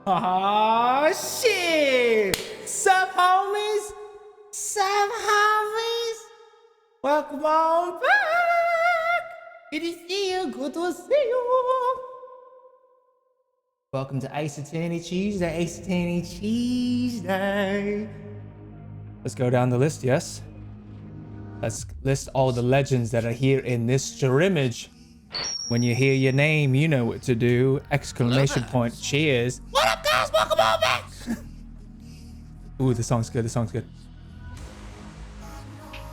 Oh shit! Sup, homies? Sup, homies? Welcome on back. Good to see you. Good to see you. Welcome to Isotony Tuesday. Isotony Tuesday. Let's go down the list. Yes. Let's list all the legends that are here in this scrimmage. When you hear your name, you know what to do. Exclamation point. Cheers. What up, guys? Welcome on back. Ooh, the song's good. The song's good.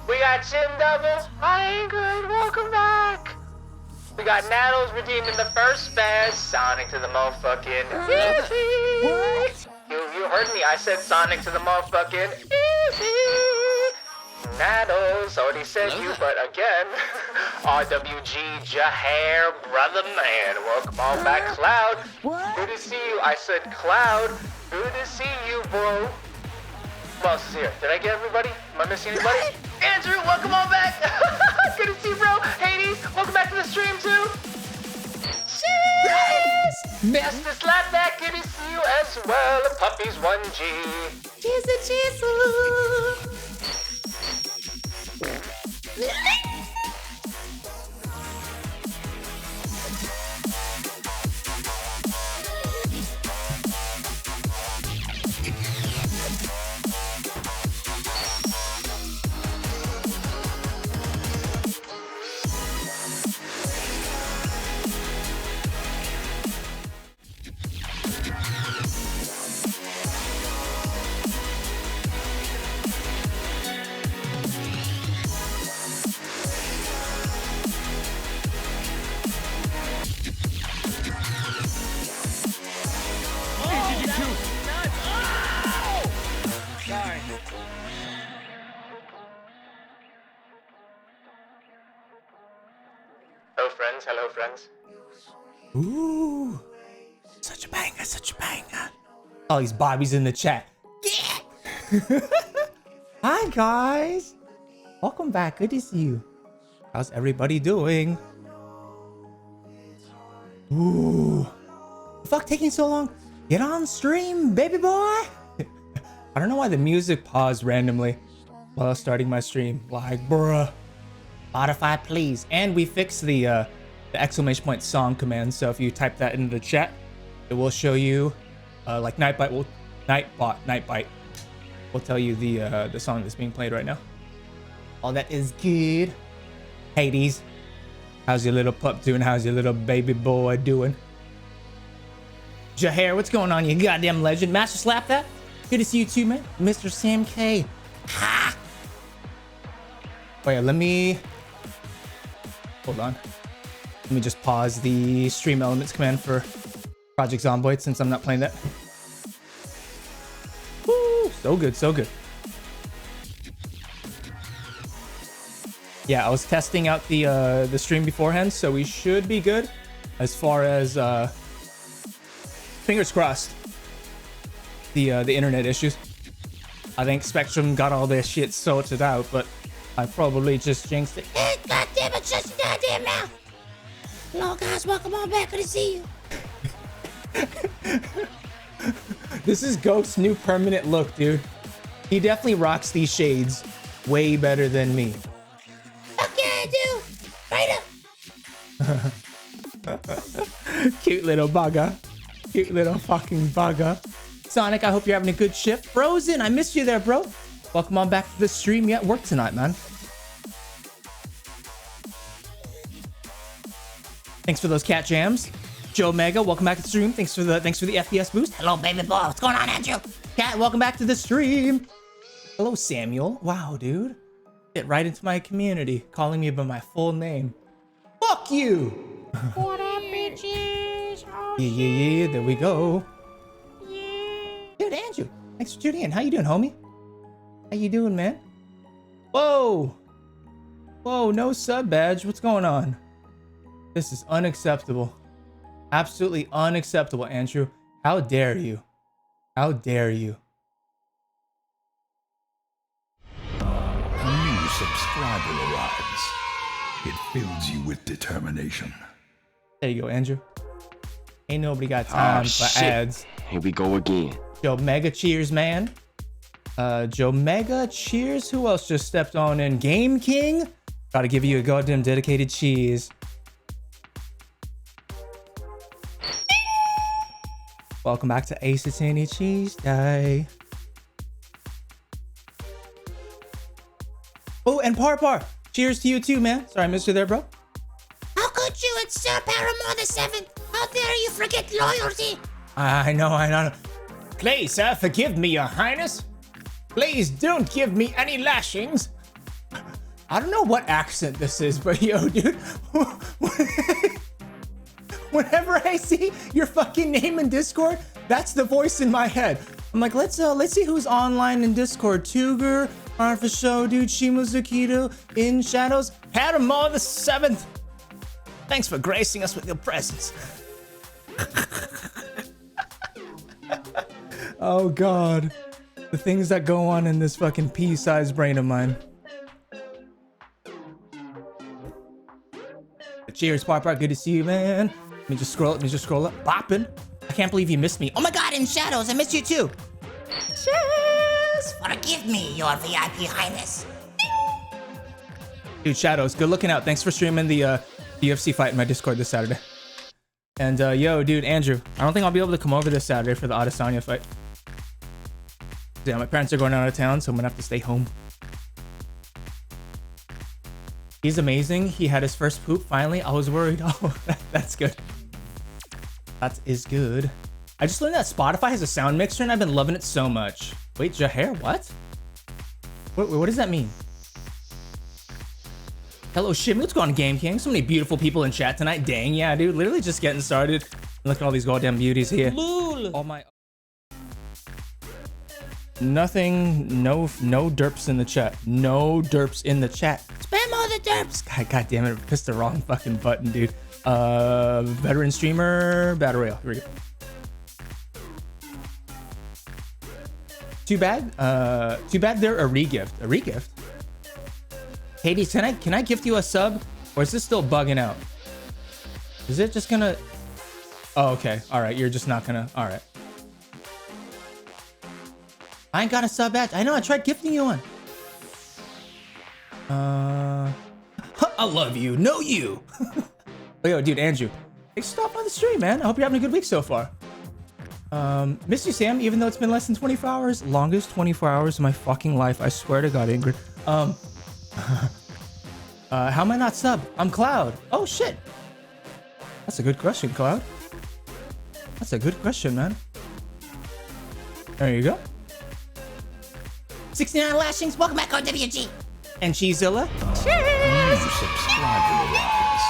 We got Chin Double. I ain't good. Welcome back. We got Nattles redeeming the first badge. Sonic to the motherfucking. What? You heard me. I said Sonic to the motherfucking. Nattles already said you, but again, RWG Jahair, brother man. Welcome on back, Cloud. What? Good to see you. I said Cloud. Good to see you, bro. Who else is here? Did I get everybody? Am I missing anybody? Andrew, welcome on back. Good to see you, bro. Hades, welcome back to the stream too. Cheers! Mr. Slapback, good to see you as well. Puppies 1G. Cheers, cheers. Hello, friends. Ooh, such a banger, such a banger. All these Bobbies in the chat. Yeah. Hi, guys. Welcome back. Good to see you. How's everybody doing? Ooh. Fuck taking so long? Get on stream, baby boy. I don't know why the music paused randomly while I was starting my stream. Like, bruh. Spotify, please. And we fixed the exclamation point song command. So if you type that into the chat, it will show you, like Nightbite will tell you the song that's being played right now. All that is good. Hades, how's your little pup doing? How's your little baby boy doing? Jahair, what's going on, you goddamn legend? Master Slap that. Good to see you too, man. Mr. Sam K. Ha! Wait, let me. Hold on. Let me just pause the stream elements command for Project Zomboid since I'm not playing that. Woo! So good, so good. Yeah, I was testing out the stream beforehand, so we should be good as far as fingers crossed. The internet issues. I think Spectrum got all their shit sorted out, but I probably just jinxed it. Hey, goddamn it, shut your goddamn mouth! Hello, guys, welcome on back. Good to see you. This is Ghost's new permanent look, dude. He definitely rocks these shades way better than me. Okay, dude. Right up. Cute little bugger. Cute little fucking bugger. Sonic, I hope you're having a good shift. Frozen, I missed you there, bro. Welcome on back to the stream. You at work tonight, man. Thanks for those cat jams. Joe Mega, welcome back to the stream. Thanks for the FPS boost. Hello, baby boy. What's going on, Andrew? Cat, welcome back to the stream. Hello, Samuel. Wow, dude. Get right into my community, calling me by my full name. Fuck you. What up, bitches? Oh, yeah. There we go. Yeah. Dude, Andrew, thanks for tuning in. How you doing, homie? How you doing, man? Whoa. Whoa, no sub badge. What's going on? This is unacceptable. Absolutely unacceptable, Andrew. How dare you? How dare you? A new subscriber arrives. It fills you with determination. There you go, Andrew. Ain't nobody got time for ads. Here we go again. Joe Mega, cheers, man. Joe Mega, cheers. Who else just stepped on in? Game King? Gotta give you a goddamn dedicated cheese. Welcome back to Ace Attorney CHEWSDAY. Oh, and Par. Cheers to you too, man. Sorry I missed you there, bro. How could you? It's Sir Paramore the Seventh. How dare you forget loyalty? I know. Please, sir, forgive me, your highness. Please don't give me any lashings. I don't know what accent this is, but yo, dude. Whenever I see your fucking name in Discord, that's the voice in my head. I'm like, let's see who's online in Discord. Tuger, Arfa Show, dude, Shimo Zukido, In Shadows, Paramore the Seventh. Thanks for gracing us with your presence. Oh God, the things that go on in this fucking pea-sized brain of mine. Cheers, Par. Good to see you, man. Let me just scroll up. Boppin'. I can't believe you missed me. Oh my God, In Shadows, I missed you too. Cheers! Forgive me, your VIP Highness. Dude, Shadows, good looking out. Thanks for streaming the UFC fight in my Discord this Saturday. And yo, dude, Andrew, I don't think I'll be able to come over this Saturday for the Adesanya fight. Yeah, my parents are going out of town, so I'm gonna have to stay home. He's amazing. He had his first poop finally. I was worried. Oh, that's good. That is good. I just learned that Spotify has a sound mixer and I've been loving it so much. Wait, Jahair, what? What does that mean? Hello, Shimmy. What's going on, Game King? So many beautiful people in chat tonight. Dang, yeah, dude. Literally just getting started. Look at all these goddamn beauties here. Lul. All my... Nothing, no derps in the chat. No derps in the chat. Spam all the derps. God damn it, I pressed the wrong fucking button, dude. Veteran streamer, Battle Royale. Here we go. Too bad they're a regift. A regift? Hades, can I gift you a sub? Or is this still bugging out? Is it just gonna... Oh, okay. Alright, you're just not gonna... Alright. I ain't got a sub badge. I know, I tried gifting you one. I love you. Know you. Oh, yo, dude, Andrew. Thanks for stopping by the stream, man. I hope you're having a good week so far. Miss you, Sam, even though it's been less than 24 hours. Longest 24 hours of my fucking life. I swear to God, Ingrid. How am I not sub? I'm Cloud. Oh, shit. That's a good question, Cloud. That's a good question, man. There you go. 69 lashings. Welcome back on WG. And Cheezilla. New subscriber arrives.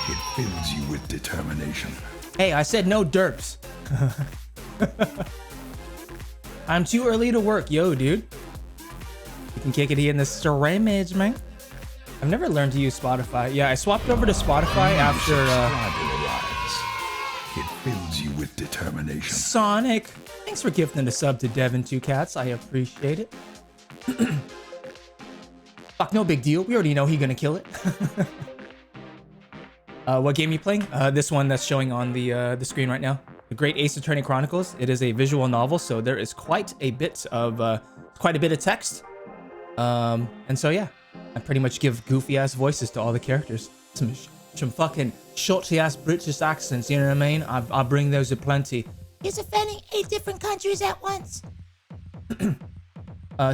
It fills you with determination. Hey, I said no derps. I'm too early to work. Yo, dude. You can kick it in the streamage, man. I've never learned to use Spotify. Yeah, I swapped over to Spotify after Subscriber arrives. It fills you with determination. Sonic. Thanks for gifting a sub to Devin Two Cats. I appreciate it. Fuck, no big deal. We already know he's gonna kill it. What game are you playing? This one that's showing on the screen right now. The Great Ace Attorney Chronicles. It is a visual novel, so there is quite a bit of text. And so yeah, I pretty much give goofy ass voices to all the characters. Some fucking shorty ass British accents. You know what I mean? I bring those aplenty. He's offending 8 different countries at once.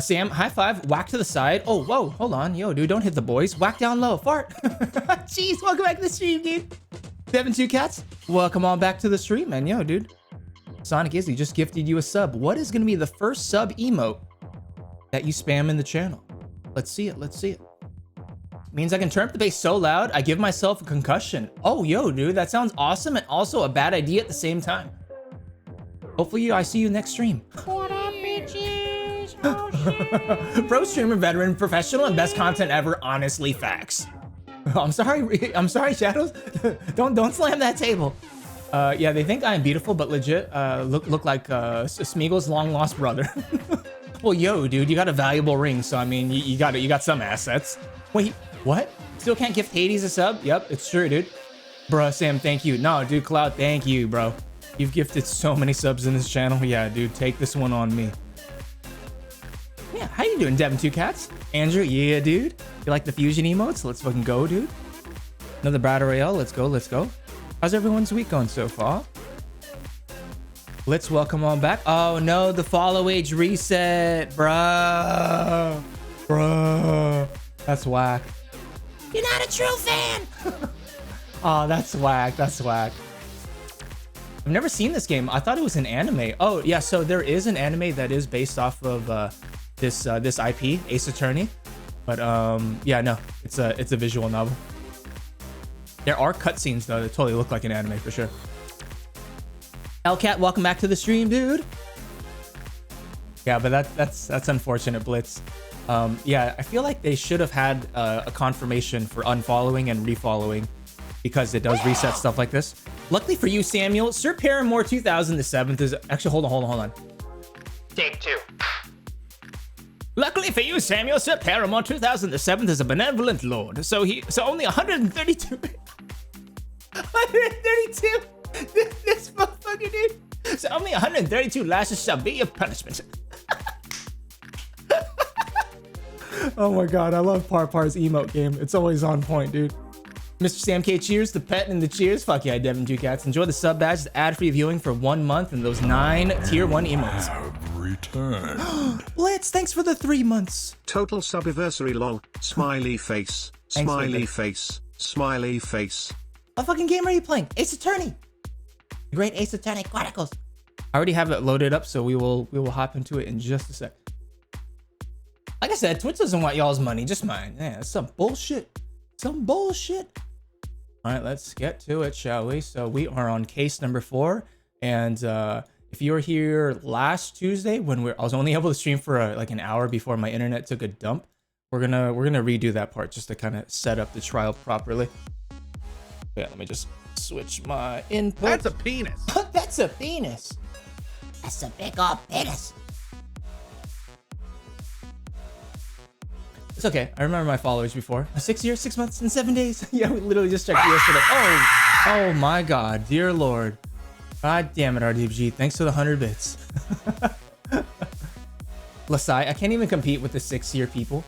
Sam, high five, whack to the side. Oh, whoa, hold on. Yo, dude, don't hit the boys. Whack down low, fart. Jeez, welcome back to the stream, dude. Devin Two Cats, welcome on back to the stream, man. Yo, dude. Sonic Izzy just gifted you a sub. What is going to be the first sub emote that you spam in the channel? Let's see it, let's see it. Means I can turn up the bass so loud, I give myself a concussion. Oh, yo, dude, that sounds awesome and also a bad idea at the same time. Hopefully, I see you next stream. What up, bitches? Oh, shit. Pro streamer, veteran, professional, and best content ever. Honestly, facts. I'm sorry, Shadows. don't slam that table. Yeah, they think I'm beautiful, but legit, look like Smeagol's long lost brother. Well, yo, dude, you got a valuable ring, so I mean, you got some assets. Wait, what? Still can't gift Hades a sub? Yep, it's true, dude. Bruh, Sam, thank you. No, dude, Cloud, thank you, bro. You've gifted so many subs in this channel. Yeah, dude, take this one on me. Yeah, how you doing, Devin 2 Cats? Andrew, yeah, dude. You like the fusion emotes? Let's fucking go, dude. Another Battle Royale. Let's go, let's go. How's everyone's week going so far? Let's welcome on back. Oh no, the follow age reset, bruh. Bruh. That's whack. You're not a true fan. Oh, that's whack. That's whack. I've never seen this game. I thought it was an anime. Oh yeah, so there is an anime that is based off of this IP, Ace Attorney. But yeah, no, it's a visual novel. There are cutscenes though that totally look like an anime for sure. Hellcat, welcome back to the stream, dude. Yeah, but that's unfortunate, Blitz. Yeah, I feel like they should have had a confirmation for unfollowing and refollowing because it does reset stuff like this. Luckily for you, Samuel, Sir Paramore 2007 is actually hold on. Take two. Luckily for you, Samuel, Sir Paramore 2007 is a benevolent lord. So only 132. 132. This motherfucker, dude. So only 132 lashes shall be your punishment. Oh my god, I love Parpar's emote game. It's always on point, dude. Mr. Sam K, cheers, the pet and the cheers. Fuck yeah, Devin 2 Cats. Enjoy the sub badge, the ad-free viewing for 1 month, and those 9 tier 1 emotes. Have returned. Blitz, thanks for the 3 months. Total subiversary lol. Smiley face. Thanks, Smiley David. face. Smiley face. What fucking game are you playing? Ace Attorney. The Great Ace Attorney Chronicles. I already have it loaded up, so we will hop into it in just a sec. Like I said, Twitch doesn't want y'all's money, just mine. Yeah, it's some bullshit. Some bullshit. All right, let's get to it, shall we? So we are on case number 4, and if you were here last Tuesday when I was only able to stream for like an hour before my internet took a dump, we're gonna redo that part just to kind of set up the trial properly. Yeah, let me just switch my input. That's a penis. That's a penis. That's a big old penis. It's okay. I remember my followers before. 6 years, 6 months, and 7 days. Yeah, we literally just checked yesterday. Oh my god, dear lord. God damn it, RDBG. Thanks for the 100 bits. Lasai, I can't even compete with the 6-year people.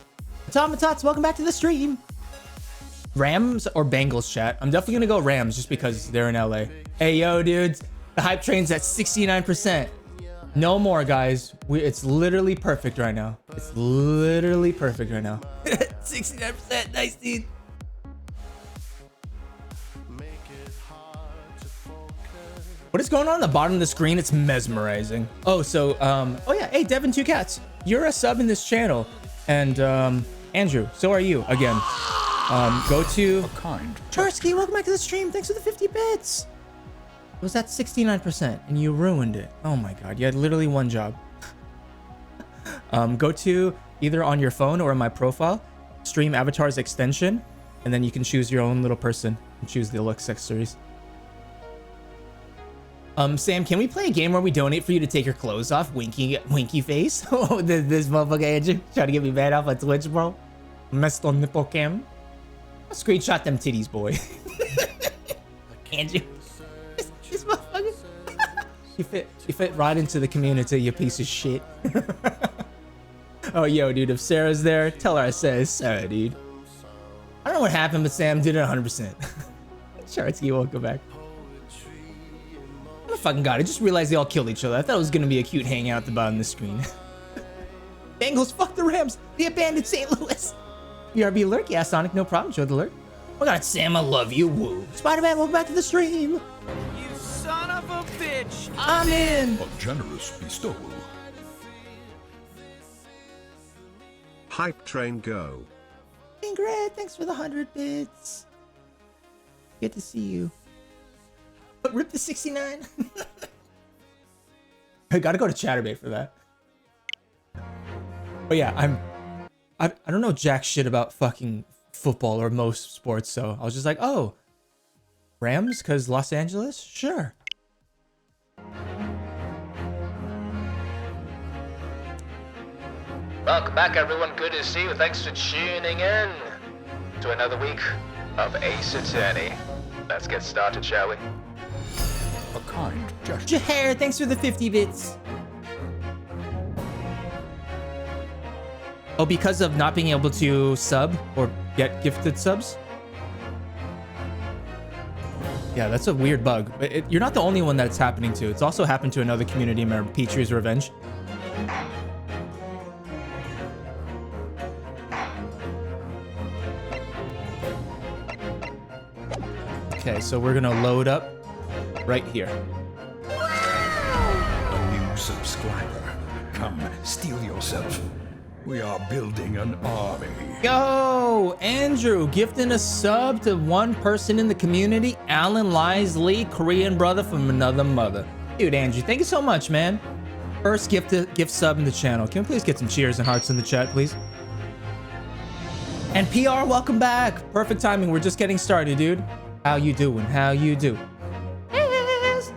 Automatots, welcome back to the stream. Rams or Bengals, chat? I'm definitely gonna go Rams just because they're in LA. Hey, yo, dudes. The hype train's at 69%. No more, guys. It's literally perfect right now. It's literally perfect right now. 69%. Nice, dude. What is going on the bottom of the screen? It's mesmerizing. Oh, so, oh yeah. Hey, Devin 2 Cats. You're a sub in this channel. And, Andrew, so are you again. Go to Kind. Charsky, welcome back to the stream. Thanks for the 50 bits. It was at 69% and you ruined it. Oh my god, you had literally one job. Go to either on your phone or in my profile, stream avatars extension, and then you can choose your own little person and choose the Lux series. Sam, can we play a game where we donate for you to take your clothes off? Winky face. Oh, this motherfucker Andrew trying to get me bad off on Twitch, bro. Messed on nipple cam. I'll screenshot them titties, boy. Andrew. This motherfucker. You fit right into the community, you piece of shit. Oh, yo, dude, if Sarah's there, tell her I said Sarah, dude. I don't know what happened, but Sam did it 100%. Chartsky, welcome back. Oh, fucking god, I just realized they all killed each other. I thought it was gonna be a cute hangout at the bottom of the screen. Bengals, fuck the Rams. They abandoned St. Louis. BRB alert? Yeah, Sonic, no problem. Show the alert. Oh god, Sam, I love you. Woo. Spider-Man, welcome back to the stream. You son of a bitch. I'm in. A generous bestowal. Hype train go. Ingrid, thanks for the 100 bits. Good to see you. But rip the 69. I gotta go to Chatterbait for that. But yeah, I don't know jack shit about fucking football or most sports, so I was just like, oh, Rams, cause Los Angeles? Sure. Welcome back, everyone. Good to see you. Thanks for tuning in to another week of Ace Attorney. Let's get started, shall we? A kind gesture. Jahair, thanks for the 50 bits. Oh, because of not being able to sub or get gifted subs? Yeah, that's a weird bug. But you're not the only one that's happening to. It's also happened to another community member, Petru's Revenge. Okay, so we're gonna load up right here. A new subscriber. Come, steel yourself. We are building an army. Yo, Andrew, gifting a sub to one person in the community. Alan Lisley, Korean brother from another mother. Dude, Andrew, thank you so much, man. First gift sub in the channel. Can we please get some cheers and hearts in the chat, please? And PR, welcome back. Perfect timing. We're just getting started, dude. How you doing? How you do? Yes.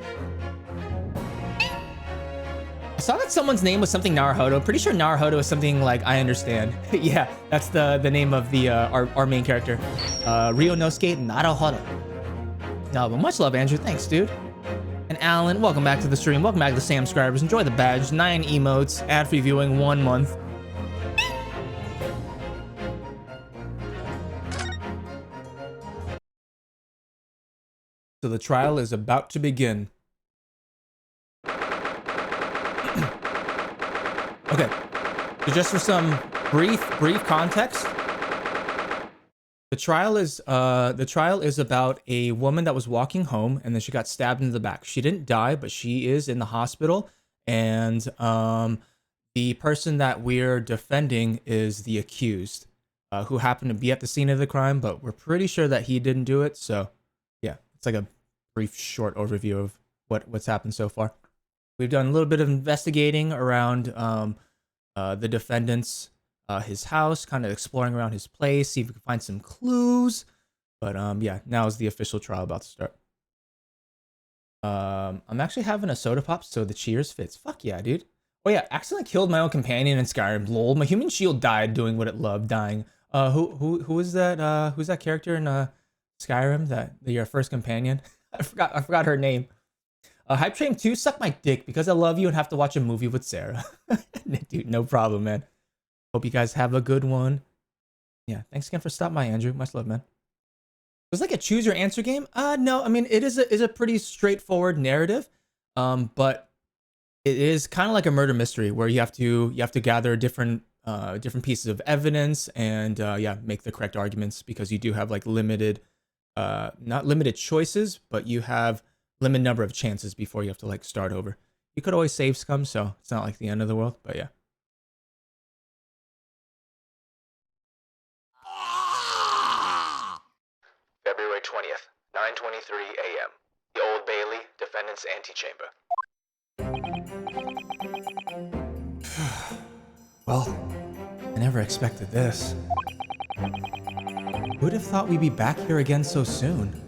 I saw that someone's name was something Naruhodo. Pretty sure Naruhodo is something like I understand. Yeah, that's the name of the our main character. Ryonosuke Naruhodo. No, but much love, Andrew. Thanks, dude. And Alan, welcome back to the stream. Welcome back to the Sam subscribers. Enjoy the badge. 9 emotes. Ad-free viewing 1 month. So the trial is about to begin. Okay, so just for some brief context, the trial is about a woman that was walking home and then she got stabbed in the back. She didn't die, but she is in the hospital, and the person that we're defending is the accused, who happened to be at the scene of the crime, but we're pretty sure that he didn't do it. So yeah, it's like a brief short overview of what's happened so far. We've done a little bit of investigating around the defendant's his house, kind of exploring around his place, see if we can find some clues. But yeah, now is the official trial about to start. I'm actually having a soda pop, so the cheers fits. Fuck yeah, dude. Oh yeah, accidentally killed my own companion in Skyrim. Lol, my human shield died doing what it loved, dying. Who is that? Who's that character in Skyrim? That your first companion? I forgot her name. Hype Train 2, suck my dick because I love you and have to watch a movie with Sarah. Dude, no problem, man. Hope you guys have a good one. Yeah, thanks again for stopping by, Andrew. Much love, man. It was like a choose your answer game. No, I mean it is a pretty straightforward narrative, but it is kind of like a murder mystery where you have to gather different pieces of evidence and yeah, make the correct arguments, because you do have like limited, not limited choices, but you have limited number of chances before you have to like start over. You could always save scum, so it's not like the end of the world, but yeah. February 20th, 9:23 a.m. The Old Bailey, defendant's antechamber. Well, I never expected this. Who'd have thought we'd be back here again so soon?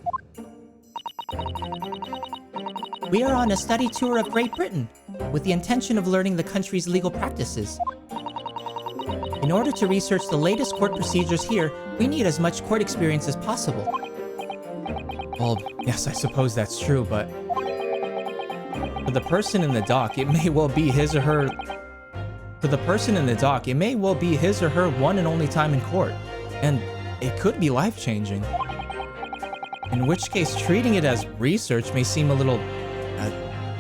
We are on a study tour of Great Britain, with the intention of learning the country's legal practices. In order to research the latest court procedures here, we need as much court experience as possible. Well, yes, I suppose that's true, but for the person in the dock, it may well be his or her... For the person in the dock, it may well be his or her one and only time in court, and it could be life-changing. In which case, treating it as research may seem a little...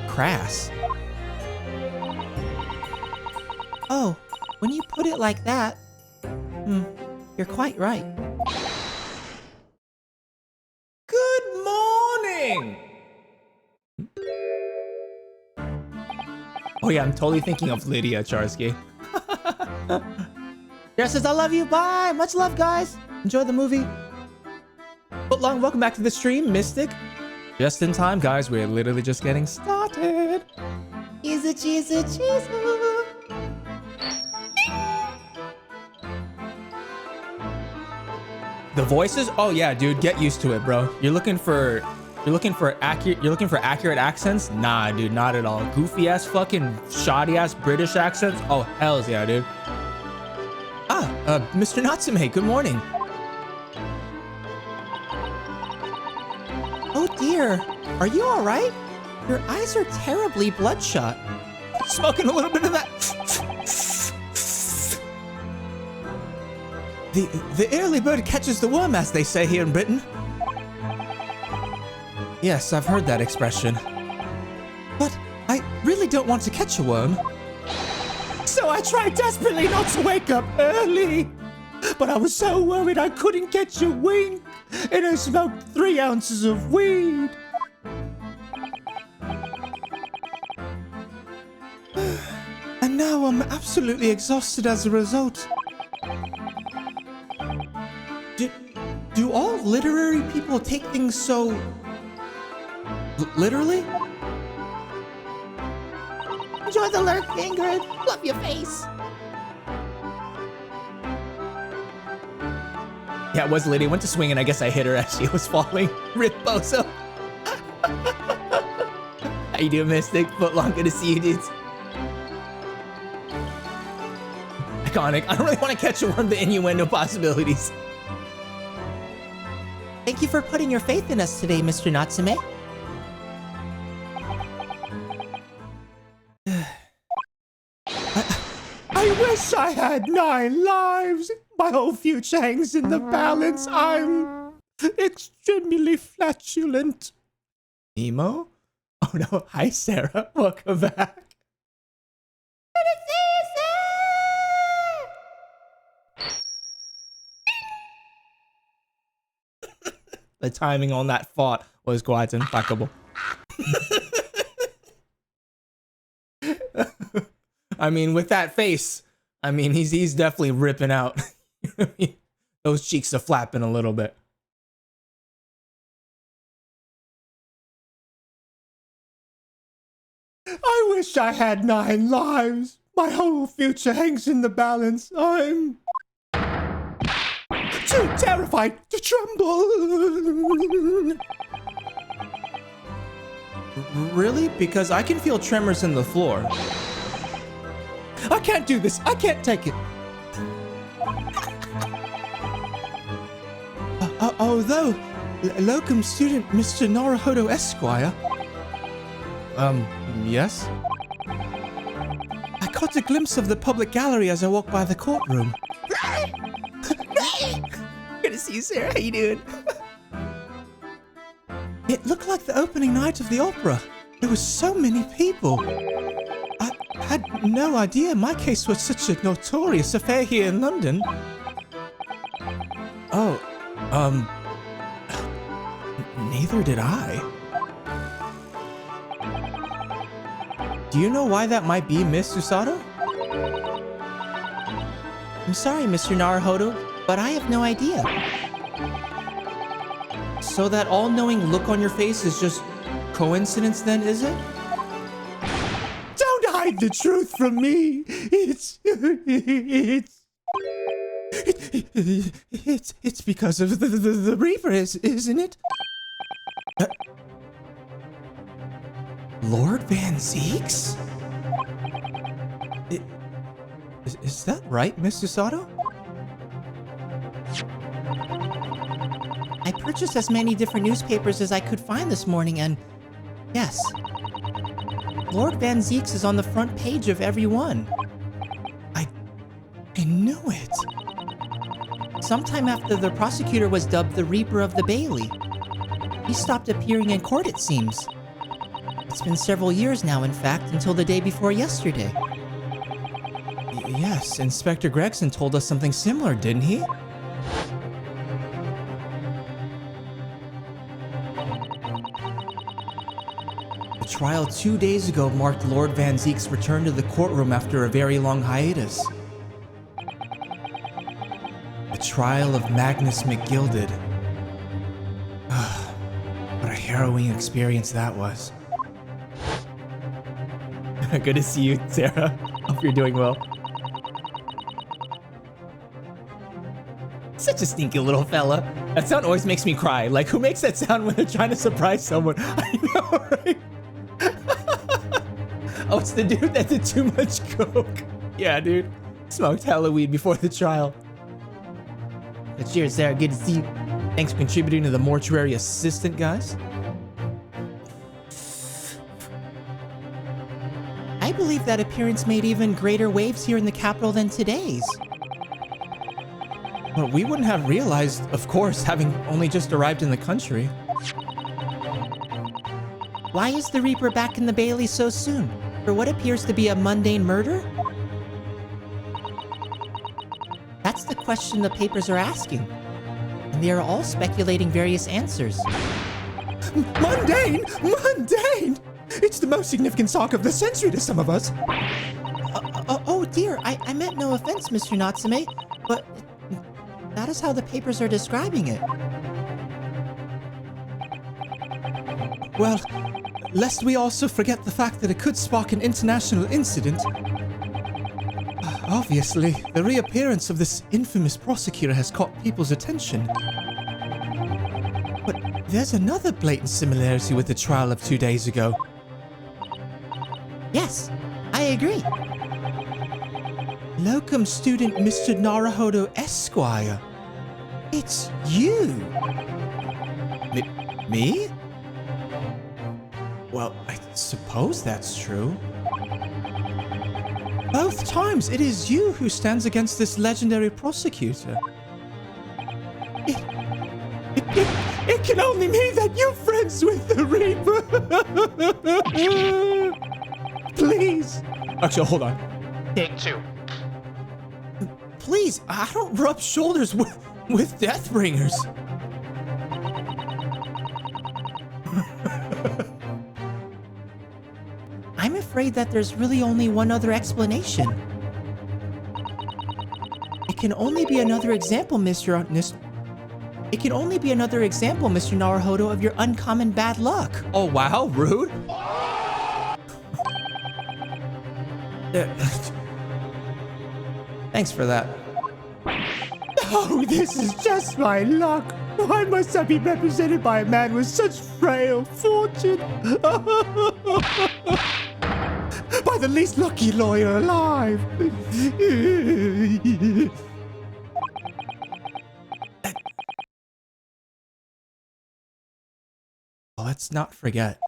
crass. Oh, when you put it like that, you're quite right. Good morning! Oh yeah, I'm totally thinking of Lydia Charsky. Jess says, I love you, bye! Much love, guys! Enjoy the movie. Footlong, welcome back to the stream, Mystic. Just in time, guys, we're literally just getting started. Cheese. The voices? Oh yeah, dude, get used to it, bro. You're looking for accurate accents? Nah, dude, not at all. Goofy ass, fucking shoddy ass British accents? Oh, hells yeah, dude. Mr. Natsume, good morning. dear. Are you all right? Your eyes are terribly bloodshot. Smoking a little bit of that. The early bird catches the worm, as they say here in Britain. Yes, I've heard that expression. But I really don't want to catch a worm. So I tried desperately not to wake up early. But I was so worried I couldn't catch a wink. And I smoked 3 ounces of weed. And now I'm absolutely exhausted as a result. Do all literary people take things so... literally? Enjoy the lurk, Ingrid. Love your face. Yeah, it was Lydia. Went to swing and I guess I hit her as she was falling. Rip Bozo. How you doing, Mystic? Footlong, good to see you, dudes. Iconic. I don't really want to catch a worm, the innuendo possibilities. Thank you for putting your faith in us today, Mr. Natsume. I wish I had 9 lives. My whole future hangs in the balance. I'm extremely flatulent. Nemo? Oh no. Hi, Sarah. Welcome back. The timing on that fart was quite impeccable. I mean, with that face, I mean, he's definitely ripping out. You know what I mean? Those cheeks are flapping a little bit. I wish I had 9 lives. My whole future hangs in the balance. I'm too terrified to tremble. Really? Because I can feel tremors in the floor. I can't do this. I can't take it. Although, locum student Mr. Naruhodo Esquire. Yes? I caught a glimpse of the public gallery as I walked by the courtroom. Good to see you, Sarah. How you doing? It looked like the opening night of the opera. There were so many people. I had no idea my case was such a notorious affair here in London. Oh, neither did I. Do you know why that might be, Miss Susato? I'm sorry, Mr. Naruhodo, but I have no idea. So that all-knowing look on your face is just coincidence then, is it? Don't hide the truth from me! It's because of the Reaper, isn't it? Lord Van Zeeks? Is that right, Miss Susato? I purchased as many different newspapers as I could find this morning, and yes, Lord Van Zeeks is on the front page of every one. I knew it. Sometime after the prosecutor was dubbed the Reaper of the Bailey, he stopped appearing in court, it seems. It's been several years now, in fact, until the day before yesterday. Yes, Inspector Gregson told us something similar, didn't he? The trial 2 days ago marked Lord Van Zeek's return to the courtroom after a very long hiatus. The trial of Magnus McGilded. What a harrowing experience that was. Good to see you, Sarah. Hope you're doing well. Such a stinky little fella. That sound always makes me cry. Like, who makes that sound when they're trying to surprise someone? I know, right? Oh, it's the dude that did too much coke. Yeah, dude. Smoked hella weed before the trial. But cheers, Sarah. Good to see you. Thanks for contributing to the mortuary assistant, guys. believe that appearance made even greater waves here in the capital than today's. Well, we wouldn't have realized, of course, having only just arrived in the country. Why is the Reaper back in the Bailey so soon? For what appears to be a mundane murder? That's the question the papers are asking. And they are all speculating various answers. Mundane! Mundane! It's the most significant saga of the century to some of us. Oh dear, I meant no offense, Mr. Natsume, but that is how the papers are describing it. Well, lest we also forget the fact that it could spark an international incident. Obviously, the reappearance of this infamous prosecutor has caught people's attention. But there's another blatant similarity with the trial of 2 days ago. Yes, I agree. Locum student Mr. Naruhodo Esquire. It's you! Me? Well, I suppose that's true. Both times, it is you who stands against this legendary prosecutor. It can only mean that you're friends with the Reaper! Please! Actually, hold on. Take 2. Please, I don't rub shoulders with Deathbringers. I'm afraid that there's really only one other explanation. It can only be another example, Mr. Naruhodo, of your uncommon bad luck. Oh, wow, rude. Thanks for that. Oh, this is just my luck. Why must I be represented by a man with such frail fortune? By the least lucky lawyer alive. Let's not forget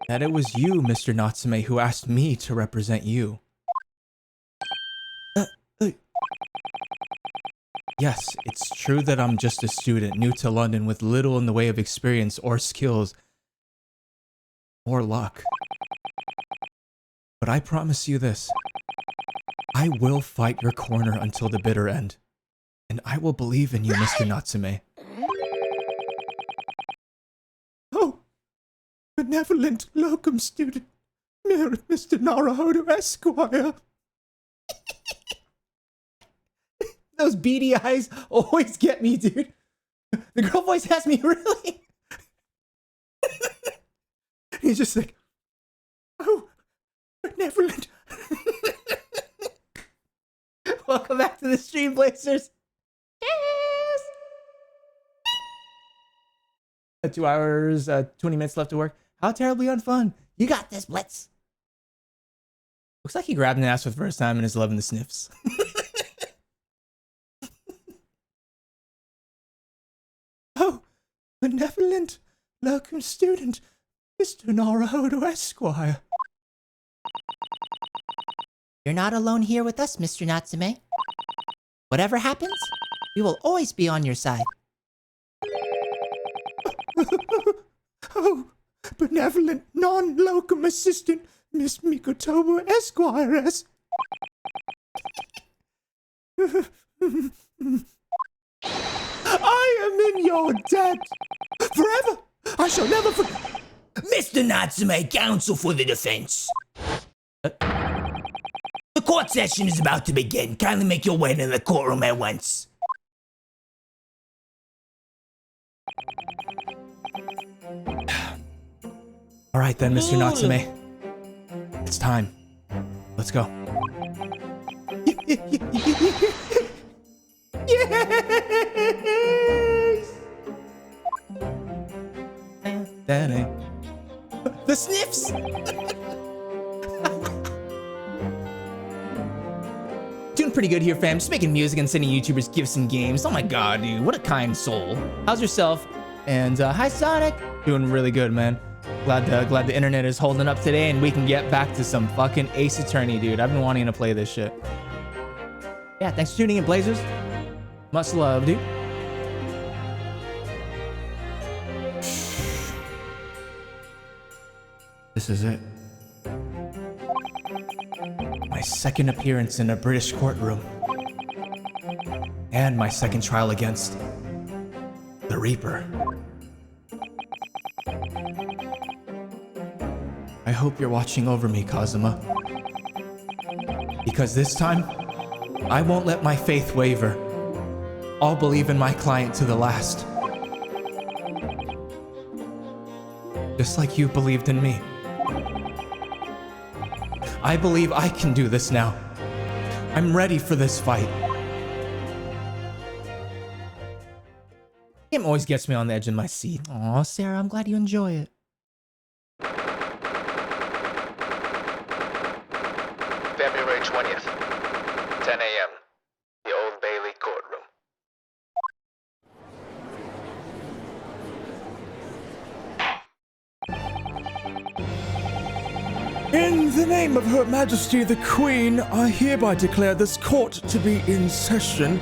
that it was you, Mr. Natsume, who asked me to represent you. Yes, it's true that I'm just a student new to London with little in the way of experience or skills or luck. But I promise you this. I will fight your corner until the bitter end. And I will believe in you, Mr. Natsume. Oh, benevolent locum student, Mr. Naruhodo Esquire. Those beady eyes always get me, dude. The girl voice has me really. He's just like, oh, benevolent. Welcome back to the stream, Blazers. Cheers. 2 hours, 20 minutes left to work. How terribly unfun. You got this, Blitz. Looks like he grabbed an ass for the first time and is loving the sniffs. Oh, benevolent locum student, Mr. Naruhodo Esquire. You're not alone here with us, Mr. Natsume. Whatever happens, we will always be on your side. Oh, benevolent non-locum assistant, Miss Mikotomo Esquire. I am in your debt. Forever. I shall never forget. Mr. Natsume, counsel for the defense. The court session is about to begin. Kindly make your way to the courtroom at once. All right then, Mr. Natsume. It's time. Let's go. Yes! The sniffs! Doing pretty good here, fam. Just making music and sending YouTubers gifts and games. Oh my god, dude. What a kind soul. How's yourself? And hi, Sonic. Doing really good, man. Glad the internet is holding up today and we can get back to some fucking Ace Attorney, dude. I've been wanting to play this shit. Yeah, thanks for tuning in, Blazers. Much love, dude. This is it. My second appearance in a British courtroom. And my second trial against the Reaper. I hope you're watching over me, Kazuma. Because this time, I won't let my faith waver. I'll believe in my client to the last. Just like you believed in me. I believe I can do this now. I'm ready for this fight. Game always gets me on the edge of my seat. Aw, Sarah, I'm glad you enjoy it. February 20th, 10 a.m. The Old Bailey courtroom. In the name of Her Majesty the Queen, I hereby declare this court to be in session.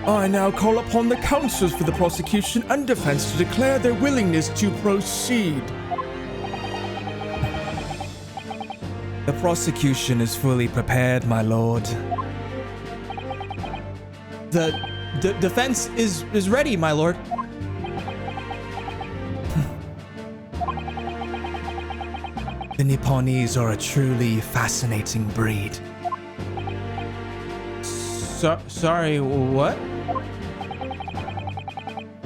I now call upon the counsels for the prosecution and defense to declare their willingness to proceed. The prosecution is fully prepared, my lord. The defense is ready, my lord. The Nipponese are a truly fascinating breed. Sorry, what?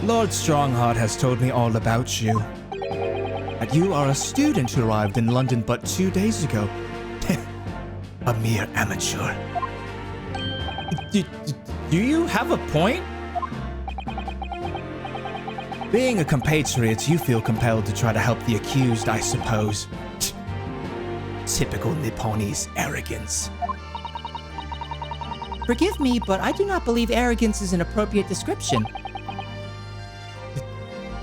Lord Strongheart has told me all about you. That you are a student who arrived in London but 2 days ago. A mere amateur. Do you have a point? Being a compatriot, you feel compelled to try to help the accused, I suppose. Typical Nipponese arrogance. Forgive me, but I do not believe arrogance is an appropriate description.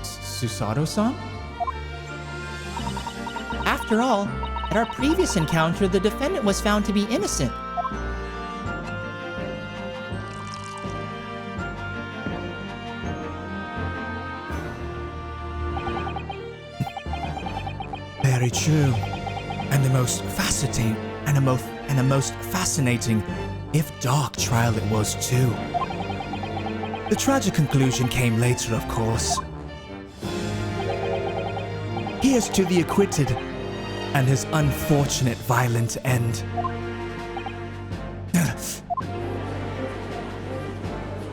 Susato-san? After all, at our previous encounter, the defendant was found to be innocent. Very true. And the most fascinating, if dark trial it was too. The tragic conclusion came later, of course. Here's to the acquitted and his unfortunate violent end.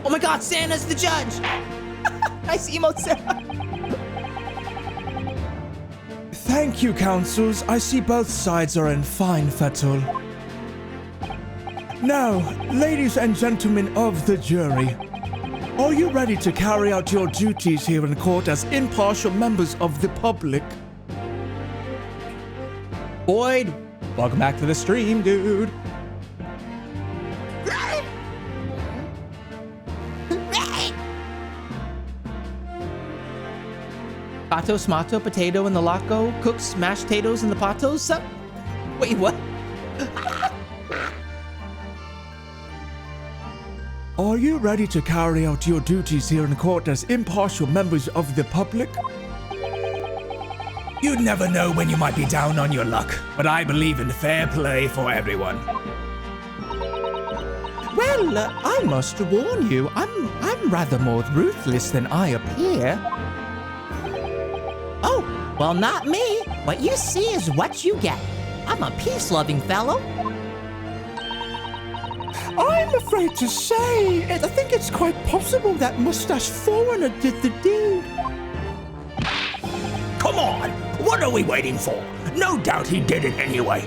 Oh my god, Santa's the judge! Nice emote, Sarah. Thank you, counsels. I see both sides are in fine fettle. Now, ladies and gentlemen of the jury, are you ready to carry out your duties here in court as impartial members of the public? Boyd, welcome back to the stream, dude. Pato, smato, potato in the laco, cooks mashed potatoes in the patos. Wait, what? Are you ready to carry out your duties here in court as impartial members of the public? You'd never know when you might be down on your luck, but I believe in fair play for everyone. Well, I must warn you, I'm rather more ruthless than I appear. Oh, well, not me. What you see is what you get. I'm a peace-loving fellow. I'm afraid to say, I think it's quite possible that mustache foreigner did the deed. Come on, what are we waiting for? No doubt he did it anyway.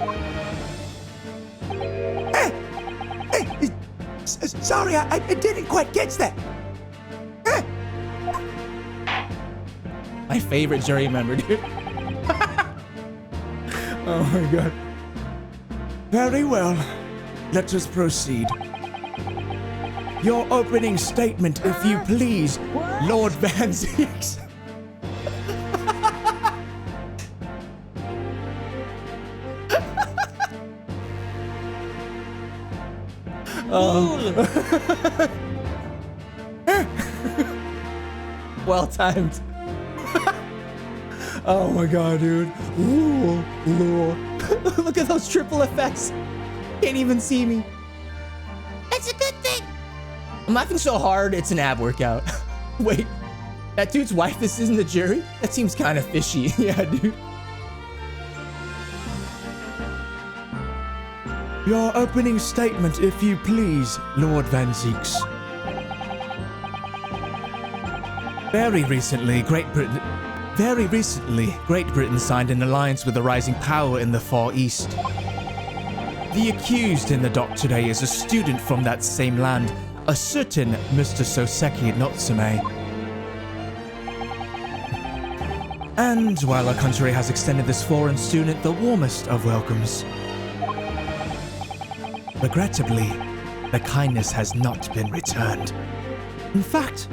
Sorry, I didn't quite catch that. My favorite jury member, dude. Oh my god. Very well. Let us proceed. Your opening statement, if you please, Lord Van Zieks. Well timed. Oh my god, dude. Ooh, Lord. Look at those triple effects. Can't even see me. It's a good thing. I'm laughing so hard, it's an ab workout. Wait, that dude's wife is in the jury? That seems kind of fishy. Yeah, dude. Your opening statement, if you please, Lord Van Zeeks. Very recently, Great Britain signed an alliance with a rising power in the Far East. The accused in the dock today is a student from that same land, a certain Mr. Soseki Natsume. And while our country has extended this foreign student the warmest of welcomes, regrettably, the kindness has not been returned. In fact,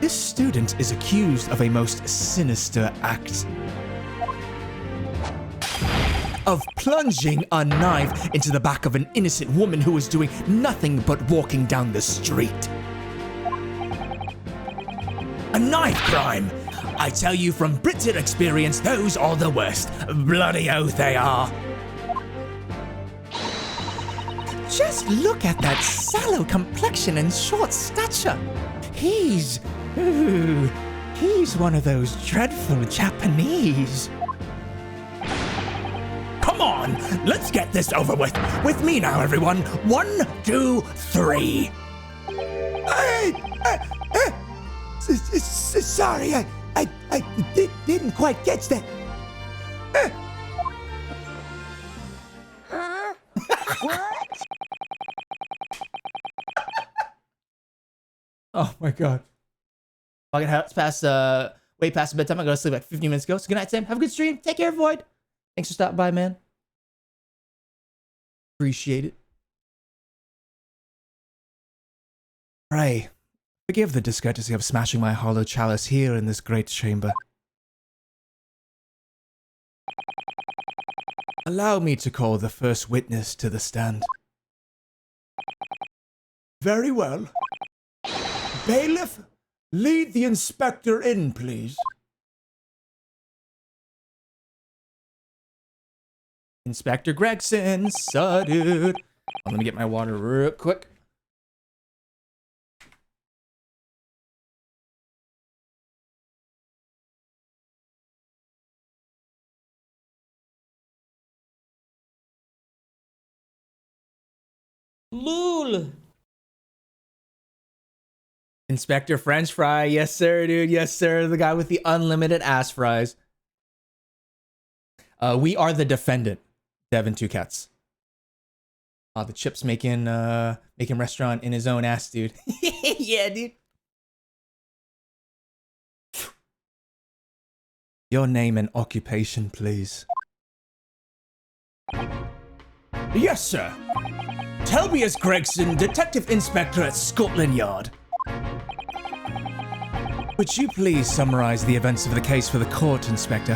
this student is accused of a most sinister act. Of plunging a knife into the back of an innocent woman who was doing nothing but walking down the street. A knife crime! I tell you from Britain experience, those are the worst. Bloody oath they are. Just look at that sallow complexion and short stature. He's one of those dreadful Japanese. Come on, let's get this over with. With me now, everyone. 1, 2, 3. Sorry, I didn't quite catch that. Oh my god. Fucking hell, it's past, way past bedtime. I gotta sleep like 15 minutes ago. So good night, Sam. Have a good stream. Take care, Void. Thanks for stopping by, man. Appreciate it. Pray, forgive the discourtesy of smashing my hollow chalice here in this great chamber. Allow me to call the first witness to the stand. Very well. Bailiff, lead the inspector in, please. Inspector Gregson, dude. Let me get my water real quick. Lul. Inspector French Fry, yes sir, dude, yes sir. The guy with the unlimited ass fries. We are the defendant, Devin Two Cats. The Chips making restaurant in his own ass, dude. Yeah, dude. Your name and occupation, please. Yes, sir. Tobias Gregson, Detective Inspector at Scotland Yard. Would you please summarize the events of the case for the court, Inspector?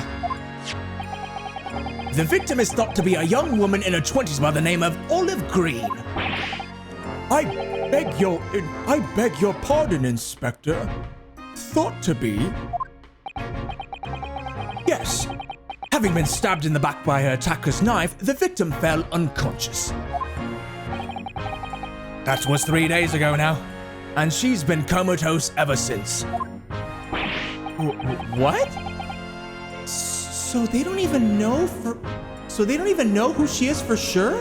The victim is thought to be a young woman in her 20s by the name of Olive Green. I beg your pardon, Inspector. Thought to be? Yes. Having been stabbed in the back by her attacker's knife, the victim fell unconscious. That was 3 days ago now, and she's been comatose ever since. What? So they don't even know who she is for sure?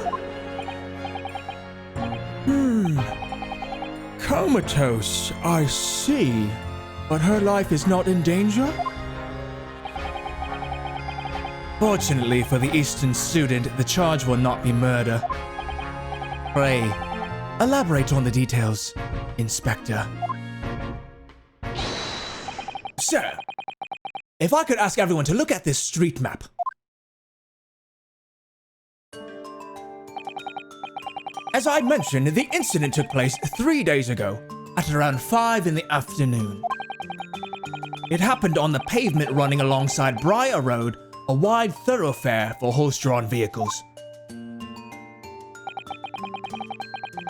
Comatose, I see. But her life is not in danger? Fortunately for the Eastern student, the charge will not be murder. Pray, elaborate on the details, Inspector. Sir, if I could ask everyone to look at this street map. As I mentioned, the incident took place 3 days ago, at around 5 in the afternoon. It happened on the pavement running alongside Briar Road, a wide thoroughfare for horse-drawn vehicles.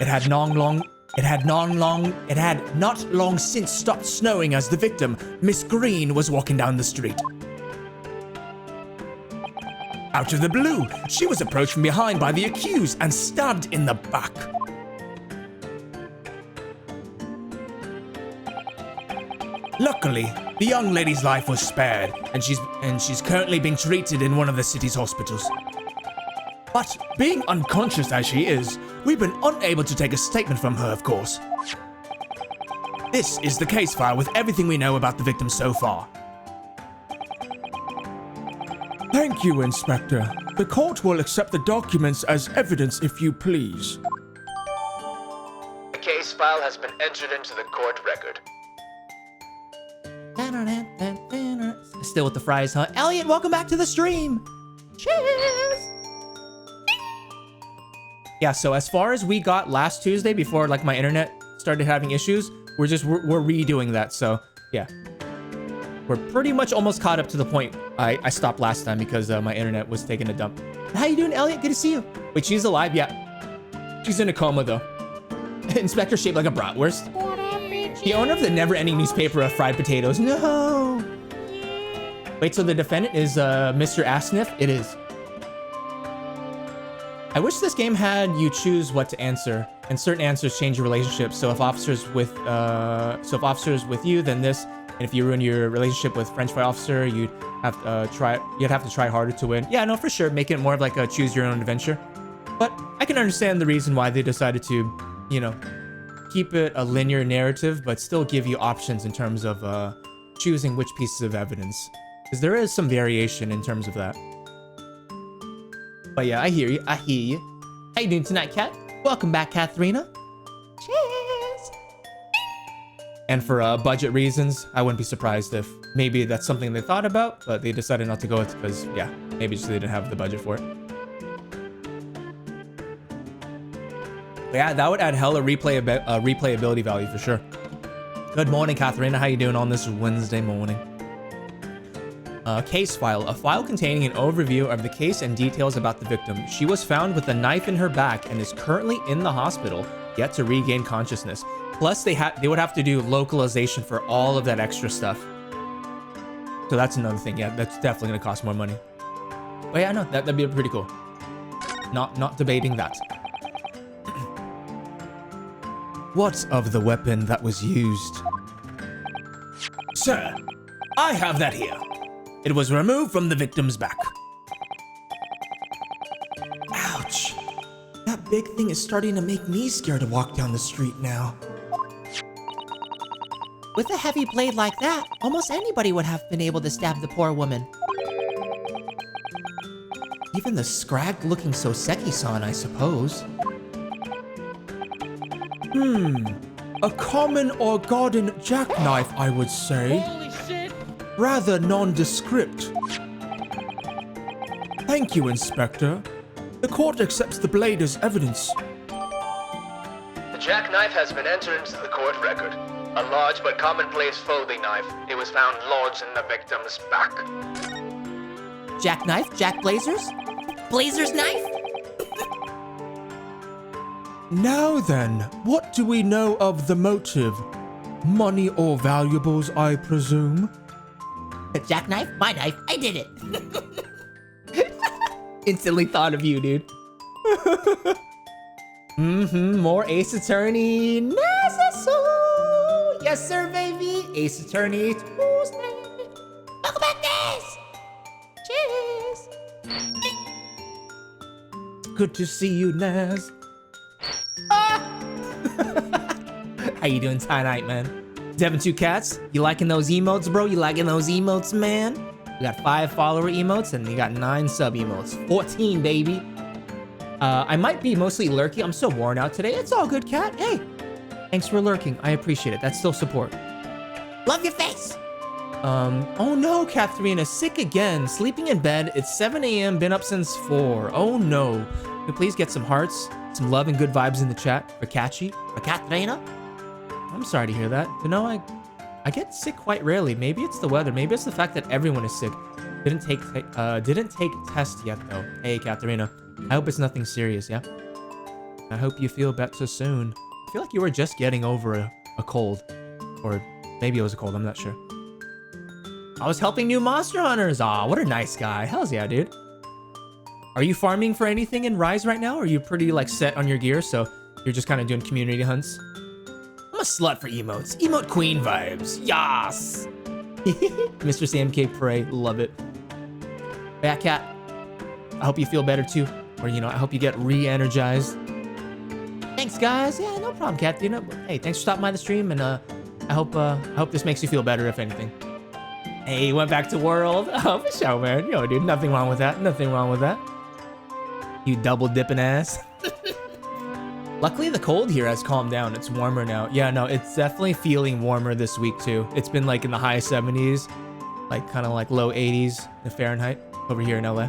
It had not long since stopped snowing as the victim, Miss Green, was walking down the street. Out of the blue, she was approached from behind by the accused and stabbed in the back. Luckily, the young lady's life was spared, and she's currently being treated in one of the city's hospitals. But being unconscious as she is, we've been unable to take a statement from her, of course. This is the case file with everything we know about the victim so far. Thank you, Inspector. The court will accept the documents as evidence if you please. The case file has been entered into the court record. Still with the fries, huh? Elliot, welcome back to the stream. Cheers. Yeah, so as far as we got last Tuesday before like my internet started having issues, we're redoing that. So yeah, we're pretty much almost caught up to the point I stopped last time because my internet was taking a dump. How you doing, Elliot? Good to see you. Wait, she's alive? Yeah. She's in a coma though. Inspector shaped like a bratwurst. The owner of the never-ending newspaper of fried potatoes. No. Wait, so the defendant is Mr. Assniff? It is. I wish this game had you choose what to answer, and certain answers change your relationship. So if officers with you, then this, and if you ruin your relationship with French fry officer, you'd have to try harder to win. Yeah, no, for sure, make it more of like a choose your own adventure. But I can understand the reason why they decided to, you know, keep it a linear narrative, but still give you options in terms of choosing which pieces of evidence, because there is some variation in terms of that. But yeah, I hear you. I hear you. How you doing tonight, Kat? Welcome back, Katharina. Cheers. And for budget reasons, I wouldn't be surprised if maybe that's something they thought about, but they decided not to go with because, yeah, maybe just they didn't have the budget for it. But yeah, that would add hella replayability value for sure. Good morning, Katharina. How you doing on this Wednesday morning? Case file. A file containing an overview of the case and details about the victim. She was found with a knife in her back and is currently in the hospital, yet to regain consciousness. Plus, they would have to do localization for all of that extra stuff. So that's another thing. Yeah, that's definitely gonna cost more money. But yeah, no, that'd be pretty cool. Not debating that. What of the weapon that was used? Sir, I have that here. It was removed from the victim's back. Ouch. That big thing is starting to make me scared to walk down the street now. With a heavy blade like that, almost anybody would have been able to stab the poor woman. Even the scragged looking Soseki-san, I suppose. A common or garden jackknife, I would say. Holy shit! Rather nondescript. Thank you, Inspector. The court accepts the blade as evidence. The jackknife has been entered into the court record. A large but commonplace folding knife. It was found lodged in the victim's back. Jackknife? Jack Blazers? Blazer's knife? Now then, what do we know of the motive? Money or valuables, I presume? A jackknife? My knife. I did it. Instantly thought of you, dude. More Ace Attorney necessary. Yes, sir, baby. Ace Attorney Tuesday. Welcome back, guys. Cheers. Good to see you, Naz. How you doing tonight, man? Devin 2 Cats, you liking those emotes, bro? You liking those emotes, man? You got 5 follower emotes and you got 9 sub emotes. 14, baby. I might be mostly lurking. I'm so worn out today. It's all good, Cat. Hey, thanks for lurking. I appreciate it. That's still support. Love your face. Oh no, Katharina, sick again. Sleeping in bed. It's 7 a.m. Been up since 4. Oh no. Can we please get some hearts, some love and good vibes in the chat for Kachi, for Katharina? I'm sorry to hear that. You know, I get sick quite rarely. Maybe it's the weather. Maybe it's the fact that everyone is sick. Didn't take test yet though. Hey, Katharina. I hope it's nothing serious, yeah? I hope you feel better soon. I feel like you were just getting over a cold. Or maybe it was a cold, I'm not sure. I was helping new monster hunters. Aw, what a nice guy. Hells yeah, dude. Are you farming for anything in Rise right now? Or are you pretty like set on your gear, so you're just kind of doing community hunts? I'm a slut for emotes. Emote queen vibes. Yas. Mr. Sam K. Prey. Love it. Yeah, Cat. I hope you feel better too. Or, you know, I hope you get re-energized. Thanks, guys. Yeah, no problem, Cat. You know, hey, thanks for stopping by the stream, and I hope this makes you feel better, if anything. Hey, went back to World. Oh, for sure, man. Yo, dude, nothing wrong with that. Nothing wrong with that. You double dipping ass. Luckily, the cold here has calmed down. It's warmer now. Yeah, no, it's definitely feeling warmer this week, too. It's been, like, in the high 70s, like, kind of like low 80s in Fahrenheit over here in LA.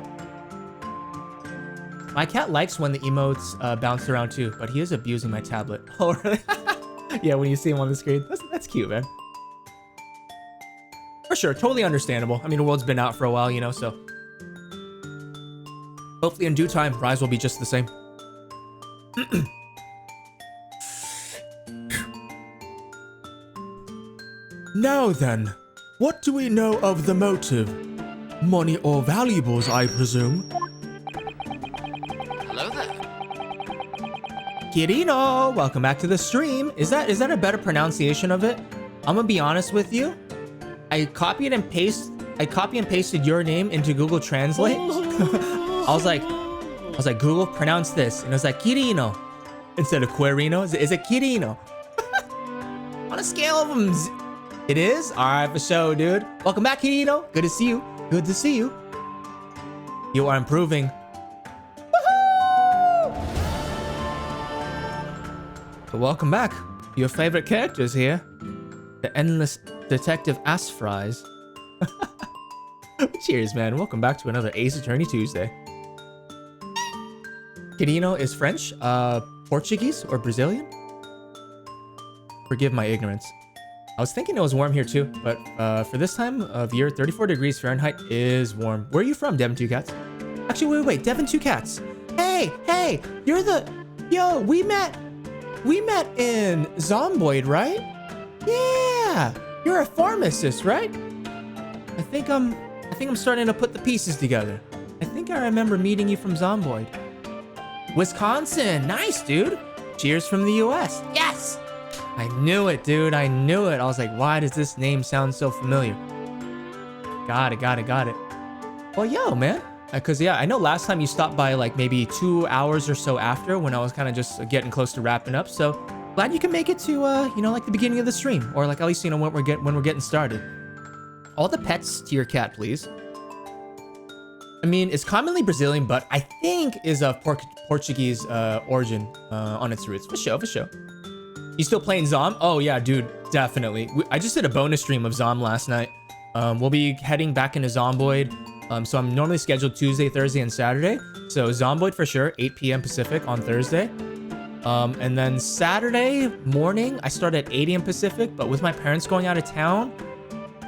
My cat likes when the emotes bounce around, too, but he is abusing my tablet. Oh, really? Yeah, when you see him on the screen. That's cute, man. For sure, totally understandable. I mean, the world's been out for a while, you know, so... Hopefully in due time, Rise will be just the same. Now then, what do we know of the motive? Money or valuables, I presume? Hello there. Kirino, welcome back to the stream. Is that a better pronunciation of it? I'm gonna be honest with you. I copy and pasted your name into Google Translate. I was like, Google, pronounce this, and it was like Kirino instead of Quirino. Is it Kirino? On a scale of them, it is. All right, for sure, dude. Welcome back, Kirino. Good to see you. Good to see you. You are improving. But welcome back. Your favorite characters here. The endless detective ass fries. Cheers, man. Welcome back to another Ace Attorney Tuesday. Quirino is French, Portuguese, or Brazilian? Forgive my ignorance. I was thinking it was warm here too, but for this time of year, 34 degrees Fahrenheit is warm. Where are you from, Devin Two Cats? Actually, wait, Devin Two Cats. Hey, you're the... Yo, we met in Zomboid, right? Yeah, you're a pharmacist, right? I think I'm starting to put the pieces together. I think I remember meeting you from Zomboid. Wisconsin, nice, dude. Cheers from the US. Yes! I knew it, dude. I knew it. I was like, why does this name sound so familiar? Got it. Well, yo, man. Because, yeah, I know last time you stopped by like maybe 2 hours or so after when I was kind of just getting close to wrapping up. So glad you can make it to, you know, like the beginning of the stream. Or like at least, you know, when we're getting started. All the pets to your cat, please. I mean, it's commonly Brazilian, but I think is of Portuguese origin on its roots. For sure. You still playing Zom? Oh yeah, dude, definitely. I just did a bonus stream of Zom last night. We'll be heading back into Zomboid. So I'm normally scheduled Tuesday, Thursday, and Saturday. So Zomboid for sure, 8 p.m. Pacific on Thursday. And then Saturday morning, I start at 8 a.m. Pacific, but with my parents going out of town,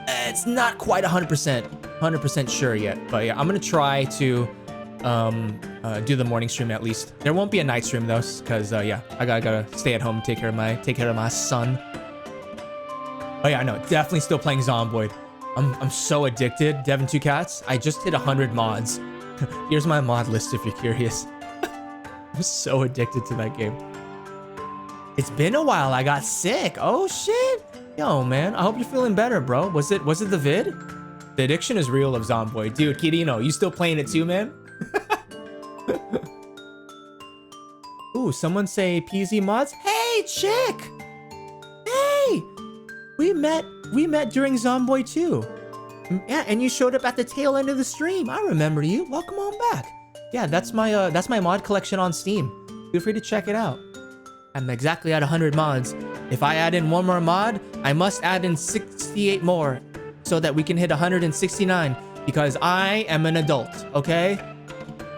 it's not quite 100% sure yet. But yeah, I'm gonna try to do the morning stream at least. There won't be a night stream though, because yeah, I gotta stay at home, take care of my son. Oh yeah, no, definitely still playing Zomboid. I'm so addicted. Devin Two Cats, I just hit 100 mods. Here's my mod list if you're curious. I'm so addicted to that game. It's been a while. I got sick. Oh shit. Yo, man, I hope you're feeling better, bro. Was it the vid? The addiction is real of Zomboid. Dude, Kirino, you still playing it too, man? Ooh, someone say PZ mods. Hey, chick. Hey, we met during Zomboid too. Yeah, and you showed up at the tail end of the stream. I remember you. Welcome on back. Yeah, that's my mod collection on Steam. Feel free to check it out. I'm exactly at 100 mods. If I add in one more mod, I must add in 68 more so that we can hit 169 because I am an adult, okay?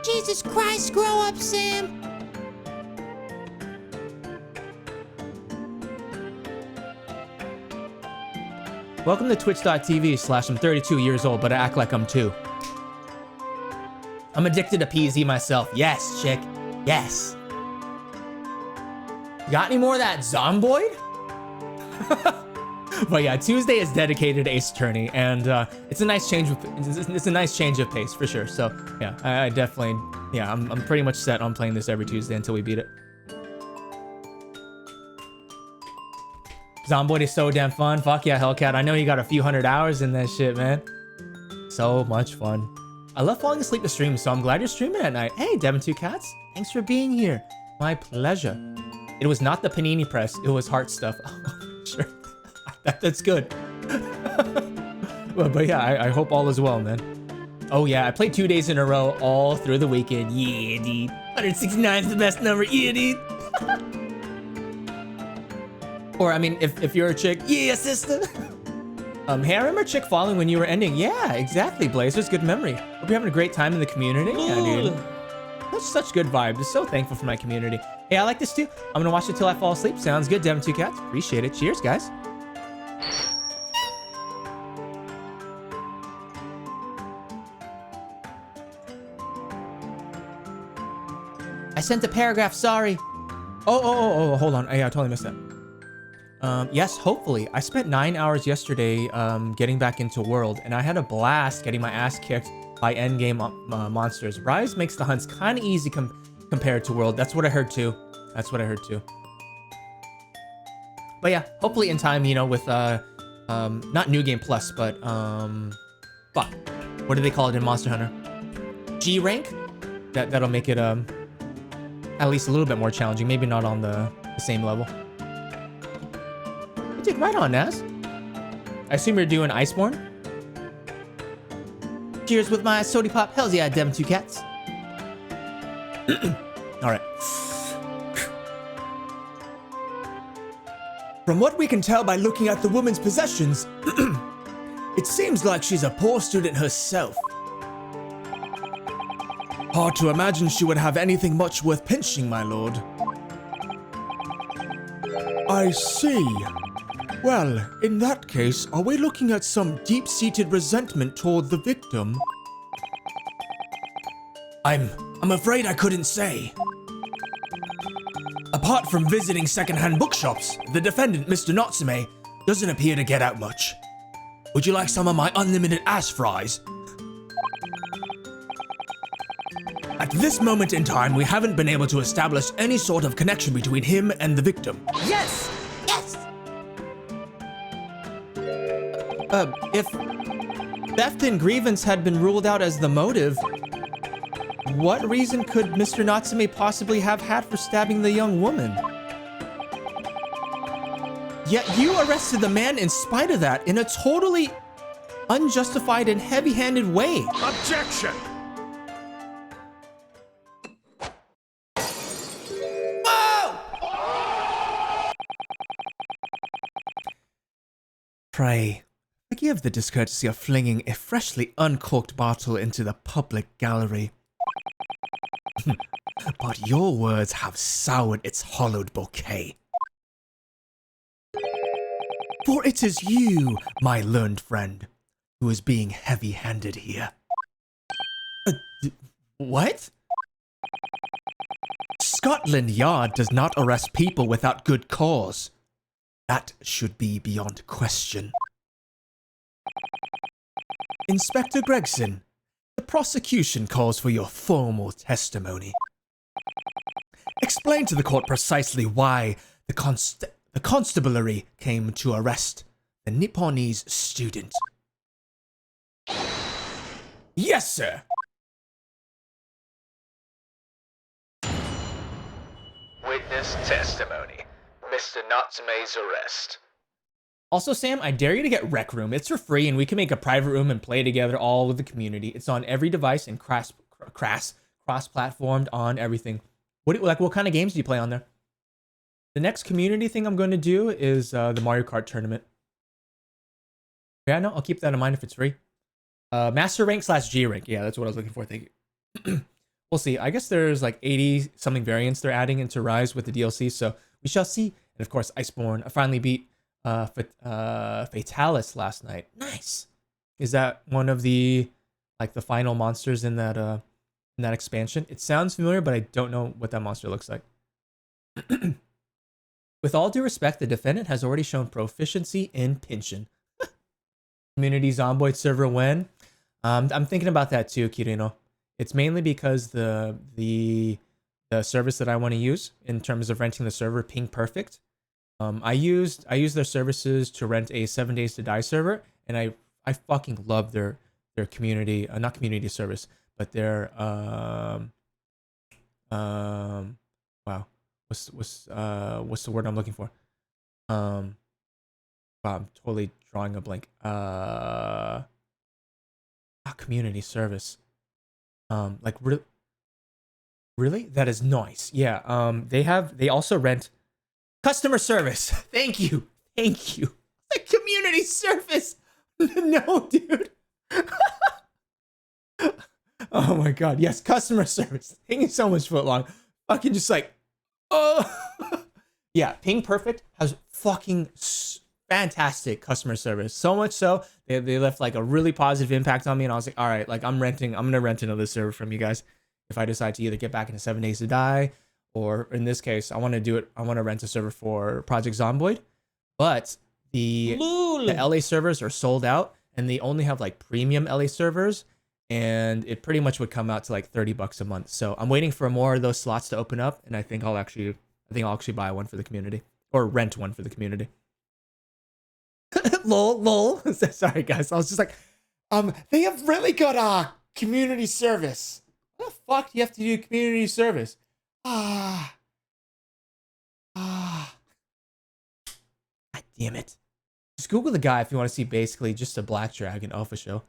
Jesus Christ, grow up, Sam. Welcome to twitch.tv/I'm 32 years old, but I act like I'm 2. I'm addicted to PZ myself. Yes, chick. Yes. Got any more of that Zomboid? But yeah, Tuesday is dedicated to Ace Attorney, and it's a nice change. It's a nice change of pace for sure. So yeah, I definitely, yeah, I'm pretty much set on playing this every Tuesday until we beat it. Zomboid is so damn fun. Fuck yeah, Hellcat. I know you got a few hundred hours in that shit, man. So much fun. I love falling asleep to stream, so I'm glad you're streaming at night. Hey, Devin2Cats, thanks for being here. My pleasure. It was not the panini press, it was heart stuff. Oh, sure. That's good. but yeah, I hope all is well, man. Oh yeah, I played 2 days in a row all through the weekend. Yeah, dude. 169 is the best number. Yeah, dude. Or, I mean, if you're a chick, yeah, sister. Hey, I remember chick following when you were ending. Yeah, exactly, Blazers. Good memory. Hope you're having a great time in the community. Yeah, dude. That's such good vibes. I'm so thankful for my community. Hey, I like this too. I'm gonna watch it till I fall asleep. Sounds good, Devin2Cats. Appreciate it. Cheers, guys. I sent a paragraph, sorry. Oh, hold on. Yeah, I totally missed that. Yes, hopefully. I spent 9 hours yesterday getting back into World, and I had a blast getting my ass kicked by endgame monsters. Rise makes the hunts kind of easy compared to World. That's what I heard too. But yeah, hopefully in time, you know, with not New Game Plus, but fuck, what do they call it in Monster Hunter? G rank? That'll make it at least a little bit more challenging. Maybe not on the same level. You did right on, Naz. I assume you're doing Iceborne? Cheers with my sody pop. Hells yeah, Devin2Cats. Alright. From what we can tell by looking at the woman's possessions, it seems like she's a poor student herself. Hard to imagine she would have anything much worth pinching, my lord. I see. Well, in that case, are we looking at some deep-seated resentment toward the victim? I'm afraid I couldn't say. Apart from visiting second-hand bookshops, the defendant, Mr. Natsume, doesn't appear to get out much. Would you like some of my unlimited ass fries? At this moment in time, we haven't been able to establish any sort of connection between him and the victim. Yes! Yes! If theft and grievance had been ruled out as the motive, what reason could Mr. Natsume possibly have had for stabbing the young woman? Yet you arrested the man in spite of that in a totally unjustified and heavy-handed way. Objection! Pray, forgive the discourtesy of flinging a freshly uncorked bottle into the public gallery. But your words have soured its hollowed bouquet. For it is you, my learned friend, who is being heavy-handed here. What? Scotland Yard does not arrest people without good cause. That should be beyond question. Inspector Gregson, the prosecution calls for your formal testimony. Explain to the court precisely why the constabulary came to arrest the Nipponese student. Yes, sir. Witness testimony. Mr. Natsume's arrest. Also, Sam, I dare you to get Rec Room. It's for free, and we can make a private room and play together all with the community. It's on every device and cross-platformed on everything. What kind of games do you play on there? The next community thing I'm going to do is the Mario Kart tournament. Yeah, no, I'll keep that in mind if it's free. Master rank / G rank. Yeah, that's what I was looking for. Thank you. We'll see. I guess there's like 80 something variants they're adding into Rise with the DLC, so we shall see. And of course, Iceborne. I finally beat Fatalis last night. Nice. Is that one of the the final monsters in that expansion? It sounds familiar, but I don't know what that monster looks like. With all due respect, the defendant has already shown proficiency in Pinshin. Community Zomboid server when? I'm thinking about that too, Kirino. It's mainly because the service that I want to use in terms of renting the server, Ping Perfect. I used their services to rent a 7 Days to Die server, and I fucking love their community, not community service, but their wow, what's the word I'm looking for? Wow, I'm totally drawing a blank. Community service. Like really? That is nice. Yeah. They also rent customer service. Thank you. Like community service. No, dude. Oh my god. Yes, customer service. Thank you so much, Footlong. Fucking just like, oh. Yeah, Ping Perfect has fucking fantastic customer service. So much so, they left like a really positive impact on me, and I was like, all right, like I'm gonna rent another server from you guys if I decide to either get back into 7 Days to Die, or in this case, I want to rent a server for Project Zomboid. But the LA servers are sold out, and they only have like premium LA servers, and it pretty much would come out to like $30 a month. So I'm waiting for more of those slots to open up, and I think I'll actually buy one for the community, or rent one for the community. lol. Sorry guys, I was just like, they have really good community service. What the fuck do you have to do community service? God damn it. Just Google the guy if you want to see basically just a Black Dragon alpha show.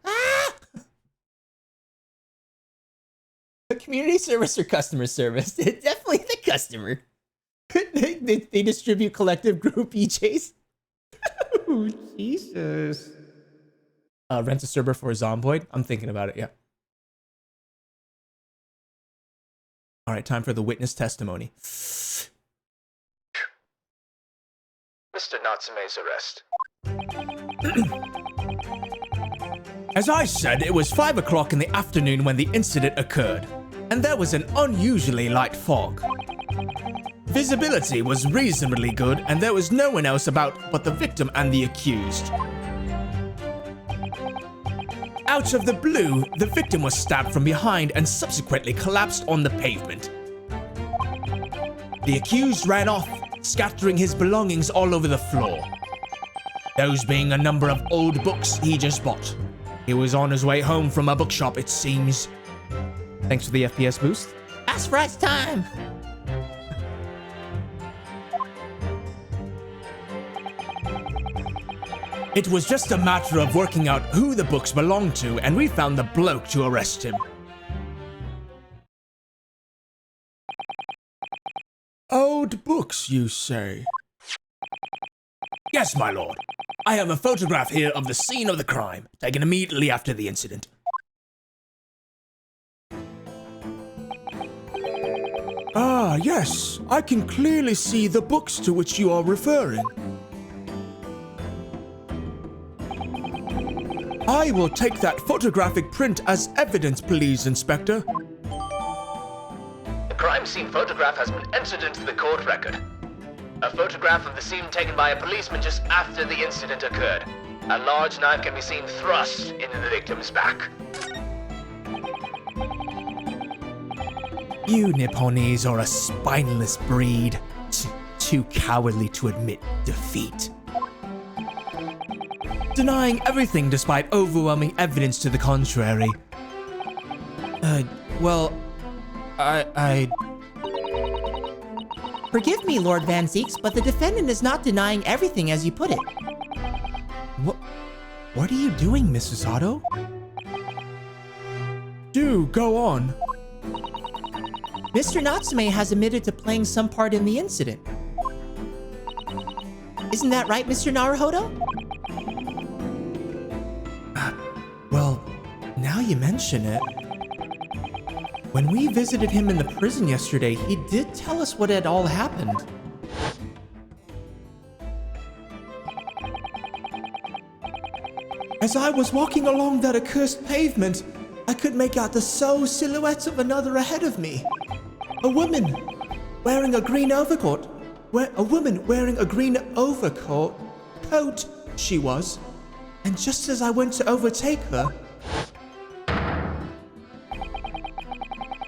Community service or customer service? Definitely the customer. they distribute collective group EJs. Oh, Jesus. Rent a server for Zomboid? I'm thinking about it, yeah. All right, time for the witness testimony. Mr. Natsume's arrest. As I said, it was 5 o'clock in the afternoon when the incident occurred, and there was an unusually light fog. Visibility was reasonably good, and there was no one else about but the victim and the accused. Out of the blue, the victim was stabbed from behind and subsequently collapsed on the pavement. The accused ran off, scattering his belongings all over the floor. Those being a number of old books he just bought. He was on his way home from a bookshop, it seems. Thanks for the FPS boost. That's right time. It was just a matter of working out who the books belonged to, and we found the bloke to arrest him. Old books, you say? Yes, my lord. I have a photograph here of the scene of the crime, taken immediately after the incident. Ah, yes. I can clearly see the books to which you are referring. I will take that photographic print as evidence, please, Inspector. The crime scene photograph has been entered into the court record. A photograph of the scene taken by a policeman just after the incident occurred. A large knife can be seen thrust into the victim's back. You Nipponese are a spineless breed, too cowardly to admit defeat. Denying everything despite overwhelming evidence to the contrary. Well, I... Forgive me, Lord Van Zeeks, but the defendant is not denying everything as you put it. What are you doing, Mrs. Otto? Do go on. Mr. Natsume has admitted to playing some part in the incident. Isn't that right, Mr. Naruhodo? Well, now you mention it. When we visited him in the prison yesterday, he did tell us what had all happened. As I was walking along that accursed pavement, I could make out the sole silhouette of another ahead of me. A woman, wearing a green overcoat, a woman wearing a green coat she was. And just as I went to overtake her,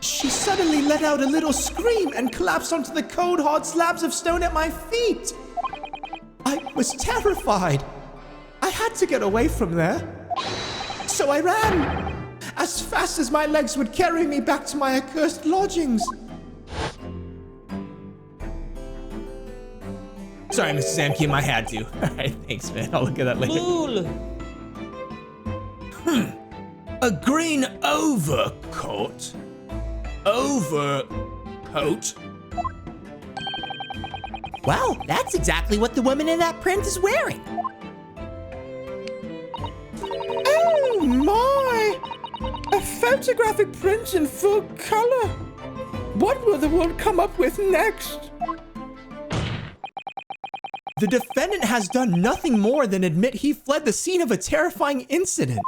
she suddenly let out a little scream and collapsed onto the cold, hard slabs of stone at my feet. I was terrified. I had to get away from there. So I ran as fast as my legs would carry me back to my accursed lodgings. Sorry, Mr. Zamkin, I had to. All right, thanks, man. I'll look at that later. Cool. A green overcoat? Overcoat? Wow, that's exactly what the woman in that print is wearing. Oh my! A photographic print in full color. What will the world come up with next? The defendant has done nothing more than admit he fled the scene of a terrifying incident.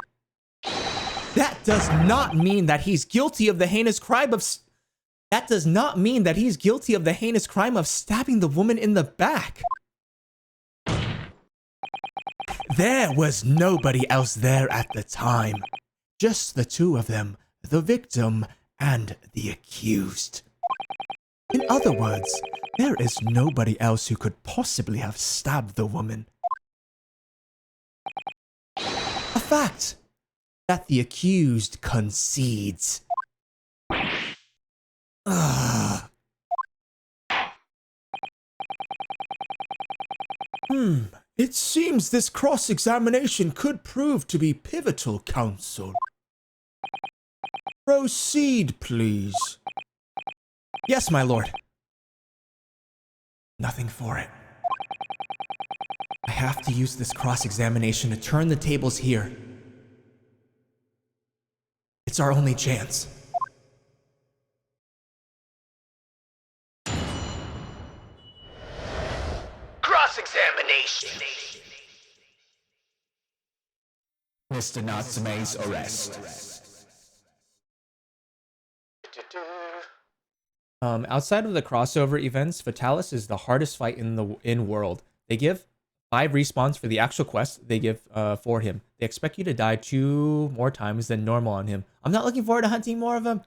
That does not mean that he's guilty of the heinous crime of... That does not mean that he's guilty of the heinous crime of stabbing the woman in the back. There was nobody else there at the time. Just the two of them, the victim and the accused. In other words, there is nobody else who could possibly have stabbed the woman. A fact that the accused concedes. It seems this cross-examination could prove to be pivotal, counsel. Proceed, please. Yes, my lord. Nothing for it. I have to use this cross-examination to turn the tables here. It's our only chance. Cross-examination. Mr. Natsume's arrest. Outside of the crossover events, Fatalis is the hardest fight in world. They give 5 respawns for the actual quest they give for him. They expect you to die 2 more times than normal on him. I'm not looking forward to hunting more of him.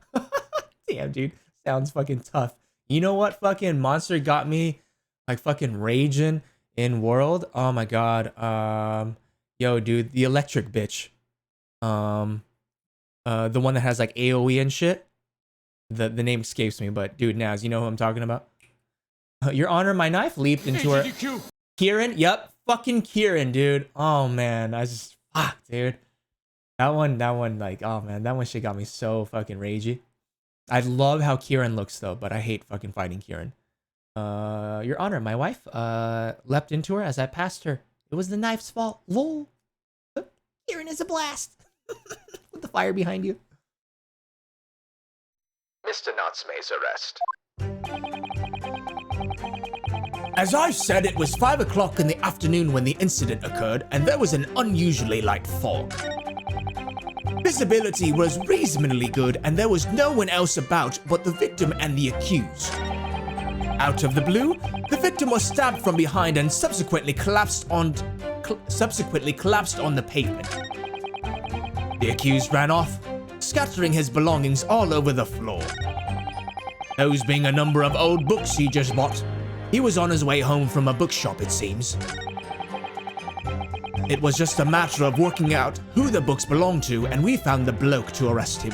Damn, dude. Sounds fucking tough. You know what fucking monster got me like fucking raging in world? Oh my god. Yo, dude, the electric bitch. The one that has like AoE and shit. The name escapes me, but dude, Naz, you know who I'm talking about? Your Honor, my knife leaped into her. Kieran? Yep, fucking Kieran, dude. Oh man, fuck, dude. That one, like, oh man, that one shit got me so fucking ragey. I love how Kieran looks though, but I hate fucking fighting Kieran. Your Honor, my wife, leapt into her as I passed her. It was the knife's fault. Lol. Kieran is a blast. With the fire behind you. Mr. Natsume's arrest. As I said, it was 5 o'clock in the afternoon when the incident occurred, and there was an unusually light fog. Visibility was reasonably good, and there was no one else about but the victim and the accused. Out of the blue, the victim was stabbed from behind and subsequently collapsed on the pavement. The accused ran off, scattering his belongings all over the floor. Those being a number of old books he just bought. He was on his way home from a bookshop, it seems. It was just a matter of working out who the books belonged to, and we found the bloke to arrest him.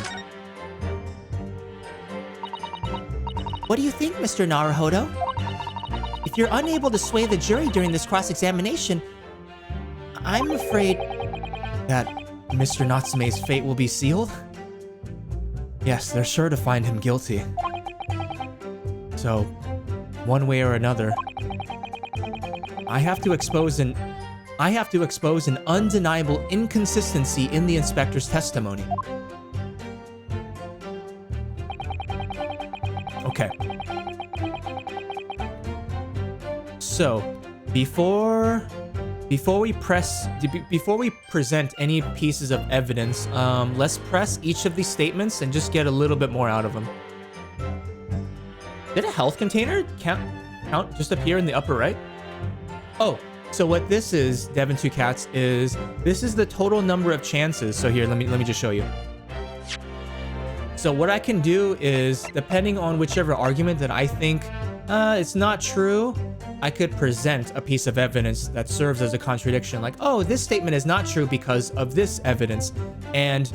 What do you think, Mr. Naruhodo? If you're unable to sway the jury during this cross-examination, I'm afraid That Mr. Natsume's fate will be sealed? Yes, they're sure to find him guilty. So, one way or another, I have to expose an undeniable inconsistency in the inspector's testimony. Okay. So, before we present any pieces of evidence, let's press each of these statements and just get a little bit more out of them. Did a health container count count just appear in the upper right? Oh, so what this is, Devin2Cats, is this is the total number of chances. So here, let me just show you. So what I can do is, depending on whichever argument that I think it's not true, I could present a piece of evidence that serves as a contradiction. Like, oh, this statement is not true because of this evidence. And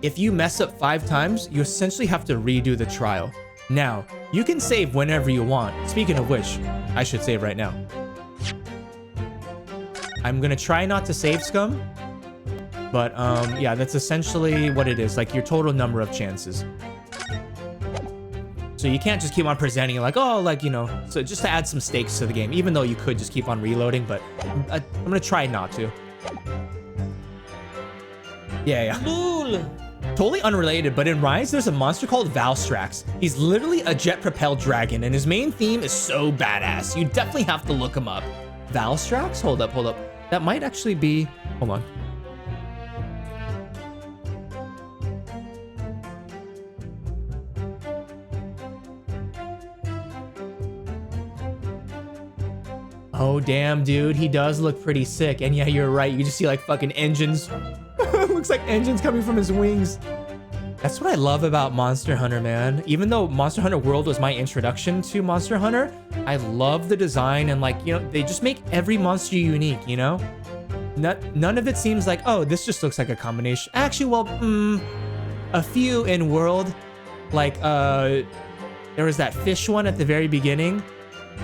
if you mess up 5 times, you essentially have to redo the trial. Now, you can save whenever you want. Speaking of which, I should save right now. I'm gonna try not to save scum, but yeah, that's essentially what it is, like your total number of chances. So you can't just keep on presenting like, oh, like, you know, so just to add some stakes to the game, even though you could just keep on reloading, but I'm gonna try not to. Yeah. Cool. Totally unrelated, but in Rise, there's a monster called Valstrax. He's literally a jet-propelled dragon, and his main theme is so badass. You definitely have to look him up. Valstrax? Hold up. That might actually be... Hold on. Oh, damn, dude. He does look pretty sick. And yeah, you're right. You just see like fucking engines. Looks like engines coming from his wings. That's what I love about Monster Hunter, man. Even though Monster Hunter World was my introduction to Monster Hunter, I love the design and like, you know, they just make every monster unique, you know? None of it seems like, oh, this just looks like a combination. Actually, well, a few in World, like, there was that fish one at the very beginning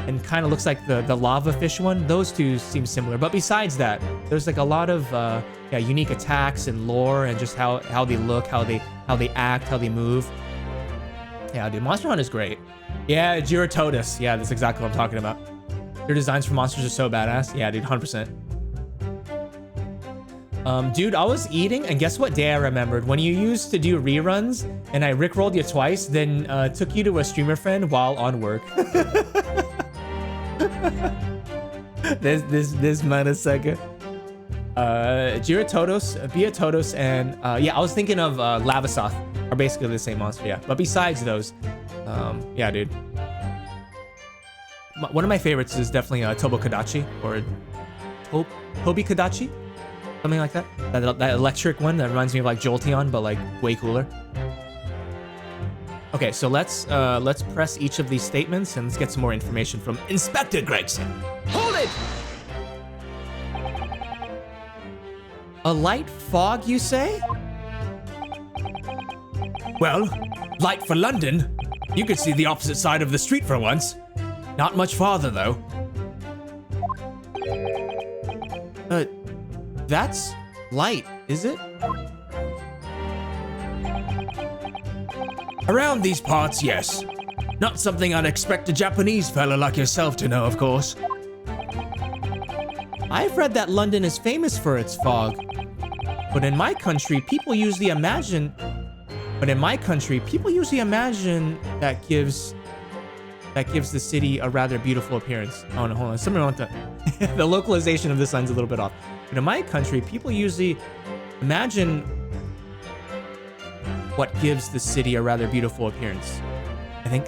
and kind of looks like the lava fish one. Those two seem similar. But besides that, there's like a lot of yeah, unique attacks and lore and just how they look, how they act, how they move. Yeah, dude, Monster Hunter is great. Yeah, Giratotus. Yeah, that's exactly what I'm talking about. Your designs for monsters are so badass. Yeah, dude, 100%. Dude, I was eating, and guess what day I remembered? When you used to do reruns, and I rickrolled you twice, then took you to a streamer friend while on work. this motherfucker. Giratotus, Beatotus, and yeah, I was thinking of Lavasoth are basically the same monster, yeah. But besides those, yeah, dude. One of my favorites is definitely Tobokadachi, or Tobikadachi, something like that. That electric one that reminds me of like Jolteon, but like way cooler. Okay, so let's press each of these statements and let's get some more information from Inspector Gregson. Hold it! A light fog, you say? Well, light for London. You could see the opposite side of the street for once. Not much farther, though. That's light, is it? Around these parts, yes. Not something I'd expect a Japanese fella like yourself to know, of course. I've read that London is famous for its fog. But in my country, people usually imagine that gives the city a rather beautiful appearance. Oh no, hold on. Something wrong with the localization of this line's a little bit off. But in my country, people usually imagine what gives the city a rather beautiful appearance. I think.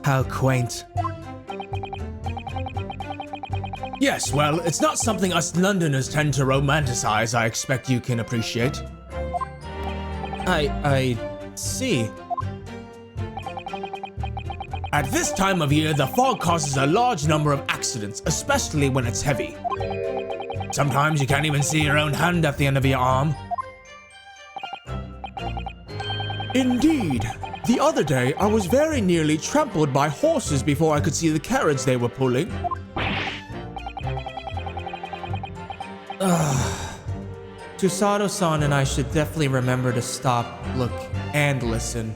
How quaint. Yes, well, it's not something us Londoners tend to romanticize, I expect you can appreciate. I see. At this time of year, the fog causes a large number of accidents, especially when it's heavy. Sometimes you can't even see your own hand at the end of your arm. Indeed. The other day, I was very nearly trampled by horses before I could see the carriage they were pulling. Tusado-san and I should definitely remember to stop, look, and listen.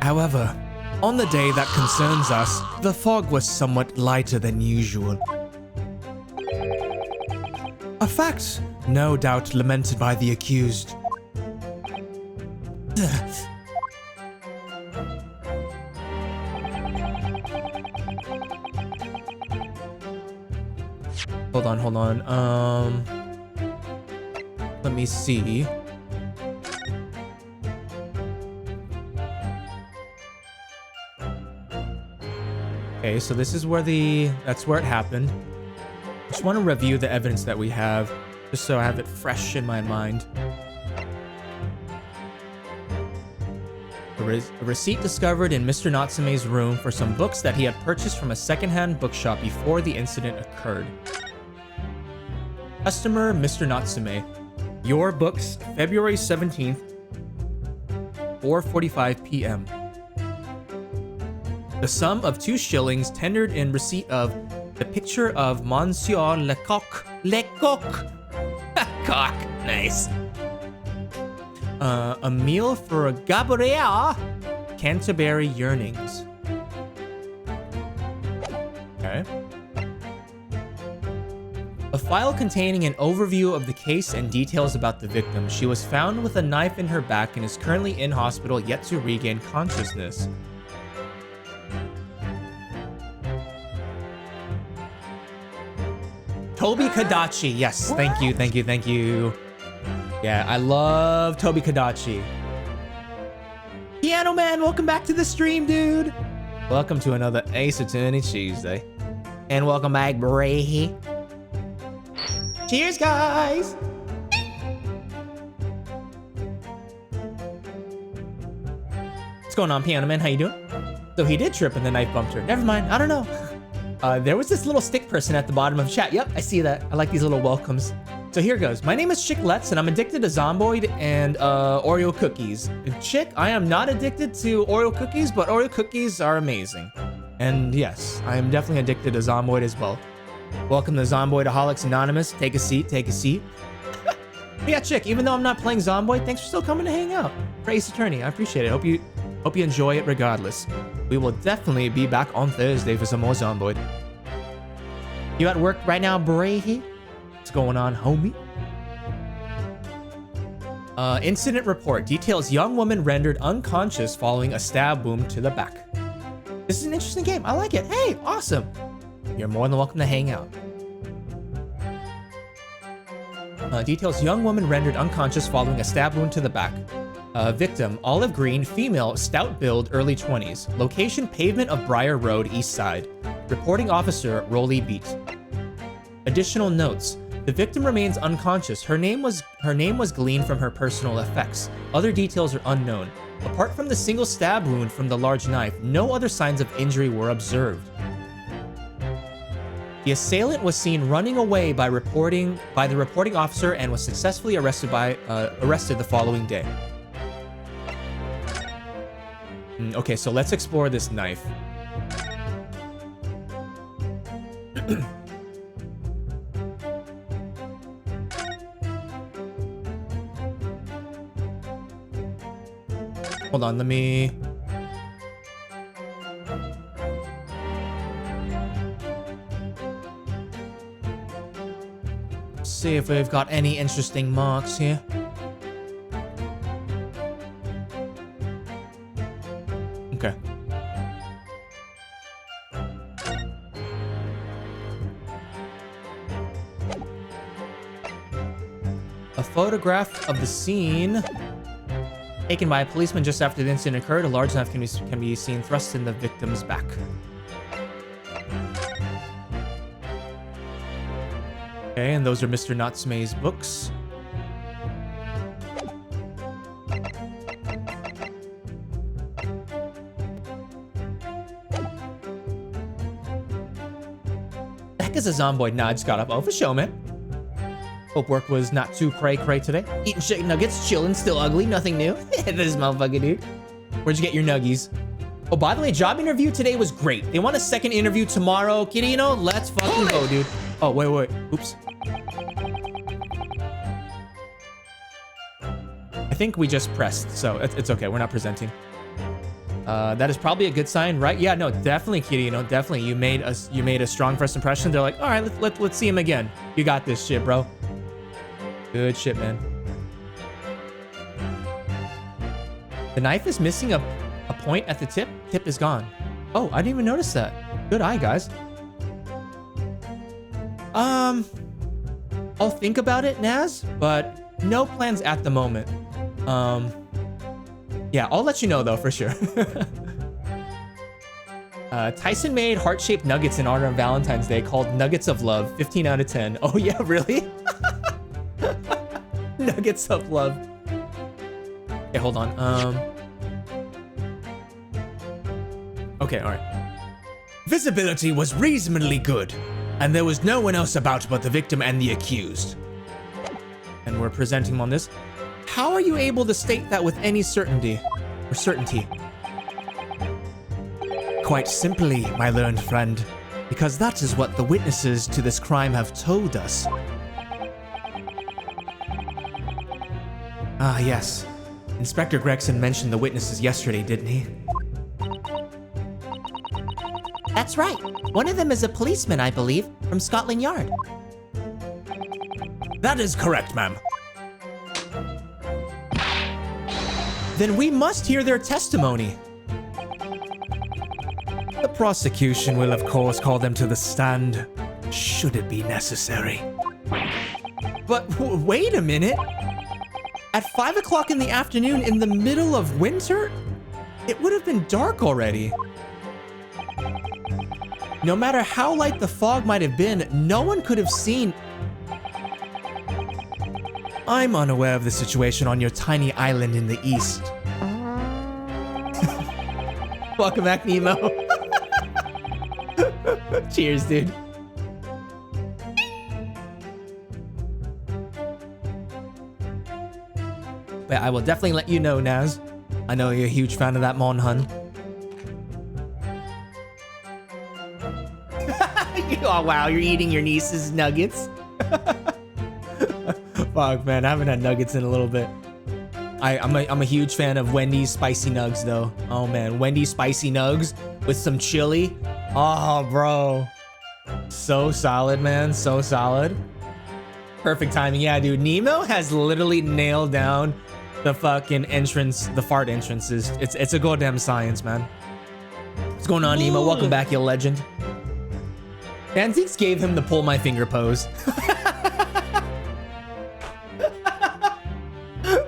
However, on the day that concerns us, the fog was somewhat lighter than usual. A fact no doubt lamented by the accused. Hold on. Let me see. Okay, so this is where that's where it happened. Just want to review the evidence that we have, just so I have it fresh in my mind. A receipt discovered in Mr. Natsume's room for some books that he had purchased from a secondhand bookshop before the incident occurred. Customer, Mr. Natsume. Your books, February 17th, 4:45 p.m. The sum of 2 shillings tendered in receipt of the picture of Monsieur Lecoq. Lecoq! Cock. Nice. A meal for Gabrielle. Canterbury Yearnings. Okay. A file containing an overview of the case and details about the victim. She was found with a knife in her back and is currently in hospital, yet to regain consciousness. Toby Kadachi. Yes, thank you. Yeah, I love Toby Kadachi. Piano Man, welcome back to the stream, dude. Welcome to another Ace Attorney Tuesday. And welcome back, Bray. Cheers, guys. What's going on, Piano Man? How you doing? So he did trip and the knife bumped her. Never mind, I don't know. There was this little stick person at the bottom of chat. Yep, I see that. I like these little welcomes. So here goes. My name is Chicklets, and I'm addicted to Zomboid and Oreo cookies. Chick, I am not addicted to Oreo cookies, but Oreo cookies are amazing. And yes, I am definitely addicted to Zomboid as well. Welcome to Zomboidaholics Anonymous. Take a seat, take a seat. Yeah, Chick, even though I'm not playing Zomboid, thanks for still coming to hang out. For Ace Attorney, I appreciate it. Hope you enjoy it regardless. We will definitely be back on Thursday for some more Zomboid. You at work right now, Brady? What's going on, homie? Incident report details young woman rendered unconscious following a stab wound to the back. This is an interesting game. I like it. Hey, awesome. You're more than welcome to hang out. Details young woman rendered unconscious following a stab wound to the back. Victim, olive green, female, stout build, early 20s. Location, pavement of Briar Road, east side. Reporting officer, Rolly Beat. Additional notes. The victim remains unconscious. Her name was gleaned from her personal effects. Other details are unknown. Apart from the single stab wound from the large knife, no other signs of injury were observed. The assailant was seen running away by the reporting officer and was successfully arrested the following day. Okay, so let's explore this knife. Hold on, let me... see if we've got any interesting marks here. Okay. A photograph of the scene taken by a policeman just after the incident occurred. A large knife can be seen thrust in the victim's back. Okay, and those are Mr. Natsume's books. The heck is a Zomboid? Nah, I just got up. Oh, for show, man. Hope work was not too cray-cray today. Eating chicken nuggets, chilling, still ugly, nothing new. This motherfucker, dude. Where'd you get your nuggies? Oh, by the way, job interview today was great. They want a second interview tomorrow. Kirino, let's fucking go, dude. Oh, wait. Oops. I think we just pressed, so it's okay. We're not presenting. That is probably a good sign, right? Yeah, no, definitely, Kirino, definitely. You made a strong first impression. They're like, all right, let's see him again. You got this shit, bro. Good shit, man. The knife is missing a point at the tip. Tip is gone. Oh, I didn't even notice that. Good eye, guys. I'll think about it, Naz, but no plans at the moment. Yeah, I'll let you know though for sure. Tyson made heart-shaped nuggets in honor of Valentine's Day called Nuggets of Love. 15 out of 10. Oh yeah, really? Nuggets of Love. Okay, hold on. Okay, all right. Visibility was reasonably good, and there was no one else about but the victim and the accused. And we're presenting him on this. How are you able to state that with any certainty? Or certainty? Quite simply, my learned friend, because that is what the witnesses to this crime have told us. Ah, yes. Inspector Gregson mentioned the witnesses yesterday, didn't he? That's right. One of them is a policeman, I believe, from Scotland Yard. That is correct, ma'am. Then we must hear their testimony. The prosecution will, of course, call them to the stand, should it be necessary. But wait a minute. At 5 o'clock in the afternoon in the middle of winter? It would have been dark already. No matter how light the fog might have been, no one could have seen. I'm unaware of the situation on your tiny island in the east. Welcome back, Nemo. Cheers, dude. But I will definitely let you know, Naz. I know you're a huge fan of that Mon Hun. Oh wow, you're eating your niece's nuggets. Fuck, man, I haven't had nuggets in a little bit. I'm a huge fan of Wendy's spicy nugs though. Oh man, Wendy's spicy nugs with some chili. Oh bro, so solid, man, so solid. Perfect timing, yeah, dude. Nemo has literally nailed down the fucking entrance, the fart entrances. It's a goddamn science, man. What's going on, Nemo? Welcome back, you legend. Fantiques gave him the pull my finger pose.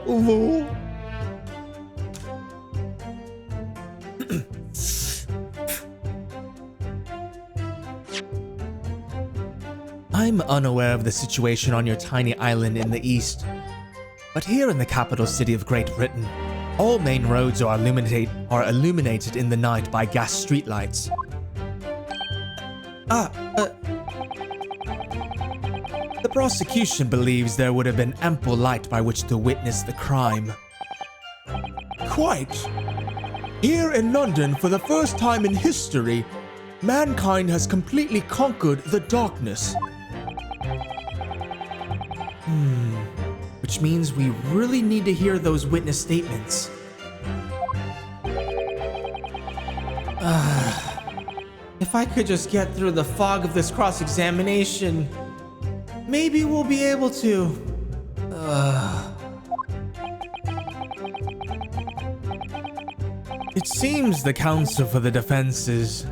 Lol. I'm unaware of the situation on your tiny island in the east, but here in the capital city of Great Britain, all main roads are illuminated in the night by gas streetlights. The prosecution believes there would have been ample light by which to witness the crime. Quite. Here in London, for the first time in history, mankind has completely conquered the darkness. Which means we really need to hear those witness statements. If I could just get through the fog of this cross-examination, maybe we'll be able to. It seems the counsel for the defense is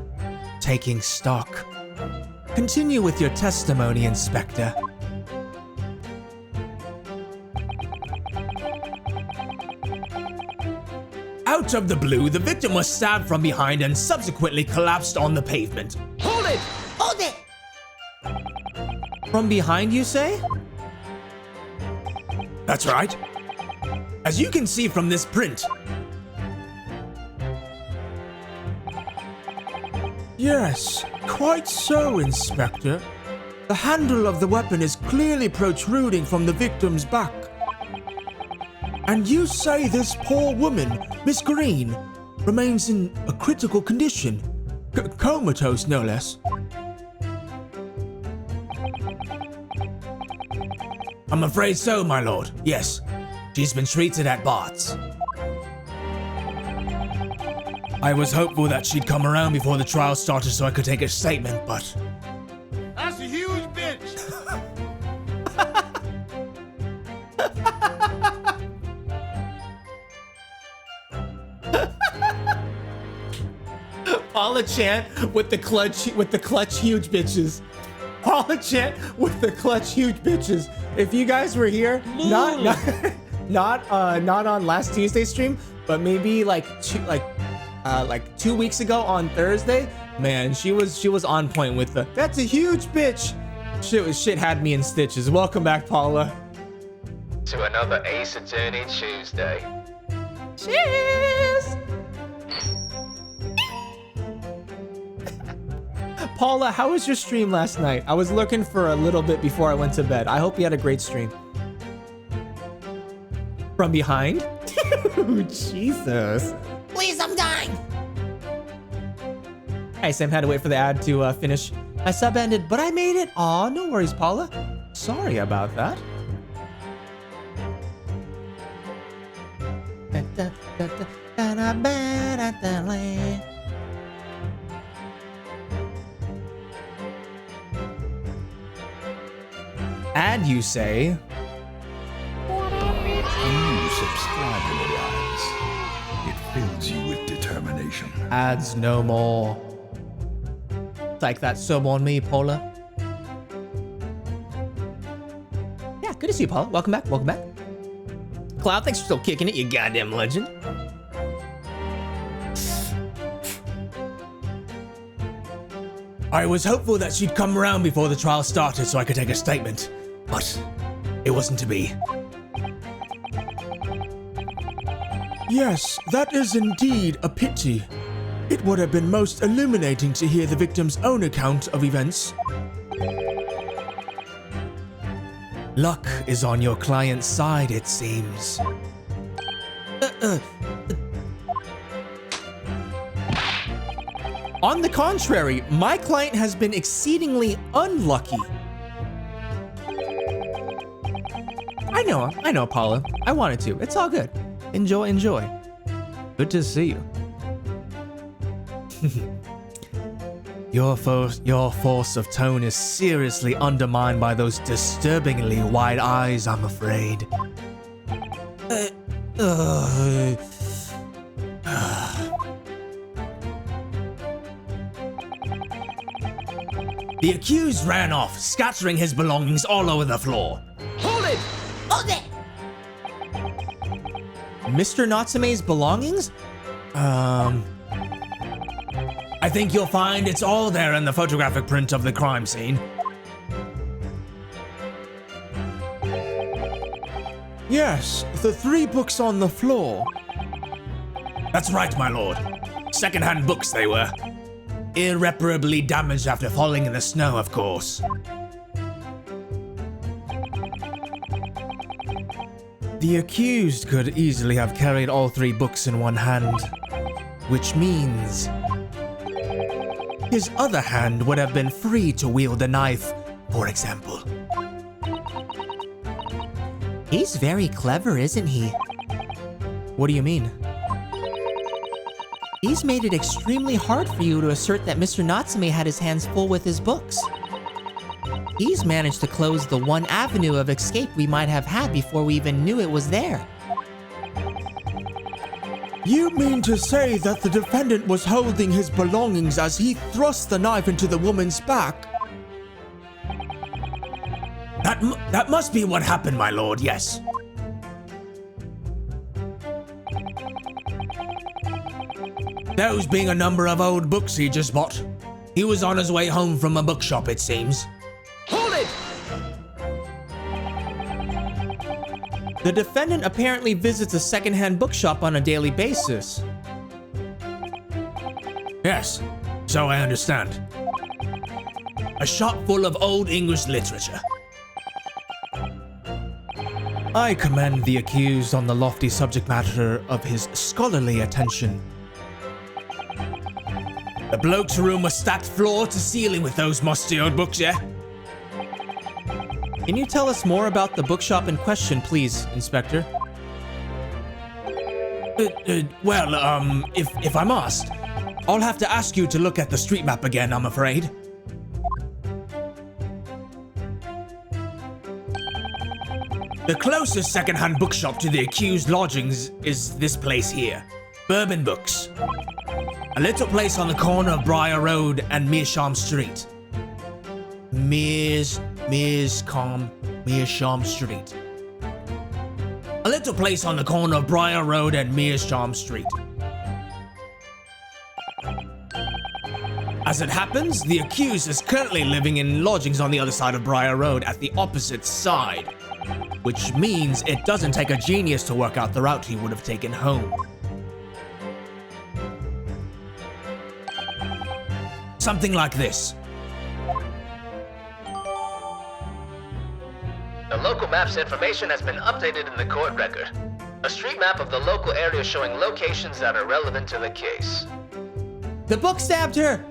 taking stock. Continue with your testimony, Inspector. Out of the blue, the victim was stabbed from behind and subsequently collapsed on the pavement. Hold it! Hold it! From behind, you say? That's right. As you can see from this print. Yes, quite so, Inspector. The handle of the weapon is clearly protruding from the victim's back. And you say this poor woman, Miss Green, remains in a critical condition. Comatose, no less. I'm afraid so, my lord. Yes, she's been treated at Bart's. I was hopeful that she'd come around before the trial started so I could take a statement, but... That's a huge bitch. Paula Chant with the clutch huge bitches. Paula Chant with the clutch huge bitches. If you guys were here, not on last Tuesday stream, but maybe like 2 weeks ago on Thursday, man, she was on point with the that's a huge bitch. Shit had me in stitches. Welcome back, Paula. To another Ace Attorney Tuesday. Cheers! Paula, how was your stream last night? I was looking for a little bit before I went to bed. I hope you had a great stream. From behind? Jesus. Please, I'm dying. Hey, Sam had to wait for the ad to finish. My sub ended, but I made it. Aw, no worries, Paula. Sorry about that. Ad, you say? You subscribe to the ads. It fills you with determination. Ads no more. Like that sub on me, Paula. Yeah, good to see you, Paula. Welcome back, welcome back. Cloud, thanks for still kicking it, you goddamn legend. I was hopeful that she'd come around before the trial started so I could take a statement, but it wasn't to be. Yes, that is indeed a pity. It would have been most illuminating to hear the victim's own account of events. Luck is on your client's side, it seems. On the contrary, my client has been exceedingly unlucky. I know, Paula. I wanted to. It's all good. Enjoy, enjoy. Good to see you. Your force of tone is seriously undermined by those disturbingly wide eyes, I'm afraid. The accused ran off, scattering his belongings all over the floor. Hold it! Hold it! Mr. Natsume's belongings? I think you'll find it's all there in the photographic print of the crime scene. Yes, the 3 books on the floor. That's right, my lord. Second-hand books they were. Irreparably damaged after falling in the snow, of course. The accused could easily have carried all 3 books in one hand, which means his other hand would have been free to wield a knife, for example. He's very clever, isn't he? What do you mean? He's made it extremely hard for you to assert that Mr. Natsume had his hands full with his books. He's managed to close the one avenue of escape we might have had before we even knew it was there. You mean to say that the defendant was holding his belongings as he thrust the knife into the woman's back? That must be what happened, my lord, yes. Those being a number of old books he just bought. He was on his way home from a bookshop, it seems. Hold it! The defendant apparently visits a secondhand bookshop on a daily basis. Yes, so I understand. A shop full of old English literature. I commend the accused on the lofty subject matter of his scholarly attention. The bloke's room was stacked floor to ceiling with those musty old books, yeah? Can you tell us more about the bookshop in question, please, Inspector? Well, if I'm asked, I'll have to ask you to look at the street map again, I'm afraid. The closest second-hand bookshop to the accused lodgings is this place here, Bourbon Books. A little place on the corner of Briar Road and Meerschaum Street. Meerschaum Street. A little place on the corner of Briar Road and Meerschaum Street. As it happens, the accused is currently living in lodgings on the other side of Briar Road at the opposite side, which means it doesn't take a genius to work out the route he would have taken home. Something like this. The local map's information has been updated in the court record. A street map of the local area showing locations that are relevant to the case. The book stabbed her!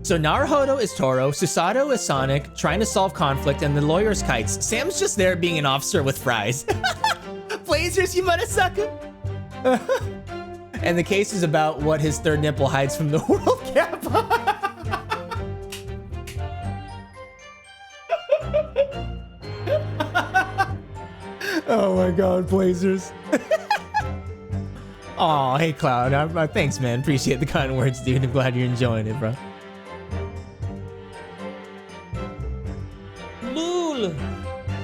So Naruhodo is Toro, Susato is Sonic, trying to solve conflict, and the lawyer is Kites. Sam's just there being an officer with fries. Blazers, you motherfucker! And the case is about what his third nipple hides from the World Cup. Oh my god, Blazers. Oh, hey Cloud. Thanks, man. Appreciate the kind words, dude. I'm glad you're enjoying it, bro. Lul.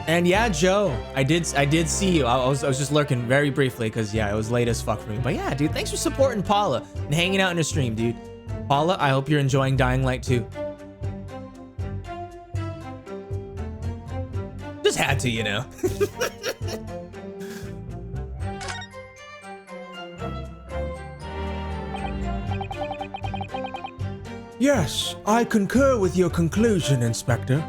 And yeah, Joe, I did see you. I was just lurking very briefly because yeah, it was late as fuck for me. But yeah, dude, thanks for supporting Paula and hanging out in the stream, dude. Paula, I hope you're enjoying Dying Light 2. Just had to, you know. Yes, I concur with your conclusion, Inspector.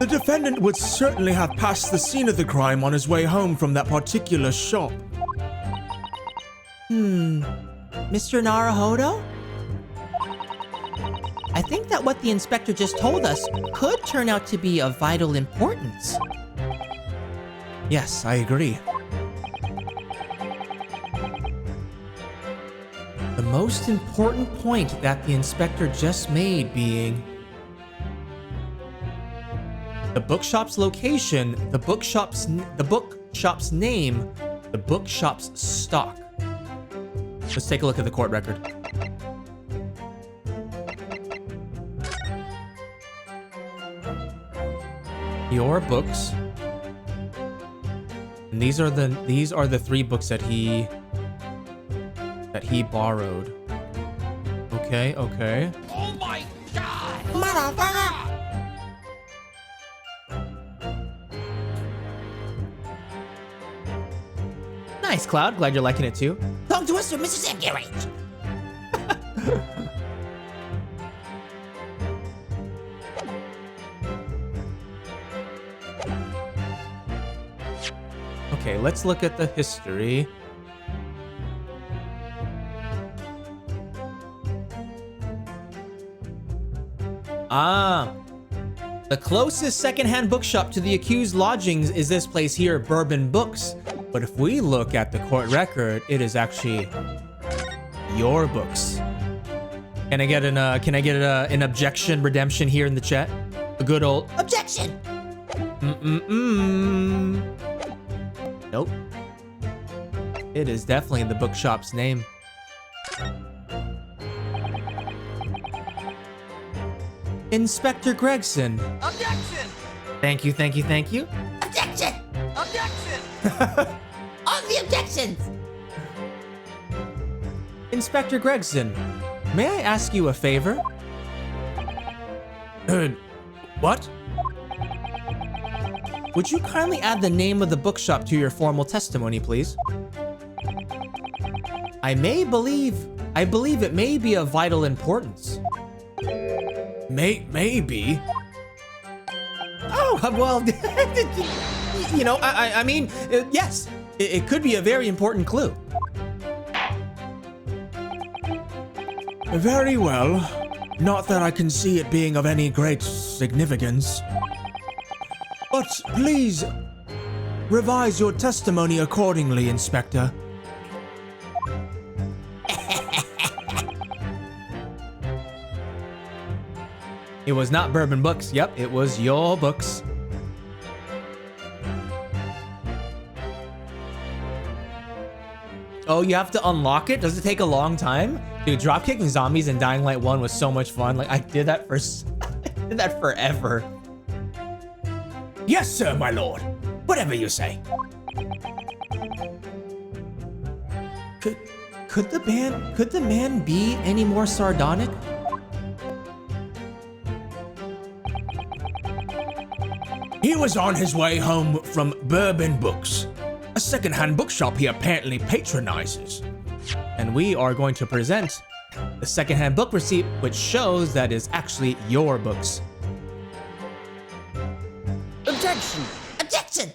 The defendant would certainly have passed the scene of the crime on his way home from that particular shop. Mr. Naruhodo? I think that what the inspector just told us could turn out to be of vital importance. Yes, I agree. The most important point that the inspector just made being the bookshop's location, the bookshop's name, the bookshop's stock. Let's take a look at the court record. Your books. And these are the 3 books that he borrowed. Okay. Oh my god! Nice, Cloud. Glad you're liking it too. Talk to us from Mrs. M. Garage. Okay, let's look at the history. The closest secondhand bookshop to the accused lodgings is this place here, Bourbon Books. But if we look at the court record, it is actually your books. Can I get an objection redemption here in the chat? A good old Objection! Nope. It is definitely the bookshop's name. Inspector Gregson. Objection! Thank you. Objection! Objection! On the objections! Inspector Gregson, may I ask you a favor? What? Would you kindly add the name of the bookshop to your formal testimony, please? I believe it may be of vital importance. Maybe. Oh, well, you know, I mean, yes, it could be a very important clue. Very well. Not that I can see it being of any great significance. But please, revise your testimony accordingly, Inspector. It was not Bourbon Books. Yep, it was your books. Oh, you have to unlock it? Does it take a long time? Dude, dropkicking zombies in Dying Light 1 was so much fun. Like, I did that for... I did that forever. Yes, sir, my lord. Whatever you say. Could the man be any more sardonic? He was on his way home from Bourbon Books, a second-hand bookshop he apparently patronizes. And we are going to present the secondhand book receipt, which shows that is actually your books. Objection! Objection!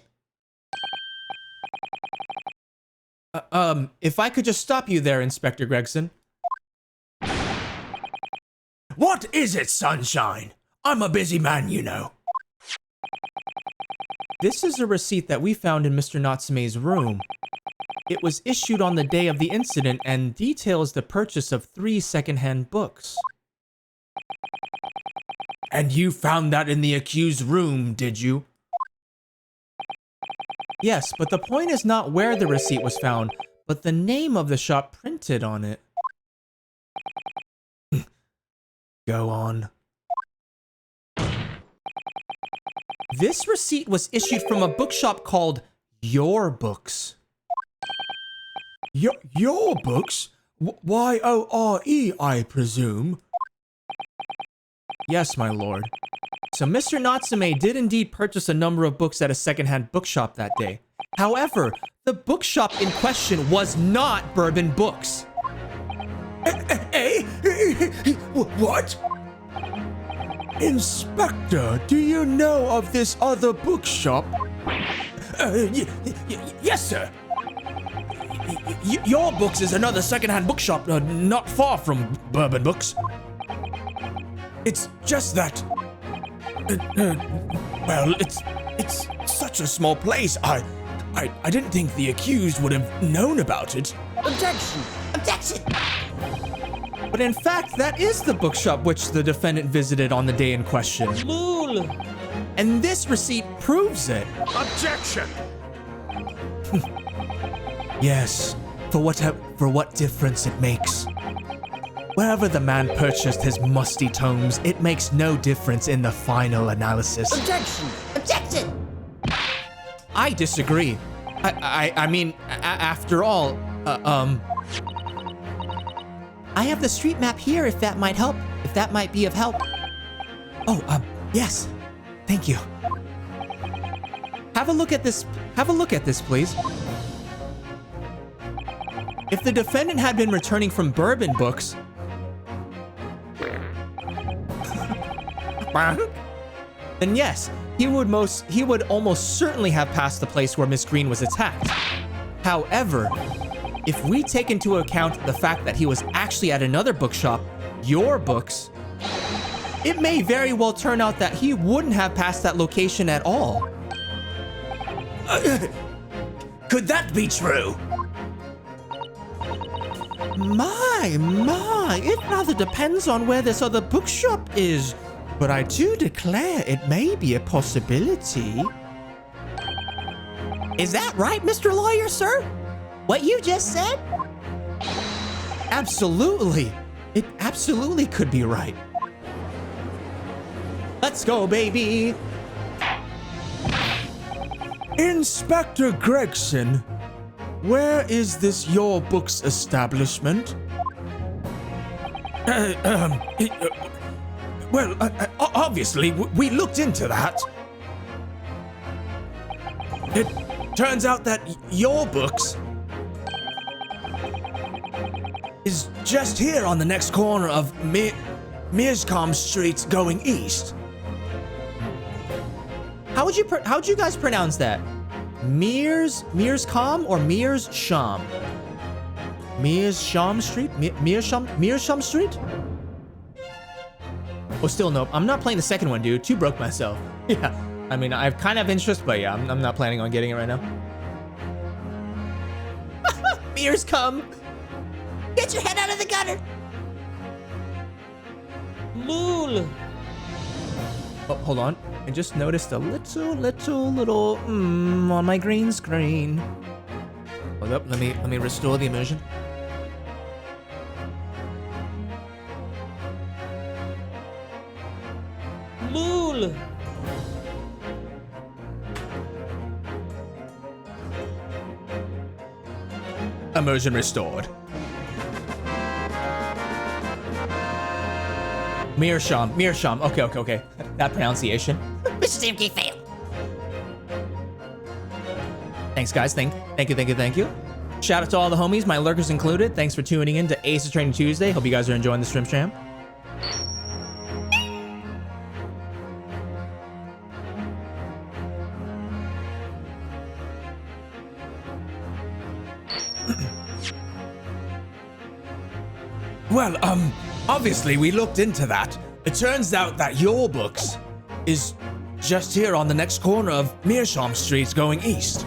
If I could just stop you there, Inspector Gregson. What is it, Sunshine? I'm a busy man, you know. This is a receipt that we found in Mr. Natsume's room. It was issued on the day of the incident and details the purchase of 3 secondhand books. And you found that in the accused's room, did you? Yes, but the point is not where the receipt was found, but the name of the shop printed on it. Go on. This receipt was issued from a bookshop called Your Books. Your books? Y-O-R-E, I presume. Yes, my lord. So Mr. Natsume did indeed purchase a number of books at a secondhand bookshop that day. However, the bookshop in question was not Bourbon Books. What? Inspector, do you know of this other bookshop? Yes, sir. Your Books is another second-hand bookshop not far from Bourbon Books. It's just that... well, it's such a small place. I didn't think the accused would have known about it. Objection! Objection! But in fact, that is the bookshop which the defendant visited on the day in question. Lol! And this receipt proves it. Objection! Yes, for what difference it makes. Wherever the man purchased his musty tomes, it makes no difference in the final analysis. Objection! Objection! I disagree. I mean, after all, I have the street map here if that might help. If that might be of help. Oh, yes. Thank you. Have a look at this. Have a look at this, please. If the defendant had been returning from Bourbon Books, then yes, he would almost certainly have passed the place where Miss Green was attacked. However, if we take into account the fact that he was actually at another bookshop, Your Books, it may very well turn out that he wouldn't have passed that location at all. Could that be true? My, it rather depends on where this other bookshop is, but I do declare it may be a possibility. Is that right, Mr. Lawyer, sir? What you just said? Absolutely. It absolutely could be right. Let's go, baby. Inspector Gregson, where is this Your Books establishment? Well, obviously, we looked into that. It turns out that Your Books is just here on the next corner of Mearscombe Street going east. How'd you guys pronounce that? Mearscombe or Mearsham? Mearsham Street? Mearsham Street? Oh, still nope. I'm not playing the second one, dude. Too broke myself. Yeah. I mean, I have kind of interest, but yeah, I'm not planning on getting it right now. Mearscombe! Get your head out of the gutter! Lol. Oh, hold on. I just noticed a little on my green screen. Oh, Hold up, let me restore the immersion. Lul. Immersion restored. Mearsham. Okay. That pronunciation. Mr. MK failed. Thanks, guys. Thank you. Shout out to all the homies, my lurkers included. Thanks for tuning in to Ace Training Tuesday. Hope you guys are enjoying the stream stream. Well, obviously we looked into that. It turns out that your books is just here on the next corner of Mearsham Street going east.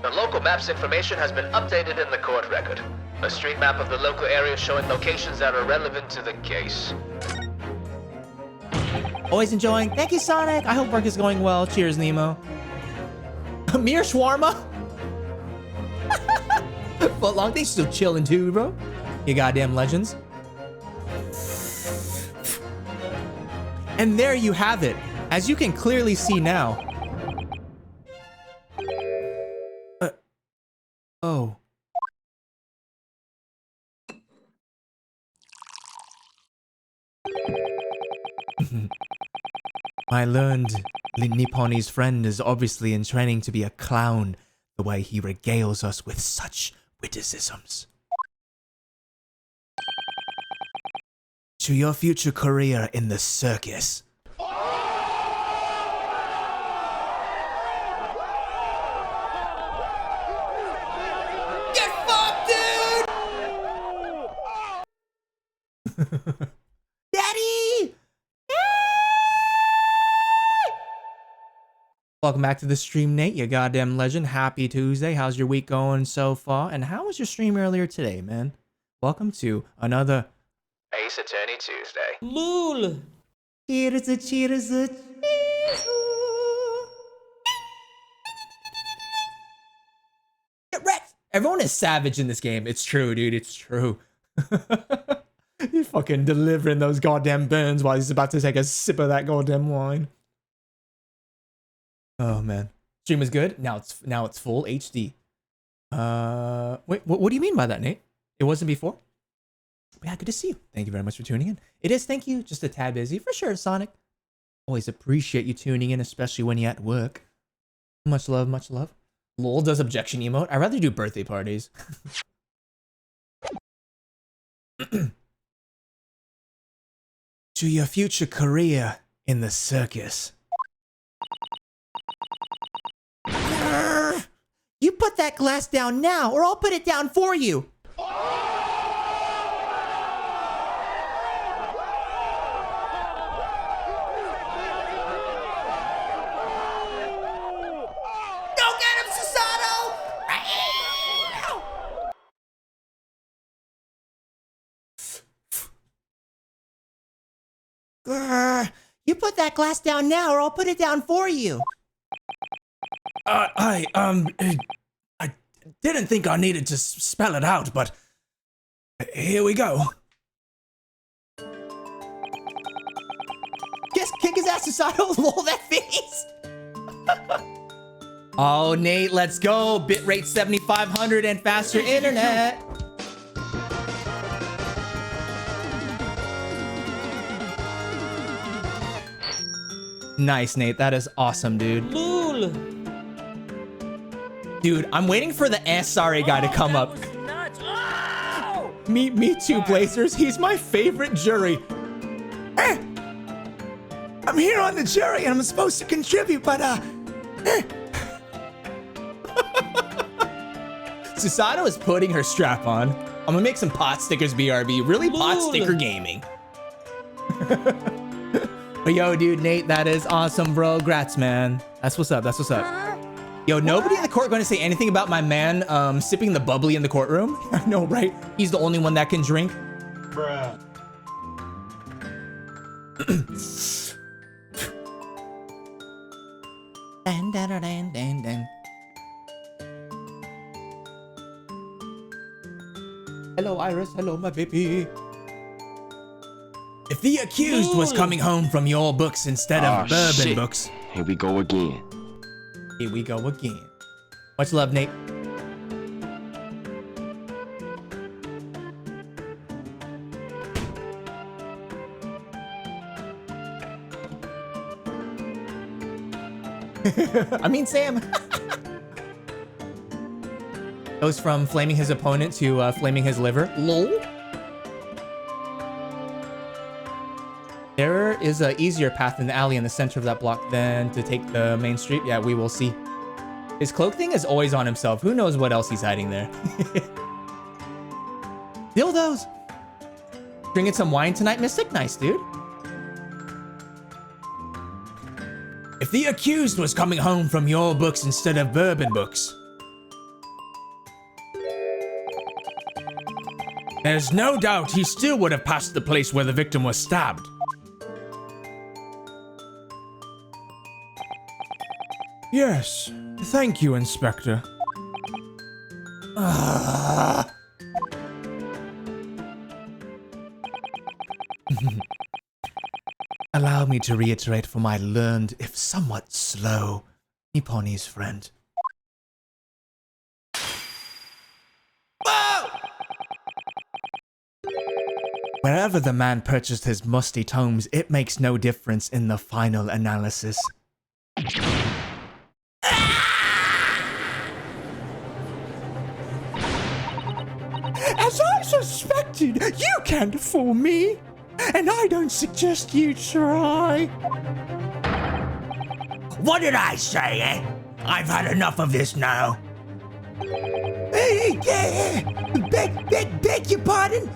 The local map's information has been updated in the court record. A street map of the local area showing locations that are relevant to the case. Always enjoying. Thank you, Sonic. I hope work is going well. Cheers, Nemo. Mere shawarma. But long, they still chilling too, bro. You goddamn legends. And there you have it. As you can clearly see now. Oh. My learned Nipponese friend is obviously in training to be a clown, the way he regales us with such witticisms. To your future career in the circus. Get fucked, dude! Daddy! Welcome back to the stream, Nate, you goddamn legend. Happy Tuesday. How's your week going so far? And how was your stream earlier today, man? Welcome to another Ace Attorney Tuesday. Lul. cheers. Get wrecked. Everyone is savage in this game. It's true, dude. It's true. He's fucking delivering those goddamn burns while he's about to take a sip of that goddamn wine. Oh man, stream is good. Now it's full HD. Wait, what do you mean by that, Nate? It wasn't before? Yeah, good to see you. Thank you very much for tuning in. It is, thank you. Just a tad busy for sure, Sonic. Always appreciate you tuning in, especially when you're at work. Much love, much love. Lol does objection emote. I'd rather do birthday parties. To your future career in the circus. You put that glass down now, or I'll put it down for you. Go get him, Susato! You put that glass down now, or I'll put it down for you. I didn't think I needed to spell it out, but here we go. Just kick his ass, Susato. Lol, that face. Oh, Nate, let's go. Bitrate 7500 and faster internet. Nice, Nate. That is awesome, dude. Lul. Dude, I'm waiting for the sorry guy to come up. Me too, Blazers. He's my favorite jury. I'm here on the jury and I'm supposed to contribute, but Susato is putting her strap on. I'm gonna make some pot stickers, BRB. Really pot sticker gaming. But yo, dude, Nate, that is awesome, bro. Grats, man. That's what's up. That's what's up. Yo, nobody in the court going to say anything about my man sipping the bubbly in the courtroom? I know, right? He's the only one that can drink. Bruh. Dan, dan, dan, dan, dan, dan. Hello, Iris. Hello, my baby. If the accused was coming home from your books instead of bourbon shit. books, Here we go again. Here we go again. Much love, Nate. I mean, Sam. Goes from flaming his opponent to flaming his liver. Lol. There is an easier path in the alley in the center of that block than to take the main street. Yeah, we will see. His cloak thing is always on himself. Who knows what else he's hiding there? Dildos. Drinking some wine tonight, Mystic? Nice, dude. if the accused was coming home from your books instead of bourbon books, there's no doubt he still would have passed the place where the victim was stabbed. Yes, thank you, Inspector. Allow me to reiterate for my learned, if somewhat slow, Nipponi's friend. Wherever the man purchased his musty tomes, it makes no difference in the final analysis. As I suspected, you can't fool me. And I don't suggest you try. What did I say, eh? I've had enough of this now. Hey, beg your pardon?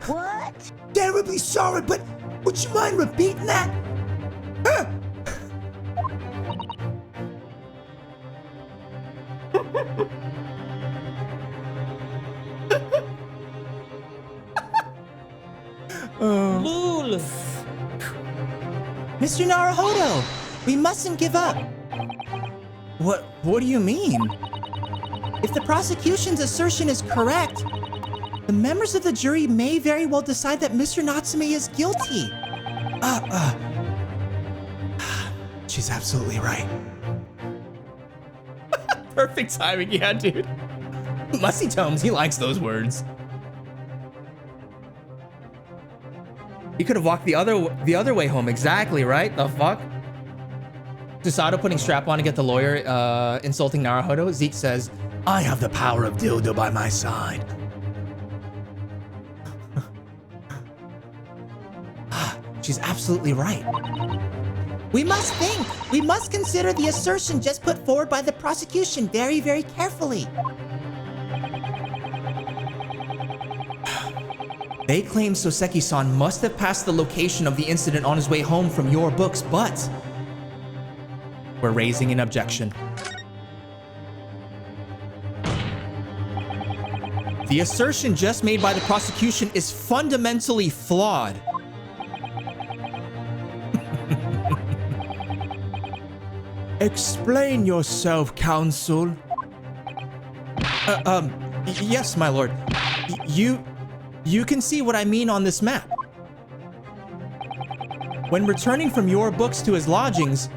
What? Terribly sorry, but would you mind repeating that? Huh? Lul. Mr. Naruhodo, we mustn't give up. What do you mean? If the prosecution's assertion is correct, the members of the jury may very well decide that Mr. Natsume is guilty. She's absolutely right. Perfect timing, yeah, dude. Musty Tomes, he likes those words. He could have walked the other way home, exactly, right? The fuck? Susato putting strap on to get the lawyer, insulting Naruhodo. Zeke says, I have the power of dildo by my side. she's absolutely right. We must think. We must consider the assertion just put forward by the prosecution very, very carefully. They claim Soseki-san must have passed the location of the incident on his way home from your books, but we're raising an objection. The assertion just made by the prosecution is fundamentally flawed. Explain yourself, counsel. Yes, my lord. You can see what I mean on this map. When returning from your books to his lodgings,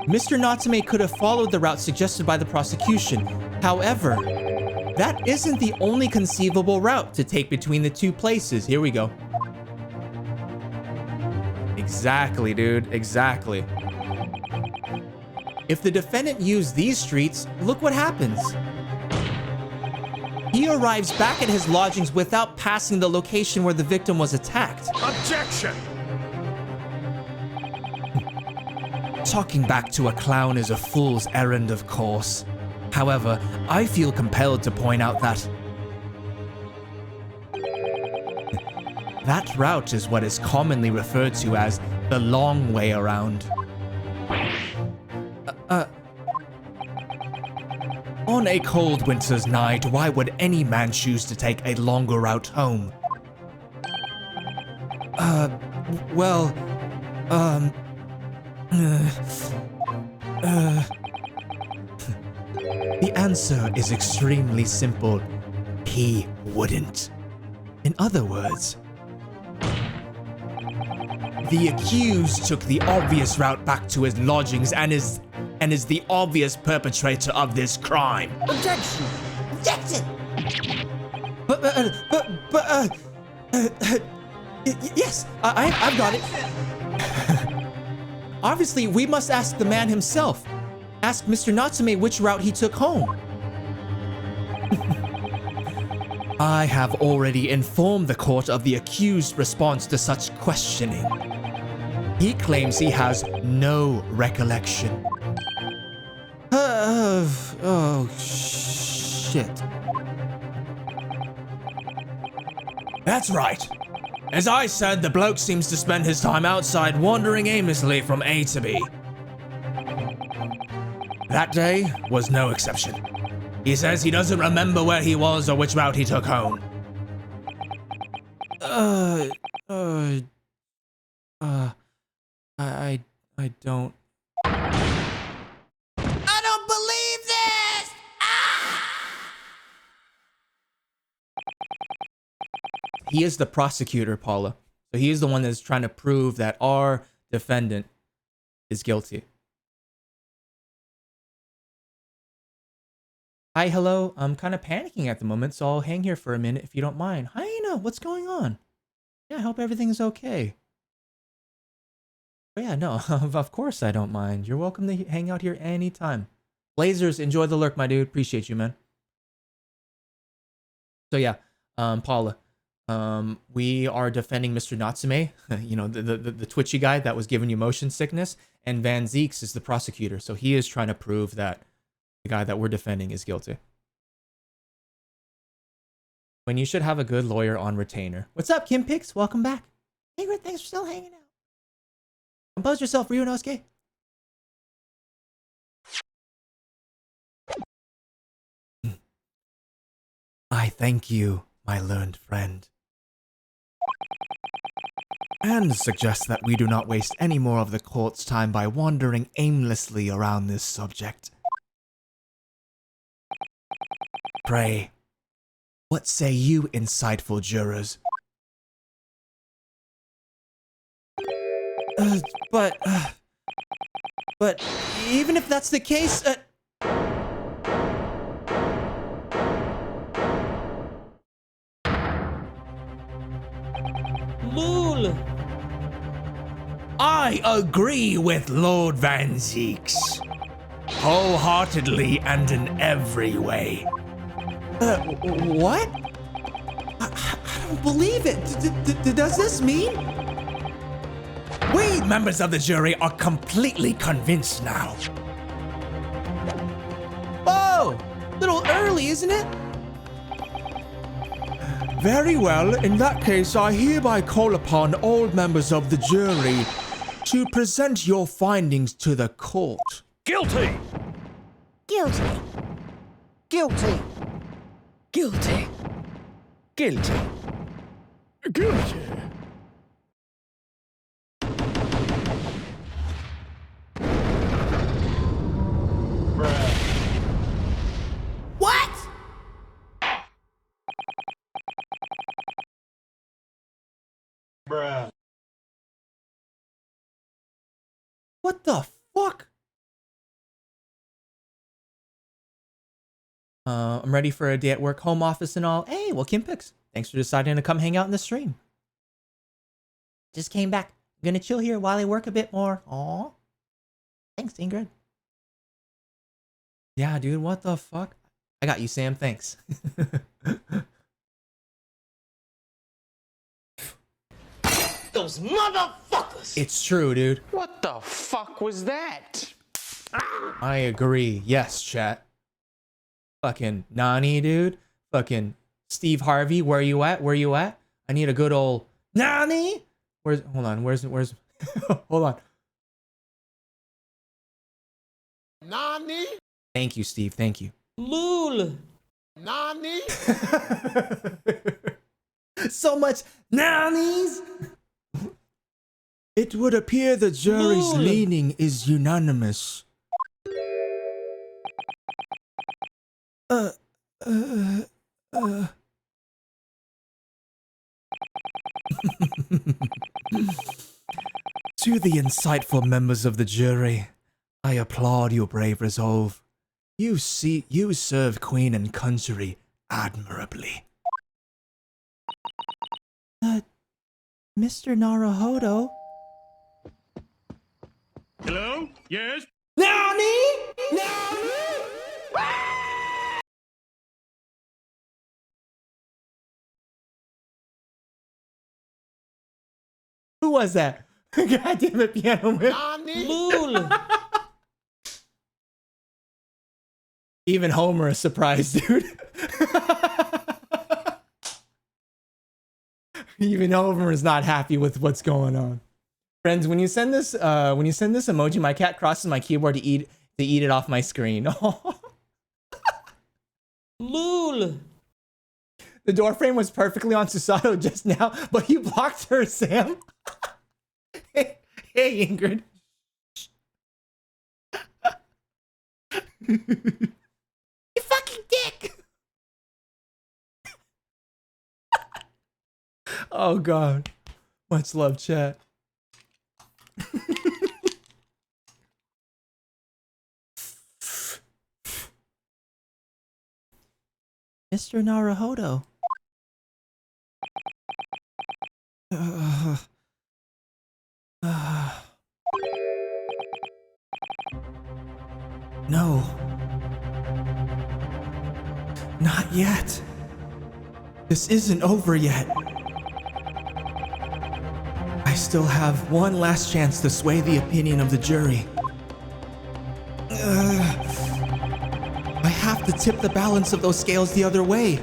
Mr. Natsume could have followed the route suggested by the prosecution. However, that isn't the only conceivable route to take between the two places. Here we go. Exactly, dude. Exactly. If the defendant used these streets, look what happens. He arrives back at his lodgings without passing the location where the victim was attacked. Objection! Talking back to a clown is a fool's errand, of course. However, I feel compelled to point out that that route is what is commonly referred to as the long way around. On a cold winter's night, why would any man choose to take a longer route home? Well, The answer is extremely simple. He wouldn't. In other words, the accused took the obvious route back to his lodgings and is the obvious perpetrator of this crime. Objection! Objection! Yes, I've got it. Obviously, we must ask the man himself. Ask Mr. Natsume which route he took home. I have already informed the court of the accused's response to such questioning. He claims he has no recollection. Oh, shit. That's right. As I said, the bloke seems to spend his time outside wandering aimlessly from A to B. That day was no exception. He says he doesn't remember where he was or which route he took home. I don't. I don't believe this! He is the prosecutor, Paula. So he is the one that's trying to prove that our defendant is guilty. Hi, hello. I'm kind of panicking at the moment, so I'll hang here for a minute if you don't mind. Hyena, what's going on? Yeah, I hope everything's okay. Oh yeah, no, of course I don't mind. You're welcome to hang out here anytime. Blazers, enjoy the lurk, my dude. Appreciate you, man. So yeah, Paula, we are defending Mr. Natsume, you know, the twitchy guy that was giving you motion sickness, and Van Zeeks is the prosecutor. So he is trying to prove that the guy that we're defending is guilty. When you should have a good lawyer on retainer. What's up, Kim Pix? Welcome back. Hey, Grit, thanks for still hanging out. Compose yourself, Ryunosuke. I thank you, my learned friend, and suggest that we do not waste any more of the court's time by wandering aimlessly around this subject. Pray, what say you, insightful jurors? But even if that's the case, Lul! I agree with Lord Van Zeeks, wholeheartedly and in every way. what? I don't believe it. Does this mean? We, members of the jury, are completely convinced now. Oh, a little early, isn't it? Very well, in that case, I hereby call upon all members of the jury to present your findings to the court. Guilty! Guilty. Guilty. Guilty. Guilty. Guilty. What? What the fuck? I'm ready for a day at work, home office and all. Hey, well, Kim Pix, thanks for deciding to come hang out in the stream. Just came back. I'm gonna chill here while I work a bit more. Aw. Thanks, Ingrid. Yeah, dude, what the fuck? I got you, Sam. Thanks. Those motherfuckers! It's true, dude. What the fuck was that? I agree. Yes, chat. Fucking Nani, dude. Fucking Steve Harvey, where you at? Where you at? I need a good old Nani. Hold on, where's hold on. Nani? Thank you, Steve. Thank you. Lul! Nani? So much Nanis. It would appear the jury's Lul. leaning is unanimous. To the insightful members of the jury, I applaud your brave resolve. You serve Queen and country admirably. Mr. Naruhodo? Hello? Yes? Who was that? God damn it, Piano Man. Nani? Lul. Even Homer is surprised, dude. Even Homer is not happy with what's going on. Friends, when you send this emoji, my cat crosses my keyboard to eat it off my screen. Lul. The door frame was perfectly on Susato just now, but you blocked her, Sam. Hey, Ingrid. You fucking dick. Oh God. Much love, chat. Mr. Naruhodo. No. Not yet. This isn't over yet. I still have one last chance to sway the opinion of the jury. I have to tip the balance of those scales the other way.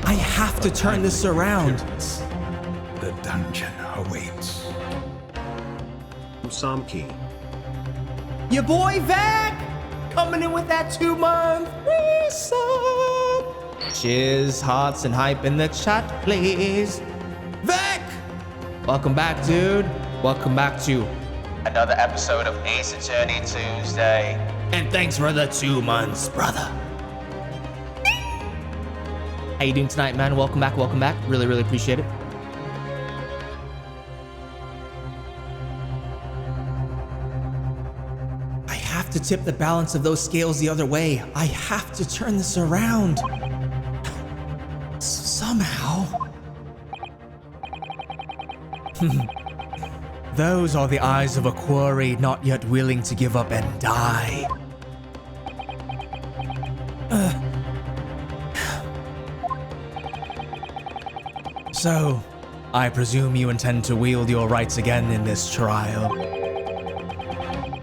I have to turn this around. The dungeon awaits. Samki. Your boy Vac coming in with that 2-month resub. Cheers, hearts, and hype in the chat, please. Vac! Welcome back, dude. Welcome back to another episode of Ace Attorney Tuesday. And thanks for the 2 months, brother. How you doing tonight, man? Welcome back, welcome back. Really, really appreciate it. I have to tip the balance of those scales the other way. I have to turn this around. Somehow. Those are the eyes of a quarry not yet willing to give up and die. So, I presume you intend to wield your rights again in this trial.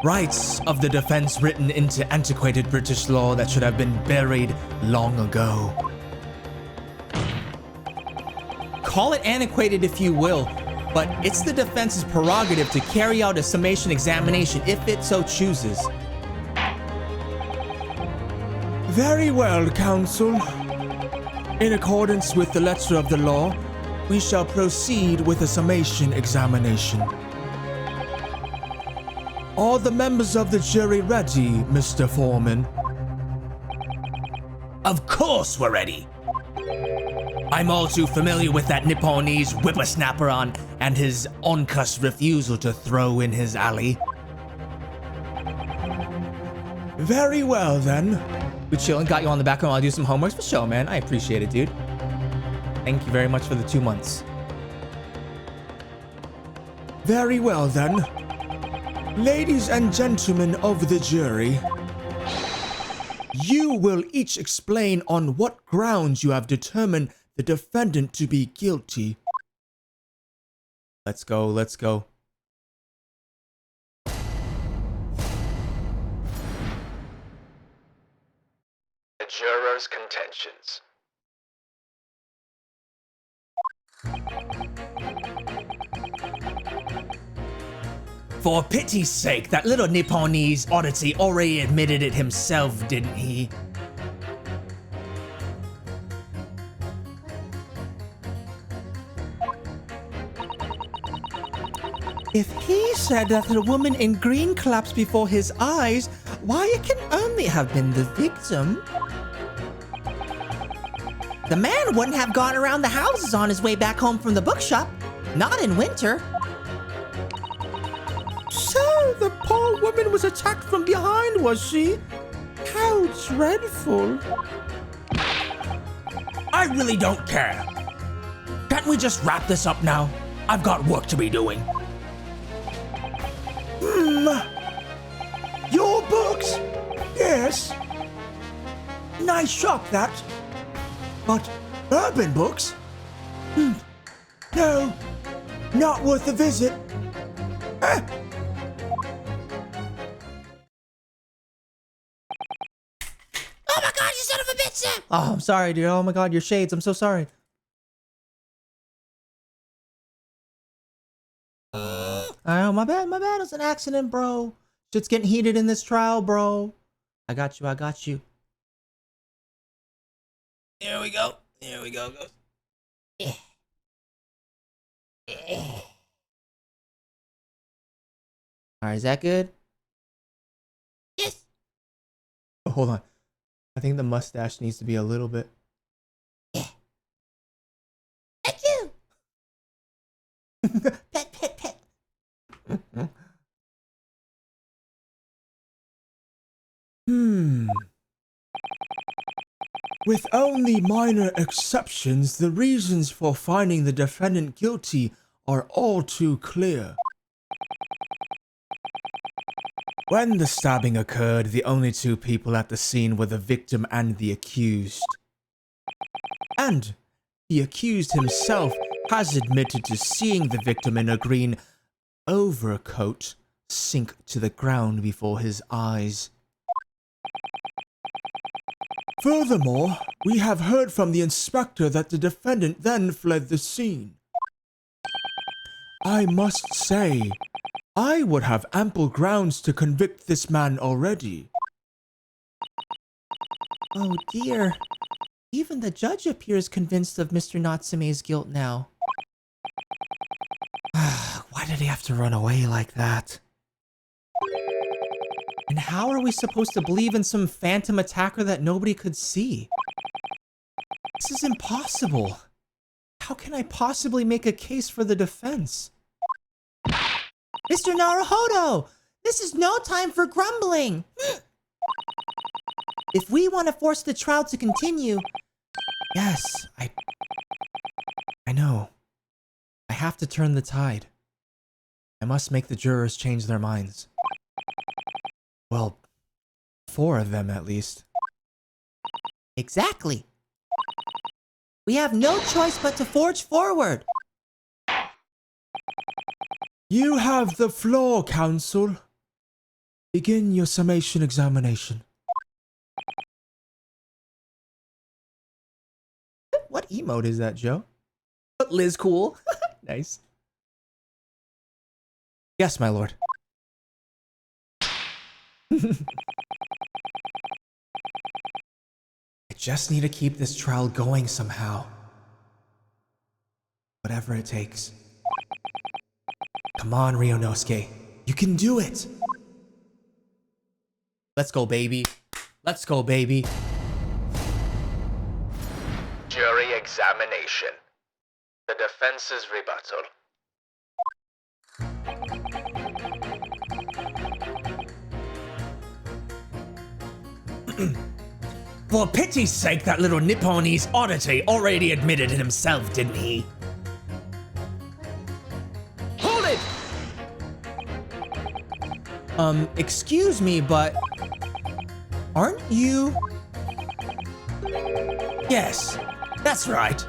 Rights of the defense written into antiquated British law that should have been buried long ago. Call it antiquated if you will, but it's the defense's prerogative to carry out a summation examination if it so chooses. Very well, counsel. In accordance with the letter of the law, we shall proceed with a summation examination. Are the members of the jury ready, Mr. Foreman? Of course we're ready. I'm all too familiar with that Nipponese whippersnapper and his oncuss refusal to throw in his alley. Very well, then. We chillin', got you on the background while I do some homework for show, man. I appreciate it, dude. Thank you very much for the 2 months. Very well, then. Ladies and gentlemen of the jury, you will each explain on what grounds you have determined the defendant to be guilty. Let's go, let's go. The jurors' contentions. For pity's sake, that little Nipponese oddity already admitted it himself, didn't he? If he said that the woman in green collapsed before his eyes, why it can only have been the victim. The man wouldn't have gone around the houses on his way back home from the bookshop. Not in winter. So the poor woman was attacked from behind, was she? How dreadful. I really don't care. Can't we just wrap this up now? I've got work to be doing. Your books? Yes. Nice shop, that. But urban books? No, not worth a visit. Oh my god, you son of a bitch, Sam! Oh, I'm sorry, dude. Oh my god, your shades. I'm so sorry. Oh, my bad, my bad. It's an accident, bro. Shit's getting heated in this trial, bro. I got you, I got you. Here we go. Here we go. Alright, is that good? Yes. Oh, hold on. I think the mustache needs to be a little bit. Thank you. Pet, pet, pet. With only minor exceptions, the reasons for finding the defendant guilty are all too clear. When the stabbing occurred, the only two people at the scene were the victim and the accused. And the accused himself has admitted to seeing the victim in a green overcoat sink to the ground before his eyes. Furthermore, we have heard from the inspector that the defendant then fled the scene. I must say, I would have ample grounds to convict this man already. Oh dear. Even the judge appears convinced of Mr. Natsume's guilt now. Why did he have to run away like that? And how are we supposed to believe in some phantom attacker that nobody could see? This is impossible. How can I possibly make a case for the defense? Mr. Naruhodo! This is no time for grumbling! If we want to force the trial to continue... Yes, I know. I have to turn the tide. I must make the jurors change their minds. Well, 4 of them at least. Exactly. We have no choice but to forge forward. You have the floor, counsel. Begin your summation examination. What emote is that, Joe? Liz cool. Nice. Yes, my lord. I just need to keep this trial going somehow. Whatever it takes. Come on, Ryunosuke. You can do it. Let's go, baby. Let's go, baby. Jury examination. The defense's rebuttal. For pity's sake, that little Nipponese oddity already admitted it himself, didn't he? Hold it! Excuse me, but... aren't you... Yes, that's right.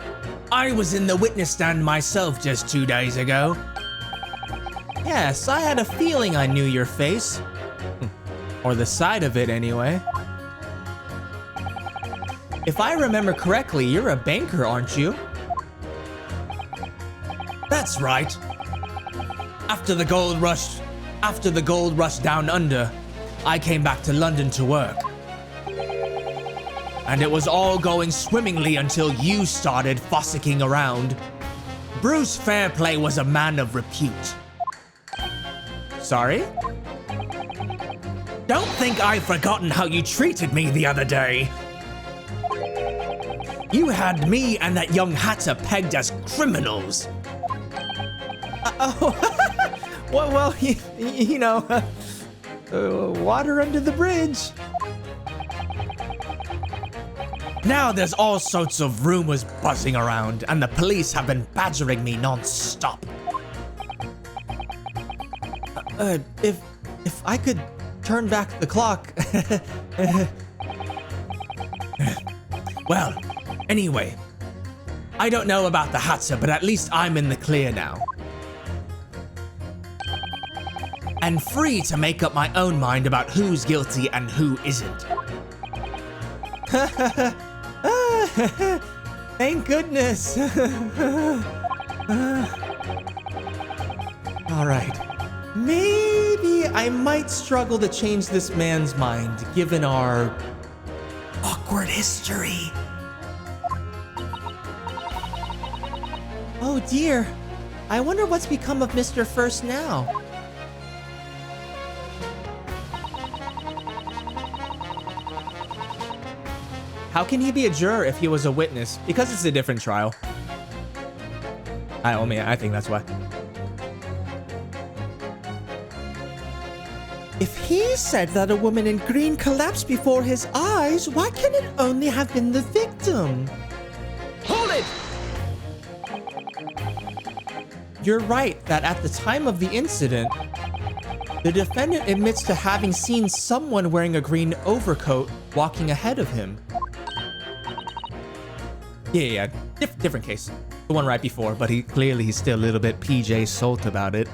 I was in the witness stand myself just 2 days ago. Yes, I had a feeling I knew your face. Or the side of it, anyway. If I remember correctly, you're a banker, aren't you? That's right. After the gold rush down under, I came back to London to work. And it was all going swimmingly until you started fossicking around. Bruce Fairplay was a man of repute. Sorry? Don't think I've forgotten how you treated me the other day. You had me and that young hatter pegged as criminals. Well, you know, water under the bridge. Now there's all sorts of rumors buzzing around, and the police have been badgering me non-stop. If I could turn back the clock. Well, anyway, I don't know about the hatter, but at least I'm in the clear now. And free to make up my own mind about who's guilty and who isn't. Thank goodness. All right. Maybe I might struggle to change this man's mind, given our awkward history. Oh dear. I wonder what's become of Mr. First now. How can he be a juror if he was a witness? Because it's a different trial. I think that's why. If he said that a woman in green collapsed before his eyes, why can it only have been the victim? Hold it! You're right that at the time of the incident, the defendant admits to having seen someone wearing a green overcoat walking ahead of him. Yeah, different case. The one right before, but he's still a little bit PJ Salt about it.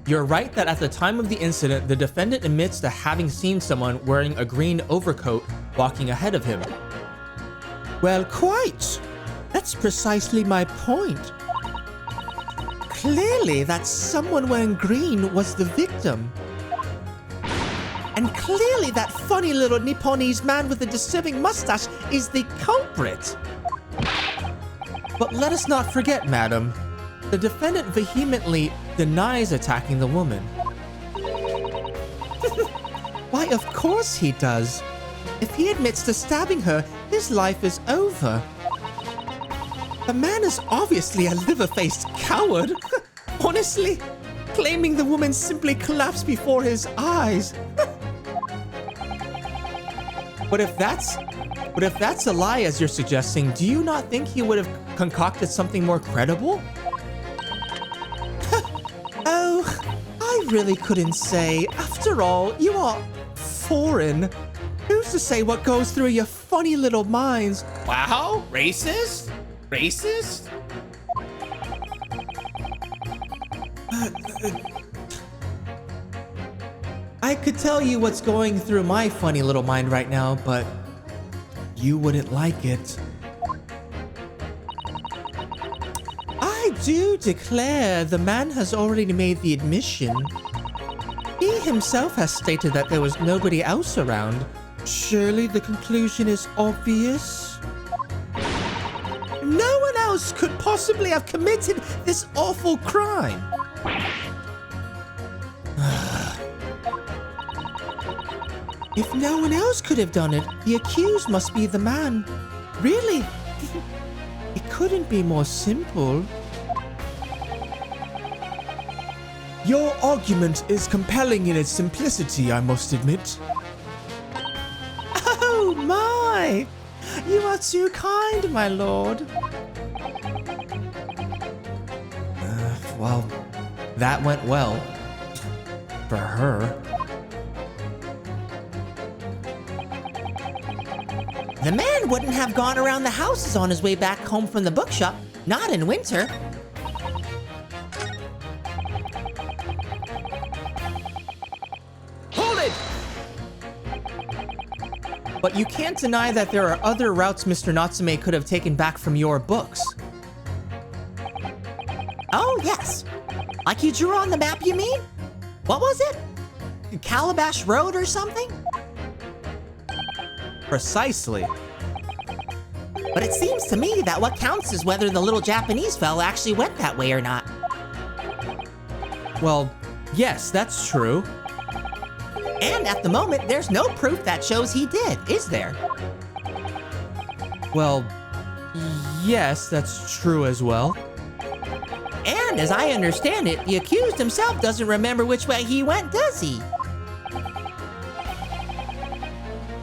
You're right that at the time of the incident, the defendant admits to having seen someone wearing a green overcoat walking ahead of him. Well, quite. That's precisely my point. Clearly, that someone wearing green was the victim. And clearly that funny little Nipponese man with the disturbing mustache is the culprit. But let us not forget, madam, the defendant vehemently denies attacking the woman. Why, of course he does. If he admits to stabbing her, his life is over. The man is obviously a liver-faced coward. Honestly, claiming the woman simply collapsed before his eyes. But if that's a lie, as you're suggesting, do you not think he would have concocted something more credible? Oh, I really couldn't say. After all, you are foreign. Who's to say what goes through your funny little minds? Wow, racist? Racist? I could tell you what's going through my funny little mind right now, but you wouldn't like it. I do declare the man has already made the admission. He himself has stated that there was nobody else around. Surely the conclusion is obvious. No one else could possibly have committed this awful crime. If no one else could have done it, the accused must be the man. Really? It couldn't be more simple. Your argument is compelling in its simplicity, I must admit. Oh my! You are too kind, my lord. Well, that went well. For her. The man wouldn't have gone around the houses on his way back home from the bookshop, not in winter. Hold it! But you can't deny that there are other routes Mr. Natsume could have taken back from your books. Oh, yes. Like you drew on the map, you mean? What was it? Calabash Road or something? Precisely. But it seems to me that what counts is whether the little Japanese fella actually went that way or not. Well, yes, that's true. And at the moment, there's no proof that shows he did, is there? Well, yes, that's true as well. And as I understand it, the accused himself doesn't remember which way he went, does he?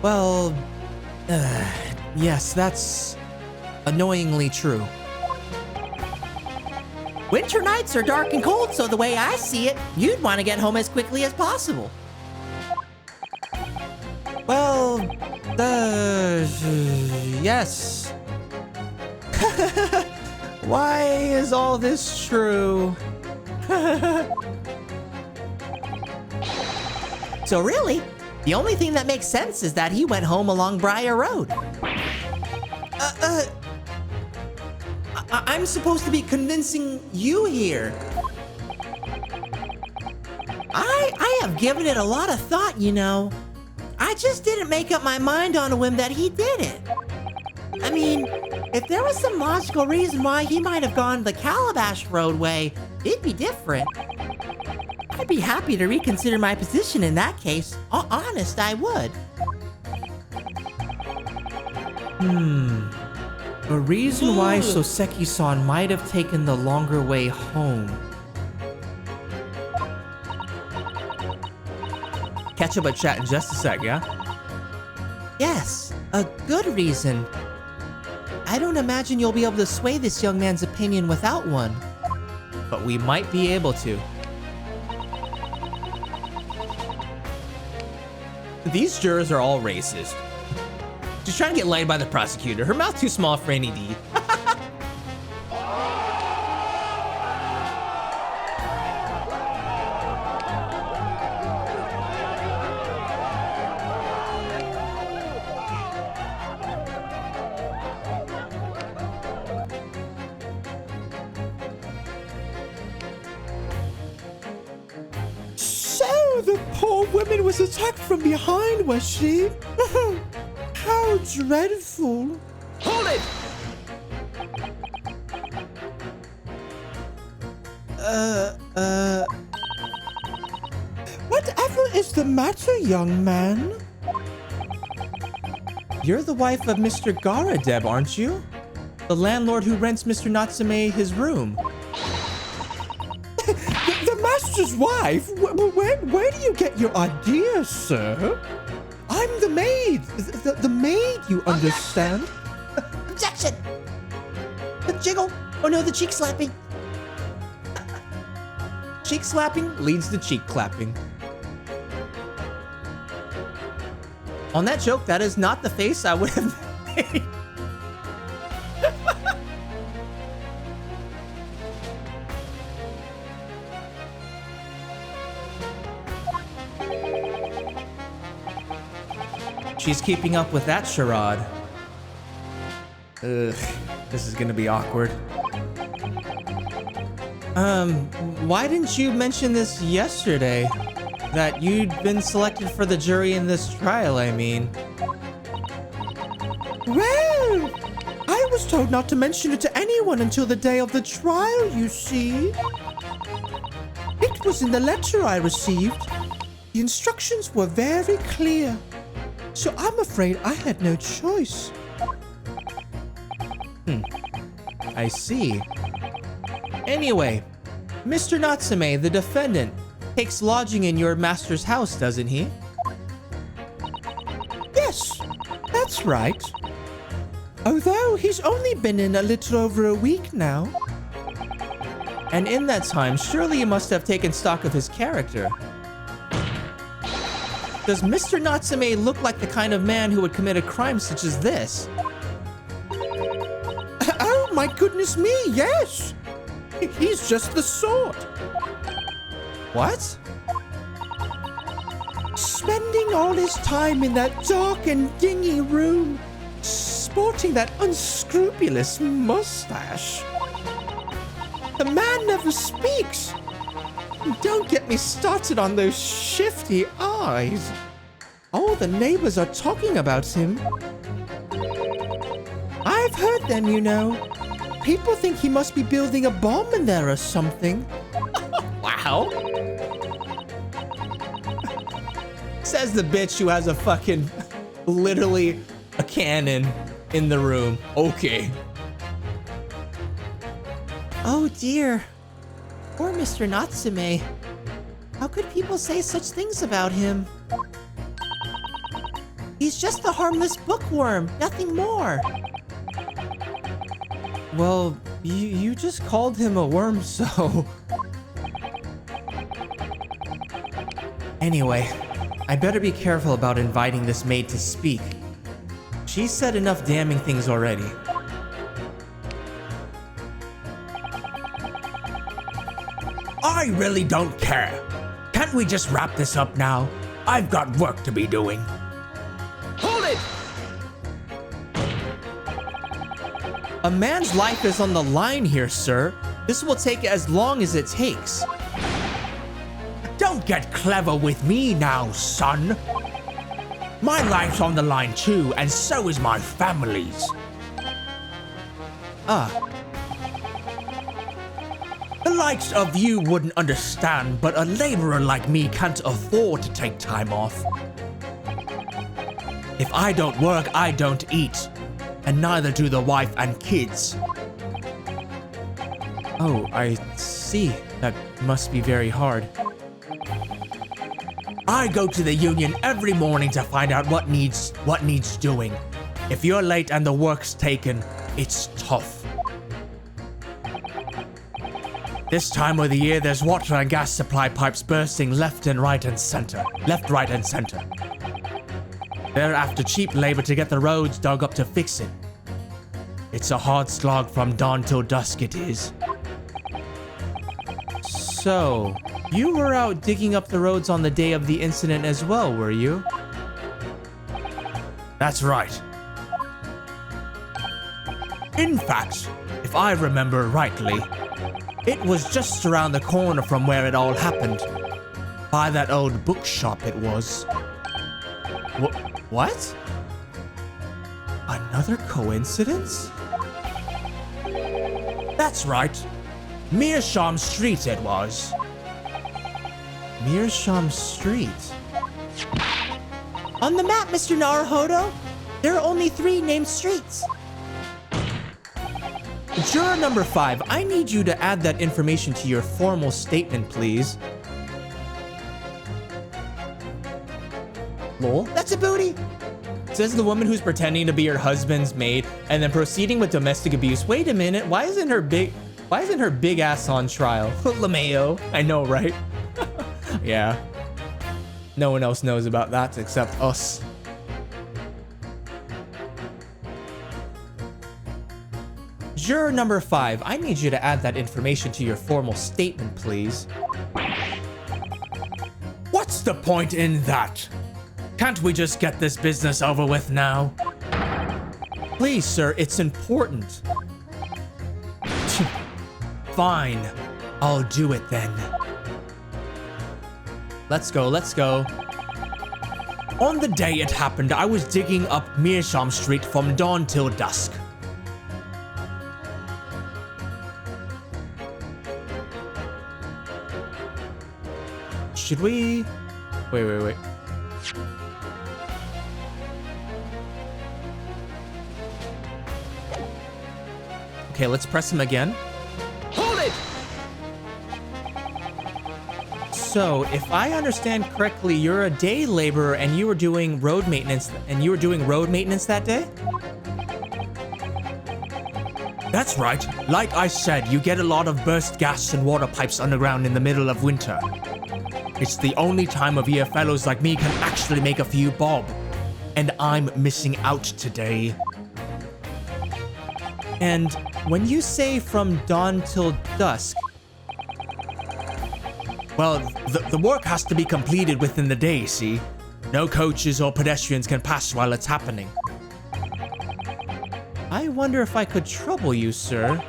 Well, yes, that's annoyingly true. Winter nights are dark and cold, so the way I see it, you'd want to get home as quickly as possible. Well, yes. Why is all this true? So really, the only thing that makes sense is that he went home along Briar Road. I'm supposed to be convincing you here. I have given it a lot of thought, you know. I just didn't make up my mind on a whim that he did it. I mean, if there was some logical reason why he might have gone the Calabash Road way, it'd be different. I'd be happy to reconsider my position in that case. Honest, I would. A reason why Soseki-san might have taken the longer way home. Catch up with chat in just a sec, yeah? Yes, a good reason. I don't imagine you'll be able to sway this young man's opinion without one. But we might be able to. These jurors are all racist. She's trying to get laid by the prosecutor. Her mouth too small for any deed. So the poor woman was attacked from behind, was she? How dreadful. Hold it! Whatever is the matter, young man? You're the wife of Mr. Garadeb, aren't you? The landlord who rents Mr. Natsume his room. The master's wife? Where do you get your ideas, sir? I'm the maid. The maid, you understand? Objection! The jiggle! Oh no, the cheek slapping! Cheek slapping leads to cheek clapping. On that joke, that is not the face I would have made. She's keeping up with that charade. Ugh, this is gonna be awkward. Why didn't you mention this yesterday? That you'd been selected for the jury in this trial, I mean. Well, I was told not to mention it to anyone until the day of the trial, you see. It was in the letter I received. The instructions were very clear. So I'm afraid I had no choice. I see. Anyway, Mr. Natsume, the defendant, takes lodging in your master's house, doesn't he? Yes, that's right. Although he's only been in a little over a week now. And in that time, surely you must have taken stock of his character. Does Mr. Natsume look like the kind of man who would commit a crime such as this? Oh my goodness me, yes! He's just the sort. What? Spending all his time in that dark and dingy room, sporting that unscrupulous mustache. The man never speaks. Don't get me started on those shifty eyes. All the neighbors are talking about him. I've heard them, you know. People think he must be building a bomb in there or something. Wow. Says the bitch who has a fucking, literally a cannon in the room. Okay. Oh dear. Poor Mr. Natsume. How could people say such things about him? He's just a harmless bookworm, nothing more. Well, you just called him a worm, so... Anyway, I better be careful about inviting this maid to speak. She's said enough damning things already. I really don't care. Can't we just wrap this up now? I've got work to be doing. Hold it! A man's life is on the line here, sir. This will take as long as it takes. Don't get clever with me now, son. My life's on the line too, and so is my family's. The likes of you wouldn't understand, but a laborer like me can't afford to take time off. If I don't work, I don't eat. And neither do the wife and kids. Oh, I see. That must be very hard. I go to the union every morning to find out what needs doing. If you're late and the work's taken, it's tough. This time of the year, there's water and gas supply pipes bursting left, right, and center. They're after cheap labor to get the roads dug up to fix it. It's a hard slog from dawn till dusk, it is. So, you were out digging up the roads on the day of the incident as well, were you? That's right. In fact, if I remember rightly, it was just around the corner from where it all happened. By that old bookshop it was. What? Another coincidence? That's right. Meerschaum Street it was. Meerschaum Street? On the map, Mr. Naruhodo, there are only 3 named streets. Juror number 5, I need you to add that information to your formal statement, please. Lol, that's a booty! Says the woman who's pretending to be her husband's maid and then proceeding with domestic abuse. Wait a minute, why isn't her big ass on trial? LeMayo, I know, right? Yeah. No one else knows about that except us. Juror number 5, I need you to add that information to your formal statement, please. What's the point in that? Can't we just get this business over with now? Please, sir, it's important. Fine, I'll do it then. Let's go, let's go. On the day it happened, I was digging up Meerschaum Street from dawn till dusk. Should we... Wait. Okay, let's press him again. Hold it! So, if I understand correctly, you're a day laborer and you were doing road maintenance, that day? That's right. Like I said, you get a lot of burst gas and water pipes underground in the middle of winter. It's the only time of year fellows like me can actually make a few bob. And I'm missing out today. And when you say from dawn till dusk... Well, the work has to be completed within the day, see? No coaches or pedestrians can pass while it's happening. I wonder if I could trouble you, sir,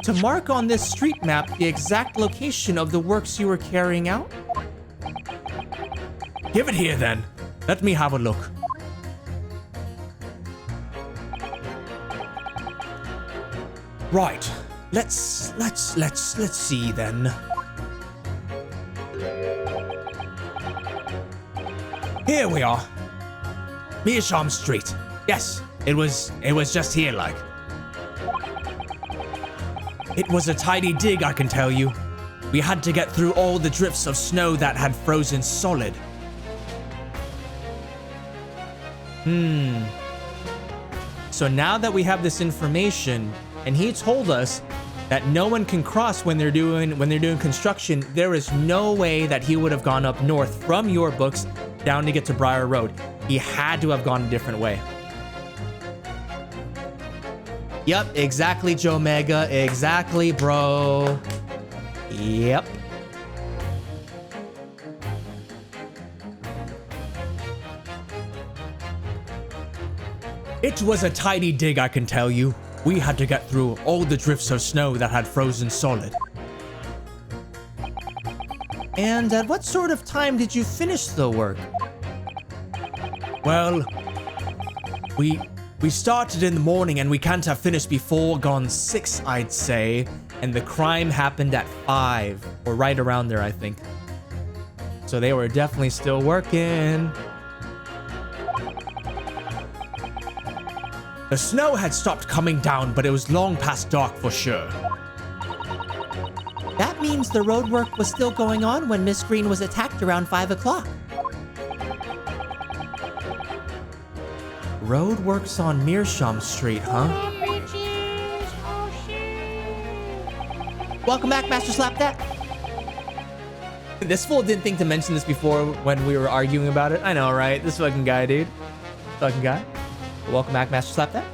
to mark on this street map the exact location of the works you were carrying out? Give it here, then. Let me have a look. Right. Let's see then. Here we are. Meerschaum Street. Yes, it was just here like. It was a tidy dig, I can tell you. We had to get through all the drifts of snow that had frozen solid. So now that we have this information, and he told us that no one can cross when they're doing construction, there is no way that he would have gone up north from your books down to get to Briar Road. He had to have gone a different way. Yep, exactly, Joe Mega. Exactly, bro. Yep. It was a tidy dig, I can tell you. We had to get through all the drifts of snow that had frozen solid. And at what sort of time did you finish the work? Well, we started in the morning and we can't have finished before gone 6, I'd say. And the crime happened at 5, or right around there, I think. So they were definitely still working. The snow had stopped coming down, but it was long past dark for sure. That means the road work was still going on when Miss Green was attacked around 5 o'clock. Roadworks on Meerschaum Street, huh? Welcome back, Master Slap That. This fool didn't think to mention this before when we were arguing about it. I know, right? This fucking guy, dude. Fucking guy. Welcome back, Master Slap That.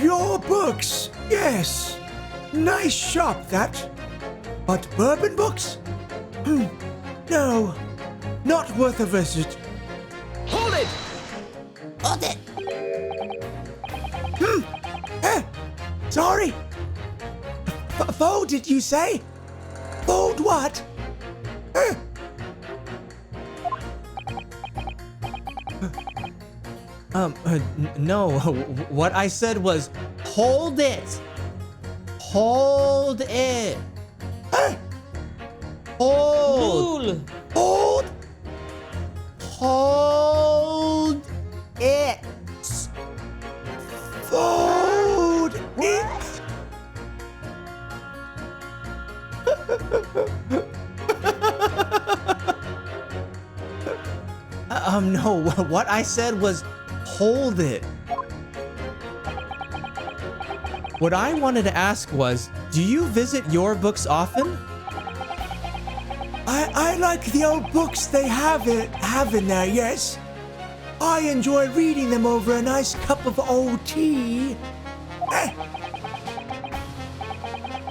Your books, yes. Nice shop, that. But bourbon books? No, not worth a visit. Hold it! Hold it! Sorry. Fold, did you say? Fold what? No, what I said was, hold it. Hold it. Hold. Hold? Hold it. Fold it? No, what I said was, hold it. What I wanted to ask was, do you visit your books often? I like the old books they have in there, yes. I enjoy reading them over a nice cup of old tea.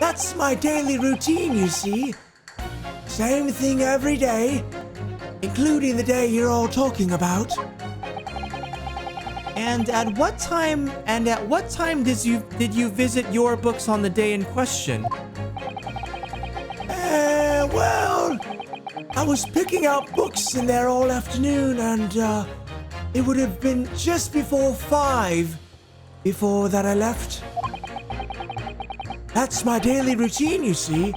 That's my daily routine, you see. Same thing every day, including the day you're all talking about. And at what time did you visit your books on the day in question? Well, I was picking out books in there all afternoon, and it would have been just before 5 before that I left. That's my daily routine, you see.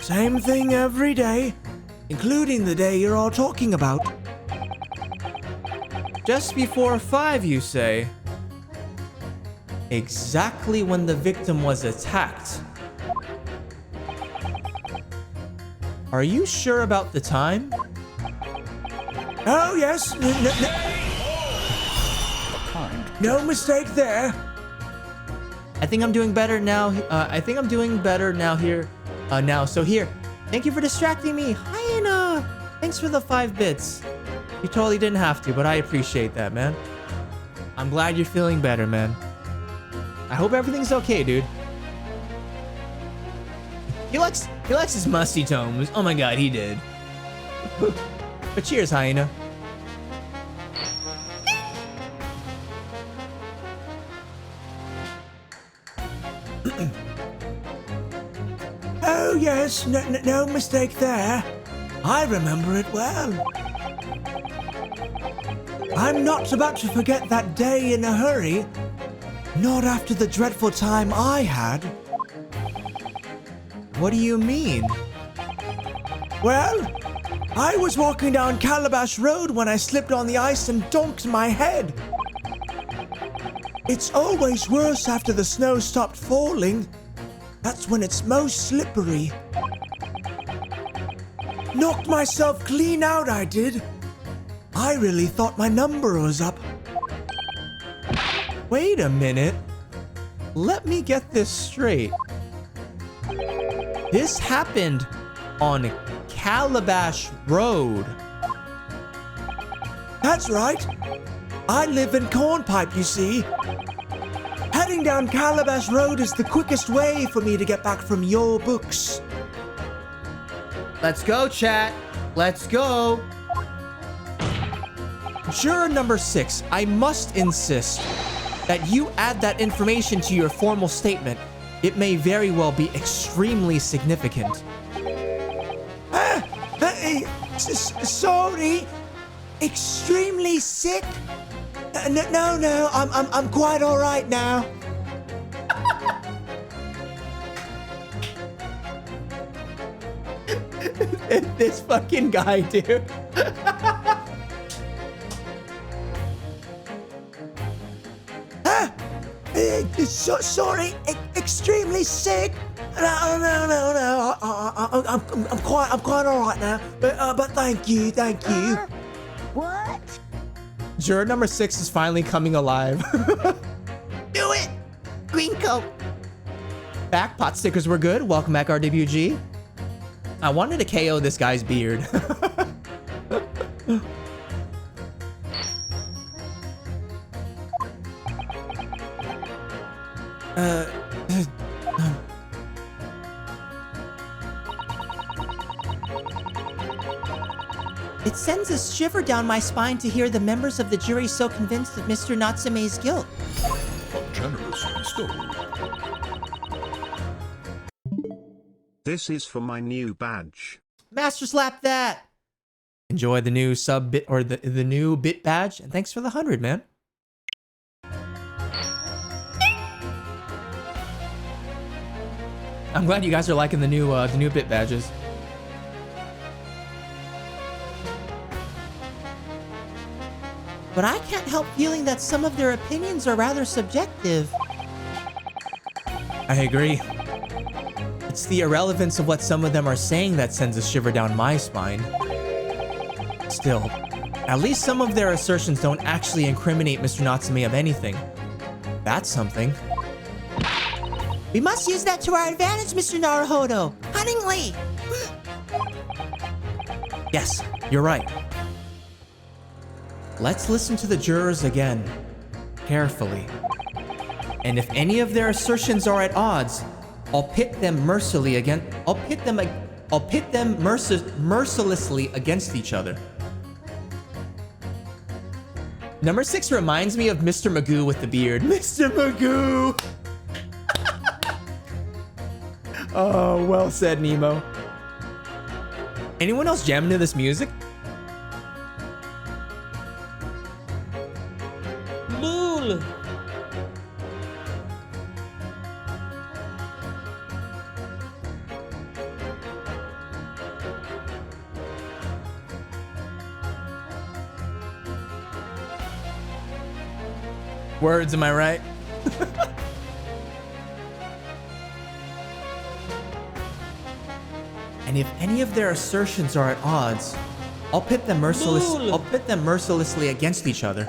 Same thing every day, including the day you're all talking about. Just before 5, you say? Exactly when the victim was attacked. Are you sure about the time? Oh, yes. No mistake there. I think I'm doing better now. So here, thank you for distracting me. Hyena! Thanks for the 5 bits. You totally didn't have to, but I appreciate that, man. I'm glad you're feeling better, man. I hope everything's okay, dude. He likes his musty tomes. Oh my god, he did. But cheers, Hyena. Oh, yes. No mistake there. I remember it well. I'm not about to forget that day in a hurry. Not after the dreadful time I had. What do you mean? Well, I was walking down Calabash Road when I slipped on the ice and donked my head. It's always worse after the snow stopped falling. That's when it's most slippery. Knocked myself clean out, I did. I really thought my number was up. Wait a minute. Let me get this straight. This happened on Calabash Road. That's right. I live in Cornpipe, you see. Heading down Calabash Road is the quickest way for me to get back from your books. Let's go, chat. Let's go. Juror number 6, I must insist that you add that information to your formal statement. It may very well be extremely significant. Sorry. Extremely sick? No, I'm quite all right now. This fucking guy, dude. Sorry, extremely sick. No. I'm quite all right now. But thank you. What? Juror number 6 is finally coming alive. Do it! Green coat. Back, pot stickers were good. Welcome back, RWG. I wanted to KO this guy's beard. It sends a shiver down my spine to hear the members of the jury so convinced of Mr. Natsume's guilt. A generous bestowal. This is for my new badge. Master slap that. Enjoy the new sub bit or the new bit badge, and thanks for the 100, man. I'm glad you guys are liking the new bit badges. But I can't help feeling that some of their opinions are rather subjective. I agree. It's the irrelevance of what some of them are saying that sends a shiver down my spine. Still, at least some of their assertions don't actually incriminate Mr. Natsume of anything. That's something. We must use that to our advantage, Mr. Naruhodo. Cunningly! Yes, you're right. Let's listen to the jurors again, carefully. And if any of their assertions are at odds, I'll pit them mercilessly against each other. Number 6 reminds me of Mr. Magoo with the beard. Mr. Magoo! Oh, well said, Nemo. Anyone else jamming to this music? Lul! Words, am I right? And if any of their assertions are at odds, I'll pit them mercilessly against each other.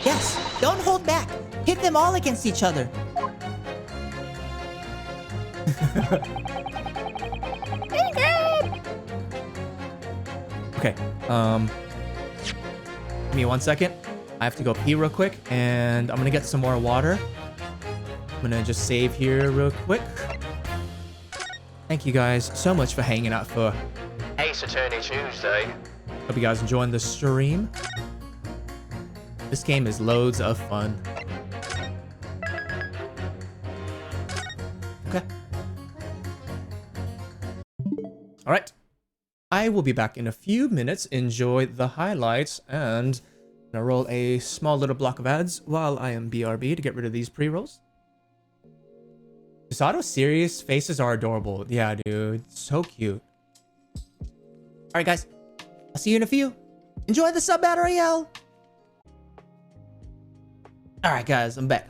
Yes, don't hold back. Pit them all against each other. Okay, give me 1 second. I have to go pee real quick, and I'm gonna get some more water. I'm gonna just save here real quick. Thank you guys so much for hanging out for Ace Attorney Tuesday. Hope you guys enjoying the stream. This game is loads of fun. Okay. All right. I will be back in a few minutes. Enjoy the highlights, and I'm gonna roll a small little block of ads while I am BRB to get rid of these pre-rolls. Misato's serious faces are adorable. Yeah, dude. So cute. Alright, guys. I'll see you in a few. Enjoy the sub battle royale. Alright, guys. I'm back.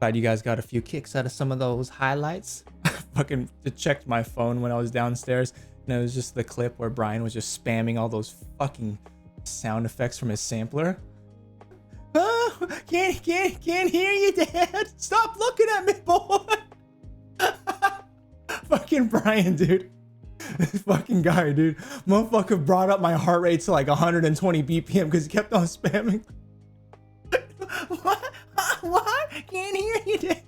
Glad you guys got a few kicks out of some of those highlights. I fucking checked my phone when I was downstairs, and it was just the clip where Brian was just spamming all those fucking sound effects from his sampler. Oh, can't hear you, Dad. Stop looking at me, boy. Fucking Brian, dude. This fucking guy, dude. Motherfucker brought up my heart rate to like 120 BPM because he kept on spamming. What? Can't hear you, Dad.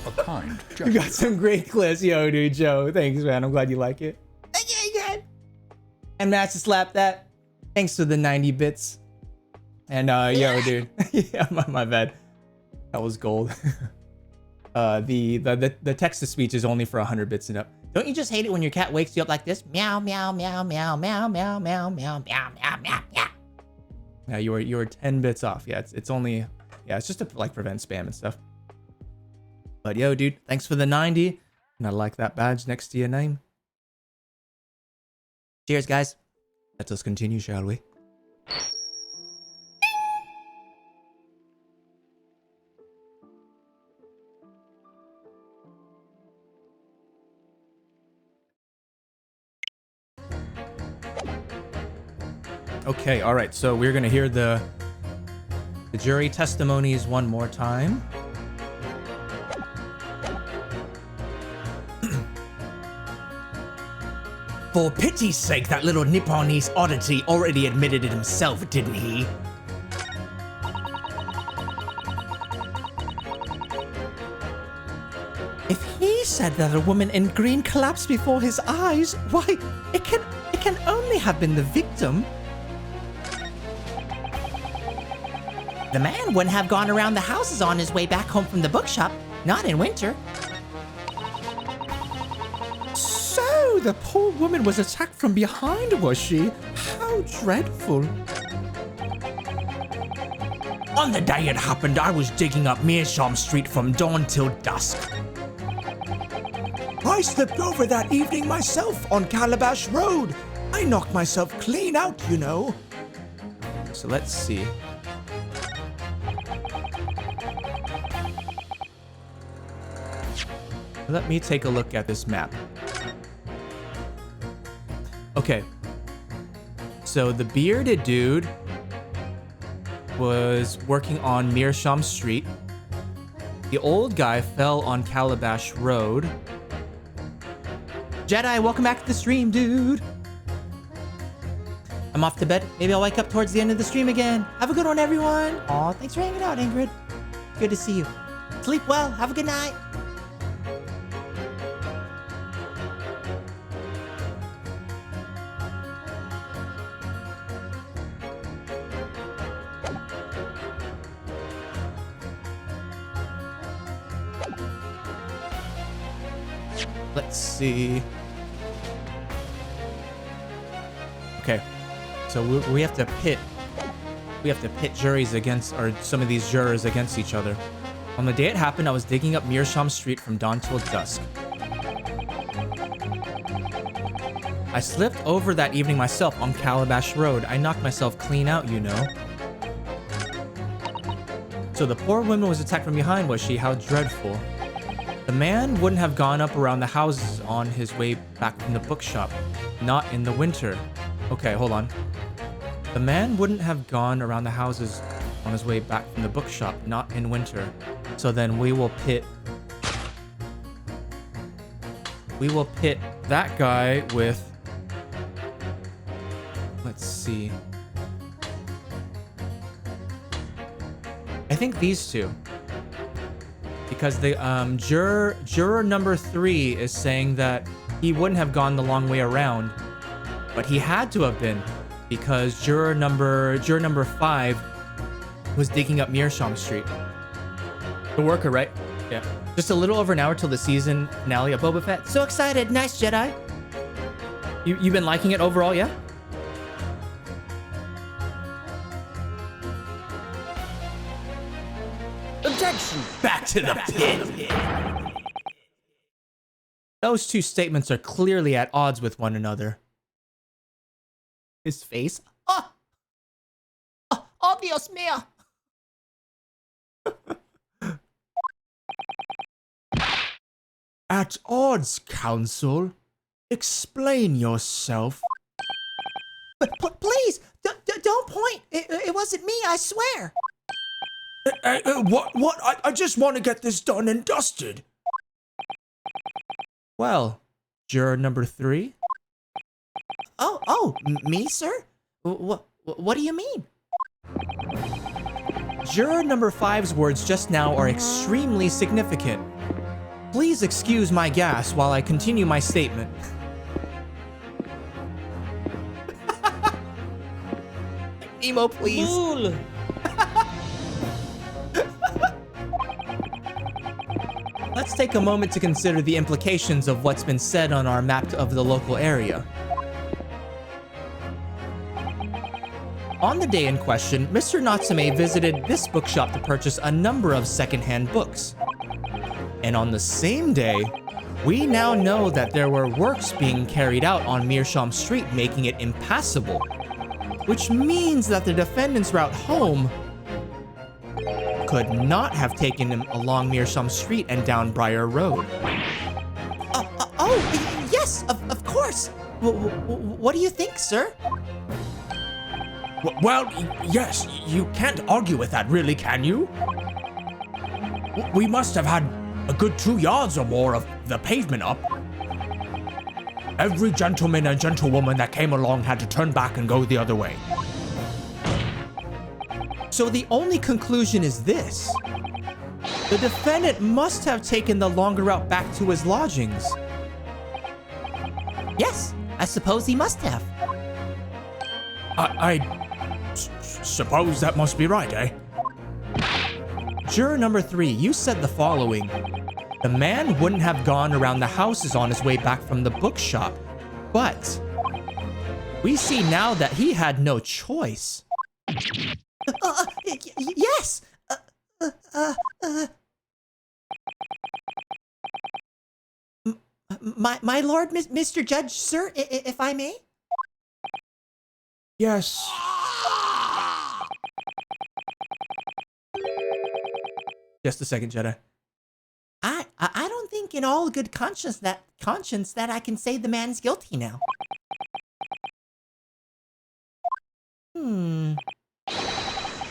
A kind gesture. You got some great clips, yo, dude, Joe. Thanks, man. I'm glad you like it. Okay, and Master slapped that. Thanks for the 90 bits. And yo, dude. Yeah, my bad. That was gold. The text to speech is only for 100 bits and up. Don't you just hate it when your cat wakes you up like this? Meow, meow, meow, meow, meow, meow, meow, meow, meow, meow, meow, meow. Yeah, you were 10 bits off. Yeah, it's only, yeah, it's just to like prevent spam and stuff. But yo, dude, thanks for the 90. And I like that badge next to your name. Cheers, guys. Let us continue, shall we? Okay, all right. So we're gonna hear the jury testimonies one more time. For pity's sake, that little Nipponese oddity already admitted it himself, didn't he? If he said that a woman in green collapsed before his eyes, why, it can only have been the victim. The man wouldn't have gone around the houses on his way back home from the bookshop, not in winter. So, the poor woman was attacked from behind, was she? How dreadful. On the day it happened, I was digging up Meerschaum Street from dawn till dusk. I slipped over that evening myself on Calabash Road. I knocked myself clean out, you know. So let's see. Let me take a look at this map. Okay. So the bearded dude was working on Meerschaum Street. The old guy fell on Calabash Road. Jedi, welcome back to the stream, dude. I'm off to bed. Maybe I'll wake up towards the end of the stream again. Have a good one, everyone. Aw, thanks for hanging out, Ingrid. Good to see you. Sleep well. Have a good night. Let's see. Okay, so we have to pit. We have to pit juries against, or some of these jurors against each other. On the day it happened, I was digging up Meerschaum Street from dawn till dusk. I slipped over that evening myself on Calabash Road. I knocked myself clean out, you know. So the poor woman was attacked from behind, was she? How dreadful. The man wouldn't have gone up around the houses on his way back from the bookshop. Not in the winter. Okay, hold on. The man wouldn't have gone around the houses on his way back from the bookshop. Not in winter. So then we will pit that guy with... Let's see. I think these two. Because the juror number 3 is saying that he wouldn't have gone the long way around, but he had to have been, because juror number 5 was digging up Meerschaum Street. The worker, right? Yeah. Just a little over an hour till the season finale of Boba Fett. So excited! Nice, Jedi. You've been liking it overall, yeah? Objection! Back to the pit! Those two statements are clearly at odds with one another. His face. Oh, Dios mío. At odds, Council. Explain yourself. Please, don't point. It wasn't me, I swear. What? I just want to get this done and dusted. Well, juror number 3. Me, sir? What do you mean? Juror number 5's words just now are extremely significant. Please excuse my gas while I continue my statement. Emo, please. Cool. Let's take a moment to consider the implications of what's been said on our map of the local area. On the day in question, Mr. Natsume visited this bookshop to purchase a number of secondhand books. And on the same day, we now know that there were works being carried out on Meerschaum Street, making it impassable. Which means that the defendant's route home could not have taken him along Meerschaum Street and down Briar Road. Yes, of course. What do you think, sir? Well, yes, you can't argue with that, really, can you? We must have had a good 2 yards or more of the pavement up. Every gentleman and gentlewoman that came along had to turn back and go the other way. So the only conclusion is this. The defendant must have taken the longer route back to his lodgings. Yes, I suppose he must have. I suppose that must be right, eh? Juror number 3, you said the following. The man wouldn't have gone around the houses on his way back from the bookshop, but we see now that he had no choice. Yes. My lord, Mr. Judge, sir, if I may? Yes. Just a second, Jedi. I don't think in all good conscience that I can say the man's guilty now.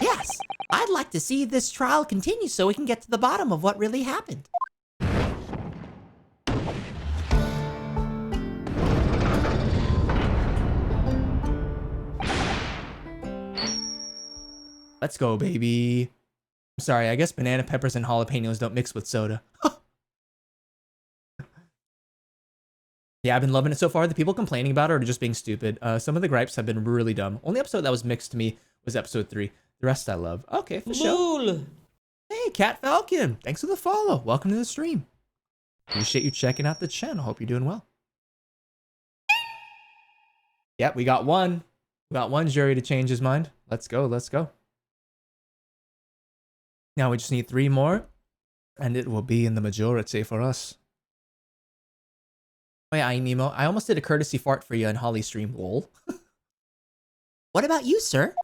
Yes, I'd like to see this trial continue so we can get to the bottom of what really happened. Let's go, baby. I'm sorry, I guess banana peppers and jalapenos don't mix with soda. Yeah, I've been loving it so far. The people complaining about it are just being stupid. Some of the gripes have been really dumb. Only episode that was mixed to me was episode 3. The rest I love. Okay, for sure. Hey, Cat Falcon. Thanks for the follow. Welcome to the stream. Appreciate you checking out the channel. Hope you're doing well. Yep, we got one. We got one jury to change his mind. Let's go, let's go. Now we just need 3 more, and it will be in the majority for us. Oh yeah, Nemo. I almost did a courtesy fart for you in Holly's stream. Lol. What about you, sir?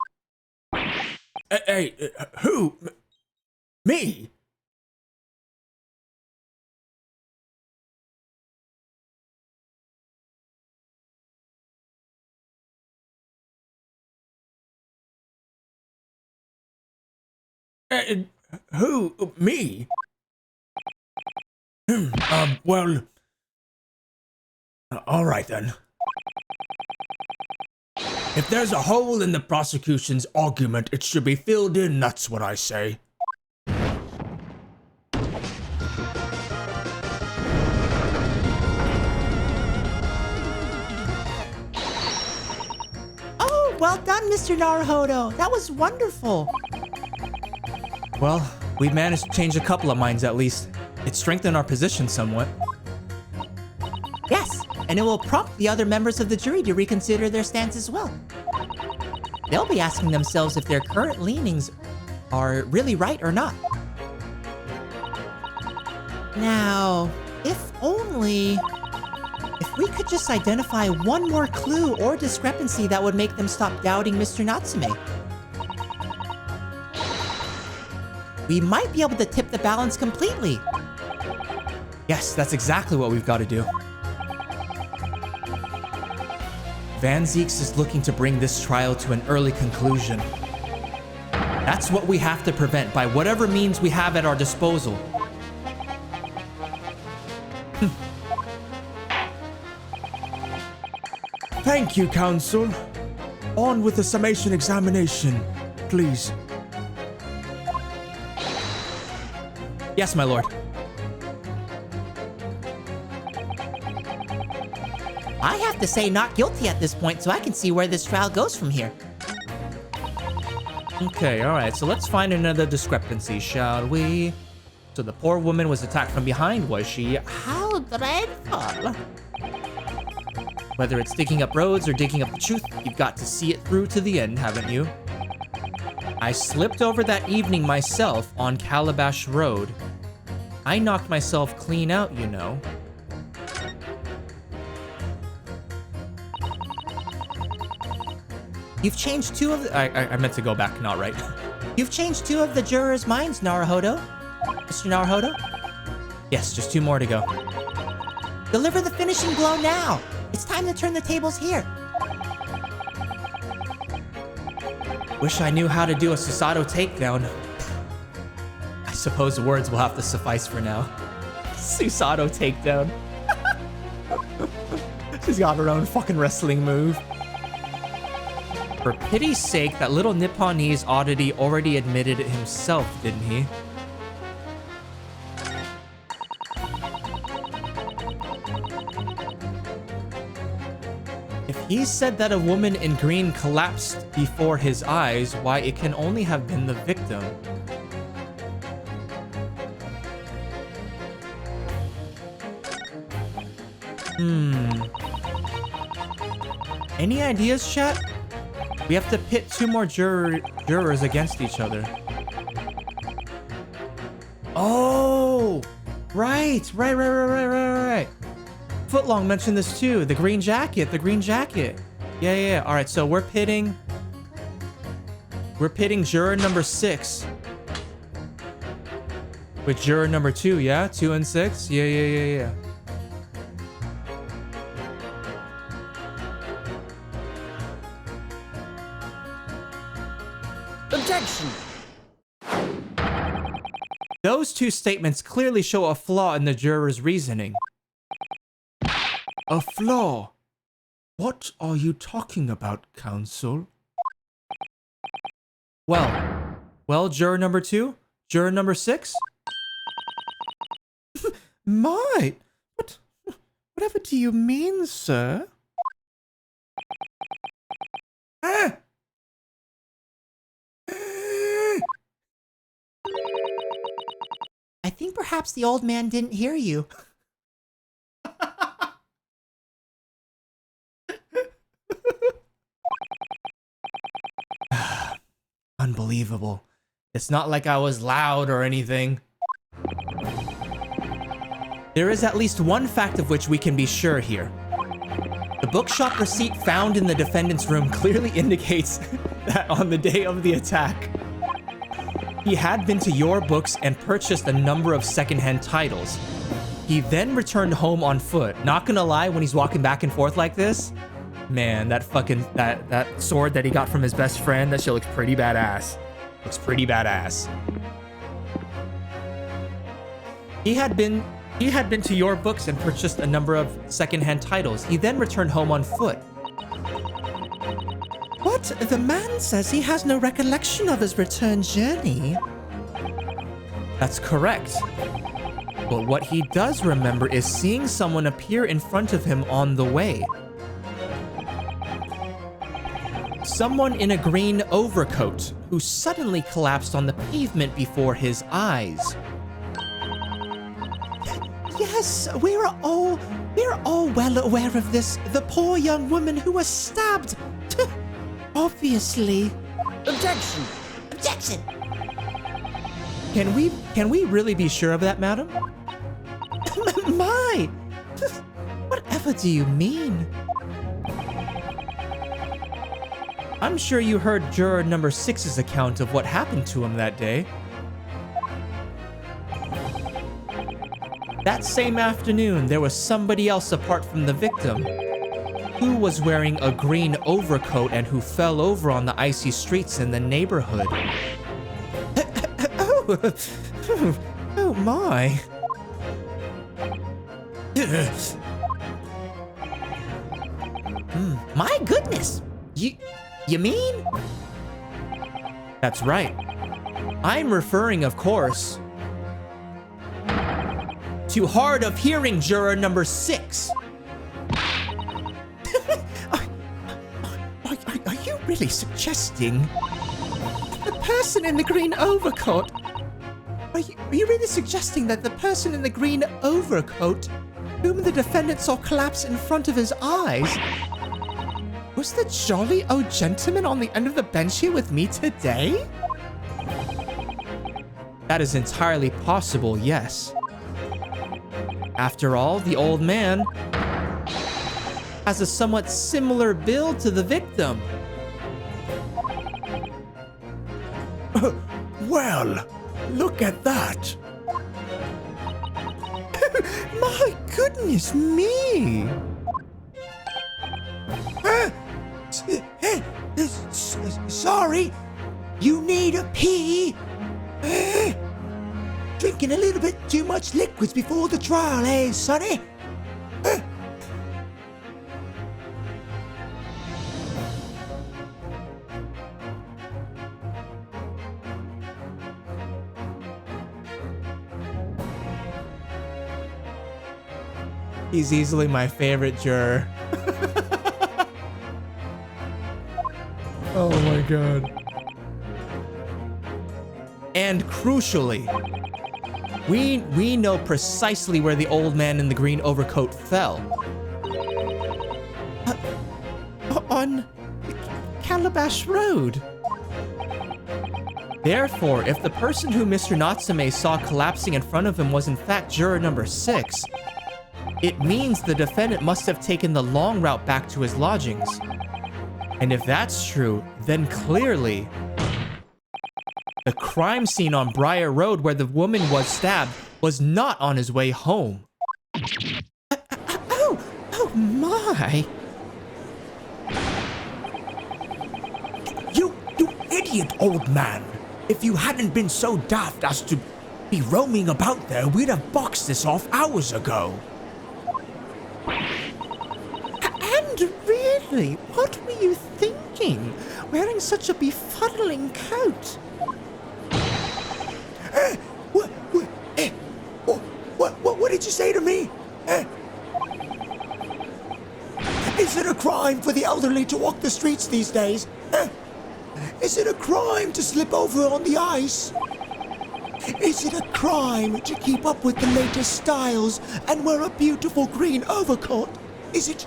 Hey, who? Me? Who? Me? Well... all right then. If there's a hole in the prosecution's argument, it should be filled in, that's what I say. Oh, well done, Mr. Naruhodo. That was wonderful. Well, we've managed to change a couple of minds at least. It strengthened our position somewhat. Yes, And it will prompt the other members of the jury to reconsider their stance as well. They'll be asking themselves if their current leanings are really right or not. Now, if we could just identify one more clue or discrepancy that would make them stop doubting Mr. Natsume. We might be able to tip the balance completely. Yes, that's exactly what we've got to do. Van Zieks is looking to bring this trial to an early conclusion. That's what we have to prevent by whatever means we have at our disposal. Thank you, Counsel. On with the summation examination, please. Yes, my lord. I have to say not guilty at this point so I can see where this trial goes from here. Okay, alright, so let's find another discrepancy, shall we? So the poor woman was attacked from behind, was she? How dreadful. Whether it's digging up roads or digging up the truth, you've got to see it through to the end, haven't you? I slipped over that evening myself on Calabash Road. I knocked myself clean out, you know. You've changed two of the... I meant to go back, not right. You've changed two of the jurors' minds, Naruhodo. Mr. Naruhodo? Yes, just 2 more to go. Deliver the finishing blow now. It's time to turn the tables here. Wish I knew how to do a Susato takedown. I suppose words will have to suffice for now. Susato takedown. She's got her own fucking wrestling move. For pity's sake, that little Nipponese oddity already admitted it himself, didn't he? If he said that a woman in green collapsed before his eyes, why, it can only have been the victim. Any ideas, chat? We have to pit 2 more jurors against each other. Oh! Right. Footlong mentioned this too. The green jacket. Yeah. Alright, so we're pitting juror number 6 with juror number 2, yeah? 2 and 6? Yeah. Objection! Those 2 statements clearly show a flaw in the juror's reasoning. A flaw? What are you talking about, Counsel? Well, juror number 2? Juror number 6? My! Whatever do you mean, sir? I think perhaps the old man didn't hear you. Unbelievable. It's not like I was loud or anything. There is at least one fact of which we can be sure here. The bookshop receipt found in the defendant's room clearly indicates that on the day of the attack, he had been to your books and purchased a number of secondhand titles. He then returned home on foot. Not gonna lie, when he's walking back and forth like this, man, that fucking, that sword that he got from his best friend, that shit looks pretty badass. Looks pretty badass. He had been to your books and purchased a number of secondhand titles. He then returned home on foot. What? The man says he has no recollection of his return journey. That's correct. But what he does remember is seeing someone appear in front of him on the way. Someone in a green overcoat who suddenly collapsed on the pavement before his eyes. Yes, we were all We're all well aware of this. The poor young woman who was stabbed. Obviously. Objection! Objection! Can we really be sure of that, madam? My! Whatever do you mean? I'm sure you heard juror number 6's account of what happened to him that day. That same afternoon, there was somebody else apart from the victim who was wearing a green overcoat and who fell over on the icy streets in the neighborhood. Oh my. My goodness. You mean? That's right. I'm referring, of course, to hard of hearing juror number 6. Are you really suggesting the person in the green overcoat? Are you really suggesting that the person in the green overcoat, whom the defendant saw collapse in front of his eyes, was the jolly old gentleman on the end of the bench here with me today? That is entirely possible, yes. After all, the old man has a somewhat similar build to the victim. Well, look at that. My goodness me! Sorry, you need a pee? Drinking a little bit too much liquids before the trial, eh, Sonny? He's easily my favorite juror. Oh my god. And crucially, we know precisely where the old man in the green overcoat fell. On Calabash Road. Therefore, if the person who Mr. Natsume saw collapsing in front of him was in fact juror number 6, it means the defendant must have taken the long route back to his lodgings. And if that's true, then clearly the crime scene on Briar Road where the woman was stabbed was not on his way home. Oh my! You idiot, old man. If you hadn't been so daft as to be roaming about there, we'd have boxed this off hours ago. And really, what were you thinking? Wearing such a befuddling coat? What did you say to me? Is it a crime for the elderly to walk the streets these days? Is it a crime to slip over on the ice? Is it a crime to keep up with the latest styles and wear a beautiful green overcoat? Is it?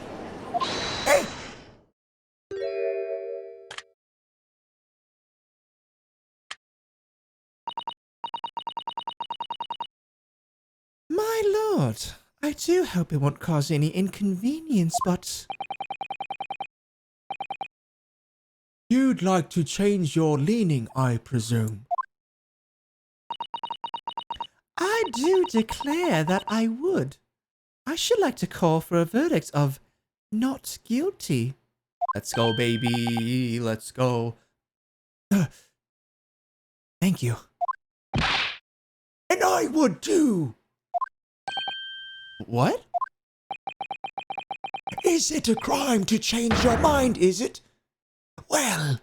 My lord, I do hope it won't cause any inconvenience, but... You'd like to change your leaning, I presume. I do declare that I would. I should like to call for a verdict of not guilty. Let's go, baby. Let's go. Thank you. And I would too. What? Is it a crime to change your mind, is it? Well...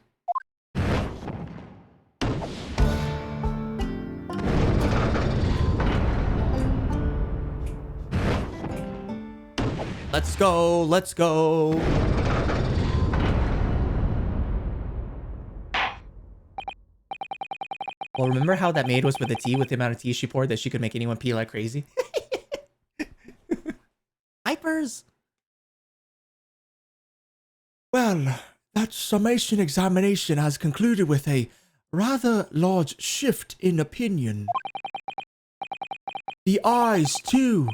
Let's go. Let's go. Well, remember how that maid was with the tea, with the amount of tea she poured that she could make anyone pee like crazy? Hyper stars. Well, that summation examination has concluded with a rather large shift in opinion. The eyes, 2.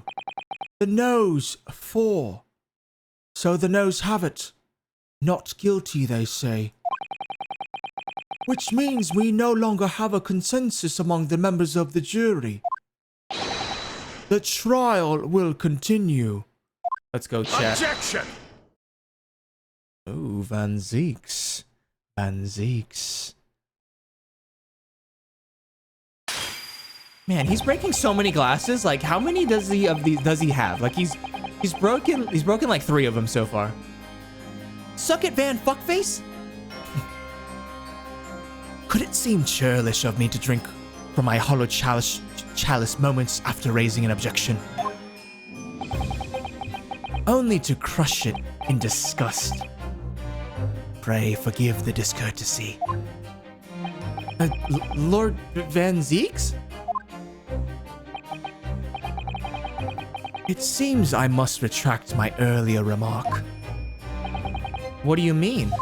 The nose, 4. So the nose have it. Not guilty, they say. Which means we no longer have a consensus among the members of the jury. The trial will continue. Let's go, chat. Objection! Oh, Van Zeeks. Van Zeeks. Man, he's breaking so many glasses. Like, how many does he have? Like, he's broken like 3 of them so far. Suck it, Van Fuckface. Could it seem churlish of me to drink from my hollow chalice moments after raising an objection? Only to crush it in disgust. Pray forgive the discourtesy. Lord Van Zeeks? It seems I must retract my earlier remark. What do you mean?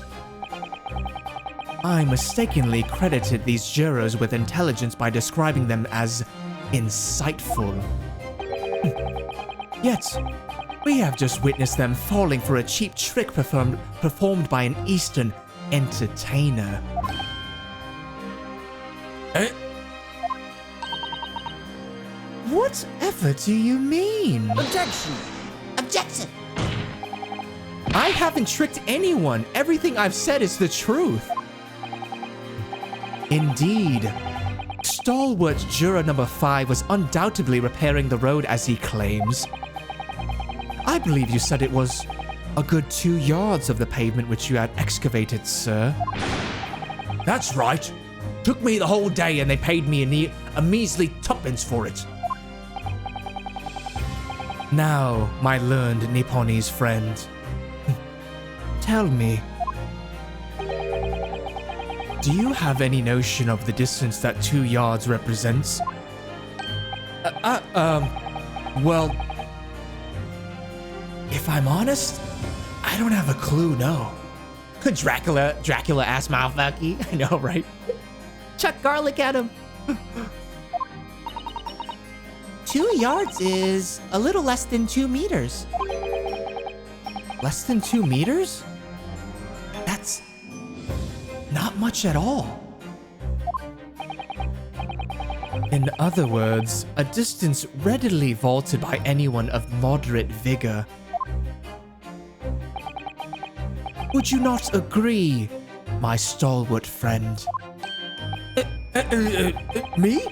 I mistakenly credited these jurors with intelligence by describing them as insightful. Yet, we have just witnessed them falling for a cheap trick performed by an Eastern entertainer. Whatever do you mean? Objection! Objection! I haven't tricked anyone. Everything I've said is the truth. Indeed. Stalwart juror number 5 was undoubtedly repairing the road as he claims. I believe you said it was a good 2 yards of the pavement which you had excavated, sir. That's right. Took me the whole day and they paid me a measly 2pence for it. Now, my learned Nipponese friend, tell me, do you have any notion of the distance that 2 yards represents? Well, if I'm honest, I don't have a clue, no. Dracula ass motherfucker. I know, right? Chuck garlic at him. 2 yards is a little less than 2 meters. Less than 2 meters? That's not much at all. In other words, a distance readily vaulted by anyone of moderate vigor. Would you not agree, my stalwart friend? me?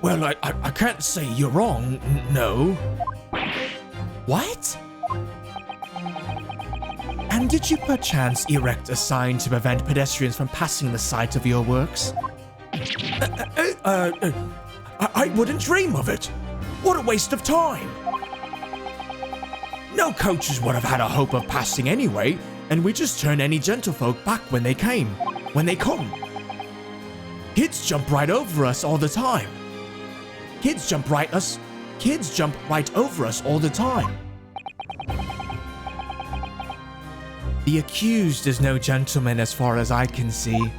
Well, I can't say you're wrong, no. What? And did you perchance erect a sign to prevent pedestrians from passing the site of your works? I wouldn't dream of it. What a waste of time. No coaches would have had a hope of passing anyway, and we just turn any gentlefolk back when they come. Kids jump right over us all the time. Kids jump right over us all the time. The accused is no gentleman as far as I can see.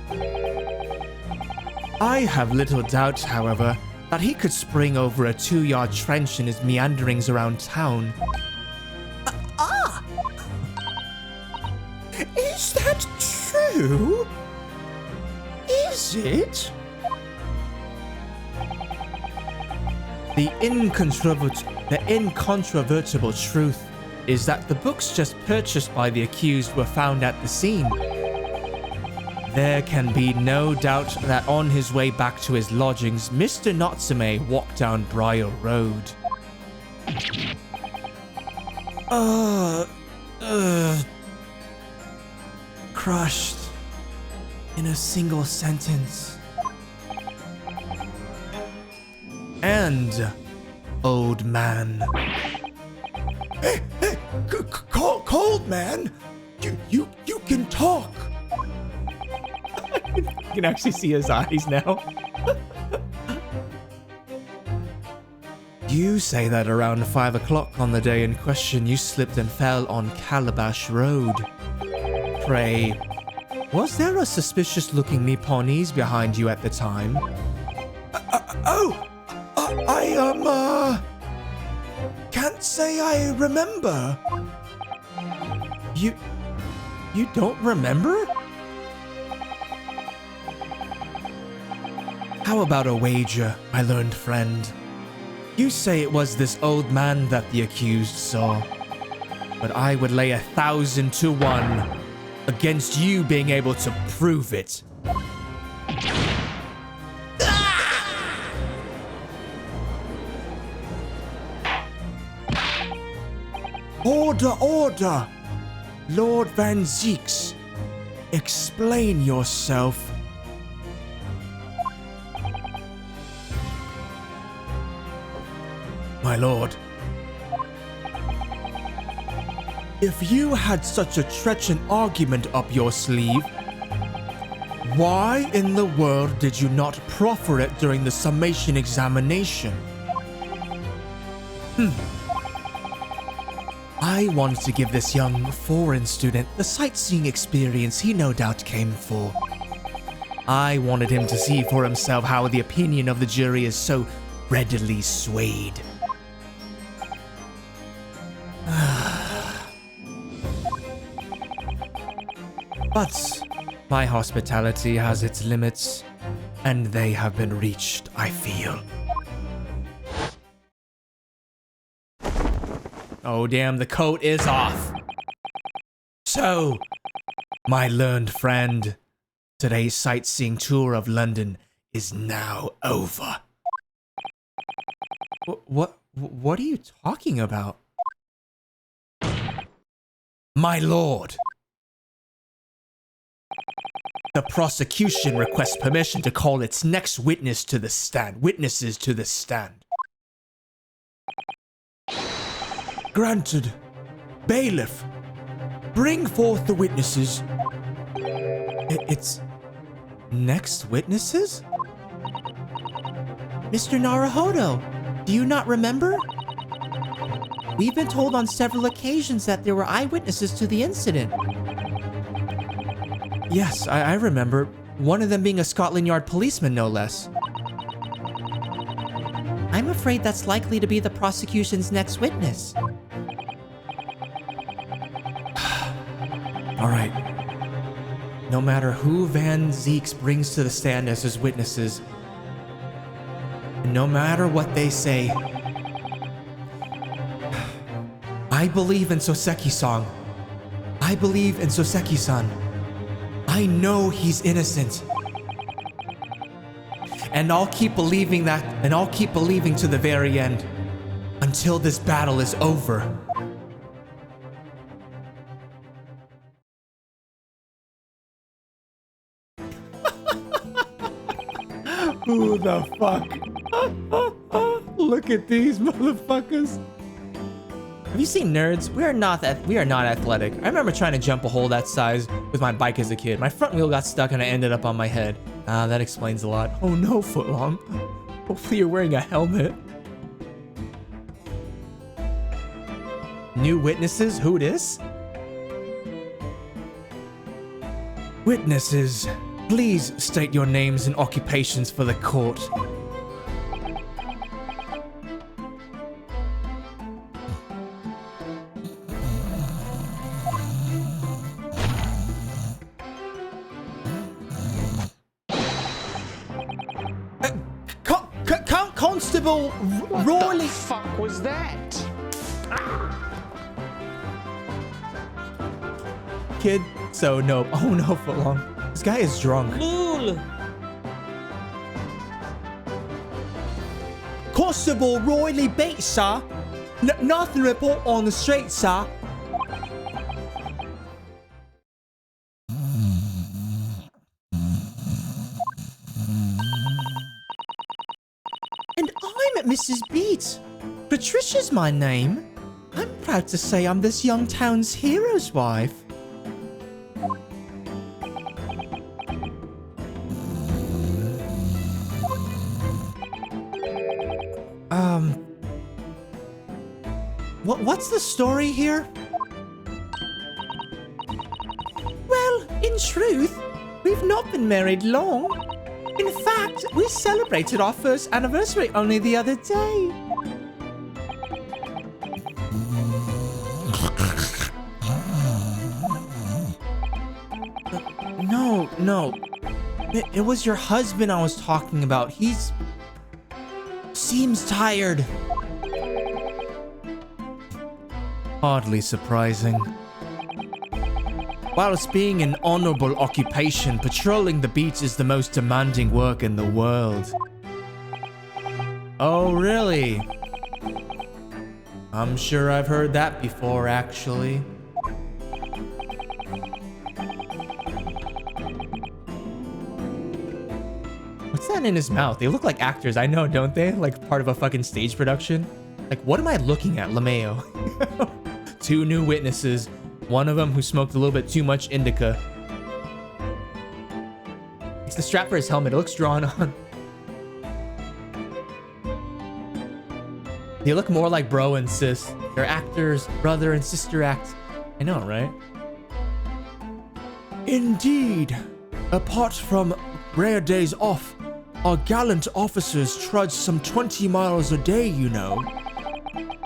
I have little doubt, however, that he could spring over a 2-yard trench in his meanderings around town. Is that true? Is it? The incontrovertible truth is that the books just purchased by the accused were found at the scene. There can be no doubt that on his way back to his lodgings, Mr. Natsume walked down Briar Road. Crushed in a single sentence. And, old man. Hey, cold man, you can talk. You can actually see his eyes now. You say that around 5 o'clock on the day in question you slipped and fell on Calabash Road. Pray, was there a suspicious-looking Nipponese behind you at the time? I can't say I remember. You don't remember? How about a wager, my learned friend? You say it was this old man that the accused saw, but I would lay 1,000 to 1 against you being able to prove it. Order, order! Lord Van Zieks, explain yourself. My lord, If you had such a treacherous argument up your sleeve, why in the world did you not proffer it during the summation examination? I wanted to give this young foreign student the sightseeing experience he no doubt came for. I wanted him to see for himself how the opinion of the jury is so readily swayed. But my hospitality has its limits, and they have been reached, I feel. Oh damn, the coat is off. So, my learned friend, today's sightseeing tour of London is now over. What are you talking about? My lord, the prosecution requests permission to call its next witnesses to the stand. Granted. Bailiff, bring forth the witnesses. It's next witnesses? Mr. Naruhodo, do you not remember? We've been told on several occasions that there were eyewitnesses to the incident. Yes, I remember. One of them being a Scotland Yard policeman, no less. I'm afraid that's likely to be the prosecution's next witness. All right. No matter who Van Zieks brings to the stand as his witnesses, and no matter what they say, I believe in Soseki-san. I believe in Soseki-san. I know he's innocent. And I'll keep believing that, and I'll keep believing to the very end, until this battle is over. Who the fuck? Look at these motherfuckers. Have you seen Nerds? We are not athletic. I remember trying to jump a hole that size with my bike as a kid. My front wheel got stuck and I ended up on my head. That explains a lot. Oh no, Footlong. Hopefully you're wearing a helmet. New witnesses? Who dis? Witnesses, please state your names and occupations for the court. Constable Rawley. What the fuck was that? Kid, so no. Oh no, Footlong. This guy is drunk. Constable Royley Bates, sir. Nothing to report on the street, sir. And I'm Mrs. Beats. Patricia's my name. I'm proud to say I'm this young town's hero's wife. what's the story here? Well, in truth, we've not been married long. In fact, we celebrated our first anniversary only the other day. No. It was your husband I was talking about. Seems tired. Hardly surprising. Whilst being an honorable occupation, patrolling the beach is the most demanding work in the world. Oh, really? I'm sure I've heard that before, actually. What's that in his mouth? They look like actors, I know, don't they? Like part of a fucking stage production. Like, what am I looking at, LeMayo? 2 new witnesses. One of them who smoked a little bit too much indica. It's the strap for his helmet. It looks drawn on. They look more like bro and sis. They're actors, brother and sister act. I know, right? Indeed. Apart from rare days off, our gallant officers trudge some 20 miles a day, you know.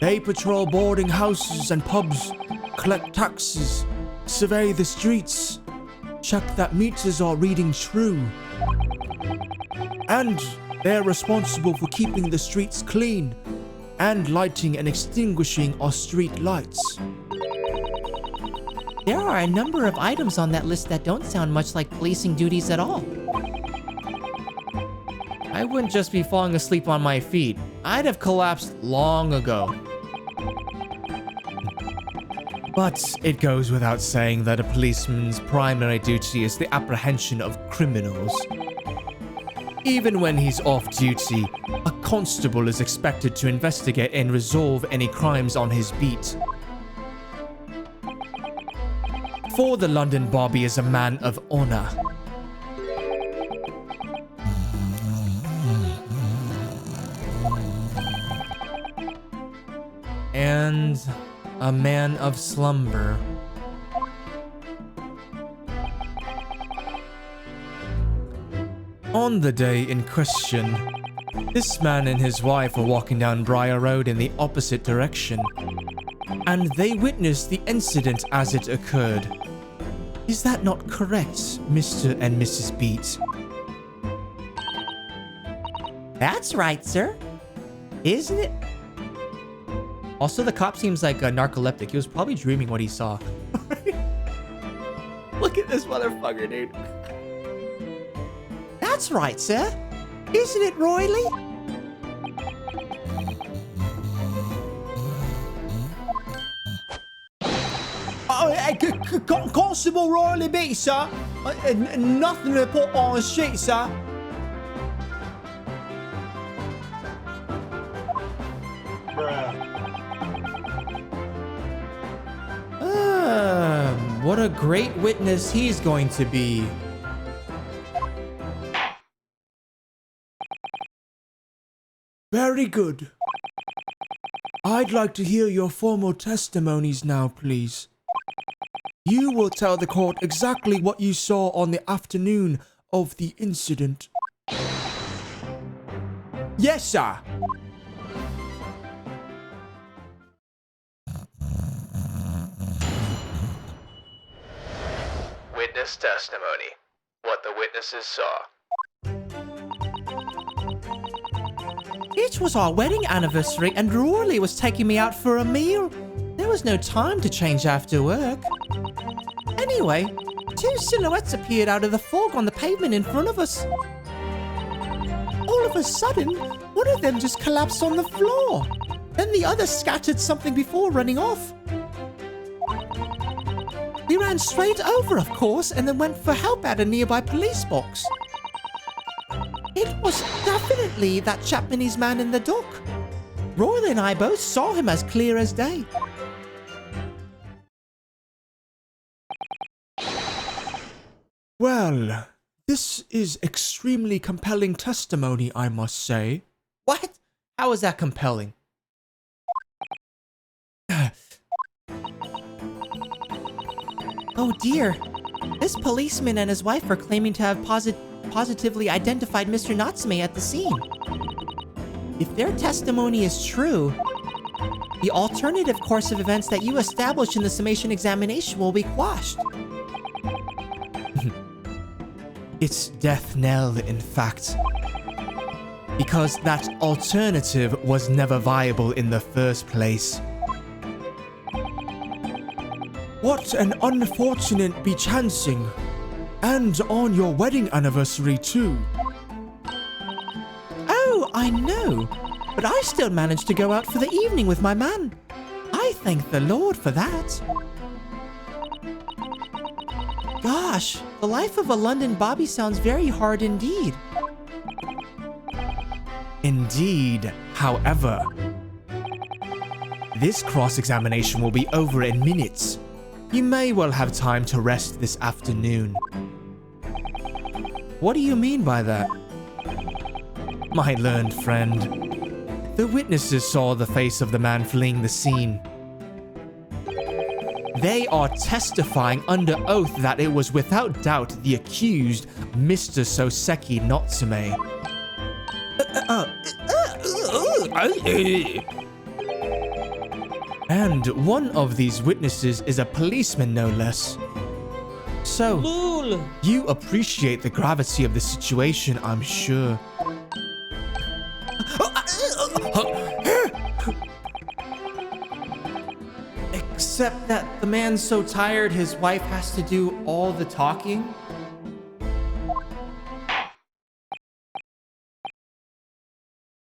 They patrol boarding houses and pubs, collect taxes, survey the streets, check that meters are reading true. And they're responsible for keeping the streets clean and lighting and extinguishing our street lights. There are a number of items on that list that don't sound much like policing duties at all. I wouldn't just be falling asleep on my feet. I'd have collapsed long ago. But it goes without saying that a policeman's primary duty is the apprehension of criminals. Even when he's off duty, a constable is expected to investigate and resolve any crimes on his beat. For the London Bobby is a man of honor. And a man of slumber. On the day in question, this man and his wife were walking down Briar Road in the opposite direction, and they witnessed the incident as it occurred. Is that not correct, Mr. and Mrs. Beat? That's right, sir. Isn't it? Also, the cop seems like a narcoleptic. He was probably dreaming what he saw. Look at this motherfucker, dude. That's right, sir. Isn't it, Royley? Constable Royley Beat, sir. Nothing to put on the sheet, sir. What a great witness he's going to be. Very good. I'd like to hear your formal testimonies now, please. You will tell the court exactly what you saw on the afternoon of the incident. Yes, sir. Witness testimony. What the witnesses saw. It was our wedding anniversary and Royley was taking me out for a meal. There was no time to change after work. Anyway, 2 silhouettes appeared out of the fog on the pavement in front of us. All of a sudden, one of them just collapsed on the floor. Then the other scattered something before running off. We ran straight over, of course, and then went for help at a nearby police box. It was definitely that Japanese man in the dock. Royley and I both saw him as clear as day. Well, this is extremely compelling testimony, I must say. What? How is that compelling? Oh dear. This policeman and his wife are claiming to have positively identified Mr. Natsume at the scene. If their testimony is true, the alternative course of events that you established in the summation examination will be quashed. It's death knell, in fact. Because that alternative was never viable in the first place. What an unfortunate bechancing. And on your wedding anniversary too. Oh, I know. But I still managed to go out for the evening with my man. I thank the Lord for that. Gosh, the life of a London Bobby sounds very hard indeed. Indeed, however, this cross-examination will be over in minutes. You may well have time to rest this afternoon. What do you mean by that? My learned friend, the witnesses saw the face of the man fleeing the scene. They are testifying under oath that it was without doubt the accused, Mr. Soseki Natsume. And one of these witnesses is a policeman, no less. So, you appreciate the gravity of the situation, I'm sure. Except that the man's so tired his wife has to do all the talking.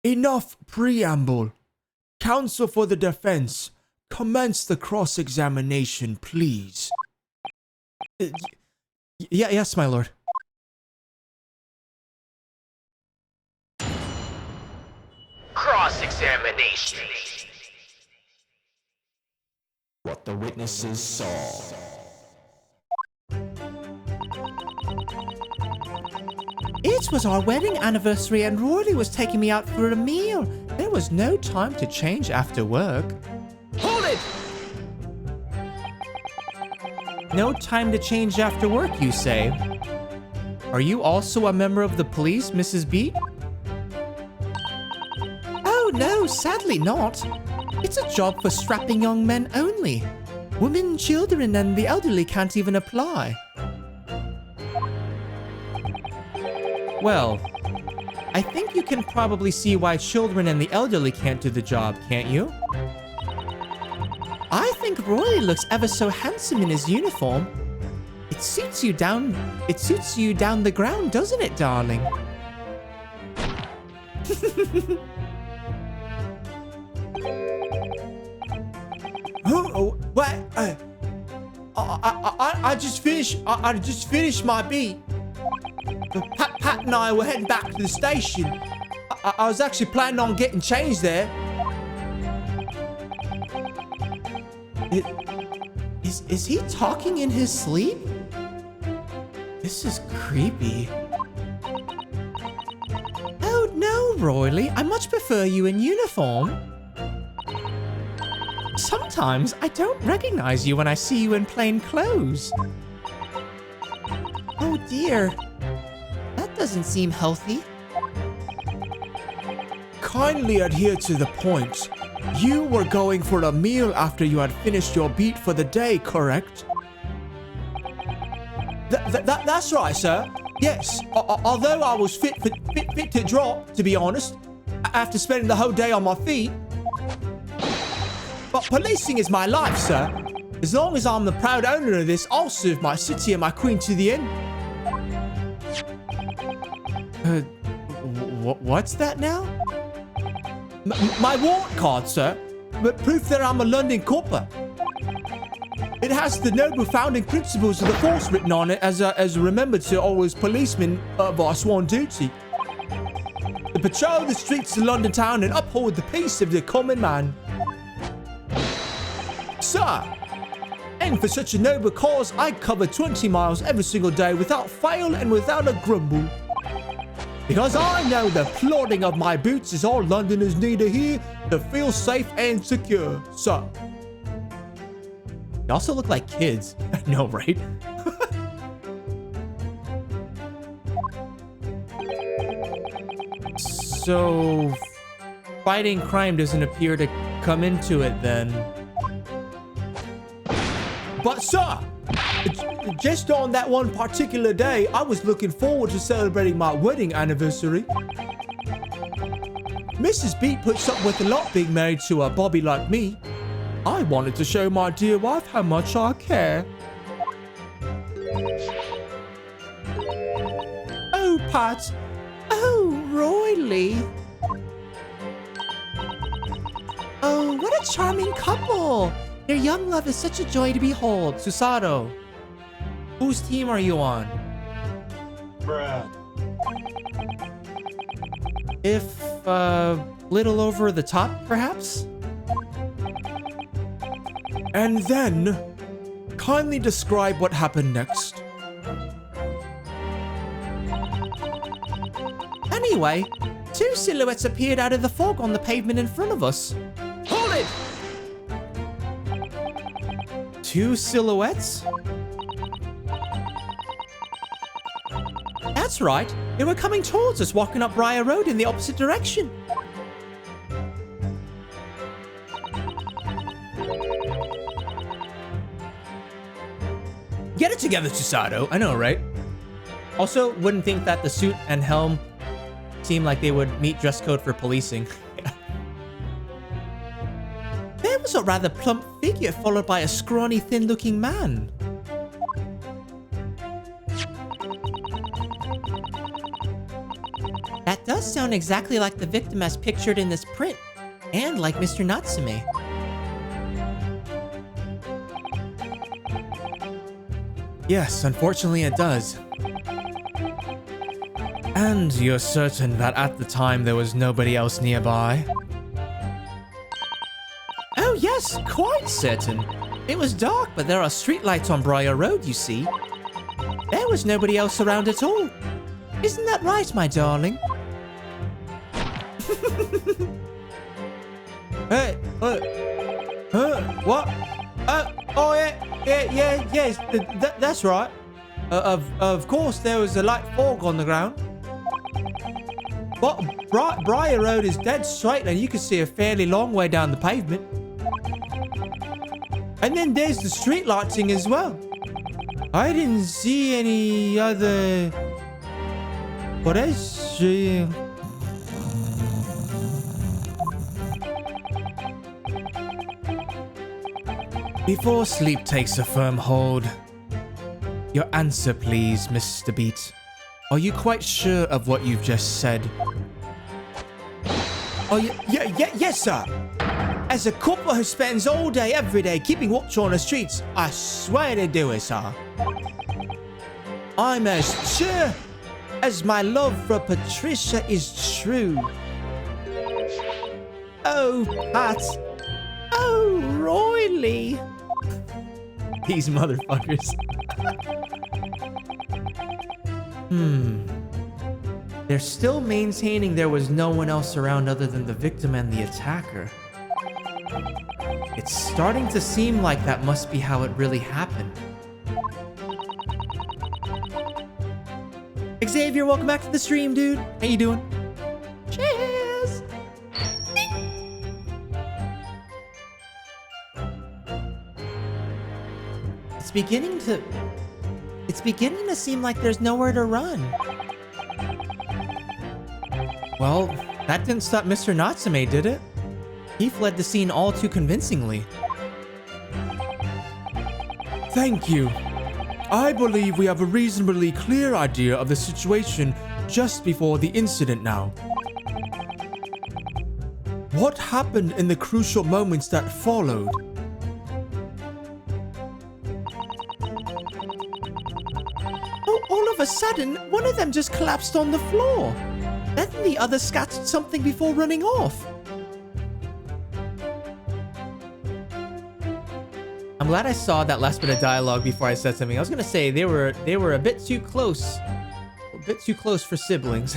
Enough preamble. Counsel for the defense, commence the cross-examination, please. Yes, my lord. Cross-examination. What the witnesses saw. It was our wedding anniversary and Rory was taking me out for a meal. There was no time to change after work. Hold it! No time to change after work, you say? Are you also a member of the police, Mrs. B? Oh no, sadly not. It's a job for strapping young men only. Women, children, and the elderly can't even apply. Well, I think you can probably see why children and the elderly can't do the job, can't you? I think Roy looks ever so handsome in his uniform. It suits you down the ground, doesn't it, darling? I just finished my beat. Pat and I were heading back to the station. I was actually planning on getting changed there. Is he talking in his sleep? This is creepy. Oh no, Royley, I much prefer you in uniform. Sometimes I don't recognize you when I see you in plain clothes. Oh dear, that doesn't seem healthy. Kindly adhere to the point. You were going for a meal after you had finished your beat for the day, correct? That's right, sir. Yes, although I was fit to drop, to be honest, after spending the whole day on my feet. But policing is my life, sir. As long as I'm the proud owner of this, I'll serve my city and my queen to the end. What's that now? My warrant card, sir. But proof that I'm a London copper. It has the noble founding principles of the force written on it as a remember to always policemen of our sworn duty. To patrol the streets of London town and uphold the peace of the common man. Sir, and for such a noble cause, I cover 20 miles every single day without fail and without a grumble. Because I know the plodding of my boots is all Londoners need to hear to feel safe and secure, sir. They also look like kids. I know, right? So, fighting crime doesn't appear to come into it then. But sir, just on that one particular day, I was looking forward to celebrating my wedding anniversary. Mrs. Beat puts up with a lot being married to a Bobby like me. I wanted to show my dear wife how much I care. Oh, Pat. Oh, Royally. Oh, what a charming couple. Their young love is such a joy to behold. Susato, whose team are you on? Bruh. If, little over the top, perhaps? And then, kindly describe what happened next. Anyway, two silhouettes appeared out of the fog on the pavement in front of us. Hold it! Two silhouettes? That's right. They were coming towards us, walking up Briar Road in the opposite direction. Get it together, Susato. I know, right? Also, wouldn't think that the suit and helm seem like they would meet dress code for policing. There was a rather plump figure followed by a scrawny, thin-looking man. That does sound exactly like the victim as pictured in this print, and like Mr. Natsume. Yes, unfortunately it does. And you're certain that at the time there was nobody else nearby? Oh yes, quite certain. It was dark, but there are streetlights on Briar Road, you see. There was nobody else around at all. Isn't that right, my darling? Hey, what? Oh yeah, yes, that's right. Of course, there was a light fog on the ground. But Briar Road is dead straight, and you can see a fairly long way down the pavement. And then there's the street lighting as well. I didn't see any other. What else? Before sleep takes a firm hold, your answer, please, Mr. Beat. Are you quite sure of what you've just said? Oh, yes, sir. As a couple who spends all day, every day, keeping watch on the streets, I swear to do it, sir. I'm as sure as my love for Patricia is true. Oh, Pat. Oh, Royally. These motherfuckers. They're still maintaining there was no one else around other than the victim and the attacker. It's starting to seem like that must be how it really happened. Xavier, welcome back to the stream, dude. How you doing? Cheers! It's beginning to seem like there's nowhere to run. Well, that didn't stop Mr. Natsume, did it? He fled the scene all too convincingly. Thank you. I believe we have a reasonably clear idea of the situation just before the incident now. What happened in the crucial moments that followed? Oh, all of a sudden, one of them just collapsed on the floor. Then the other scattered something before running off. I'm glad I saw that last bit of dialogue before I said something. I was gonna say they were a bit too close. A bit too close for siblings.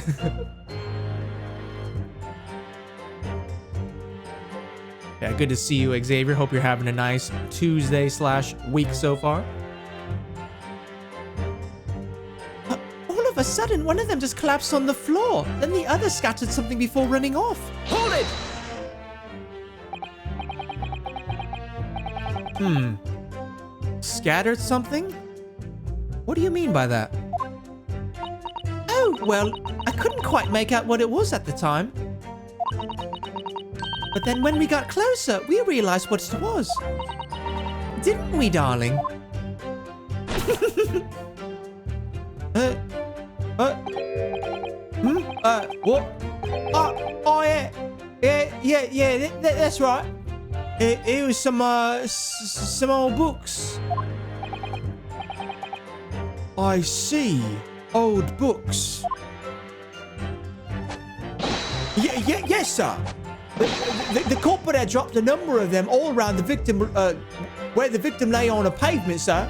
Yeah, good to see you, Xavier. Hope you're having a nice Tuesday/week so far. All of a sudden, one of them just collapsed on the floor. Then the other scattered something before running off. Hold it! Scattered something? What do you mean by that? Oh, well, I couldn't quite make out what it was at the time. But then when we got closer, we realized what it was. Didn't we, darling? What? Oh, yeah, that's right. It was some old books. I see. Old books. Yes, sir. The corporal had dropped a number of them all around the victim, where the victim lay on a pavement, sir.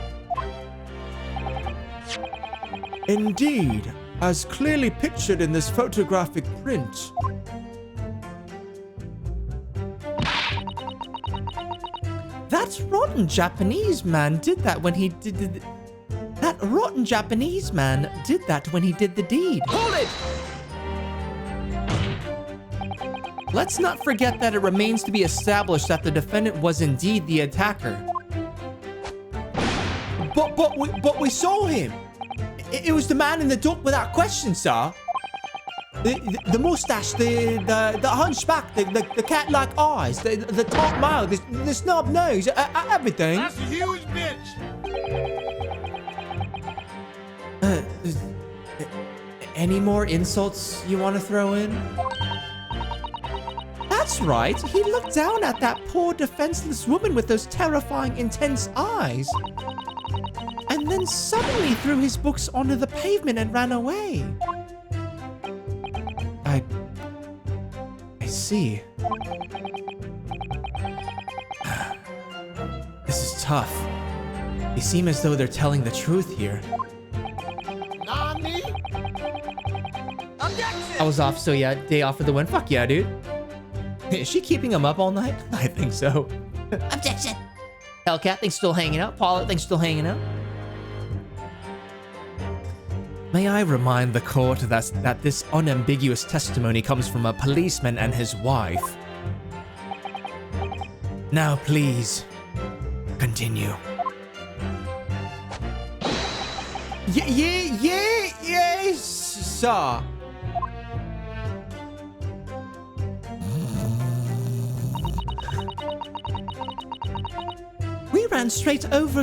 Indeed, as clearly pictured in this photographic print. That rotten Japanese man did that when he did That rotten Japanese man did that when he did the deed. Hold it! Let's not forget that it remains to be established that the defendant was indeed the attacker. But we saw him. It was the man in the dock without question, sir. The mustache, the hunchback, the cat-like eyes, the top mouth, the snub nose, everything. That's a huge bitch. Any more insults you want to throw in? That's right. He looked down at that poor defenseless woman with those terrifying, intense eyes. And then suddenly threw his books onto the pavement and ran away. I see. This is tough. They seem as though they're telling the truth here. Nani? Objection! I was off, so yeah, day off for the win. Fuck yeah, dude. Is she keeping him up all night? I think so. Objection! Hellcat, thanks still hanging out. Paula, thanks still hanging out. May I remind the court that this unambiguous testimony comes from a policeman and his wife. Now, please, continue. Yes, sir. We ran straight over,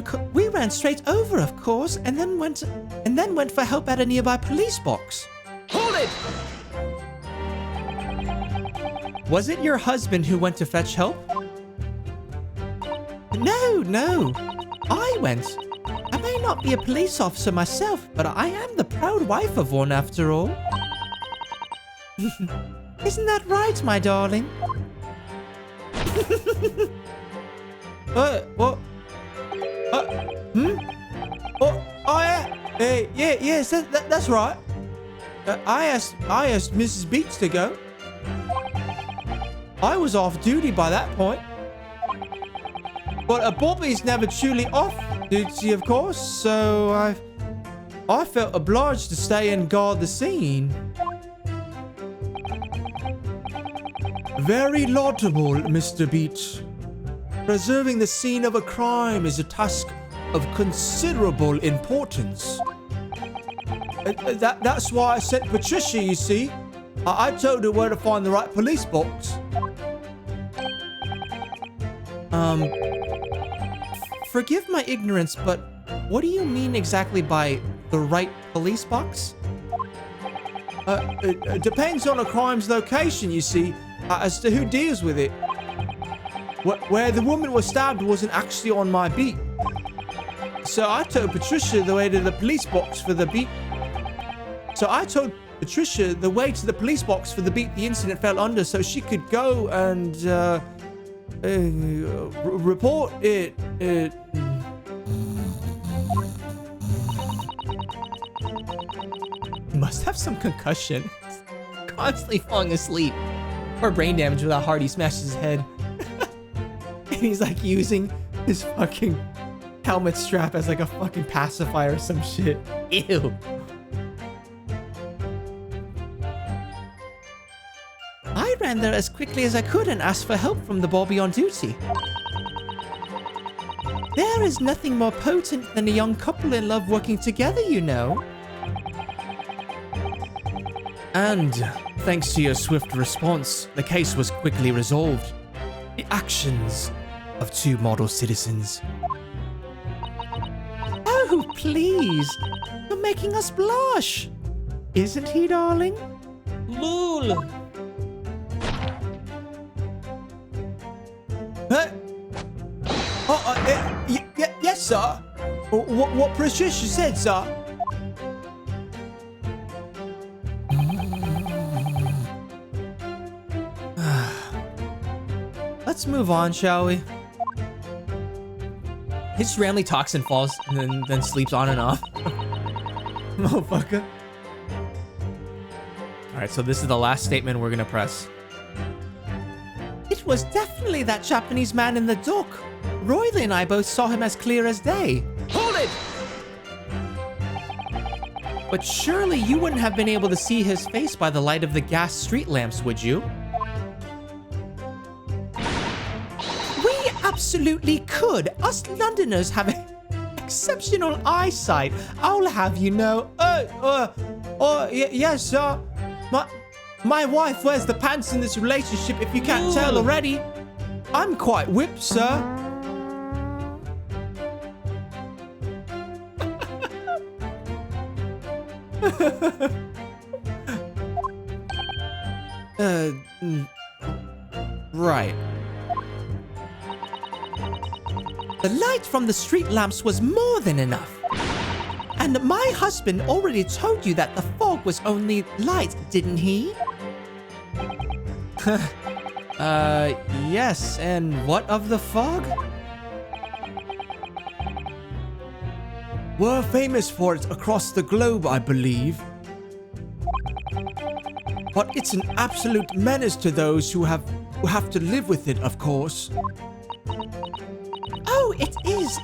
of course, and then went for help at a nearby police box. Hold it! Was it your husband who went to fetch help? No. I went. I may not be a police officer myself, but I am the proud wife of one after all. Isn't that right, my darling? What? Yes, that's right. I asked Mrs. Beach to go. I was off duty by that point. But Bobby's never truly off duty, of course, so I felt obliged to stay and guard the scene. Very laudable, Mr. Beach. Preserving the scene of a crime is a task of considerable importance. That's why I sent Patricia, you see. I told her where to find the right police box. Forgive my ignorance, but what do you mean exactly by the right police box? It depends on a crime's location, you see, as to who deals with it. Where the woman was stabbed wasn't actually on my beat. So I told Patricia the way to the police box for the beat. The incident fell under, so she could go and report it. Must have some concussion. Constantly falling asleep. Or brain damage with how hard he smashes his head. he's like using his fucking helmet strap as like a fucking pacifier or some shit. Ew. I ran there as quickly as I could and asked for help from the Bobby on duty. There is nothing more potent than a young couple in love working together, you know. And thanks to your swift response, the case was quickly resolved. The actions of two model citizens. Oh, please. You're making us blush. Isn't he, darling? Lul. Huh? Yes, sir. What Patricia said, sir. Let's move on, shall we? He just randomly talks and falls and then sleeps on and off. Motherfucker. Alright, so this is the last statement we're gonna press. It was definitely that Japanese man in the dock. Royley and I both saw him as clear as day. Hold it! But surely you wouldn't have been able to see his face by the light of the gas street lamps, would you? We absolutely could. Us Londoners have exceptional eyesight. I'll have you know. Yes, sir. My wife wears the pants in this relationship, if you can't tell already. I'm quite whipped, sir. Right. The light from the street lamps was more than enough. And my husband already told you that the fog was only light, didn't he? Yes, and what of the fog? We're famous for it across the globe, I believe. But it's an absolute menace to those who have to live with it, of course. Oh, it is.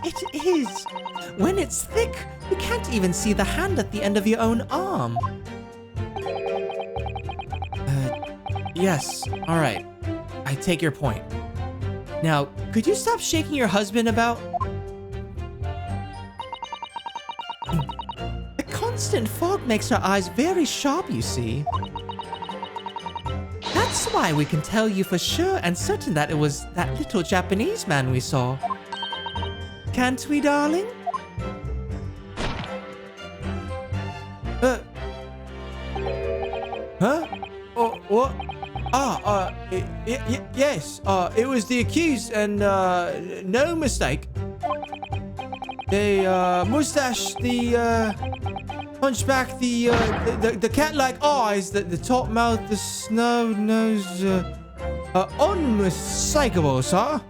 When it's thick, you can't even see the hand at the end of your own arm. Yes, alright. I take your point. Now, could you stop shaking your husband about? The constant fog makes our eyes very sharp, you see. That's why we can tell you for sure and certain that it was that little Japanese man we saw. Can't we, darling? Huh? Oh, what? Yes. It was the accused, and no mistake. The mustache, the hunchback, the cat-like eyes, the top mouth, the snub nose, unmistakable, sir.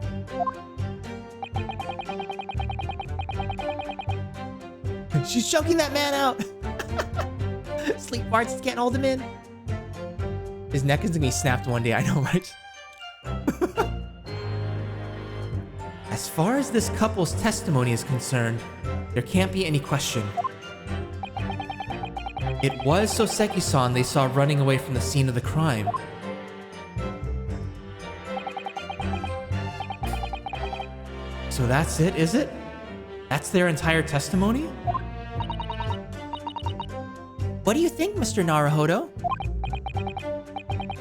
She's choking that man out. Sleep farts can't hold him in. His neck is gonna be snapped one day, I know, right? As far as this couple's testimony is concerned, there can't be any question. It was Soseki-san they saw running away from the scene of the crime. So that's it, is it? That's their entire testimony? What do you think, Mr. Naruhodo?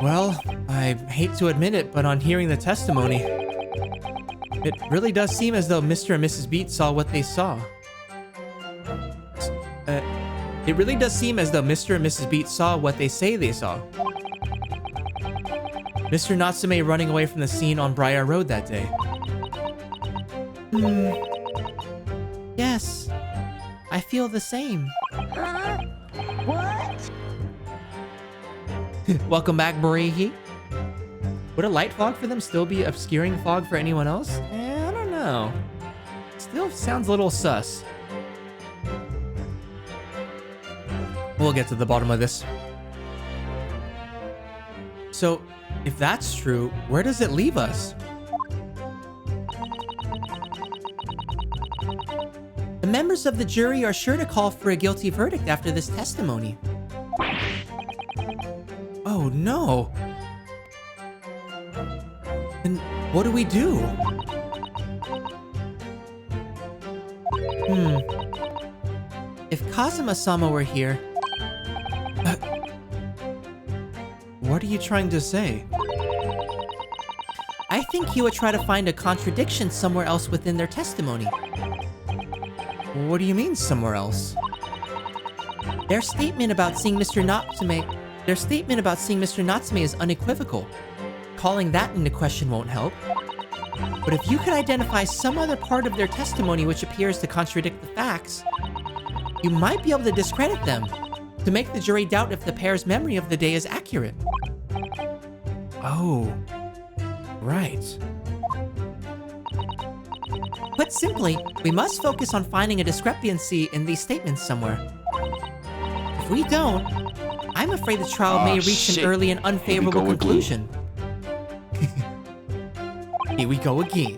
Well, I hate to admit it, but on hearing the testimony, it really does seem as though Mr. and Mrs. Beat saw what they saw. It really does seem as though Mr. and Mrs. Beat saw what they say they saw. Mr. Natsume running away from the scene on Briar Road that day. Yes, I feel the same. What? Welcome back, Borihi. Would a light fog for them still be obscuring fog for anyone else? I don't know. Still sounds a little sus. We'll get to the bottom of this. So, if that's true, where does it leave us? members of the jury are sure to call for a guilty verdict after this testimony. Oh no. And what do we do? If Kazuma-sama were here... What are you trying to say? I think he would try to find a contradiction somewhere else within their testimony. What do you mean somewhere else? Their statement about seeing Mr. Natsume is unequivocal. Calling that into question won't help. But if you could identify some other part of their testimony which appears to contradict the facts, you might be able to discredit them, to make the jury doubt if the pair's memory of the day is accurate. Oh, right. Put simply, we must focus on finding a discrepancy in these statements somewhere. If we don't, I'm afraid the trial may reach an early and unfavorable conclusion. Here we go again.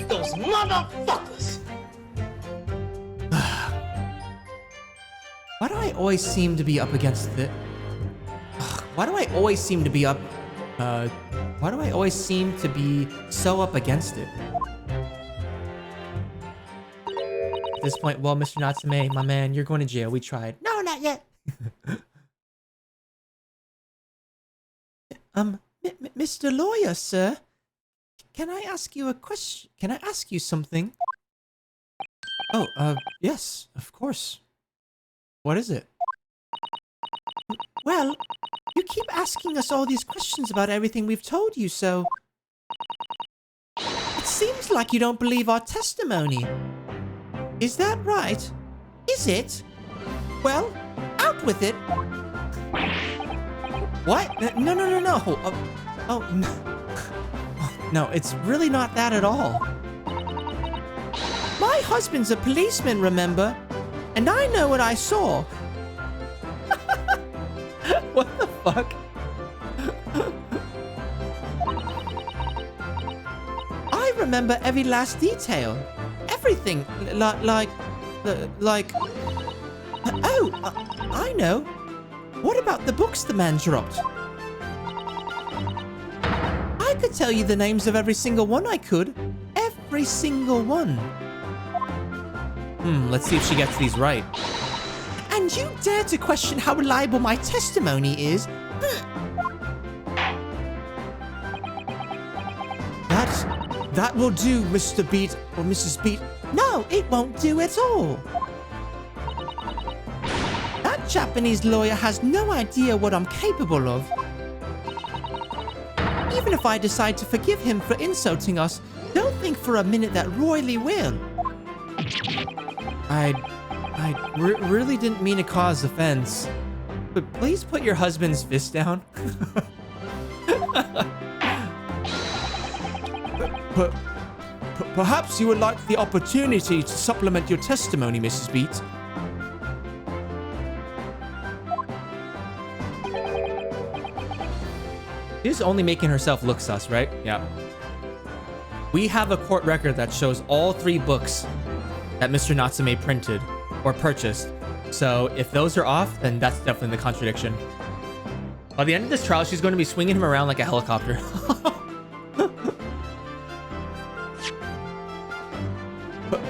Those motherfuckers! Why do I always seem to be up against it? Why do I always seem to be up... why do I always seem to be so up against it? At this point, well, Mr. Natsume, my man, you're going to jail. We tried. No, not yet. Mr. Lawyer, sir. Can I ask you a question? Can I ask you something? Oh, yes, of course. What is it? Well, you keep asking us all these questions about everything we've told you, so... It seems like you don't believe our testimony. Is that right? Is it? Well, out with it. What? No. Oh, no. No, it's really not that at all. My husband's a policeman, remember? And I know what I saw. What the fuck? I remember every last detail. Everything. Like... Oh, I know. What about the books the man dropped? I could tell you the names of every single one I could. Every single one. Let's see if she gets these right. And you dare to question how reliable my testimony is? That will do, Mr. Beat or Mrs. Beat. No, it won't do at all. That Japanese lawyer has no idea what I'm capable of. Even if I decide to forgive him for insulting us, don't think for a minute that Royally will. I really didn't mean to cause offense, but please put your husband's fist down. Perhaps you would like the opportunity to supplement your testimony, Mrs. Beat. She's only making herself look sus, right? Yeah. We have a court record that shows all 3 books that Mr. Natsume printed or purchased. So if those are off, then that's definitely the contradiction. By the end of this trial, she's going to be swinging him around like a helicopter.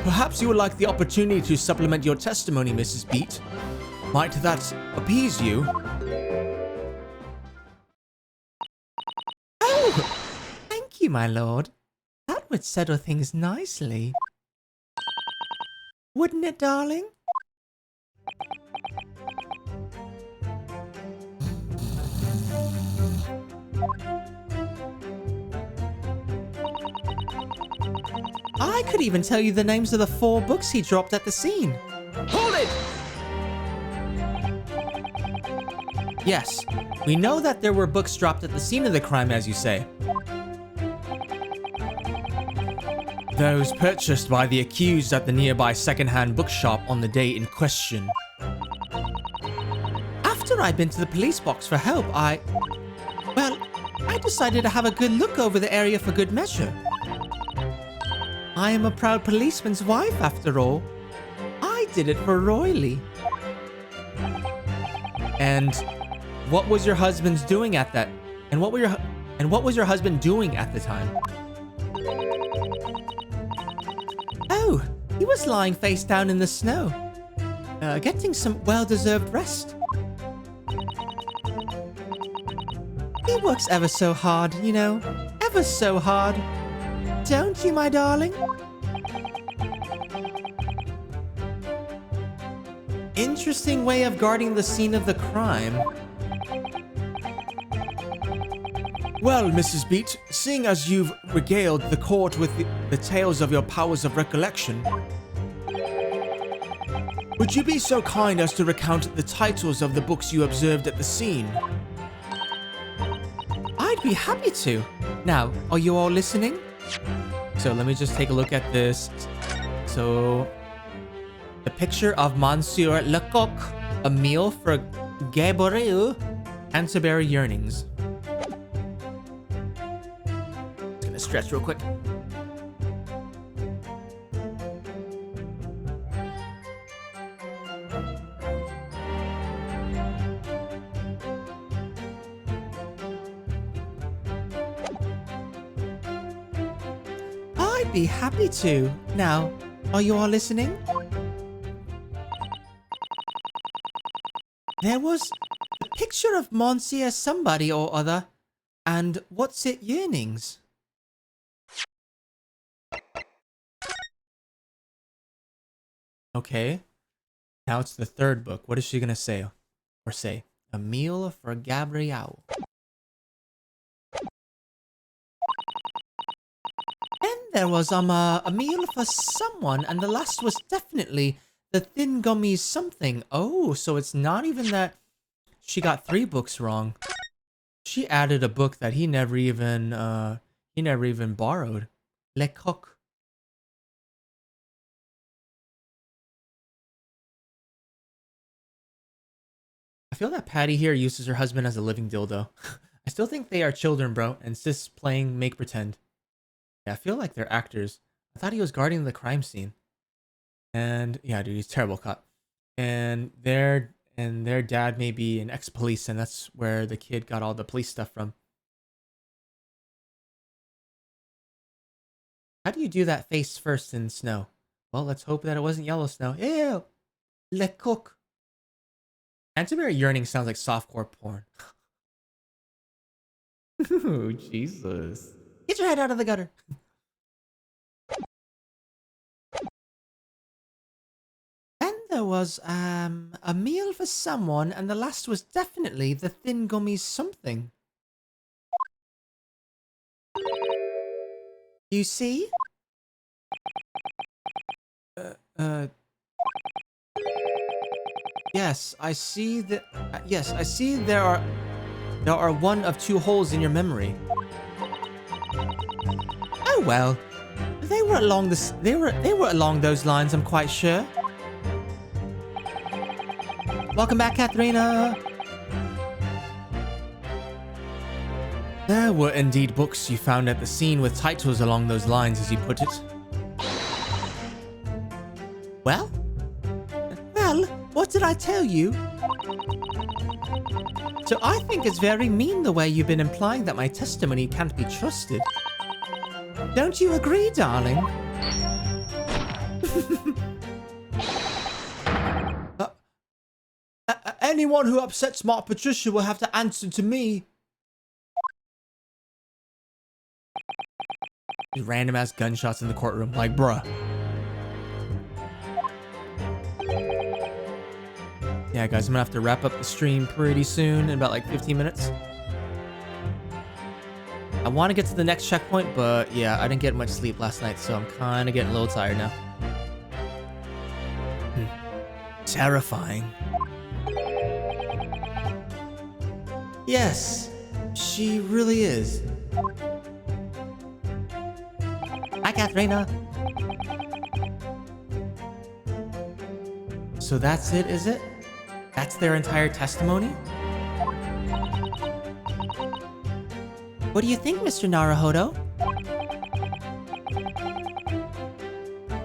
Perhaps you would like the opportunity to supplement your testimony, Mrs. Beat. Might that appease you? Oh! Thank you, my lord. That would settle things nicely. Wouldn't it, darling? I could even tell you the names of the 4 books he dropped at the scene. Hold it! Yes, we know that there were books dropped at the scene of the crime, as you say. Those purchased by the accused at the nearby second-hand bookshop on the day in question. After I'd been to the police box for help, I decided to have a good look over the area for good measure. I am a proud policeman's wife, after all, did it for Royley. And what was your husband's doing at that? And what was your husband doing at the time? Oh, he was lying face down in the snow, getting some well-deserved rest. He works ever so hard, you know, ever so hard. Don't you, my darling? Interesting way of guarding the scene of the crime. Well, Mrs. Beat, seeing as you've regaled the court with the tales of your powers of recollection, would you be so kind as to recount the titles of the books you observed at the scene? I'd be happy to. Now, are you all listening? So let me just take a look at this. So, the picture of Monsieur Lecoq, a meal for Gabriel, Canterbury Yearnings. Just gonna stretch real quick. I'd be happy to. Now, are you all listening? There was a picture of Monsieur somebody or other, and what's it yearnings? Okay. Now it's the third book. What is she gonna say? Or say? A meal for Gabrielle. Then there was a meal for someone, and the last was definitely the thin gummy something. Oh, so it's not even that she got 3 books wrong. She added a book that he never even borrowed. Lecoq. I feel that Patty here uses her husband as a living dildo. I still think they are children, bro, and sis playing make pretend. Yeah, I feel like they're actors. I thought he was guarding the crime scene. And yeah, dude, he's a terrible cop. And their dad may be an ex-police, and that's where the kid got all the police stuff from. How do you do that face first in snow? Well, let's hope that it wasn't yellow snow. Ew! Lecoq. Canterbury Yearning sounds like softcore porn. Ooh, Jesus. Get your head out of the gutter. Then there was a meal for someone, and the last was definitely the thin gummy something. You see? Yes, I see that. Yes, I see there are one of 2 holes in your memory. Oh well, they were along this. They were along those lines. I'm quite sure. Welcome back, Katharina. There were indeed books you found at the scene with titles along those lines, as you put it. Well, what did I tell you? So I think it's very mean the way you've been implying that my testimony can't be trusted. Don't you agree, darling? Anyone who upsets Smart Patricia will have to answer to me. Random ass gunshots in the courtroom, like bruh. Yeah, guys, I'm gonna have to wrap up the stream pretty soon in about like 15 minutes. I want to get to the next checkpoint, but yeah, I didn't get much sleep last night, so I'm kind of getting a little tired now. Terrifying. Yes, she really is. Hi, Katharina. So that's it, is it? That's their entire testimony? What do you think, Mr. Naruhodo?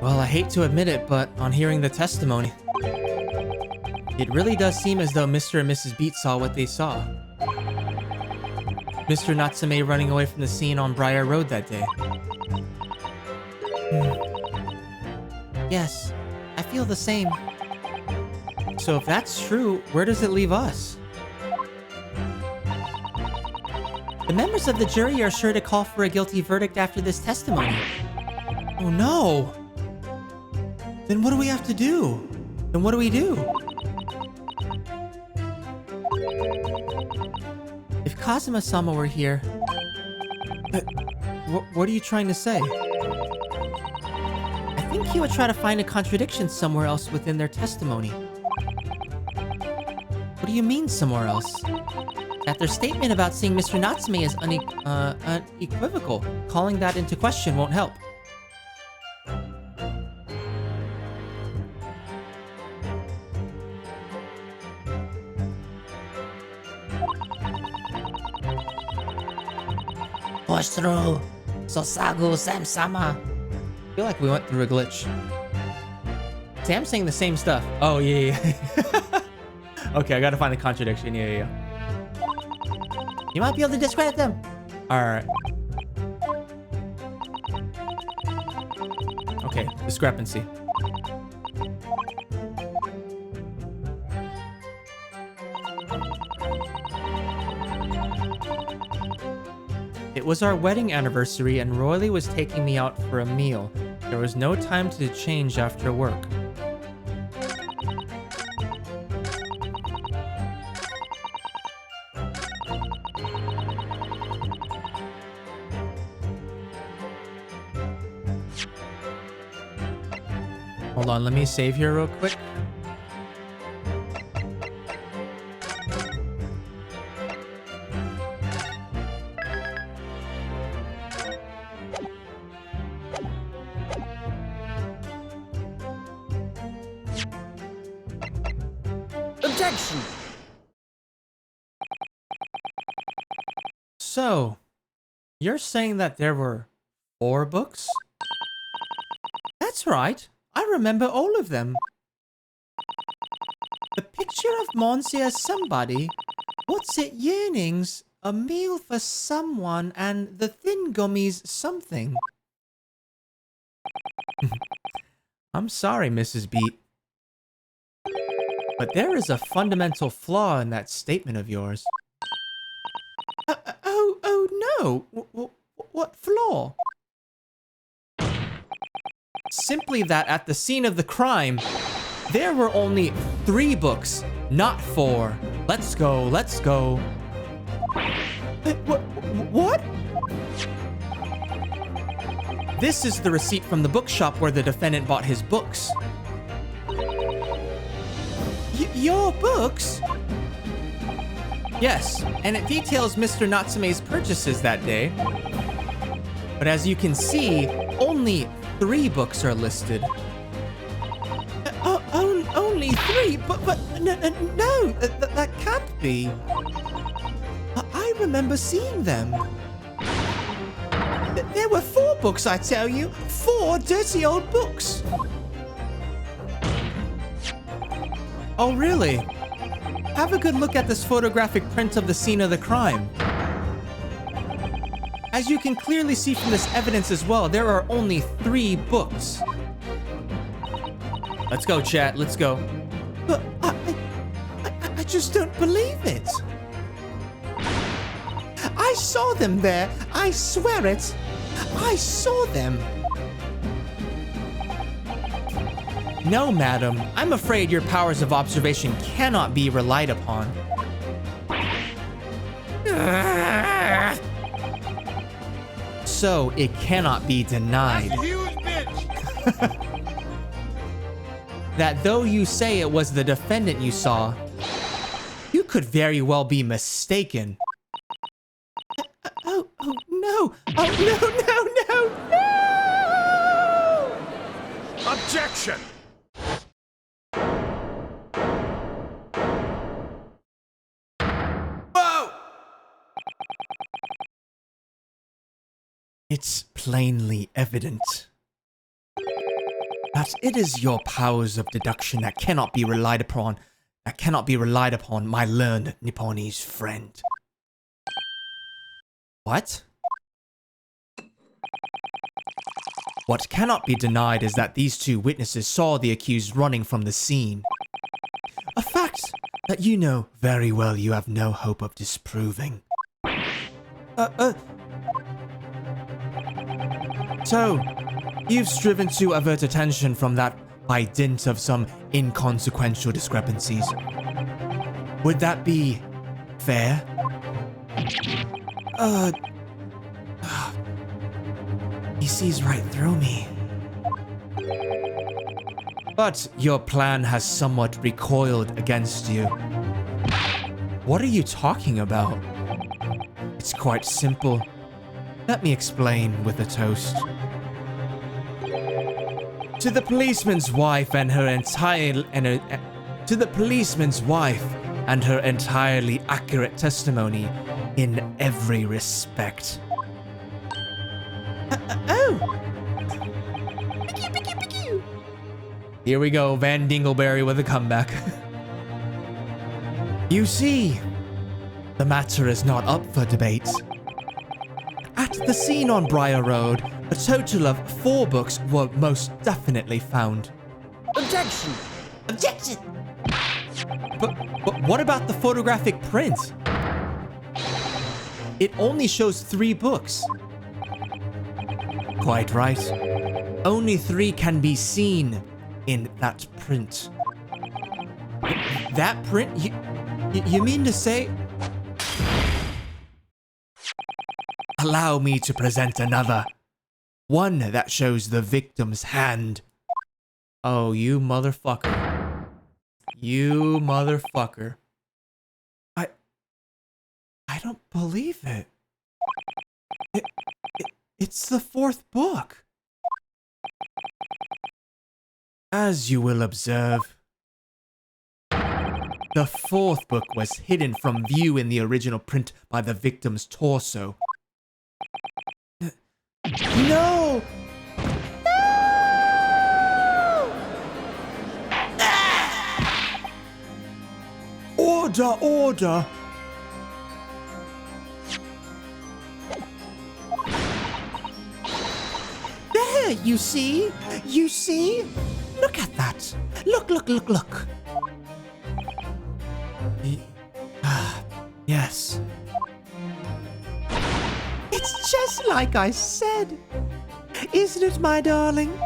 Well, I hate to admit it, but on hearing the testimony, it really does seem as though Mr. and Mrs. Beat saw what they saw. Mr. Natsume running away from the scene on Briar Road that day. Yes, I feel the same. So if that's true, where does it leave us? The members of the jury are sure to call for a guilty verdict after this testimony. Oh no! Then what do we have to do? Then what do we do? If Kazuma-sama were here... what are you trying to say? I think he would try to find a contradiction somewhere else within their testimony. What do you mean, somewhere else? That their statement about seeing Mr. Natsume is unequivocal. Calling that into question won't help. Push through. Sosagu Sam-sama. I feel like we went through a glitch. Sam's saying the same stuff. Oh, yeah. Okay, I gotta find the contradiction. Yeah. You might be able to discredit them. Alright. Okay, discrepancy. It was our wedding anniversary and Roylee was taking me out for a meal. There was no time to change after work. Hold on, let me save here real quick. Objection! So, you're saying that there were 4 books? That's right. I remember all of them. The picture of Monsieur somebody, what's it yearnings, a meal for someone, and the thin gummies something. I'm sorry, Mrs. Beat. But there is a fundamental flaw in that statement of yours. Oh no! What flaw? Simply that at the scene of the crime, there were only 3 books, not 4. Let's go. What? This is the receipt from the bookshop where the defendant bought his books. Your books? Yes, and it details Mr. Natsume's purchases that day. But as you can see, only 3 books are listed. Only 3? But no, that can't be. I remember seeing them. There were 4 books, I tell you. 4 dirty old books. Oh, really? Have a good look at this photographic print of the scene of the crime. As you can clearly see from this evidence as well, there are only 3 books. Let's go, chat. Let's go. But I just don't believe it. I saw them there. I swear it. I saw them. No, madam. I'm afraid your powers of observation cannot be relied upon. So, it cannot be denied. That's a huge bitch. That though you say it was the defendant you saw, you could very well be mistaken. Oh no! Oh no! Objection! Whoa! It's plainly evident. that it is your powers of deduction that cannot be relied upon, my learned Nipponese friend. What? What cannot be denied is that these two witnesses saw the accused running from the scene. A fact that you know very well you have no hope of disproving. So, you've striven to avert attention from that by dint of some inconsequential discrepancies. Would that be fair? He sees right through me. But your plan has somewhat recoiled against you. What are you talking about? It's quite simple. Let me explain with a toast. To the policeman's wife and her entirely accurate testimony in every respect. Here we go, Van Dingleberry with a comeback. You see, the matter is not up for debate. At the scene on Briar Road, a total of 4 books were most definitely found. Objection! Objection! But what about the photographic print? It only shows 3 books. Quite right. Only 3 can be seen in that print. That print? You mean to say? Allow me to present another. One that shows the victim's hand. Oh, you motherfucker. You motherfucker. I don't believe it. It's the 4th book. As you will observe, the 4th book was hidden from view in the original print by the victim's torso. No! Order, order! There, you see? You see? Look at that. Look. Yes. It's just like I said. Isn't it, my darling?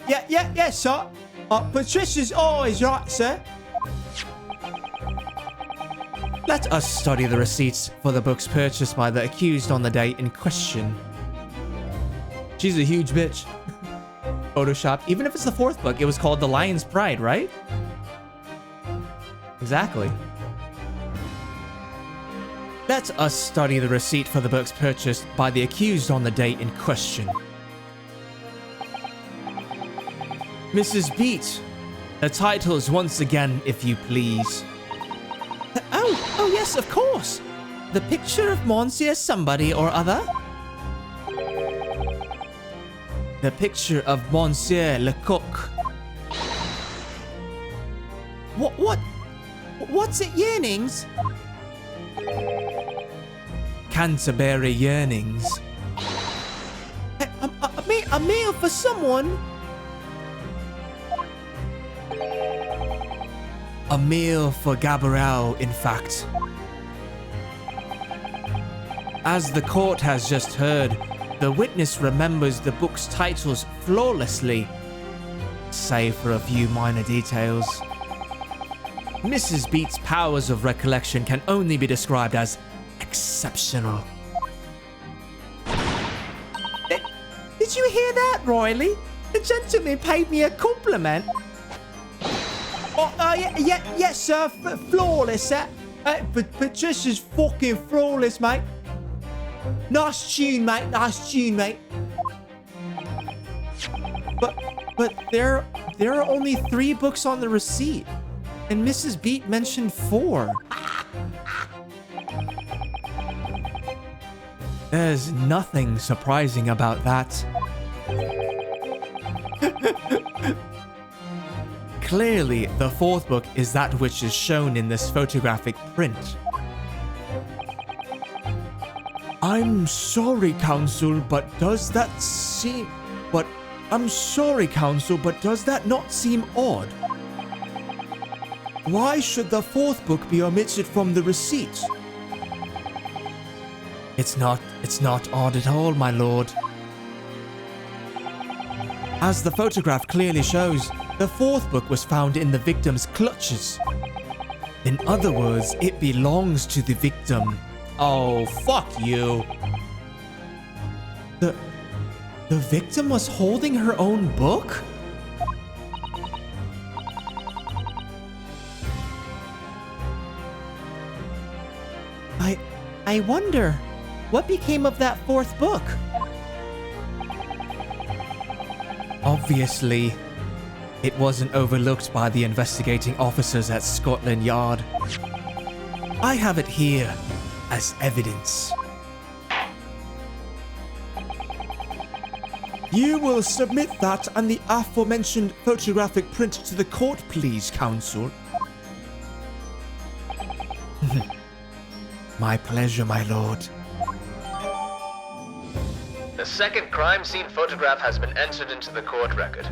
Yes, sir. Patricia's always right, sir. Let us study the receipts for the books purchased by the accused on the day in question. She's a huge bitch. Photoshop. Even if it's the 4th book, it was called The Lion's Pride, right? Exactly. Let us study the receipt for the books purchased by the accused on the day in question. Mrs. Beat, the titles once again, if you please. Oh, yes, of course. The picture of Monsieur somebody or other. The picture of Monsieur Lecoq. What's it, yearnings? Canterbury Yearnings. A meal for someone? A meal for Gabrielle, in fact. As the court has just heard, the witness remembers the book's titles flawlessly, save for a few minor details. Mrs. Beat's powers of recollection can only be described as exceptional. Did you hear that, Riley? The gentleman paid me a compliment. Yes, sir. Flawless, sir. Patricia's fucking flawless, mate. Nice tune, mate. Nice tune, mate. But there are only 3 books on the receipt, and Mrs. Beat mentioned 4. There's nothing surprising about that. Clearly, the fourth book is that which is shown in this photographic print. I'm sorry, Council, but does that seem... I'm sorry, Council, but does that not seem odd? Why should the fourth book be omitted from the receipt? It's not odd at all, my lord. As the photograph clearly shows, the fourth book was found in the victim's clutches. In other words, it belongs to the victim. Oh, fuck you. The victim was holding her own book? I wonder, what became of that fourth book? Obviously, it wasn't overlooked by the investigating officers at Scotland Yard. I have it here as evidence. You will submit that and the aforementioned photographic print to the court, please, Council. My pleasure, my lord. The second crime scene photograph has been entered into the court record.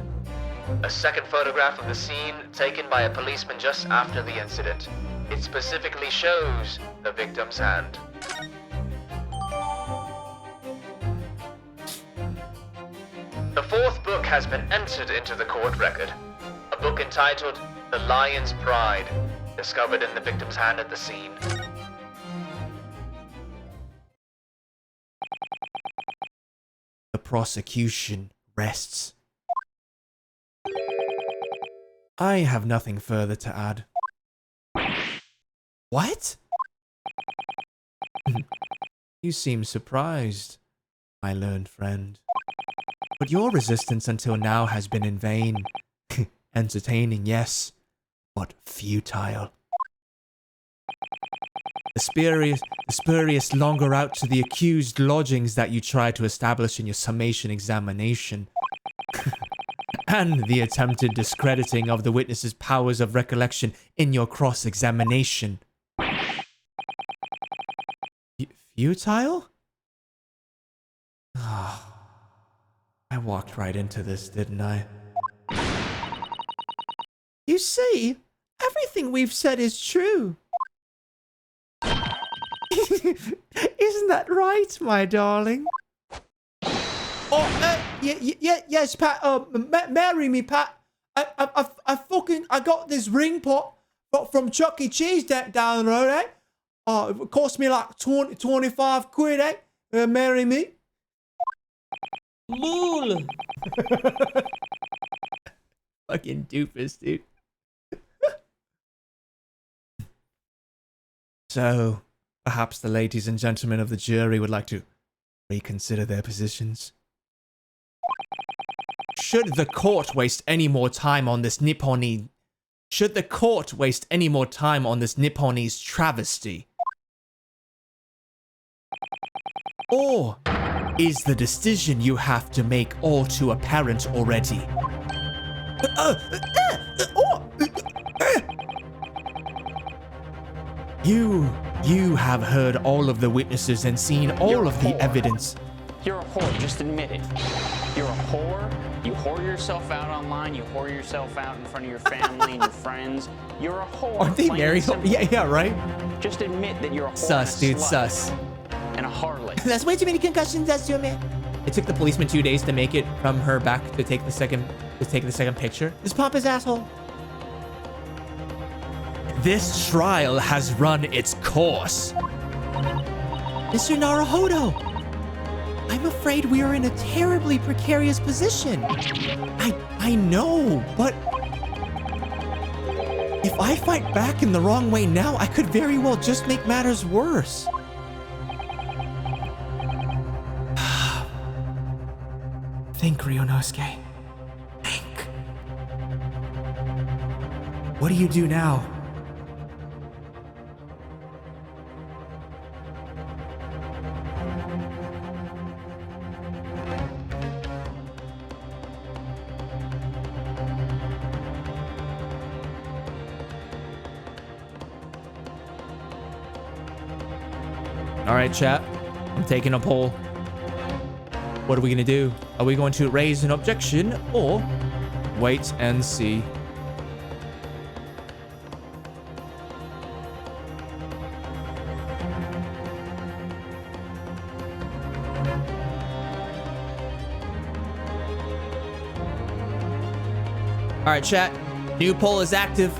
A second photograph of the scene taken by a policeman just after the incident. It specifically shows the victim's hand. The fourth book has been entered into the court record. A book entitled The Lion's Pride, discovered in the victim's hand at the scene. The prosecution rests. I have nothing further to add. What? You seem surprised, my learned friend. But your resistance until now has been in vain. Entertaining, yes, but futile. The spurious longer out to the accused lodgings that you tried to establish in your summation examination. And the attempted discrediting of the witness's powers of recollection in your cross-examination. Futile? I walked right into this, didn't I? You see, everything we've said is true. Isn't that right, my darling? Oh, yes, Pat. Marry me, Pat. I got this ring pot from Chuck E. Cheese down the road, eh? It cost me like 25 quid, eh? Marry me. Mool. Fucking doofus, dude. So, perhaps the ladies and gentlemen of the jury would like to reconsider their positions. Should the court waste any more time on this Nipponese travesty? Or is the decision you have to make all too apparent already? You have heard all of the witnesses and seen all of the evidence. You're a whore, just admit it. You're a whore. You whore yourself out online. You whore yourself out in front of your family and your friends. You're a whore. Aren't they married? Yeah, right? Just admit that you're a whore. Sus, and a dude, slut sus. And a harlot. That's way too many concussions, that's too man. It took the policeman 2 days to make it from her back to take the second picture. This pompous asshole. This trial has run its course. Mr. Naruhodo, I'm afraid we are in a terribly precarious position. I know, but if I fight back in the wrong way now, I could very well just make matters worse. Think, Ryunosuke. Think. What do you do now? All right, chat. I'm taking a poll. What are we gonna do? Are we going to raise an objection or wait and see? All right, chat. New poll is active.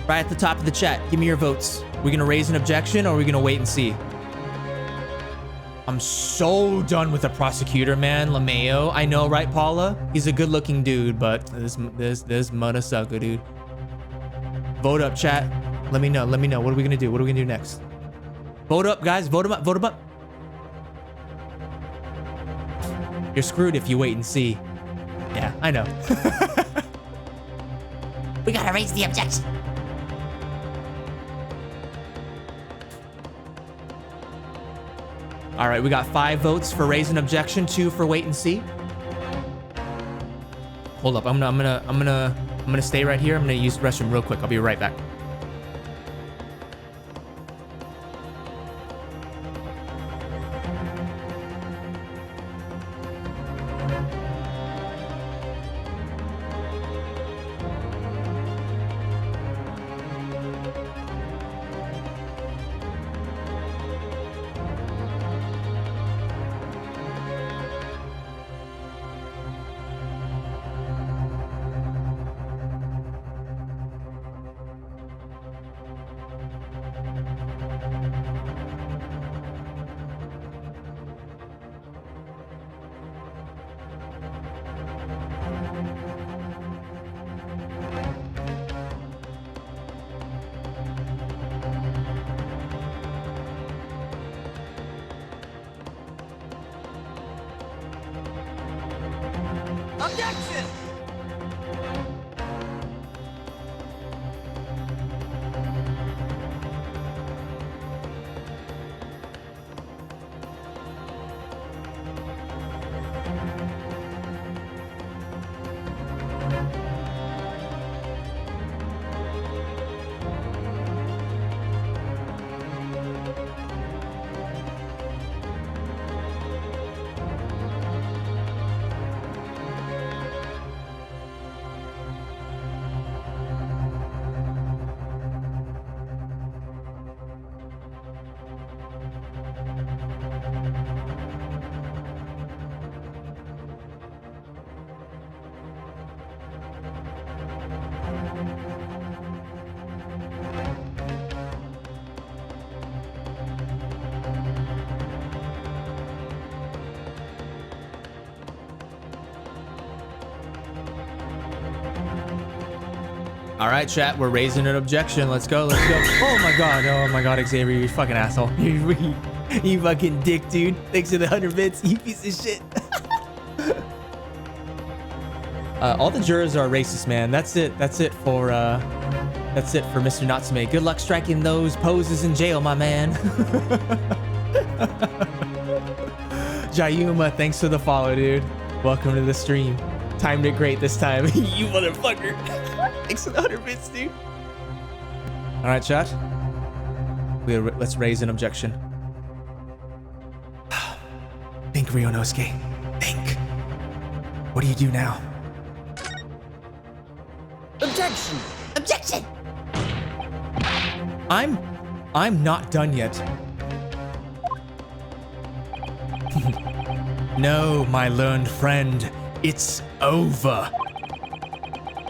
Right at the top of the chat. Give me your votes. We're gonna raise an objection or are we gonna wait and see? I'm so done with the prosecutor, man. LeMayo. I know, right, Paula? He's a good-looking dude, but this mother sucker, dude. Vote up, chat. Let me know. Let me know. What are we gonna do? What are we gonna do next? Vote up, guys. Vote him up. Vote him up. You're screwed if you wait and see. Yeah, I know. We gotta raise the objection. All right, we got 5 votes for raise an objection, 2 for wait and see. Hold up, I'm gonna stay right here. I'm gonna use the restroom real quick. I'll be right back. Objection! All right, chat, we're raising an objection. Let's go, let's go. Oh my god, Xavier, you fucking asshole. You fucking dick, dude. Thanks for the 100 bits, you piece of shit. All the jurors are racist, man. That's it for Mr. Natsume. Good luck striking those poses in jail, my man. Jayuma, thanks for the follow, dude. Welcome to the stream. Timed it great this time. You motherfucker. Thanks for the 100 bits, dude. All right, chat. Let's raise an objection. Think, Ryonosuke. Think. What do you do now? Objection! Objection! I'm not done yet. No, my learned friend. It's over.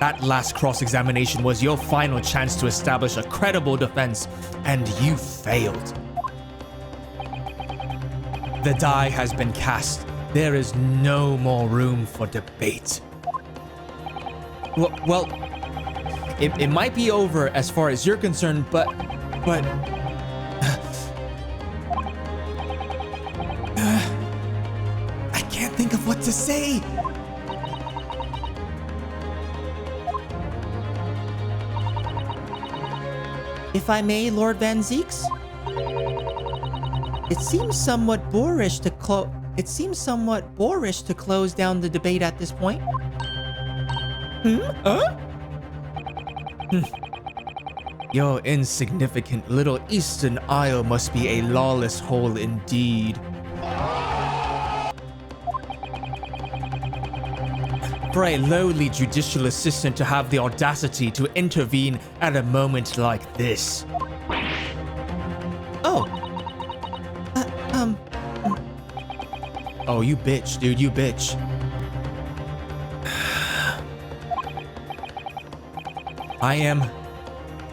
That last cross-examination was your final chance to establish a credible defense, and you failed. The die has been cast. There is no more room for debate. Well, it might be over as far as you're concerned, but I can't think of what to say. If I may, Lord Van Zeeks? It seems somewhat boorish to close down the debate at this point. Your insignificant little Eastern Isle must be a lawless hole indeed. For a lowly judicial assistant to have the audacity to intervene at a moment like this. Oh. Oh, you bitch, dude, you bitch. I am,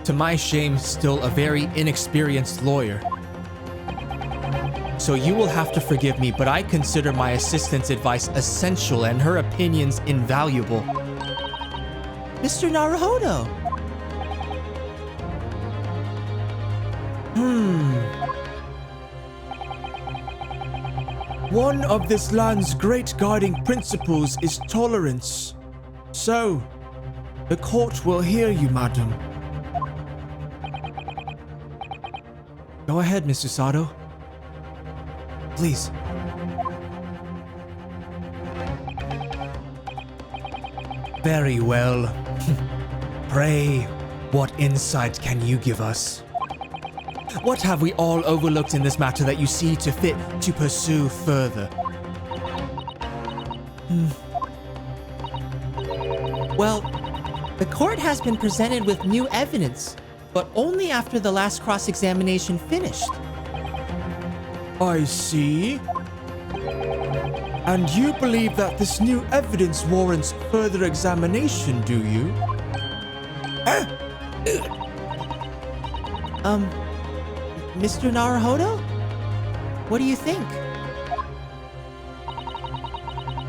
to my shame, still a very inexperienced lawyer. So you will have to forgive me, but I consider my assistant's advice essential and her opinions invaluable. Mr. Naruhodo. One of this land's great guiding principles is tolerance. So, the court will hear you, madam. Go ahead, Mr. Sato. Please. Very well. Pray, what insight can you give us? What have we all overlooked in this matter that you see to fit to pursue further? Well, the court has been presented with new evidence, but only after the last cross-examination finished. I see. And you believe that this new evidence warrants further examination, do you? Mr. Naruhodo? What do you think?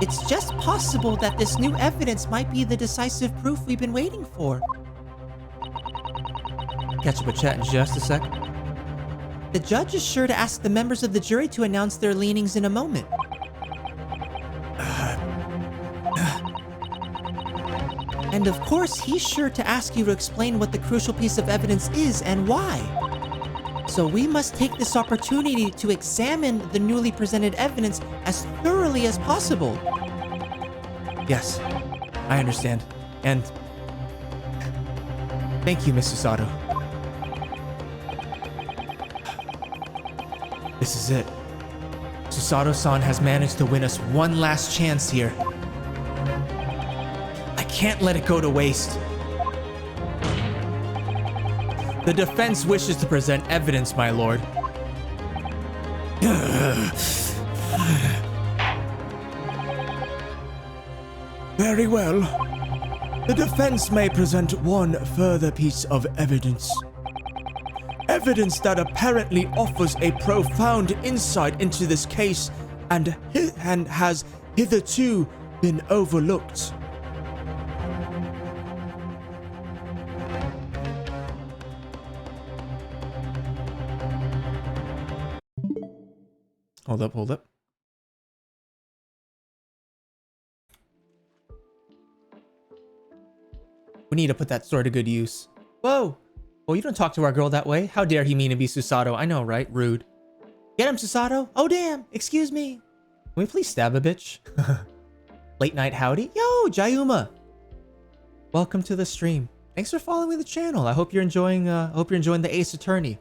It's just possible that this new evidence might be the decisive proof we've been waiting for. Catch up a chat in just a sec. The judge is sure to ask the members of the jury to announce their leanings in a moment. And of course, he's sure to ask you to explain what the crucial piece of evidence is and why. So we must take this opportunity to examine the newly presented evidence as thoroughly as possible. Yes, I understand. And thank you, Mr. Sato. This is it. Susato-san has managed to win us one last chance here. I can't let it go to waste. The defense wishes to present evidence, my lord. Very well. The defense may present one further piece of evidence. Evidence that apparently offers a profound insight into this case and has hitherto been overlooked. Hold up. We need to put that sword to good use. Whoa! Well, you don't talk to our girl that way. How dare he mean to be Susato? I know, right? Rude. Get him, Susato. Oh, damn. Excuse me. Can we please stab a bitch? Late night howdy? Yo, Jayuma! Welcome to the stream. Thanks for following the channel. I hope you're enjoying the Ace Attorney.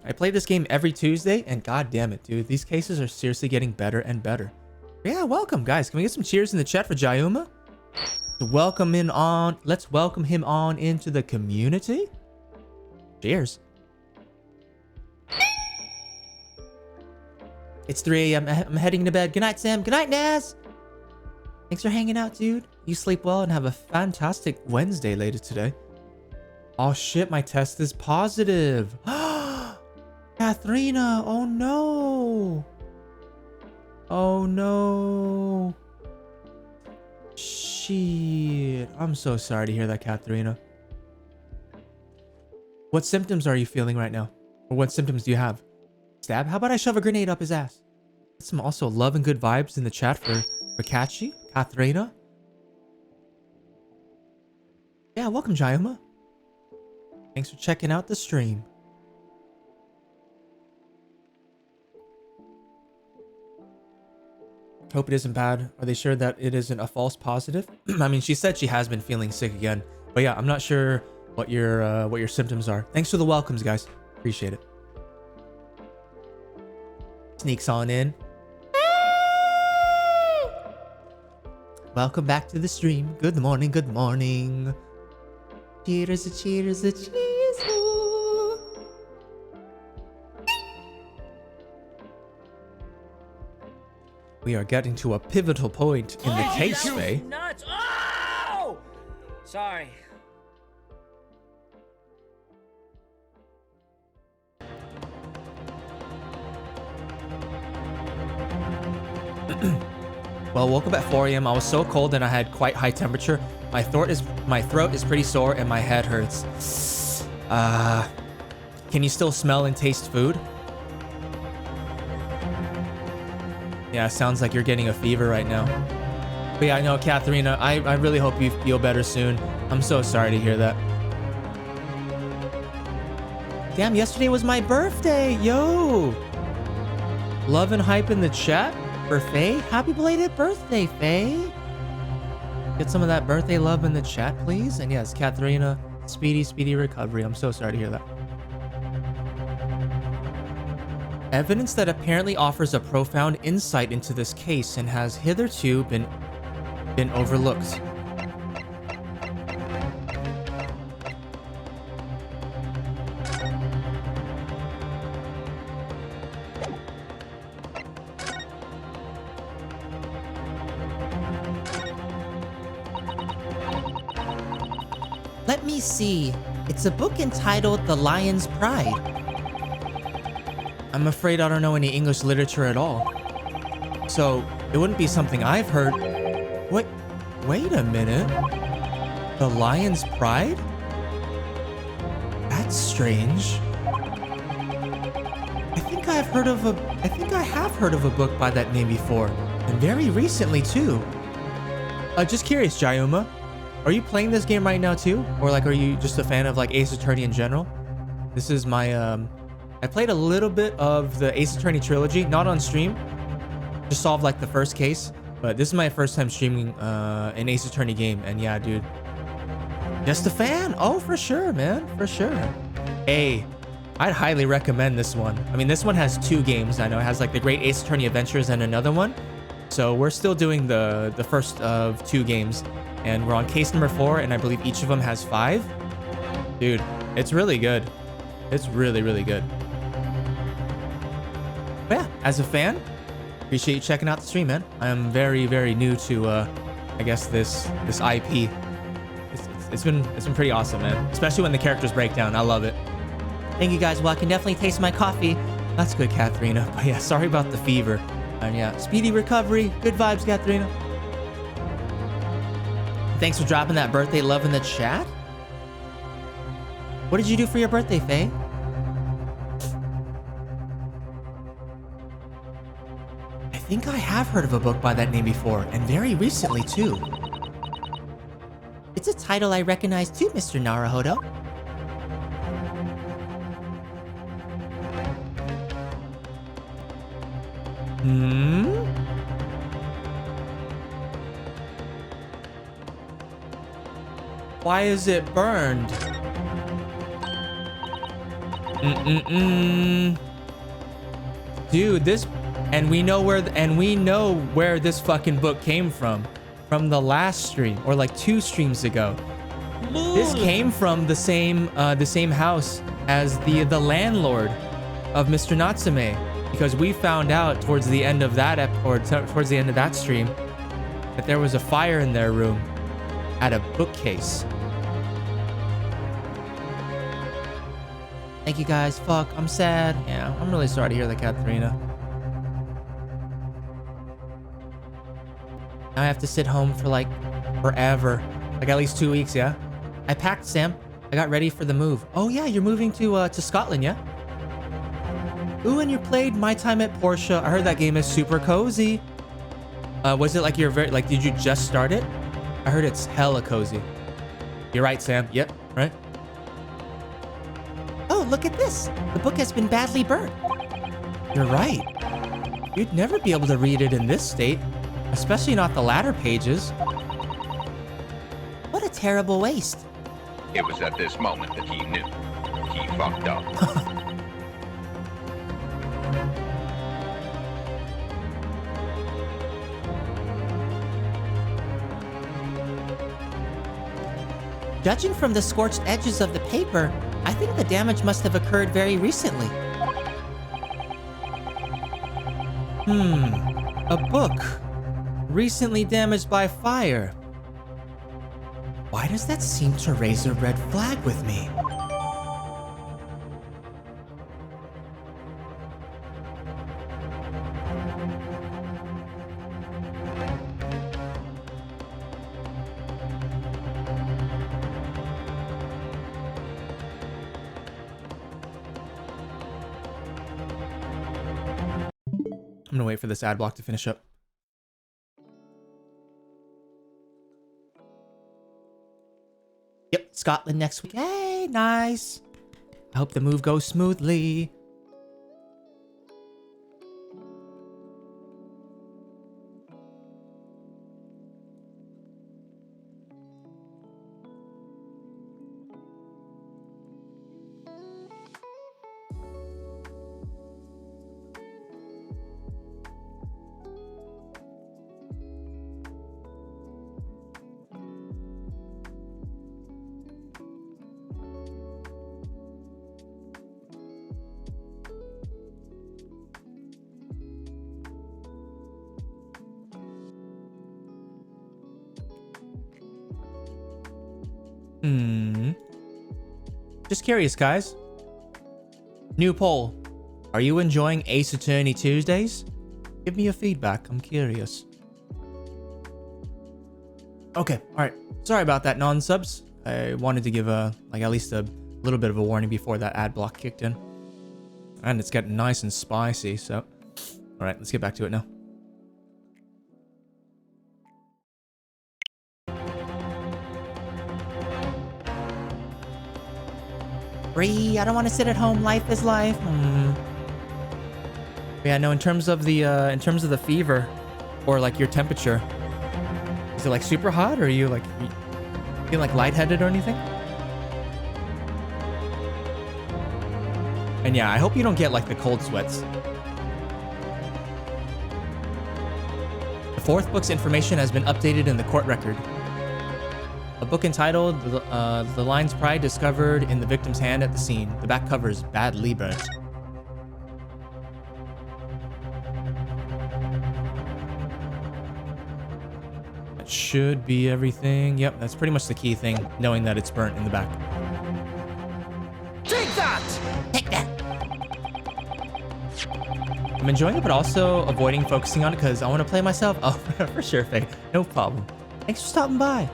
I play this game every Tuesday, and god damn it, dude. These cases are seriously getting better and better. Yeah, welcome, guys. Can we get some cheers in the chat for Jayuma? Let's welcome him on into the community. Cheers. It's 3 a.m. I'm heading to bed. Good night, Sam. Good night, Naz. Thanks for hanging out, dude. You sleep well and have a fantastic Wednesday later today. Oh shit, my test is positive. Katharina, oh no. Oh no. Shit. I'm so sorry to hear that, Katharina. What symptoms are you feeling right now? Or what symptoms do you have? Stab? How about I shove a grenade up his ass? Some also love and good vibes in the chat for Kachi, Katharina. Yeah, welcome, Jayuma. Thanks for checking out the stream. Hope it isn't bad. Are they sure that it isn't a false positive? I mean, she said she has been feeling sick again. But yeah, I'm not sure what your symptoms are. Thanks for the welcomes, guys. Appreciate it. Sneaks on in. Welcome back to the stream. Good morning, good morning. Cheers, cheers, cheers. We are getting to a pivotal point in the case, Faye. Nuts! Oh! Sorry. Well, woke up at 4 a.m. I was so cold and I had quite high temperature. My throat is pretty sore and my head hurts. Can you still smell and taste food? Yeah, sounds like you're getting a fever right now. But yeah, I know, Katharina, I really hope you feel better soon. I'm so sorry to hear that. Damn, yesterday was my birthday, yo! Love and hype in the chat for Faye. Happy belated birthday, Faye. Get some of that birthday love in the chat, please. And yes, Katharina, speedy recovery. I'm so sorry to hear that. Evidence that apparently offers a profound insight into this case and has hitherto been overlooked. Let me see. It's a book entitled The Lion's Pride. I'm afraid I don't know any English literature at all. So, it wouldn't be something I've heard. Wait a minute. The Lion's Pride? That's strange. I think I have heard of a book by that name before. And very recently too. Just curious, Jayuma. Are you playing this game right now too? Or like, are you just a fan of like Ace Attorney in general? This is my, I played a little bit of the Ace Attorney trilogy, not on stream. Just solved like the first case. But this is my first time streaming an Ace Attorney game. And yeah, dude. Just a fan? Oh, for sure, man. For sure. Hey, I'd highly recommend this one. I mean, this one has 2 games. I know it has like the Great Ace Attorney Adventures and another one. So we're still doing the first of 2 games. And we're on case number 4, and I believe each of them has 5. Dude, it's really good. It's really, really good. But yeah, as a fan, appreciate you checking out the stream, man. I am very, very new to, I guess this IP. It's been pretty awesome, man. Especially when the characters break down. I love it. Thank you guys. Well, I can definitely taste my coffee. That's good, Katharina. But yeah, sorry about the fever. And yeah, speedy recovery. Good vibes, Katharina. Thanks for dropping that birthday love in the chat. What did you do for your birthday, Faye? I think I have heard of a book by that name before, and very recently too. It's a title I recognize too, Mr. Naruhodo. Why is it burned? Dude, this, and we know where this fucking book came from the last stream, or like 2 streams ago. This came from the same house as the landlord of Mr. Natsume, because we found out towards the end of that towards the end of that stream that there was a fire in their room at a bookcase. Thank you guys. Fuck, I'm sad. Yeah, I'm really sorry to hear that, Katharina. Now I have to sit home for like forever. Like at least 2 weeks, yeah? I packed, Sam. I got ready for the move. Oh yeah, you're moving to Scotland, yeah? Ooh, and you played My Time at Portia. I heard that game is super cozy. Was it like did you just start it? I heard it's hella cozy. You're right, Sam. Yep, right? Oh, look at this. The book has been badly burnt. You're right. You'd never be able to read it in this state, especially not the latter pages. What a terrible waste. It was at this moment that he knew. He fucked up. Judging from the scorched edges of the paper, I think the damage must have occurred very recently. A book. Recently damaged by fire. Why does that seem to raise a red flag with me? I'm gonna wait for this ad block to finish up. Yep, Scotland next week. Hey, nice. I hope the move goes smoothly. Just curious, guys. New poll. Are you enjoying Ace Attorney Tuesdays? Give me your feedback. I'm curious. Okay, alright. Sorry about that, non-subs. I wanted to give at least a little bit of a warning before that ad block kicked in. And it's getting nice and spicy, so... Alright, let's get back to it now. Bree, I don't want to sit at home. Life is life. Yeah, no, in terms of the fever, or like your temperature, is it like super hot, or are you like feeling like lightheaded or anything? And yeah, I hope you don't get like the cold sweats. The fourth book's information has been updated in the court record. A book entitled The Lion's Pride discovered in the victim's hand at the scene. The back cover is badly burnt. That should be everything. Yep, that's pretty much the key thing, knowing that it's burnt in the back. Take that! Take that. I'm enjoying it, but also avoiding focusing on it because I want to play myself. Oh, for sure, Faye. No problem. Thanks for stopping by.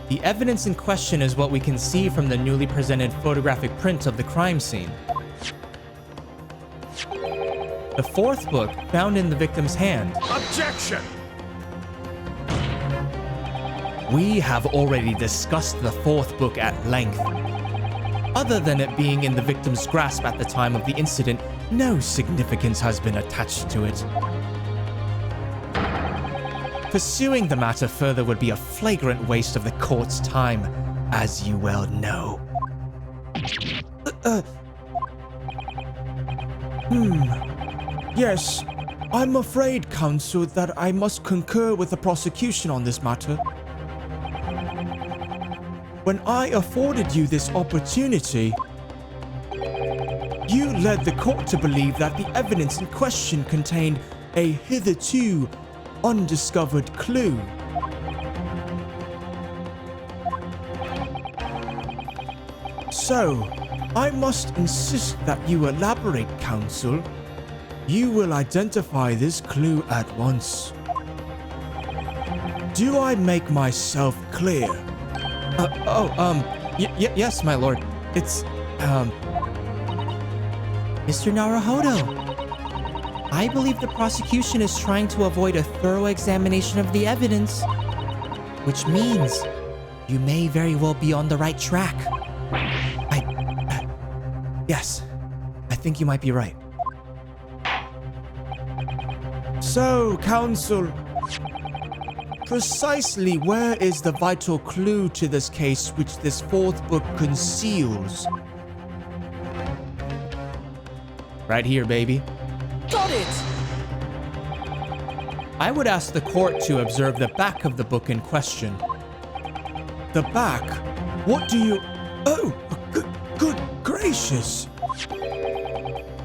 The evidence in question is what we can see from the newly presented photographic print of the crime scene. The fourth book found in the victim's hand. Objection! We have already discussed the fourth book at length. Other than it being in the victim's grasp at the time of the incident, no significance has been attached to it. Pursuing the matter further would be a flagrant waste of the court's time, as you well know. Yes, I'm afraid, counsel, that I must concur with the prosecution on this matter. When I afforded you this opportunity, you led the court to believe that the evidence in question contained a hitherto undiscovered clue. So, I must insist that you elaborate, counsel. You will identify this clue at once. Do I make myself clear? Yes, my lord. It's, Mr. Naruhodo, I believe the prosecution is trying to avoid a thorough examination of the evidence, which means you may very well be on the right track. Yes, I think you might be right. So, counsel, precisely where is the vital clue to this case which this fourth book conceals? Right here, baby. Got it! I would ask the court to observe the back of the book in question. The back? What do you... Oh, good gracious.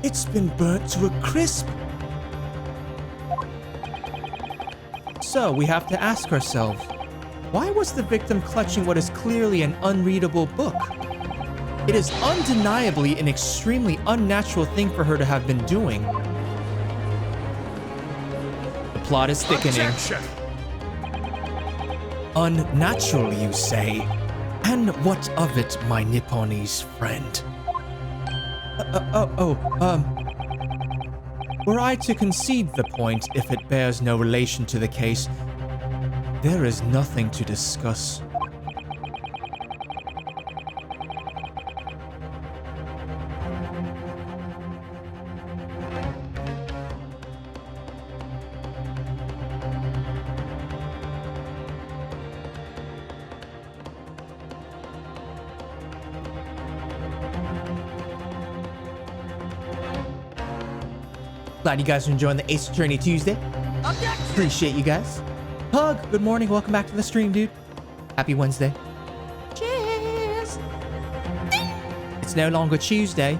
It's been burnt to a crisp. So we have to ask ourselves, why was the victim clutching what is clearly an unreadable book? It is undeniably an extremely unnatural thing for her to have been doing. The plot is thickening. Objection! Unnatural, you say? And what of it, my Nipponese friend? Were I to concede the point if it bears no relation to the case, there is nothing to discuss. Glad you guys are enjoying the Ace Attorney Tuesday. Appreciate you guys. Hug, good morning. Welcome back to the stream, dude. Happy Wednesday. Cheers. It's no longer Tuesday.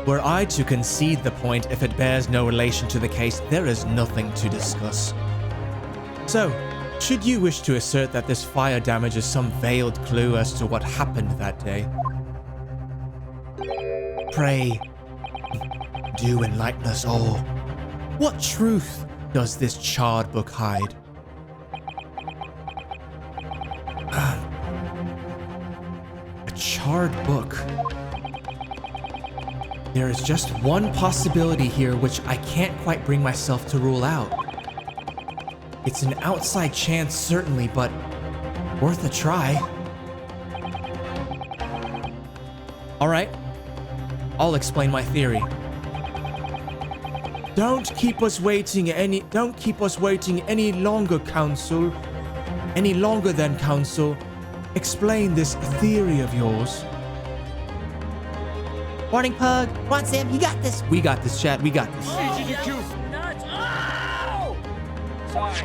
Were I to concede the point if it bears no relation to the case, there is nothing to discuss. So, should you wish to assert that this fire damage is some veiled clue as to what happened that day, pray, do enlighten us all. What truth does this charred book hide? A charred book. There is just one possibility here which I can't quite bring myself to rule out. It's an outside chance, certainly, but worth a try. All right, I'll explain my theory. Don't keep us waiting any longer, Counsel. Any longer than Counsel. Explain this theory of yours. Morning, Pug. Come on, Sam, you got this. We got this, chat. We got this. Nuts! Ow! Sorry.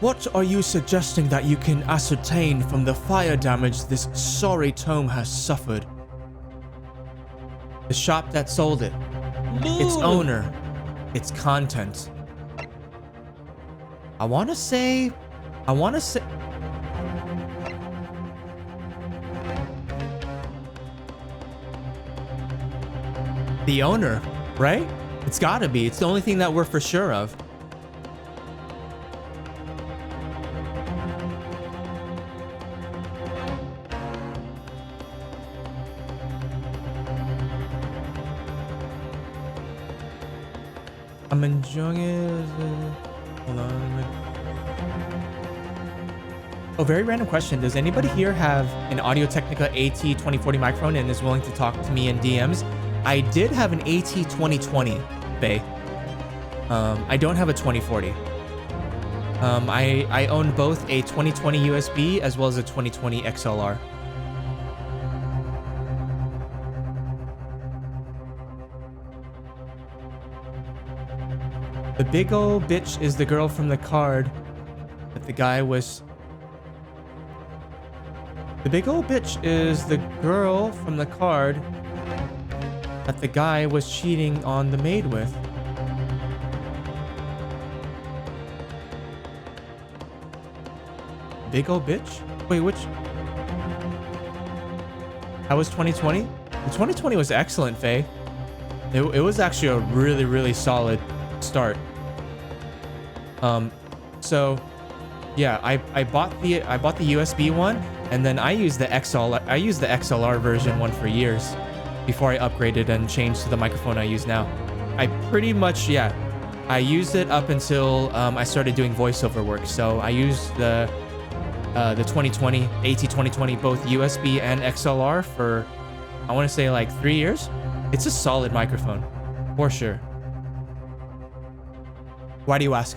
What are you suggesting that you can ascertain from the fire damage this sorry tome has suffered? The shop that sold it, its owner, its content. I want to say... The owner, right? It's gotta be. It's the only thing that we're for sure of. I'm enjoying it. Hold on. Oh, very random question. Does anybody here have an Audio-Technica AT2040 microphone and is willing to talk to me in DMs? I did have an AT2020, Bay. I don't have a 2040. I own both a 2020 USB as well as a 2020 XLR. The big ol' bitch is the girl from the card that the guy was... The big ol' bitch is the girl from the card that the guy was cheating on the maid with. Big ol' bitch? Wait, which? How was 2020? The 2020 was excellent, Faye. It was actually a really, really solid start. So yeah, I bought the USB one, and then I used the XLR version one for years before I upgraded and changed to the microphone I use now. I pretty much, yeah, I used it up until I started doing voiceover work. So I used the the 2020, AT2020, both USB and XLR for, I want to say like 3 years. It's a solid microphone, for sure. Why do you ask?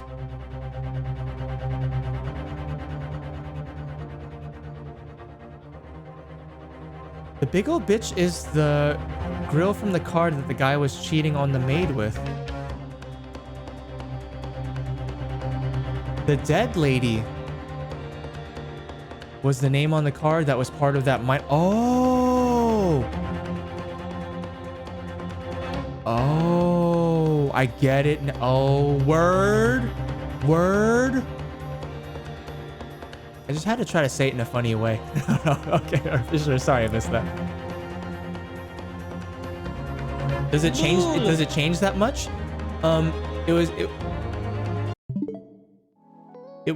The big old bitch is the grill from the car that the guy was cheating on the maid with. The dead lady was the name on the card that was part of that Oh! Oh, I get it. Oh, word. Word. I just had to try to say it in a funny way. Okay, for sure. Sorry, I missed that. Does it change? Does it change that much? It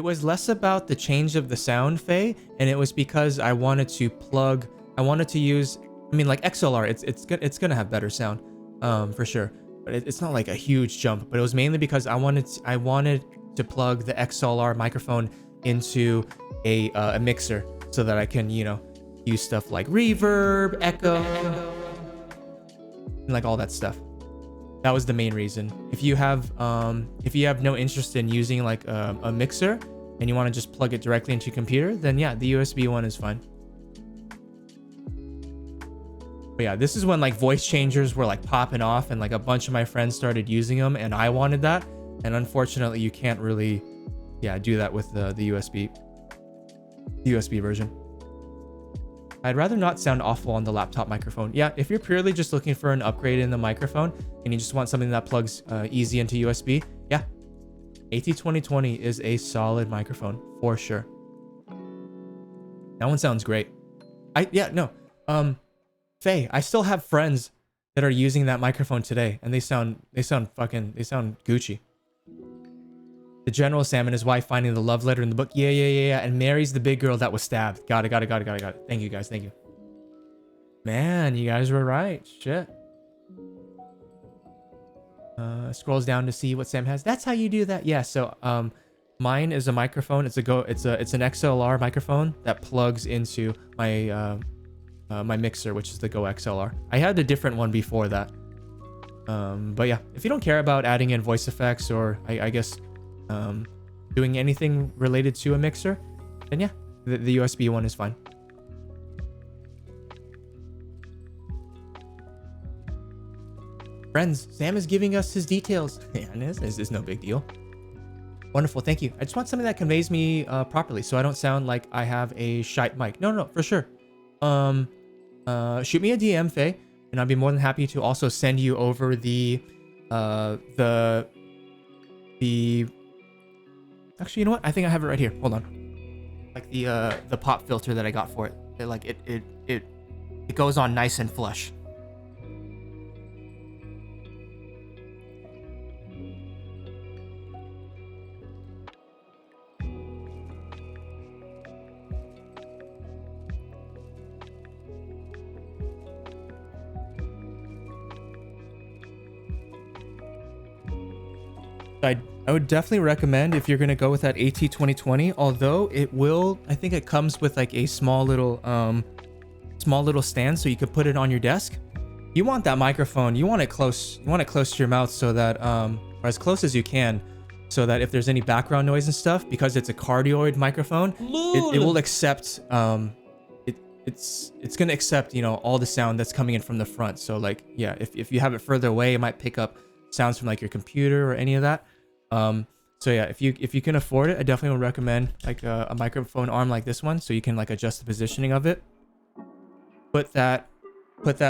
was less about the change of the sound, Faye, and it was because I wanted to use, I mean, like XLR, it's gonna have better sound, for sure, but it's not like a huge jump. But it was mainly because I wanted to plug the XLR microphone into a mixer so that I can, you know, use stuff like reverb, echo, and like all that stuff. That was the main reason. If you have no interest in using like a mixer and you want to just plug it directly into your computer, then yeah, the USB one is fine. But yeah, this is when like voice changers were like popping off and like a bunch of my friends started using them, and I wanted that. And unfortunately, you can't really, do that with the USB version. I'd rather not sound awful on the laptop microphone. Yeah, if you're purely just looking for an upgrade in the microphone and you just want something that plugs easy into USB, yeah, AT2020 is a solid microphone for sure. That one sounds great. Faye, I still have friends that are using that microphone today, and they sound Gucci. The General Sam and his wife finding the love letter in the book. Yeah. And marries the big girl that was stabbed. Got it. Thank you, guys. Thank you. Man, you guys were right. Shit. Scrolls down to see what Sam has. That's how you do that. Yeah, so mine is a microphone. It's an XLR microphone that plugs into my my mixer, which is the Go XLR. I had a different one before that. But yeah, if you don't care about adding in voice effects or I guess doing anything related to a mixer, then yeah, the USB one is fine. Friends, Sam is giving us his details. Yeah, and it's no big deal. Wonderful, thank you. I just want something that conveys me properly, so I don't sound like I have a shite mic. No, for sure. Shoot me a DM, Faye, and I'd be more than happy to also send you over the actually, you know what? I think I have it right here. Hold on. Like the pop filter that I got for it. It goes on nice and flush. I would definitely recommend if you're going to go with that AT2020, although it will, I think it comes with like a small little stand so you could put it on your desk. You want that microphone, you want it close to your mouth so that, or as close as you can, so that if there's any background noise and stuff, because it's a cardioid microphone, it will accept, it's going to accept, you know, all the sound that's coming in from the front. So like, yeah, if you have it further away, it might pick up sounds from like your computer or any of that. So yeah, if you can afford it, I definitely would recommend like a microphone arm like this one, so you can like adjust the positioning of it. Put that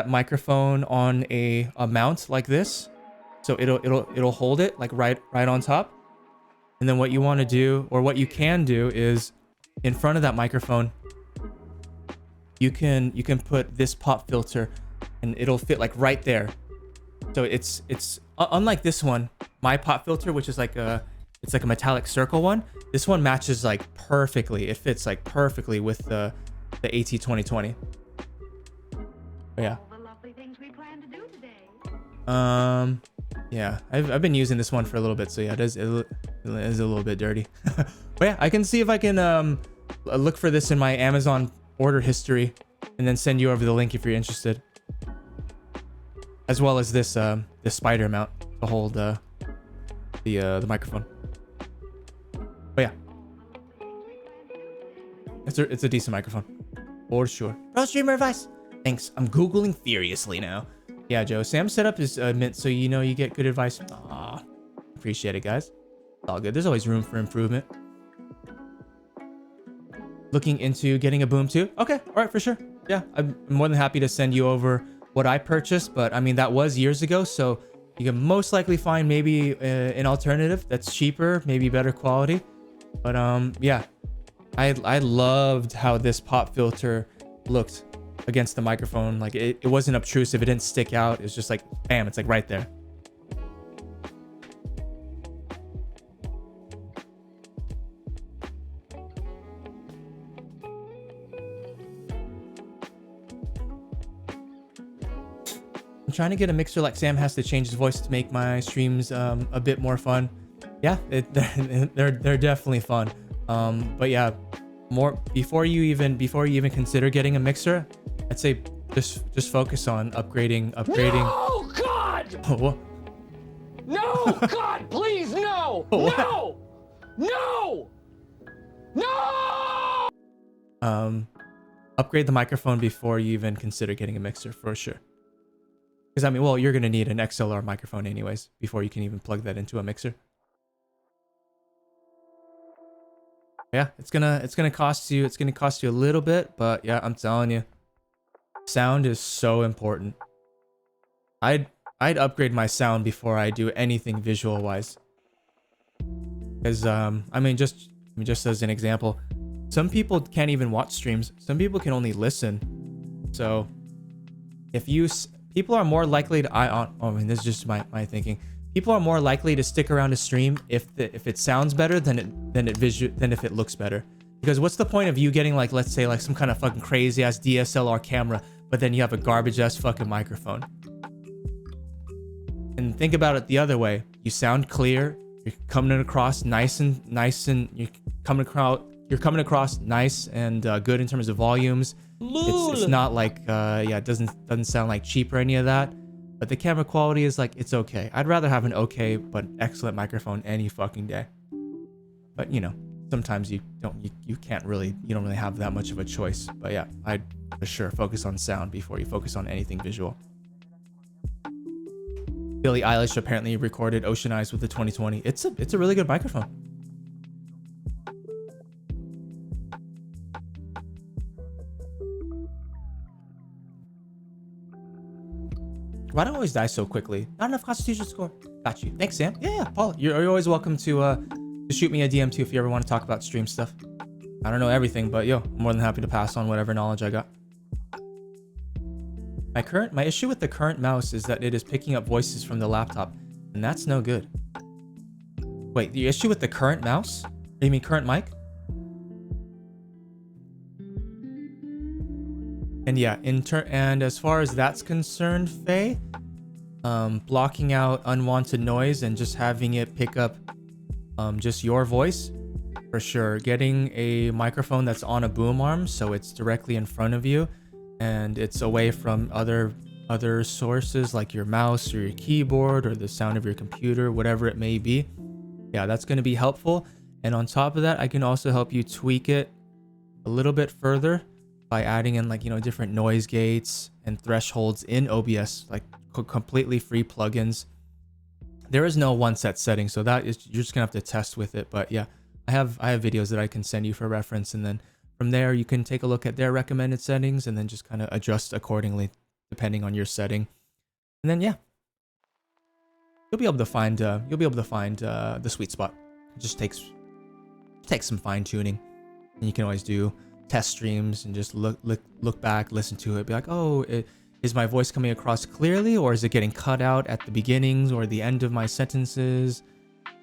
microphone on a mount like this, so it'll hold it like right on top. And then what you want to do, or what you can do, is in front of that microphone, you can put this pop filter, and it'll fit like right there. So it's unlike this one, my pop filter, which is like a metallic circle one. This one matches like perfectly. It fits like perfectly with the AT2020. But yeah. Yeah, I've been using this one for a little bit, so yeah, it is a little bit dirty. But yeah, I can see if I can look for this in my Amazon order history and then send you over the link if you're interested. As well as this this spider mount to hold the microphone. But yeah. It's a decent microphone. For sure. Pro streamer advice. Thanks. I'm Googling furiously now. Yeah, Joe. Sam's setup is mint, so you know you get good advice. Aw. Appreciate it, guys. It's all good. There's always room for improvement. Looking into getting a boom too? Okay. All right, for sure. Yeah, I'm more than happy to send you over what I purchased, but I mean, that was years ago, so you can most likely find maybe an alternative that's cheaper, maybe better quality. But yeah, I loved how this pop filter looked against the microphone. Like it wasn't obtrusive, it didn't stick out. It's just like, bam, it's like right there. I'm trying to get a mixer like Sam has to change his voice to make my streams a bit more fun. Yeah, they're definitely fun. But yeah, before you even consider getting a mixer, I'd say just focus on upgrading. No, God! What? No, God, please, no! What? No! No! No! Upgrade the microphone before you even consider getting a mixer for sure. Because I mean, well, you're gonna need an XLR microphone anyways before you can even plug that into a mixer. Yeah, it's gonna cost you a little bit, but yeah, I'm telling you, sound is so important. I'd upgrade my sound before I do anything visual wise. Because I mean, just as an example, some people can't even watch streams. Some people can only listen. So if people are more likely to I mean, this is just my thinking. People are more likely to stick around a stream if it sounds better than if it looks better. Because what's the point of you getting like, let's say like some kind of fucking crazy ass DSLR camera, but then you have a garbage ass fucking microphone? And think about it the other way. You sound clear. You're coming across nice and you're coming across nice and good in terms of volumes. It's not like yeah, it doesn't sound like cheap or any of that. But the camera quality is like, it's okay. I'd rather have an okay but excellent microphone any fucking day. But you know, sometimes you don't really have that much of a choice. But yeah, I'd for sure focus on sound before you focus on anything visual. Billie Eilish apparently recorded Ocean Eyes with the 2020. It's a really good microphone. Why do I always die so quickly? Not enough constitution score. Got you. Thanks, Sam. Yeah, Paul. You're always welcome to shoot me a DM too if you ever want to talk about stream stuff. I don't know everything, but yo, I'm more than happy to pass on whatever knowledge I got. My issue with the current mouse is that it is picking up voices from the laptop, and that's no good. Wait, the issue with the current mouse? You mean current mic? And yeah, and as far as that's concerned, Faye, blocking out unwanted noise and just having it pick up just your voice, for sure. Getting a microphone that's on a boom arm so it's directly in front of you and it's away from other sources like your mouse or your keyboard or the sound of your computer, whatever it may be. Yeah, that's going to be helpful. And on top of that, I can also help you tweak it a little bit further by adding in like, different noise gates and thresholds in OBS, like completely free plugins. There is no one set setting, so you're just gonna have to test with it. But yeah, I have videos that I can send you for reference, and then from there you can take a look at their recommended settings and then just kind of adjust accordingly depending on your setting. And then yeah, you'll be able to find the sweet spot. It just takes some fine tuning, and you can always do test streams and just look back, listen to it, be like, oh, is my voice coming across clearly, or is it getting cut out at the beginnings or the end of my sentences?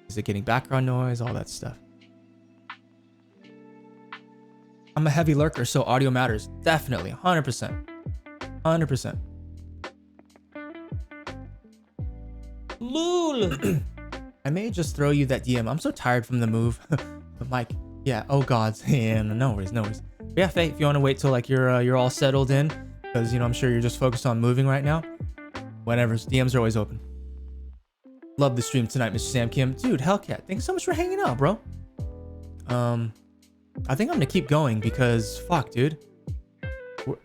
Is it getting background noise? All that stuff. I'm a heavy lurker, so audio matters. Definitely, 100%. 100%. Lul. I may just throw you that DM. I'm so tired from the move. But Mike, Yeah, oh god. Yeah, no worries, no worries. But yeah, Faye, if you want to wait till like you're all settled in, because you know I'm sure you're just focused on moving right now. Whenever, DMs are always open. Love the stream tonight, Mr. Sam Kim. Dude, Hellcat, thanks so much for hanging out, bro. I think I'm gonna keep going because fuck, dude.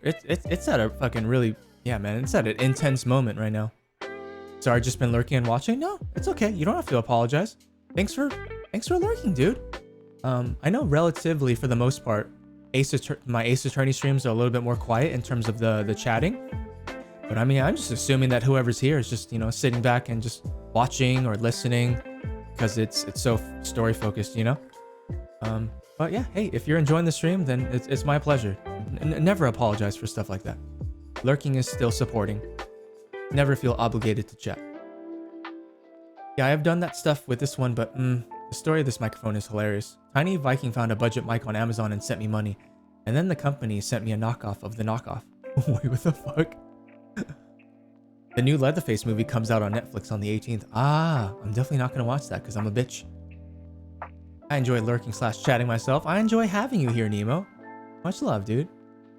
It's at a fucking really, yeah, man. It's at an intense moment right now. Sorry, just been lurking and watching. No, it's okay. You don't have to apologize. Thanks for lurking, dude. I know relatively for the most part, my Ace Attorney streams are a little bit more quiet in terms of the chatting. But I mean, I'm just assuming that whoever's here is just, you know, sitting back and just watching or listening because it's so story focused, you know. But yeah, hey, if you're enjoying the stream, then it's my pleasure. Never apologize for stuff like that. Lurking is still supporting. Never feel obligated to chat. Yeah, I have done that stuff with this one, but the story of this microphone is hilarious. Tiny Viking found a budget mic on Amazon and sent me money. And then the company sent me a knockoff of the knockoff. Wait, what the fuck? The new Leatherface movie comes out on Netflix on the 18th. Ah, I'm definitely not gonna watch that because I'm a bitch. I enjoy lurking / chatting myself. I enjoy having you here, Nemo. Much love, dude.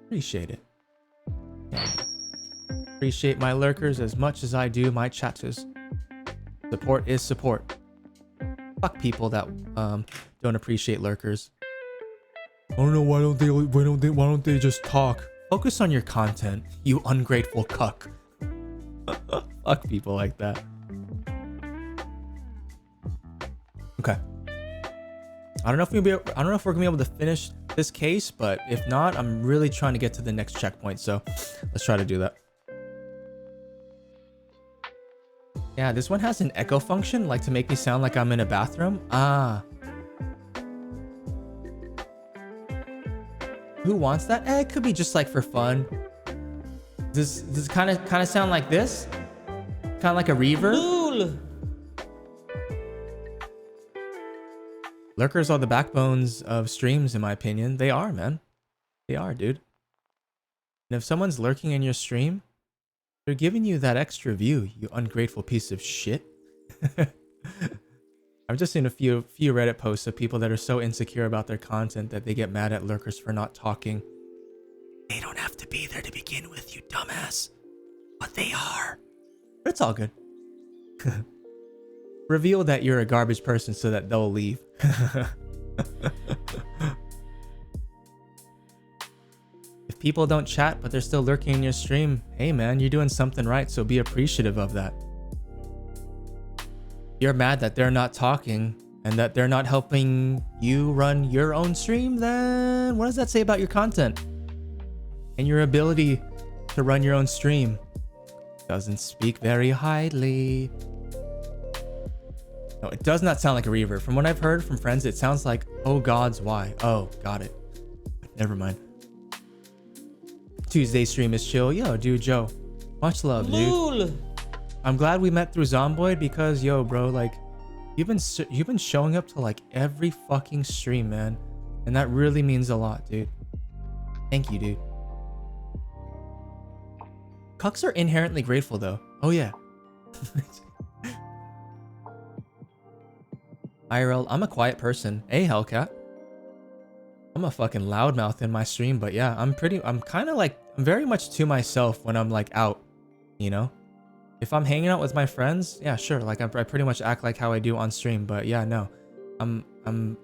Appreciate it. Yeah. Appreciate my lurkers as much as I do my chatters. Support is support. Fuck people that don't appreciate lurkers. I don't know why don't they just talk? Focus on your content, you ungrateful cuck. Fuck people like that. Okay. I don't know if we're gonna be able to finish this case, but if not, I'm really trying to get to the next checkpoint, so let's try to do that. Yeah, this one has an echo function, like to make me sound like I'm in a bathroom. Ah. Who wants that? It could be just like for fun. Does it kind of sound like this? Kind of like a reverb? Cool. Lurkers are the backbones of streams, in my opinion. They are, man. They are, dude. And if someone's lurking in your stream, they're giving you that extra view, you ungrateful piece of shit. I've just seen a few Reddit posts of people that are so insecure about their content that they get mad at lurkers for not talking. They don't have to be there to begin with, you dumbass. But they are. But it's all good. Reveal that you're a garbage person so that they'll leave. If people don't chat but they're still lurking in your stream, hey man, you're doing something right, so be appreciative of that. You're mad that they're not talking and that they're not helping you run your own stream, then what does that say about your content and your ability to run your own stream? Doesn't speak very highly. No, it does not sound like a reverb. From what I've heard from friends, it sounds like, oh gods, why? Oh, got it. Never mind. Tuesday stream is chill. Yo, dude, Joe. Much love, dude. I'm glad we met through Zomboid because, yo, bro, like, you've been showing up to like every fucking stream, man, and that really means a lot, dude. Thank you, dude. Cucks are inherently grateful, though. Oh yeah. IRL, I'm a quiet person. Hey, Hellcat. I'm a fucking loudmouth in my stream, but yeah, I'm kind of like, I'm very much to myself when I'm like out, you know? If I'm hanging out with my friends, yeah, sure. Like I pretty much act like how I do on stream, but yeah, no. I'm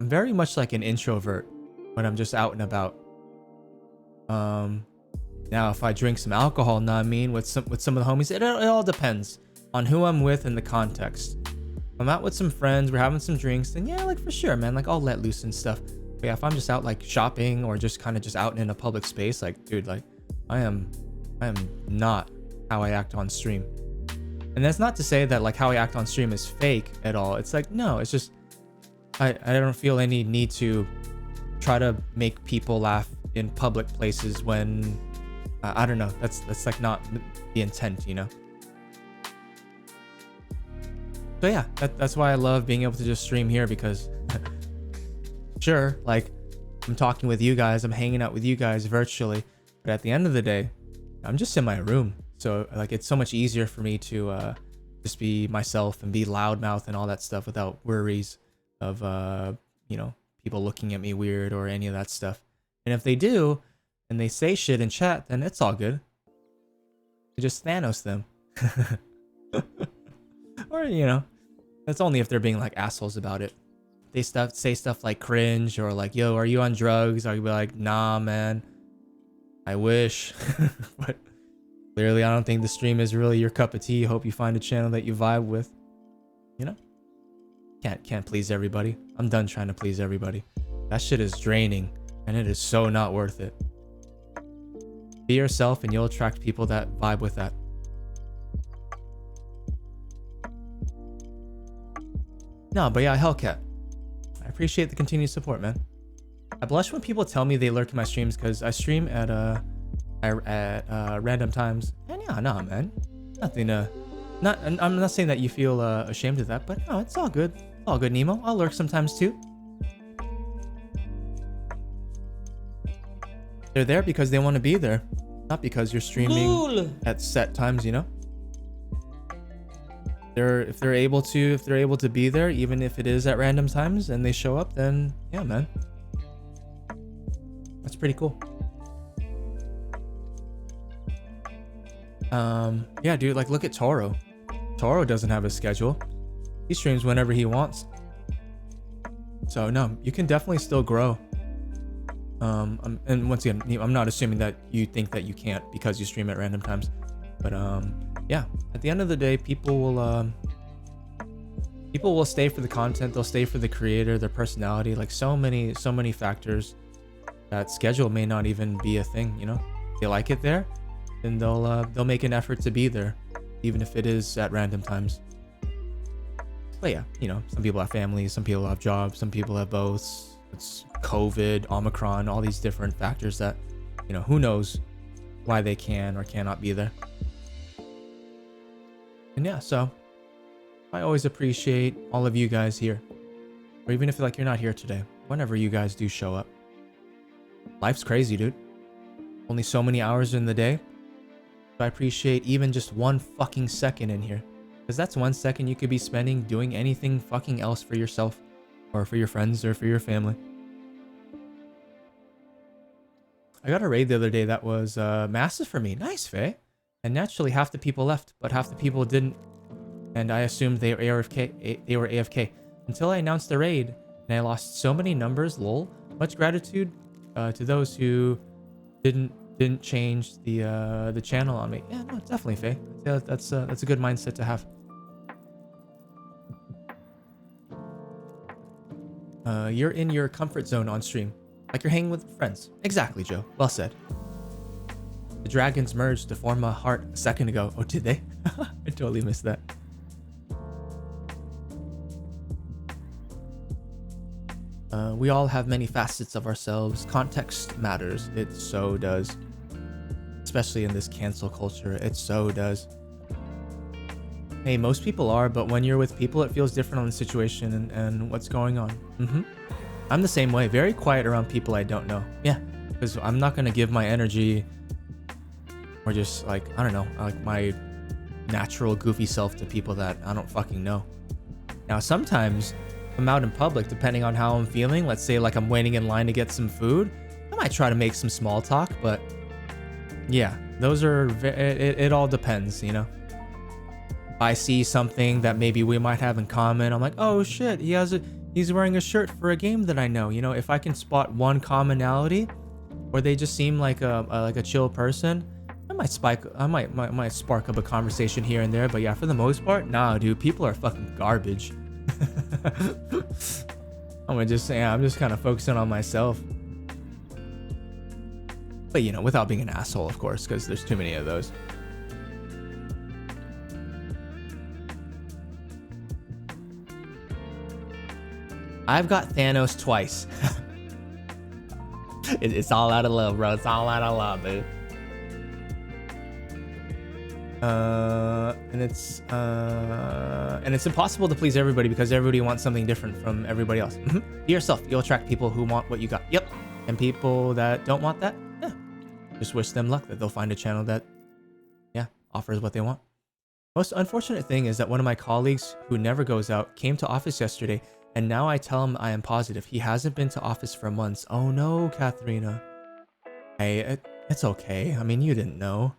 very much like an introvert when I'm just out and about. Now if I drink some alcohol, know what I mean, with some of the homies, it all depends on who I'm with and the context. If I'm out with some friends, we're having some drinks, then yeah, like for sure, man, like I'll let loose and stuff. But yeah, if I'm just out like shopping or just kind of just out in a public space, like dude, like I am not how I act on stream. And that's not to say that like how I act on stream is fake at all. It's like, no, it's just I don't feel any need to try to make people laugh in public places when I don't know, that's like not the intent, you know. So yeah, that's why I love being able to just stream here, because sure, like I'm talking with you guys, I'm hanging out with you guys virtually, but at the end of the day, I'm just in my room. So like it's so much easier for me to just be myself and be loudmouth and all that stuff without worries of you know, people looking at me weird or any of that stuff. And if they do, and they say shit in chat, then it's all good. You just Thanos them. Or, you know, that's only if they're being like assholes about it. They say stuff like cringe or like, yo, are you on drugs? I'll be like, nah, man. I wish. But clearly, I don't think the stream is really your cup of tea. Hope you find a channel that you vibe with. You know? Can't please everybody. I'm done trying to please everybody. That shit is draining, and it is so not worth it. Be yourself, and you'll attract people that vibe with that. No, but yeah, Hellcat. I appreciate the continued support, man. I blush when people tell me they lurk in my streams because I stream at random times. And yeah, nah, man. Nothing I'm not saying that you feel ashamed of that, but no, it's all good. All good, Nemo. I'll lurk sometimes too. They're there because they want to be there, not because you're streaming at set times, you know? If they're able to be there, even if it is at random times and they show up, then yeah, man. That's pretty cool. Yeah, dude, like look at Toro. Toro doesn't have a schedule. He streams whenever he wants. So no, you can definitely still grow. And once again, I'm not assuming that you think that you can't because you stream at random times. But yeah, at the end of the day, people will stay for the content. They'll stay for the creator, their personality, like so many factors that schedule may not even be a thing, you know? They like it there, then they'll make an effort to be there, even if it is at random times. But yeah, you know, some people have families, some people have jobs, some people have both. It's COVID, Omicron, all these different factors that, you know, who knows why they can or cannot be there. And yeah, so I always appreciate all of you guys here. Or even if like you're not here today, whenever you guys do show up. Life's crazy, dude. Only so many hours in the day. So I appreciate even just 1 fucking second in here. Because that's 1 second you could be spending doing anything fucking else for yourself. Or for your friends or for your family. I got a raid the other day that was massive for me. Nice, Faye. And naturally half the people left, but half the people didn't. And I assumed they were AFK. Until I announced the raid, and I lost so many numbers, lol. Much gratitude to those who didn't change the channel on me. Yeah, no, definitely, Faye. Yeah, that's a good mindset to have. You're in your comfort zone on stream, like you're hanging with friends. Exactly, Joe. Well said. The dragons merged to form a heart a second ago. Oh, did they? I totally missed that. We all have many facets of ourselves. Context matters. It so does. Especially in this cancel culture, it so does. Hey, most people are, but when you're with people, it feels different on the situation and what's going on. I'm the same way. Very quiet around people I don't know. Yeah, because I'm not going to give my energy or just like, I don't know, like my natural goofy self to people that I don't fucking know. Now, sometimes I'm out in public, depending on how I'm feeling. Let's say like I'm waiting in line to get some food. I might try to make some small talk, but yeah, those are, it all depends, you know? I see something that maybe we might have in common. I'm like, oh shit, he's wearing a shirt for a game that I know. You know, if I can spot one commonality, or they just seem like a chill person, I might spark up a conversation here and there. But yeah, for the most part, nah, dude, people are fucking garbage. I'm just kind of focusing on myself. But you know, without being an asshole, of course, because there's too many of those. I've got Thanos twice. It's all out of love, bro. It's all out of love, dude. And it's impossible to please everybody because everybody wants something different from everybody else. Be yourself. You'll attract people who want what you got. Yep. And people that don't want that, yeah, just wish them luck that they'll find a channel that, yeah, offers what they want. Most unfortunate thing is that one of my colleagues who never goes out came to office yesterday And now I tell him I am positive. He hasn't been to office for months. Oh no, Katharina. Hey, it's okay. I mean, you didn't know.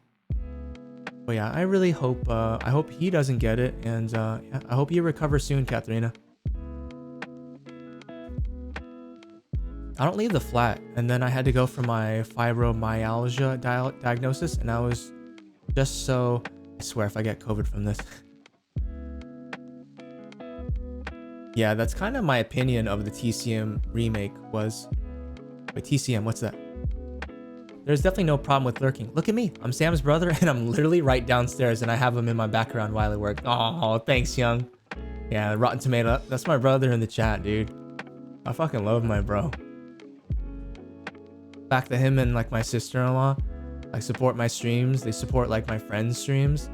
But yeah, I really hope he doesn't get it, and yeah, I hope you recover soon, Katharina. I don't leave the flat, and then I had to go for my fibromyalgia diagnosis, and I was just so... I swear if I get COVID from this. Yeah, that's kind of my opinion of the TCM remake was... Wait, TCM, what's that? There's definitely no problem with lurking. Look at me. I'm Sam's brother, and I'm literally right downstairs, and I have him in my background while I work. Oh, thanks, Young. Yeah, Rotten Tomato. That's my brother in the chat, dude. I fucking love my bro. Back to him and like my sister-in-law. I support my streams. They support like my friends' streams.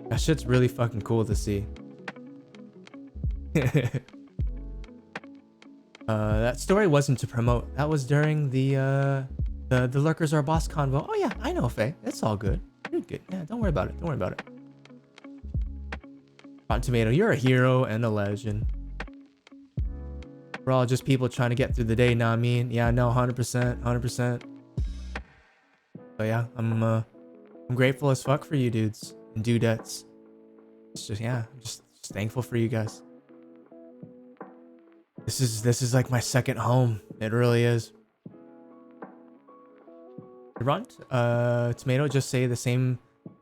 That shit's really fucking cool to see. That story wasn't to promote. That was during the Lurkers Are Boss convo. Oh yeah, I know, Faye. It's all good. You're good. Yeah, don't worry about it. Don't worry about it. Rotten Tomato, you're a hero and a legend. We're all just people trying to get through the day, know what I mean? Yeah, no, 100%, 100%. But yeah, I'm grateful as fuck for you dudes and dudettes. It's just, yeah, I'm just thankful for you guys. This is like my second home. It really is. Did Runt, Tomato just say the same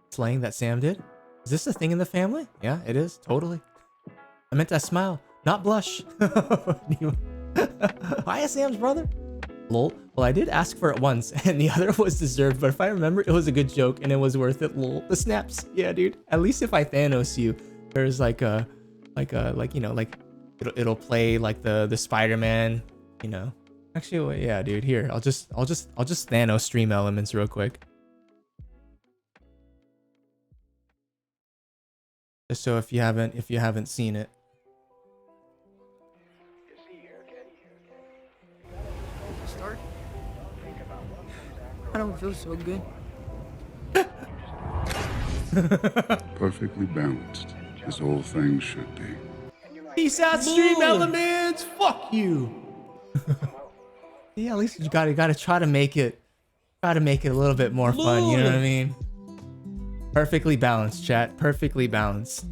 slang that Sam did? Is this a thing in the family? Yeah, it is. Totally. I meant that smile, not blush. Hi, Sam's brother. Lol. Well, I did ask for it once, and the other was deserved, but if I remember, it was a good joke, and it was worth it. Lol. The snaps. Yeah, dude. At least if I Thanos you, there's like you know, like it'll play like the Spider-Man, you know. Actually, wait, yeah, dude. Here, I'll just Thanos stream elements real quick. Just so if you haven't seen it. Start? I don't feel so good. Perfectly balanced, as all things should be. Peace out, stream elements. Fuck you. Yeah, at least you gotta try to make it a little bit more fun. You know what I mean? Perfectly balanced, chat. Perfectly balanced.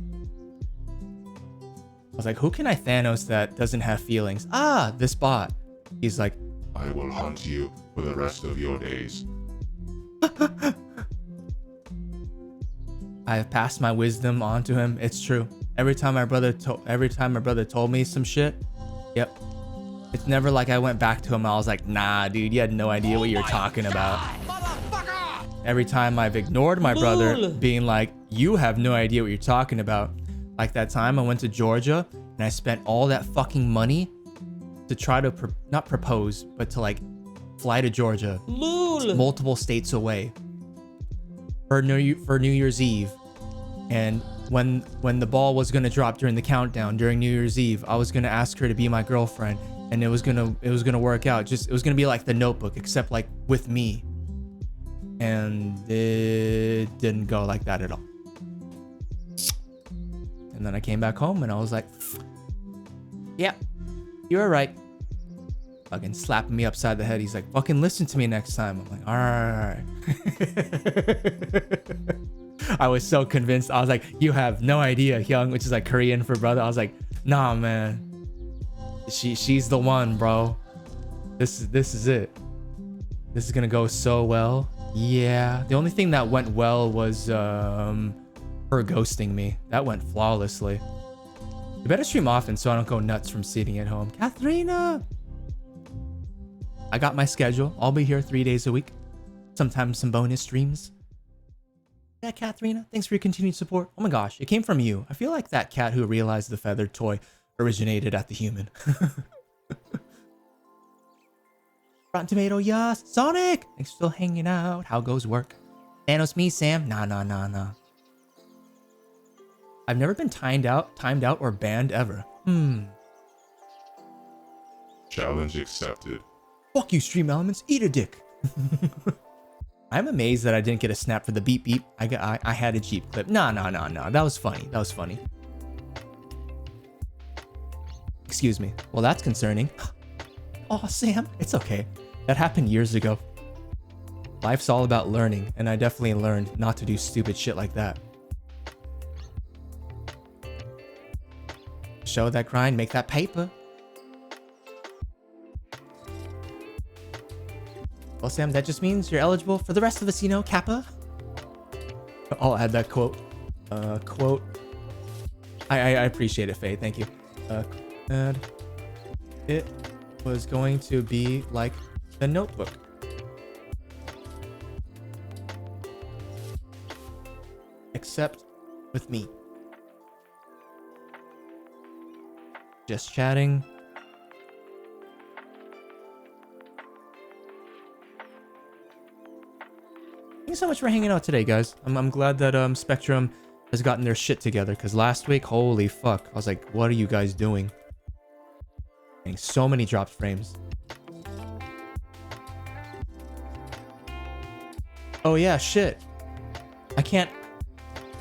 I was like, who can I Thanos that doesn't have feelings? Ah, this bot. He's like, I will hunt you for the rest of your days. I have passed my wisdom on to him. It's true. Every time my brother told me some shit, yep. It's never like I went back to him. I was like, nah, dude, you had no idea what you're talking about. Every time I've ignored my brother, being like, you have no idea what you're talking about. Like that time I went to Georgia and I spent all that fucking money to try to not propose, but to like fly to Georgia, multiple states away for New Year's Eve. And when the ball was gonna drop during the countdown during New Year's Eve, I was gonna ask her to be my girlfriend, and it was gonna work out. It was gonna be like The Notebook, except like with me. And it didn't go like that at all. And then I came back home and I was like, yeah, you're right. Fucking slapping me upside the head. He's like, fucking listen to me next time. I'm like, all right. I was so convinced. I was like, you have no idea, Hyung, which is like Korean for brother. I was like, nah, man. She's the one, bro. This is it. This is gonna go so well. Yeah. The only thing that went well was her ghosting me. That went flawlessly. You better stream often so I don't go nuts from sitting at home. Katharina! I got my schedule. I'll be here 3 days a week. Sometimes some bonus streams. Yeah, Katharina, thanks for your continued support. Oh my gosh, it came from you. I feel like that cat who realized the feathered toy originated at the human. Rotten Tomato, yes. Sonic! Thanks for still hanging out. How goes work? Thanos me, Sam? Nah. I've never been timed out or banned ever. Challenge accepted. Fuck you, stream elements. Eat a dick. I'm amazed that I didn't get a snap for the beep beep. I had a Jeep clip. No. That was funny. Excuse me. Well, that's concerning. Oh, Sam, it's okay. That happened years ago. Life's all about learning, and I definitely learned not to do stupid shit like that. Show that grind, make that paper. Well, Sam, that just means you're eligible for the rest of us, you know, Kappa. I'll add that quote. Quote. I appreciate it, Faye. Thank you. And it was going to be like the Notebook. Except with me. Just chatting. Thanks so much for hanging out today, guys. I'm glad that Spectrum has gotten their shit together, because last week, holy fuck, I was like, what are you guys doing? Getting so many dropped frames. Oh yeah, shit. I can't...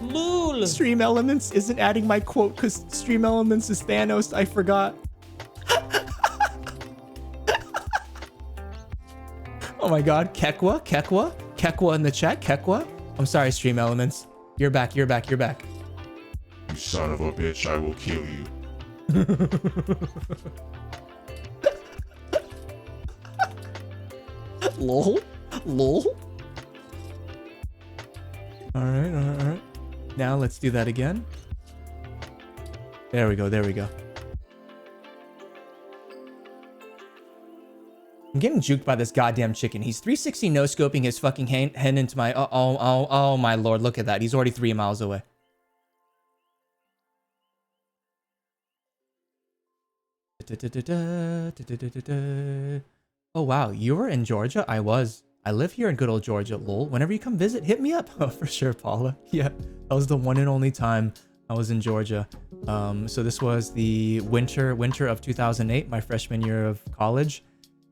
LOL! Stream Elements isn't adding my quote because Stream Elements is Thanos. I forgot. Oh my god, Kekwa in the chat, Kekwa. I'm sorry, Stream Elements. You're back. You son of a bitch, I will kill you. Lol. Alright. Now let's do that again. There we go. I'm getting juked by this goddamn chicken. He's 360 no-scoping his fucking hen into my... Oh my lord, look at that. He's already 3 miles away. Oh wow, you were in Georgia? I was. I live here in good old Georgia, lol. Whenever you come visit, hit me up. Oh, for sure, Paula. Yeah, that was the one and only time I was in Georgia. So this was the winter of 2008, my freshman year of college.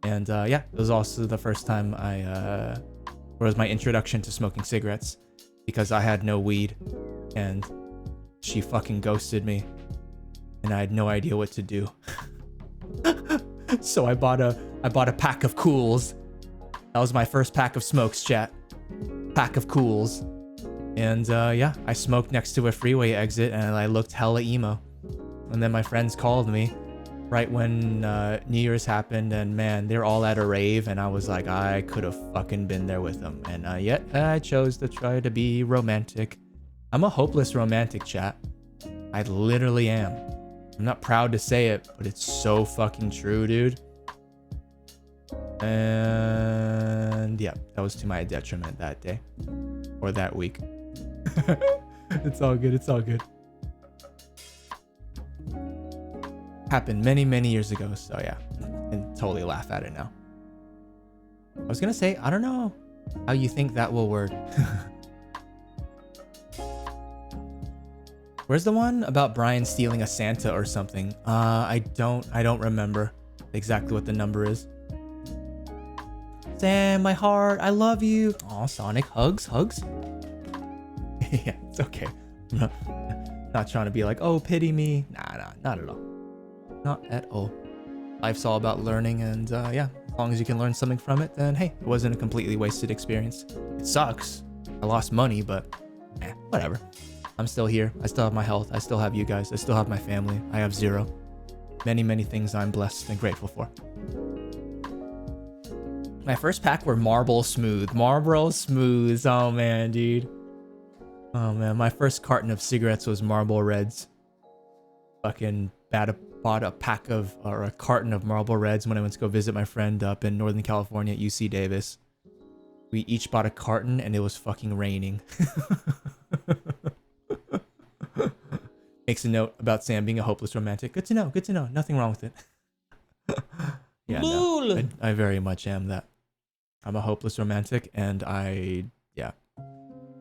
And yeah, it was also the first time was my introduction to smoking cigarettes, because I had no weed and she fucking ghosted me and I had no idea what to do. So I bought a pack of Cools. That was my first pack of smokes, chat. Pack of Cools. And yeah, I smoked next to a freeway exit and I looked hella emo. And then my friends called me right when New Year's happened, and man, they're all at a rave, and I was like, I could have fucking been there with them. And yet I chose to try to be romantic. I'm a hopeless romantic, chat. I literally am. I'm not proud to say it, but it's so fucking true, dude. And yeah, that was to my detriment that day. Or that week. It's all good. Happened many years ago, so yeah. And totally laugh at it now. I was gonna say, I don't know how you think that will work. Where's the one about Brian stealing a Santa or something? I don't remember exactly what the number is. Sam, my heart, I love you. Aw, Sonic, hugs. Yeah, it's okay. Not trying to be like, oh, pity me. Nah, not at all. Not at all. Life's all about learning, and yeah, as long as you can learn something from it, then hey, it wasn't a completely wasted experience. It sucks. I lost money, but whatever. I'm still here. I still have my health. I still have you guys. I still have my family. I have zero. Many things I'm blessed and grateful for. My first pack were Marlboro Smooth. Oh man, dude. Oh man, my first carton of cigarettes was Marlboro Reds. Fucking bought a carton of Marlboro Reds when I went to go visit my friend up in Northern California at UC Davis. We each bought a carton and it was fucking raining. Makes a note about Sam being a hopeless romantic. Good to know. Nothing wrong with it. Yeah, no, I very much am that. I'm a hopeless romantic, and I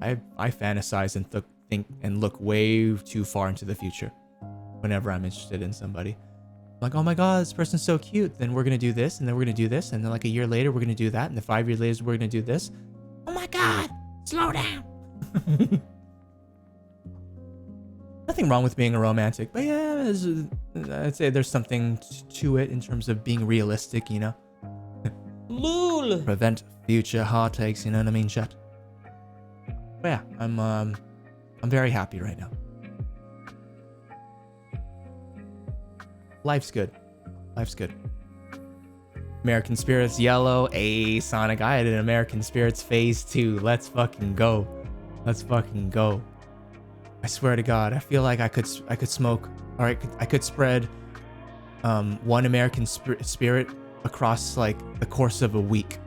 fantasize and think and look way too far into the future whenever I'm interested in somebody. I'm like, oh my god, this person's so cute. Then we're gonna do this, and then we're gonna do this, and then like a year later we're gonna do that, and then 5 years later we're gonna do this. Oh my god, slow down. Nothing wrong with being a romantic, but yeah, I'd say there's something to it in terms of being realistic, you know? Lul. Prevent future heartaches, you know what I mean, chat? But yeah, I'm very happy right now. Life's good. Life's good. American Spirits yellow. Hey, Sonic, I had an American Spirits phase 2. Let's fucking go. Let's fucking go. I swear to God, I feel like I could smoke, or I could spread one American Spirit across like the course of a week.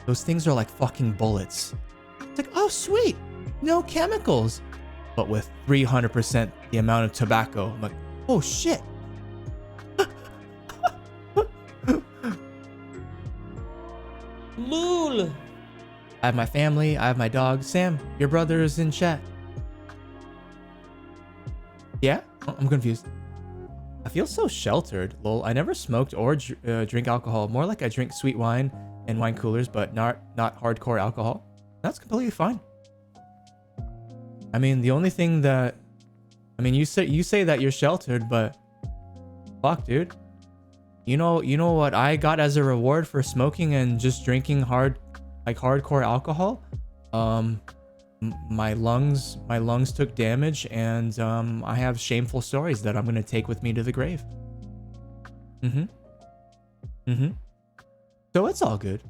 Those things are like fucking bullets. It's like, oh sweet, no chemicals, but with 300% the amount of tobacco. I'm like, oh shit. Lul. I have my family, I have my dog. Sam, your brother is in chat. Yeah? Oh, I'm confused. I feel so sheltered, lol. I never smoked or drink alcohol. More like I drink sweet wine and wine coolers, but not hardcore alcohol. That's completely fine. I mean, the only thing that... I mean, you say that you're sheltered, but... Fuck, dude. You know what I got as a reward for smoking and just drinking hardcore alcohol? My lungs took damage, and I have shameful stories that I'm gonna take with me to the grave. So it's all good.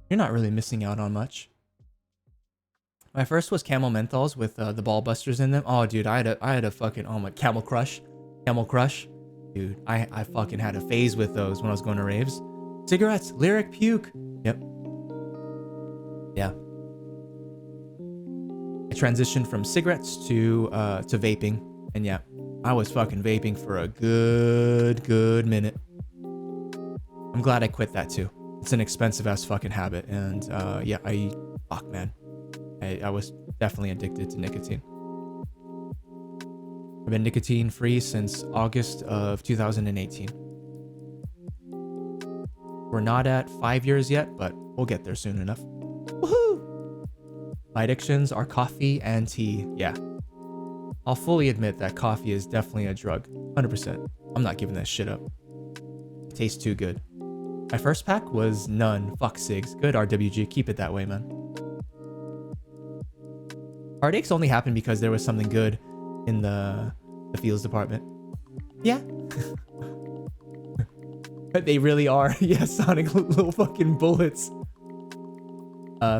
You're not really missing out on much. My first was Camel Menthols with the ball busters in them. Oh, dude, I had a fucking, oh my, Camel Crush. Dude, I fucking had a phase with those when I was going to raves. Cigarettes, Lyric Puke. Yep. Yeah. I transitioned from cigarettes to vaping, and yeah, I was fucking vaping for a good minute. I'm glad I quit that too. It's an expensive ass fucking habit, and yeah, fuck man, I was definitely addicted to nicotine. I've been nicotine free since August of 2018. We're not at 5 years yet, but we'll get there soon enough. Woohoo! My addictions are coffee and tea. Yeah. I'll fully admit that coffee is definitely a drug. 100%. I'm not giving that shit up. It tastes too good. My first pack was none. Fuck cigs. Good RWG. Keep it that way, man. Heartaches only happened because there was something good in the fields department. Yeah. But they really are. Yeah, Sonic, little fucking bullets.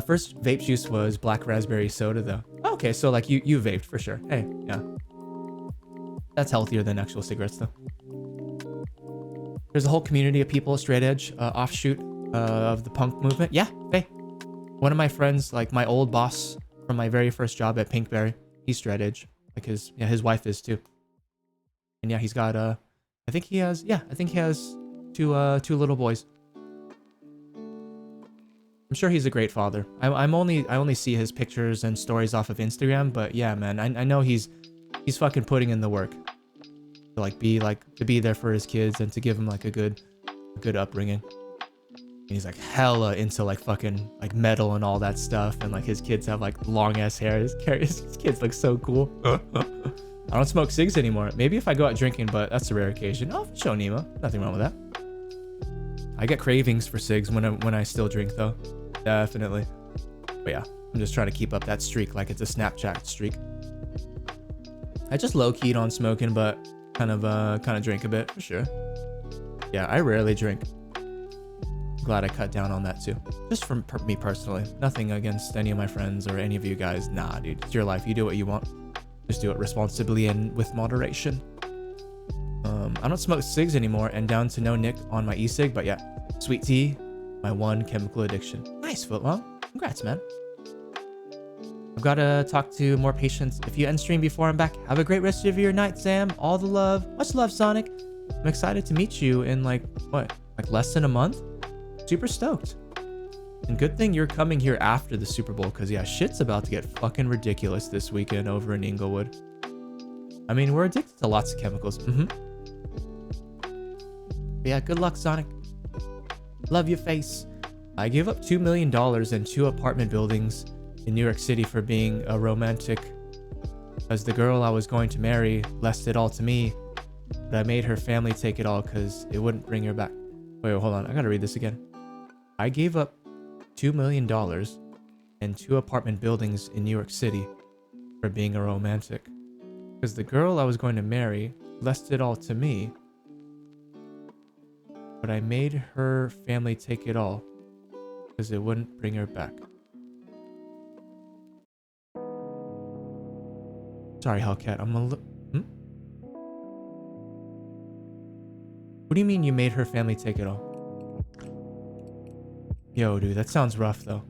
First vape juice was black raspberry soda though. Okay, so like you vaped for sure. Hey, yeah. That's healthier than actual cigarettes though. There's a whole community of people, straight edge, offshoot of the punk movement. Yeah, hey. One of my friends, like my old boss from my very first job at Pinkberry, he's straight edge. Like his wife is too. And yeah, he's got I think he has two little boys. I'm sure he's a great father. I only see his pictures and stories off of Instagram, but yeah, man, I know he's fucking putting in the work to be there for his kids and to give him like a good upbringing. And he's like hella into like fucking like metal and all that stuff, and like his kids have like long ass hair. His kids look so cool. I don't smoke cigs anymore. Maybe if I go out drinking, but that's a rare occasion. Oh, for sure, Nemo. Nothing wrong with that. I get cravings for cigs when I still drink though. Definitely. But yeah, I'm just trying to keep up that streak like it's a Snapchat streak. I just low-keyed on smoking, but kind of drink a bit for sure. Yeah, I rarely drink. Glad I cut down on that too. Just from me personally. Nothing against any of my friends or any of you guys. Nah, dude, it's your life. You do what you want. Just do it responsibly and with moderation. I don't smoke cigs anymore and down to no nick on my e-cig, but yeah, sweet tea, my one chemical addiction. Nice, Footlong. Congrats, man. I've got to talk to more patients. If you end stream before I'm back, have a great rest of your night, Sam. All the love. Much love, Sonic. I'm excited to meet you in like less than a month. Super stoked. And good thing you're coming here after the Super Bowl, because yeah, shit's about to get fucking ridiculous this weekend over in Inglewood. I mean, we're addicted to lots of chemicals. But yeah, good luck, Sonic. Love your face. I gave up $2 million and 2 apartment buildings in New York City for being a romantic Because the girl I was going to marry left it all to me, but I made her family take it all because it wouldn't bring her back. Wait, hold on. I gotta read this again. I gave up $2 million and 2 apartment buildings in New York City for being a romantic. Because the girl I was going to marry left it all to me, but I made her family take it all because it wouldn't bring her back. Sorry, Hellcat. I'm a little... What do you mean you made her family take it all? Yo, dude, that sounds rough, though.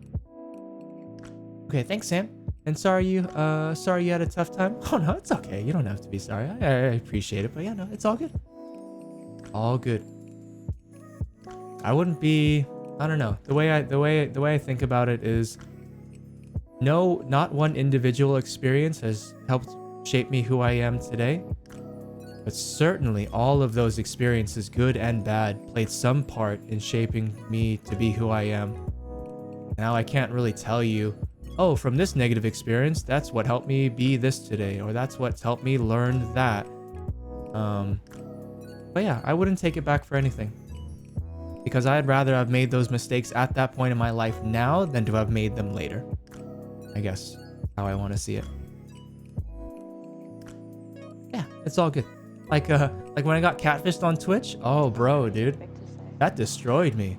Okay, thanks, Sam. And sorry you had a tough time. Oh, no, it's okay. You don't have to be sorry. I appreciate it, but yeah, no, it's all good. All good. I wouldn't be... I don't know. The way I think about it is... No, not one individual experience has helped shape me who I am today. But certainly all of those experiences, good and bad, played some part in shaping me to be who I am. Now I can't really tell you, oh, from this negative experience, that's what helped me be this today, or that's what's helped me learn that. But yeah, I wouldn't take it back for anything. Because I'd rather have made those mistakes at that point in my life now than to have made them later. I guess how I want to see it. Yeah, it's all good. Like when I got catfished on Twitch. Oh, bro, dude, that destroyed me.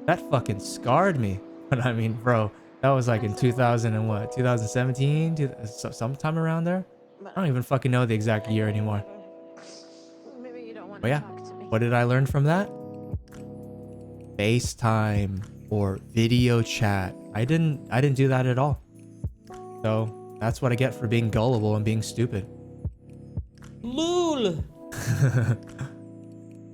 That fucking scarred me. But I mean, bro, that was like in 2000 and what? 2017, sometime around there. I don't even fucking know the exact year anymore. But yeah, what did I learn from that? FaceTime or video chat. I didn't do that at all. So that's what I get for being gullible and being stupid. LOL.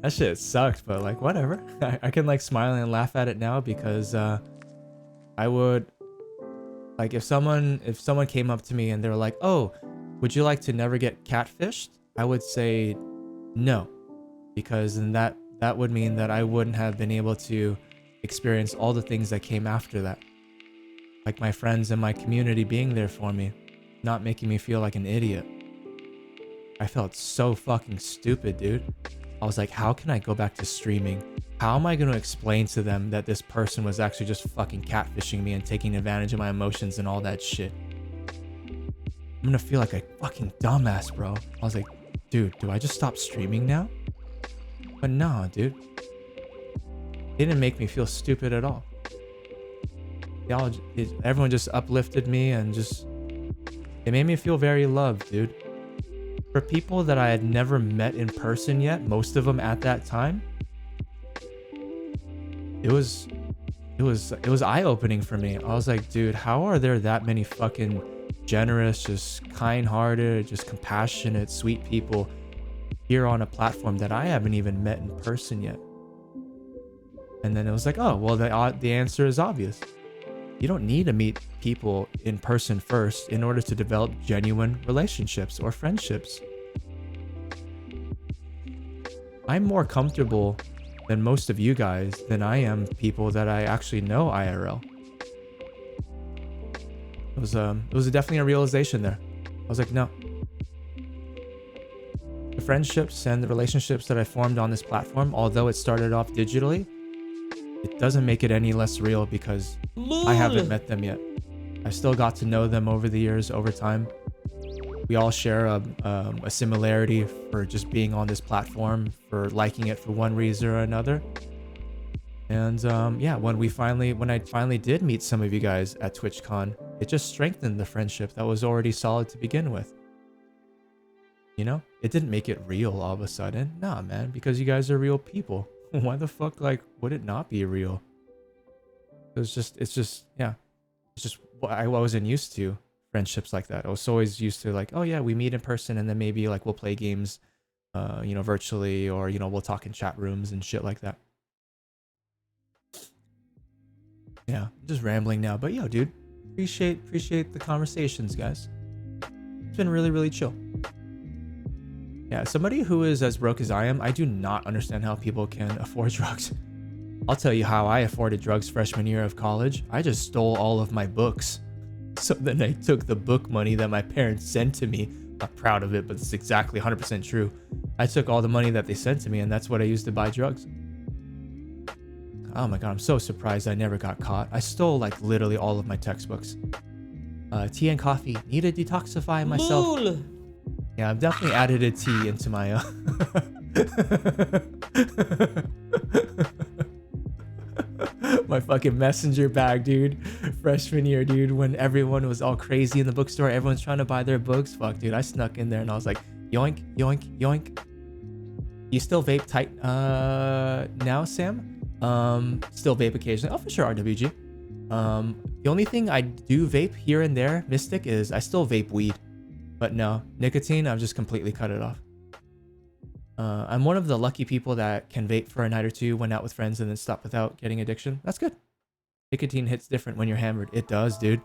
That shit sucked, but like whatever. I can like smile and laugh at it now because I would like if someone came up to me and they were like, "Oh, would you like to never get catfished?" I would say no, because then that would mean that I wouldn't have been able to experience all the things that came after that. Like my friends and my community being there for me, not making me feel like an idiot. I felt so fucking stupid, dude. I was like, how can I go back to streaming? How am I going to explain to them that this person was actually just fucking catfishing me and taking advantage of my emotions and all that shit? I'm gonna feel like a fucking dumbass, bro. I was like, dude, do I just stop streaming now? But nah, dude. It didn't make me feel stupid at all. Everyone just uplifted me and just... It made me feel very loved, dude. For people that I had never met in person yet, most of them at that time, it was eye-opening for me. I was like, dude, how are there that many fucking generous, just kind-hearted, just compassionate, sweet people here on a platform that I haven't even met in person yet? And then it was like, oh, well, the answer is obvious. You don't need to meet people in person first in order to develop genuine relationships or friendships. I'm more comfortable than most of you guys than I am people that I actually know IRL. It was definitely a realization there. I was like, no. The friendships and the relationships that I formed on this platform, although it started off digitally, it doesn't make it any less real because I haven't met them yet. I still got to know them over the years, over time. We all share a similarity for just being on this platform, for liking it for one reason or another. And yeah, when I finally did meet some of you guys at TwitchCon, it just strengthened the friendship that was already solid to begin with. You know, it didn't make it real all of a sudden. Nah, man, because you guys are real people. Why the fuck, like, would it not be real? It's just what I wasn't used to, friendships like that. I was always used to like, oh yeah, we meet in person and then maybe like we'll play games, you know, virtually, or, you know, we'll talk in chat rooms and shit like that. Yeah, I'm just rambling now, but yo, dude, appreciate the conversations, guys. It's been really, really chill. Yeah, somebody who is as broke as I am, I do not understand how people can afford drugs. I'll tell you how I afforded drugs freshman year of college. I just stole all of my books. So then I took the book money that my parents sent to me, Not proud of it, but it's exactly 100% true. I took all the money that they sent to me, and that's what I used to buy drugs. Oh my god, I'm so surprised I never got caught. I stole like literally all of my textbooks. Tea and coffee. Need to detoxify myself. Lol. Yeah, I've definitely added a tea into my my fucking messenger bag, dude. Freshman year, dude, when everyone was all crazy in the bookstore, everyone's trying to buy their books. Fuck, dude, I snuck in there and I was like, yoink, yoink, yoink. You still vape tight now, Sam? Still vape occasionally. Oh, for sure, RWG. The only thing I do vape here and there, Mystic, is I still vape weed. But no, nicotine, I've just completely cut it off. I'm one of the lucky people that can vape for a night or two, went out with friends, and then stop without getting addiction. That's good. Nicotine hits different when you're hammered. It does, dude.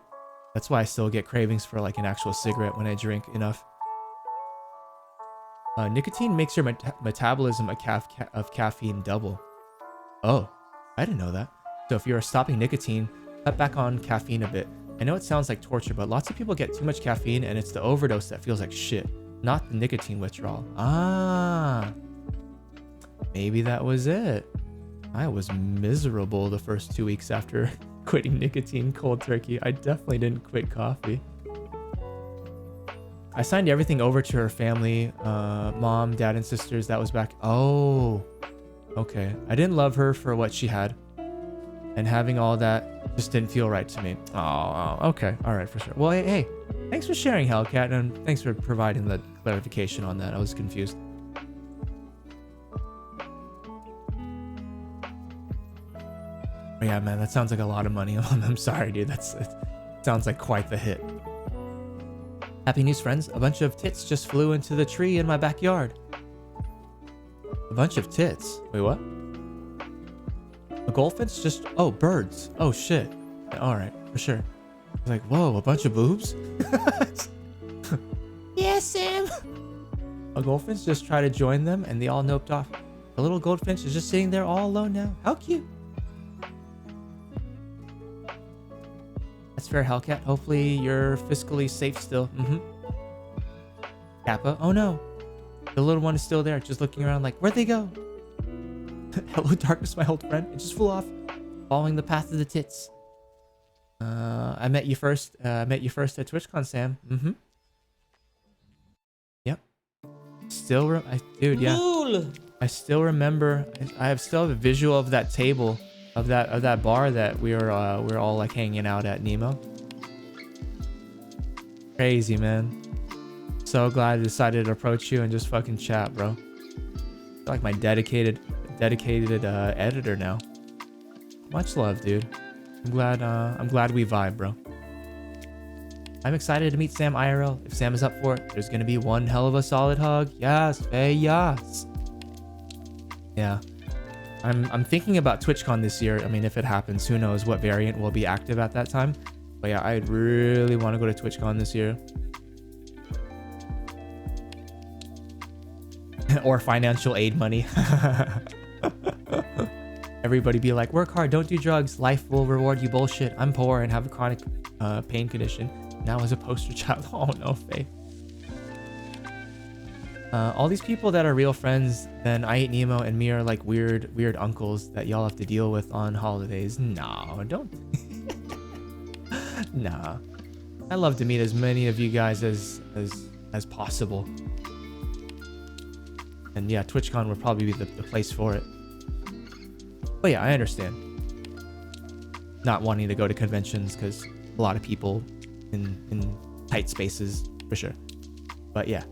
That's why I still get cravings for like an actual cigarette when I drink enough. Nicotine makes your metabolism of caffeine double. Oh, I didn't know that. So if you're stopping nicotine, cut back on caffeine a bit. I know it sounds like torture, but lots of people get too much caffeine and it's the overdose that feels like shit, not the nicotine withdrawal. Ah, maybe that was it. I was miserable the first 2 weeks after quitting nicotine cold turkey. I definitely didn't quit coffee. I signed everything over to her family, mom, dad, and sisters. That was back. Oh, okay. I didn't love her for what she had, and having all that just didn't feel right to me. Oh, okay. All right, for sure. Well, hey, thanks for sharing, Hellcat, and thanks for providing the clarification on that. I was confused. Oh, yeah, man, that sounds like a lot of money. I'm sorry, dude. It sounds like quite the hit. Happy news, friends. A bunch of tits just flew into the tree in my backyard. A bunch of tits? Wait, what? A goldfinch just... Oh, birds. Oh, shit. All right, for sure. I was like, whoa, a bunch of boobs? Yeah, Sam. A goldfinch just tried to join them and they all noped off. The little goldfinch is just sitting there all alone now. How cute. That's fair, Hellcat. Hopefully you're fiscally safe still. Kappa. Oh no. The little one is still there, just looking around like, where'd they go? Hello, darkness, my old friend. It just flew off, following the path of the tits. I met you first. At TwitchCon, Sam. Yep. Dude, yeah. Cool. I still remember. I still have a visual of that table, of that bar that we were all like hanging out at, Nemo. Crazy, man. So glad I decided to approach you and just fucking chat, bro. You're like my dedicated editor now. Much love, dude. I'm glad we vibe, bro. I'm excited to meet Sam IRL. If Sam is up for it, there's gonna be one hell of a solid hug. Yes, hey, yes. Yeah. I'm thinking about TwitchCon this year. I mean, if it happens, who knows what variant will be active at that time. But yeah, I really want to go to TwitchCon this year. Or financial aid money. Everybody be like, work hard, don't do drugs. Life will reward you. Bullshit. I'm poor and have a chronic pain condition. Now as a poster child. Oh no, Faith. All these people that are real friends, then I Eat Nemo and me are like weird uncles that y'all have to deal with on holidays. No, don't. Nah. I love to meet as many of you guys as possible. And yeah, TwitchCon would probably be the place for it. But yeah, I understand not wanting to go to conventions because a lot of people in tight spaces, for sure. But yeah,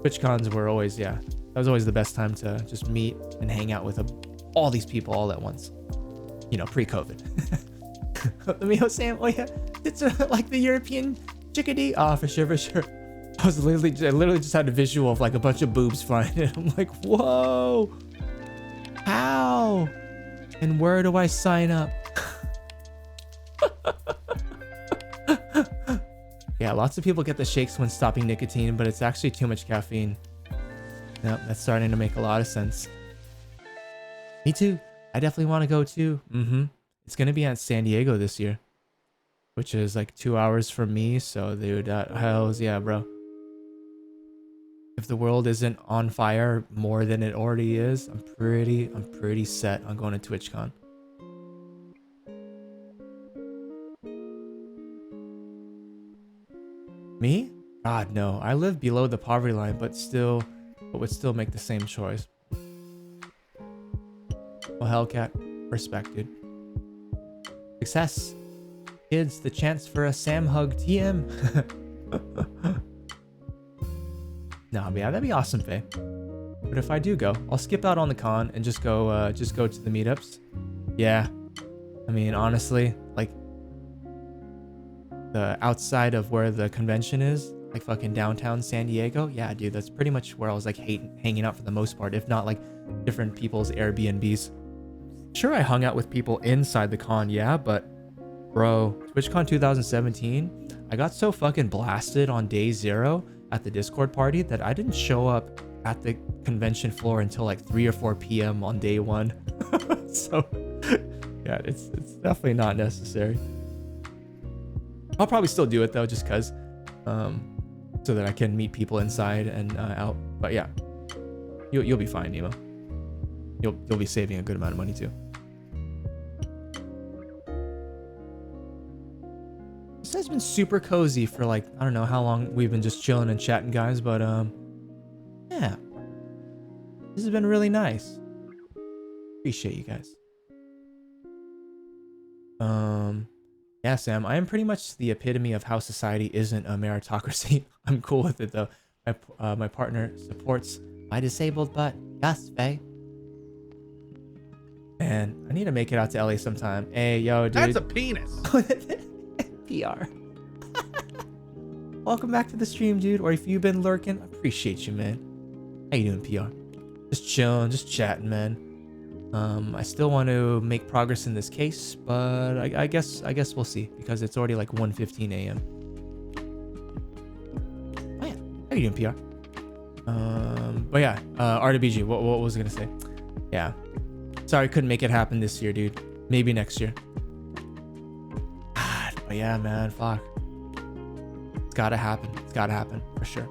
TwitchCons were always, that was always the best time to just meet and hang out with all these people all at once. You know, pre-COVID. Leo Sam, oh yeah, it's like the European chickadee. Oh, for sure. I literally just had a visual of like a bunch of boobs flying in. I'm like, whoa, how? And where do I sign up? Yeah, lots of people get the shakes when stopping nicotine, but it's actually too much caffeine. Yep, that's starting to make a lot of sense. Me too. I definitely want to go too. It's going to be at San Diego this year, which is like 2 hours from me. So dude, hells yeah, bro. if the world isn't on fire more than it already is, I'm pretty set on going to TwitchCon. Me? God, no. I live below the poverty line, but would still make the same choice. Well, Hellcat, respect, dude. Success. Kids, the chance for a Sam hug TM. Nah, but yeah, that'd be awesome, Faye. But if I do go, I'll skip out on the con and just go to the meetups. Yeah. I mean, honestly, like the outside of where the convention is, like fucking downtown San Diego. Yeah, dude, that's pretty much where I was like hanging out for the most part, if not like different people's Airbnbs. Sure, I hung out with people inside the con, yeah, but bro, TwitchCon 2017, I got so fucking blasted on day 0 at the Discord party that I didn't show up at the convention floor until like 3 or 4 p.m. on day 1. So yeah, it's definitely not necessary. I'll probably still do it though, just cause so that I can meet people inside and out. But yeah, you'll be fine, Nemo. You'll be saving a good amount of money too. This has been super cozy for like, I don't know how long we've been just chilling and chatting, guys, but yeah, this has been really nice. Appreciate you guys. Yeah, Sam, I am pretty much the epitome of how society isn't a meritocracy. I'm cool with it though. My partner supports my disabled butt. Yes, Faye. And I need to make it out to LA sometime. Hey, yo, dude. That's a penis. PR. Welcome back to the stream, dude. Or if you've been lurking, I appreciate you, man. How you doing, PR? Just chilling, just chatting, man. I still want to make progress in this case, but I guess we'll see because it's already like 1:15 a.m. Oh yeah, how you doing, PR? But yeah, RWG. What was I gonna say? Yeah, sorry, couldn't make it happen this year, dude. Maybe next year. God, but yeah, man, fuck. It's gotta happen. It's gotta happen for sure.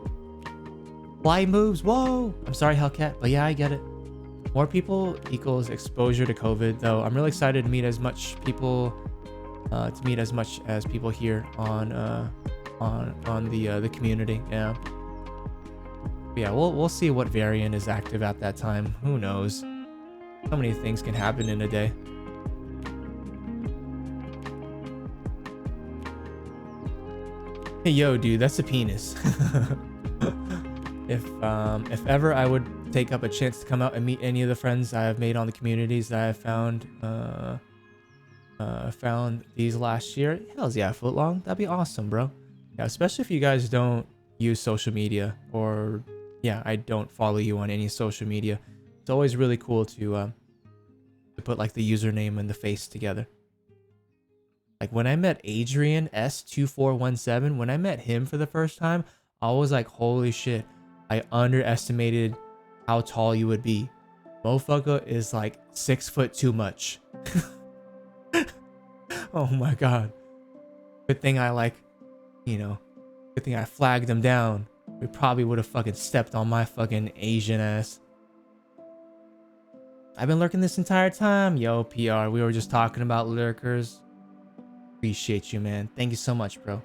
Fly moves. Whoa. I'm sorry, Hellcat, but yeah, I get it. More people equals exposure to COVID, though. I'm really excited to meet as much people, as people here on the community. Yeah. But yeah, we'll see what variant is active at that time. Who knows? So many things can happen in a day. Hey, yo, dude, that's a penis. If ever I would take up a chance to come out and meet any of the friends I have made on the communities that I have found these last year, hells yeah, Footlong, that'd be awesome, bro. Yeah, especially if you guys don't use social media, or yeah, I don't follow you on any social media. It's always really cool to put like the username and the face together. Like when I met Adrian S2417, when I met him for the first time, I was like, holy shit, I underestimated how tall you would be. Motherfucker is like 6 foot too much. Oh my god. Good thing I good thing I flagged him down. We probably would have fucking stepped on my fucking Asian ass. I've been lurking this entire time. Yo, PR, we were just talking about lurkers. Appreciate you, man. Thank you so much, bro.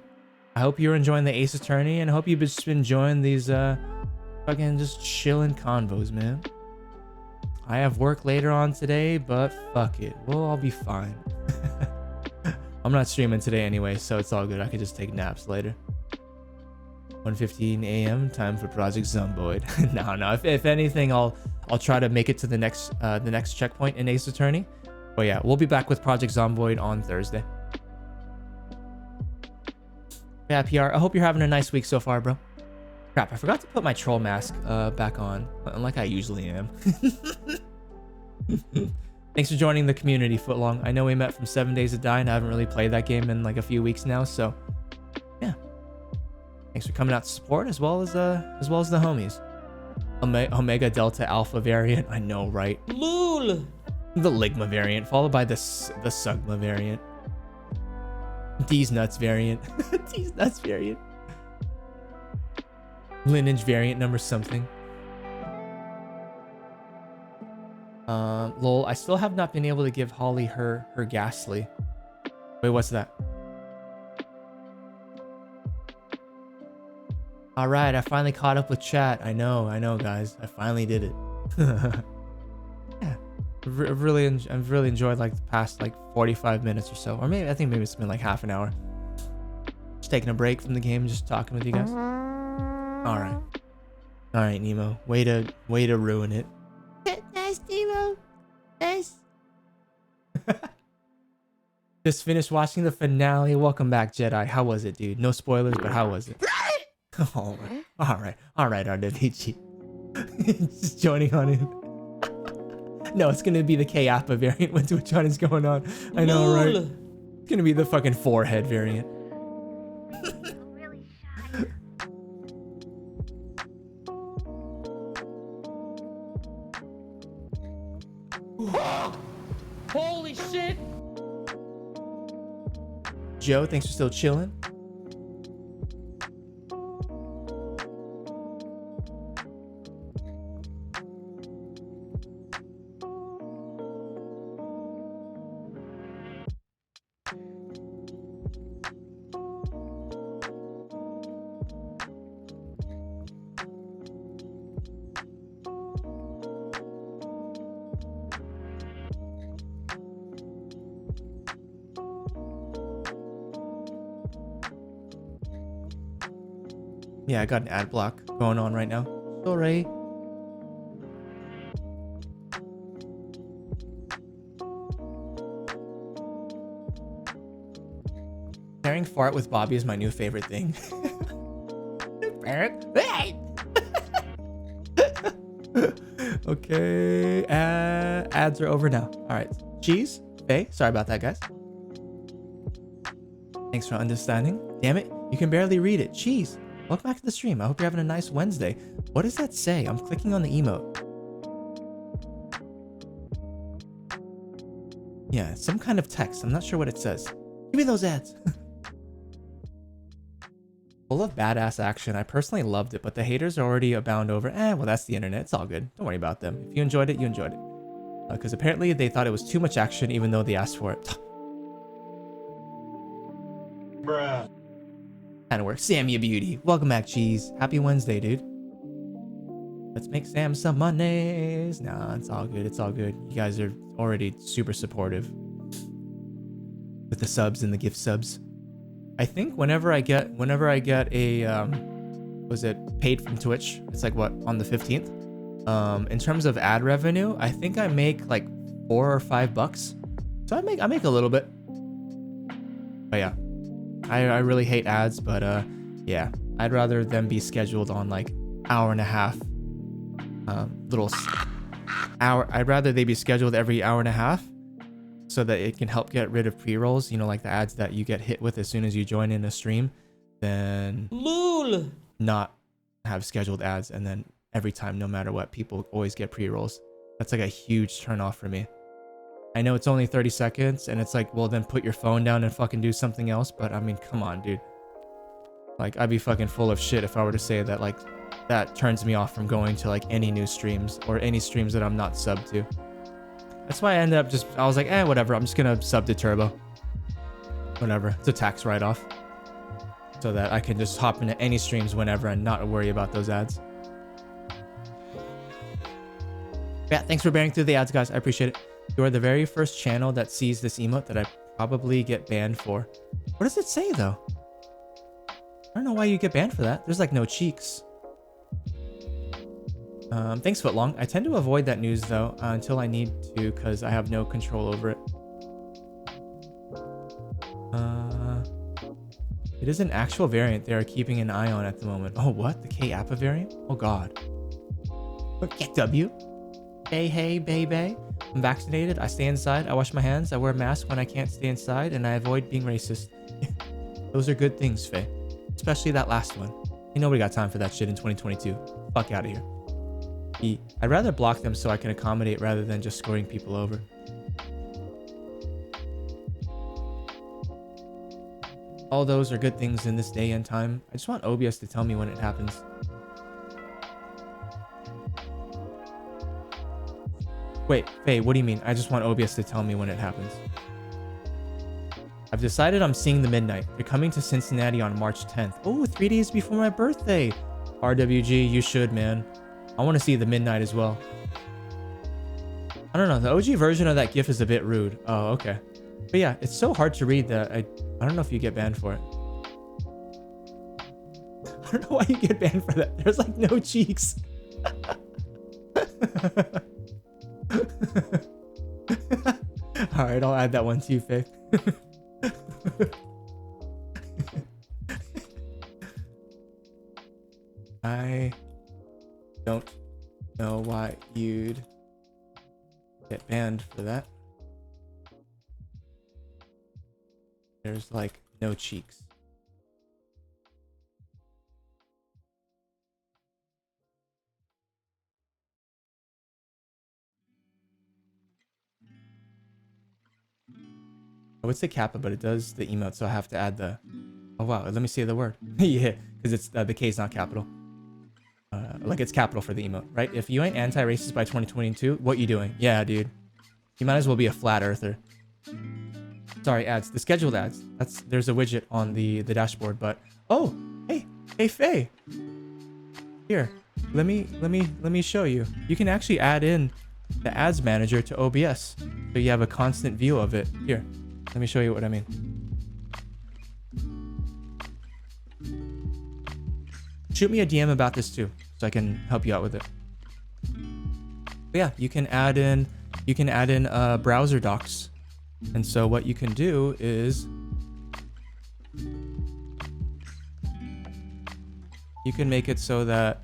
I hope you're enjoying the Ace Attorney, and I hope you've just been enjoying these fucking just chilling convos, man. I have work later on today, but fuck it. We'll all be fine. I'm not streaming today anyway, so it's all good. I can just take naps later. 1:15 a.m. time for Project Zomboid. No. If anything, I'll try to make it to the next checkpoint in Ace Attorney. But yeah, we'll be back with Project Zomboid on Thursday. Yeah, PR, I hope you're having a nice week so far, bro. Crap, I forgot to put my troll mask back on, like I usually am. Thanks for joining the community, Footlong. I know we met from 7 Days to Die, and I haven't really played that game in like a few weeks now, so yeah. Thanks for coming out to support, as well as the homies. Omega Delta Alpha variant, I know, right? LOL. The Ligma variant, followed by the Sugma variant. D's nuts variant. D's nuts variant. Lineage variant number something. Lol, I still have not been able to give Holly her ghastly. Wait, what's that? All right, I finally caught up with chat. I know, guys. I finally did it. Yeah, I've really enjoyed like the past like 45 minutes or so, or maybe I think maybe it's been like half an hour. Just taking a break from the game, just talking with you guys. All right, Nemo. Way to ruin it. Nice, Nemo. Nice. Just finished watching the finale. Welcome back, Jedi. How was it, dude? No spoilers, but how was it? All right, RWG. Just joining on in. No, it's gonna be the K-Appa variant. Which one is going on? I know, right? It's gonna be the fucking forehead variant. Holy shit! Joe, thanks for still chilling. Yeah, I got an ad block going on right now. Sorry. Pairing fart with Bobby is my new favorite thing. Okay, ads are over now. All right, cheese. Hey, sorry about that, guys. Thanks for understanding. Damn it, you can barely read it. Cheese. Welcome back to the stream. I hope you're having a nice Wednesday. What does that say? I'm clicking on the emote. Yeah, some kind of text. I'm not sure what it says. Give me those ads. Full of badass action. I personally loved it, but the haters are already abound over. Well, that's the internet. It's all good. Don't worry about them. If you enjoyed it, you enjoyed it. Because apparently they thought it was too much action, even though they asked for it. Bruh. Kind of work. Sam, you beauty. Welcome back, cheese. Happy Wednesday, dude. Let's make Sam some monies. Nah, it's all good. It's all good. You guys are already super supportive with the subs and the gift subs. I think whenever I get a was it paid from Twitch? It's like what, on the 15th? In terms of ad revenue, I think I make like $4 or $5. So I make a little bit. But yeah. I really hate ads, but yeah, I'd rather them be scheduled on like hour and a half I'd rather they be scheduled every hour and a half so that it can help get rid of pre-rolls, you know, like the ads that you get hit with as soon as you join in a stream, than not have scheduled ads and then every time, no matter what, people always get pre-rolls. That's like a huge turn off for me. I know it's only 30 seconds and it's like, well, then put your phone down and fucking do something else. But I mean, come on, dude. Like, I'd be fucking full of shit if I were to say that, like, that turns me off from going to like any new streams or any streams that I'm not subbed to. That's why I ended up I was like, whatever. I'm just gonna sub to Turbo. Whatever. It's a tax write-off. So that I can just hop into any streams whenever and not worry about those ads. Yeah, thanks for bearing through the ads, guys. I appreciate it. You are the very first channel that sees this emote that I probably get banned for. What does it say, though? I don't know why you get banned for that. There's like no cheeks. Thanks, Footlong. I tend to avoid that news, though, until I need to, because I have no control over it. It is an actual variant they are keeping an eye on at the moment. Oh, what? The K-Appa variant? Oh, God. Get W. Hey, baby. I'm vaccinated. I stay inside. I wash my hands. I wear a mask when I can't stay inside, and I avoid being racist. Those are good things, Faye. Especially that last one. Ain't nobody got time for that shit in 2022. Fuck out of here. I'd rather block them so I can accommodate rather than just screwing people over. All those are good things in this day and time. I just want OBS to tell me when it happens. Wait, Faye, what do you mean? I just want OBS to tell me when it happens. I've decided I'm seeing the Midnight. They're coming to Cincinnati on March 10th. Oh, 3 days before my birthday. RWG, you should, man. I want to see the Midnight as well. I don't know. The OG version of that GIF is a bit rude. Oh, okay. But yeah, it's so hard to read that I don't know if you get banned for it. I don't know why you get banned for that. There's like no cheeks. All right, I'll add that one to you, Faye. I don't know why you'd get banned for that. There's like no cheeks. I would say kappa, but it does the emote, so I have to add the... Oh wow, let me see the word. Yeah, because it's the K is not capital. Like it's capital for the emote, right? If you ain't anti-racist by 2022, what you doing? Yeah, dude. You might as well be a flat earther. Sorry, ads. The scheduled ads. There's a widget on the dashboard, but... Oh, hey, Faye. Here, let me show you. You can actually add in the ads manager to OBS, so you have a constant view of it. Here. Let me show you what I mean. Shoot me a DM about this too, so I can help you out with it. But yeah, you can add in browser docs, and so what you can do is you can make it so that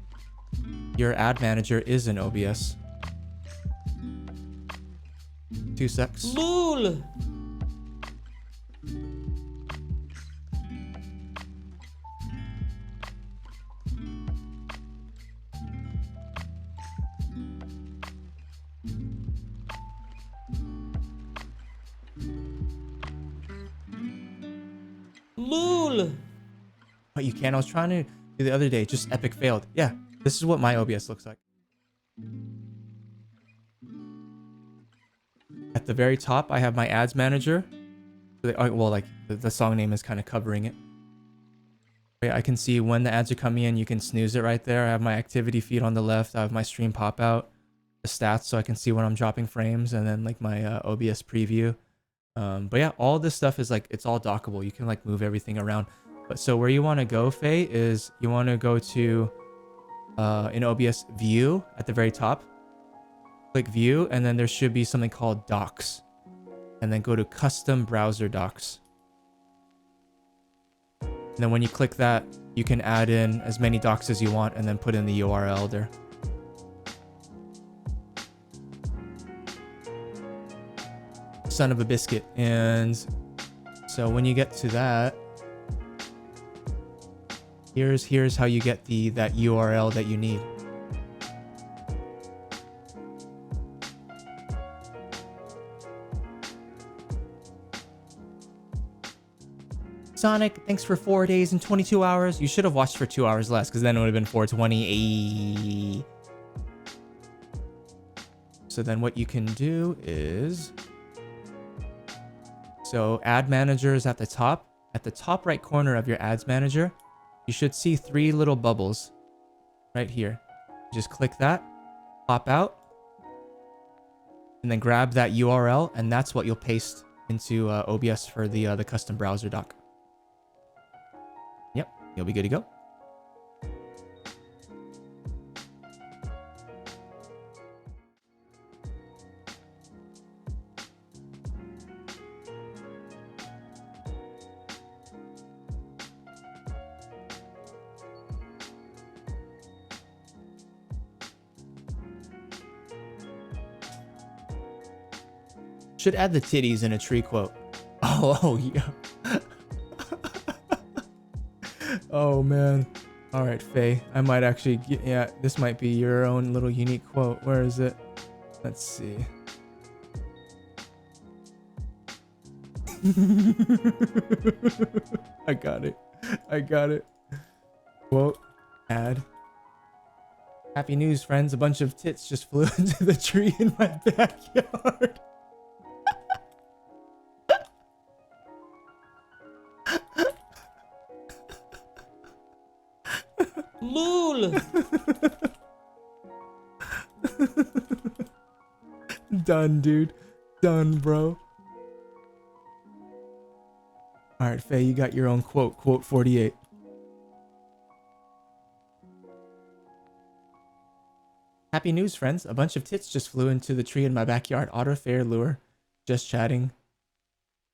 your ad manager is in OBS. 2 secs. LOL. LOL. But you can. I was trying to do the other day, just epic failed. Yeah, this is what my OBS looks like. At the very top, I have my ads manager. Well, like the song name is kind of covering it. But I can see when the ads are coming in. You can snooze it right there. I have my activity feed on the left. I have my stream pop out, the stats, so I can see when I'm dropping frames, and then like my OBS preview. But yeah, all this stuff is like, it's all dockable. You can like move everything around. But so where you want to go, Faye, is you want to go to in OBS view at the very top. Click view, and then there should be something called docs. And then go to custom browser docs. And then when you click that, you can add in as many docs as you want and then put in the URL there. Son of a biscuit. And so when you get to that, here's how you get that URL that you need. Sonic, thanks for 4 days and 22 hours. You should have watched for 2 hours less, because then it would have been 420. So then what you can do is... So ad manager is at the top. At the top right corner of your ads manager, you should see 3 little bubbles right here. Just click that, pop out, and then grab that URL, and that's what you'll paste into OBS for the custom browser doc. Yep, you'll be good to go. Should add the titties in a tree quote. Oh yeah. Oh man. All right, Faye. I might actually get, yeah, this might be your own little unique quote. Where is it? Let's see. I got it. Quote, add. Happy news, friends. A bunch of tits just flew into the tree in my backyard. Lul. Done, dude. Done, bro. All right, Faye, you got your own quote. Quote 48. Happy news, friends. A bunch of tits just flew into the tree in my backyard. Otter fair lure. Just chatting.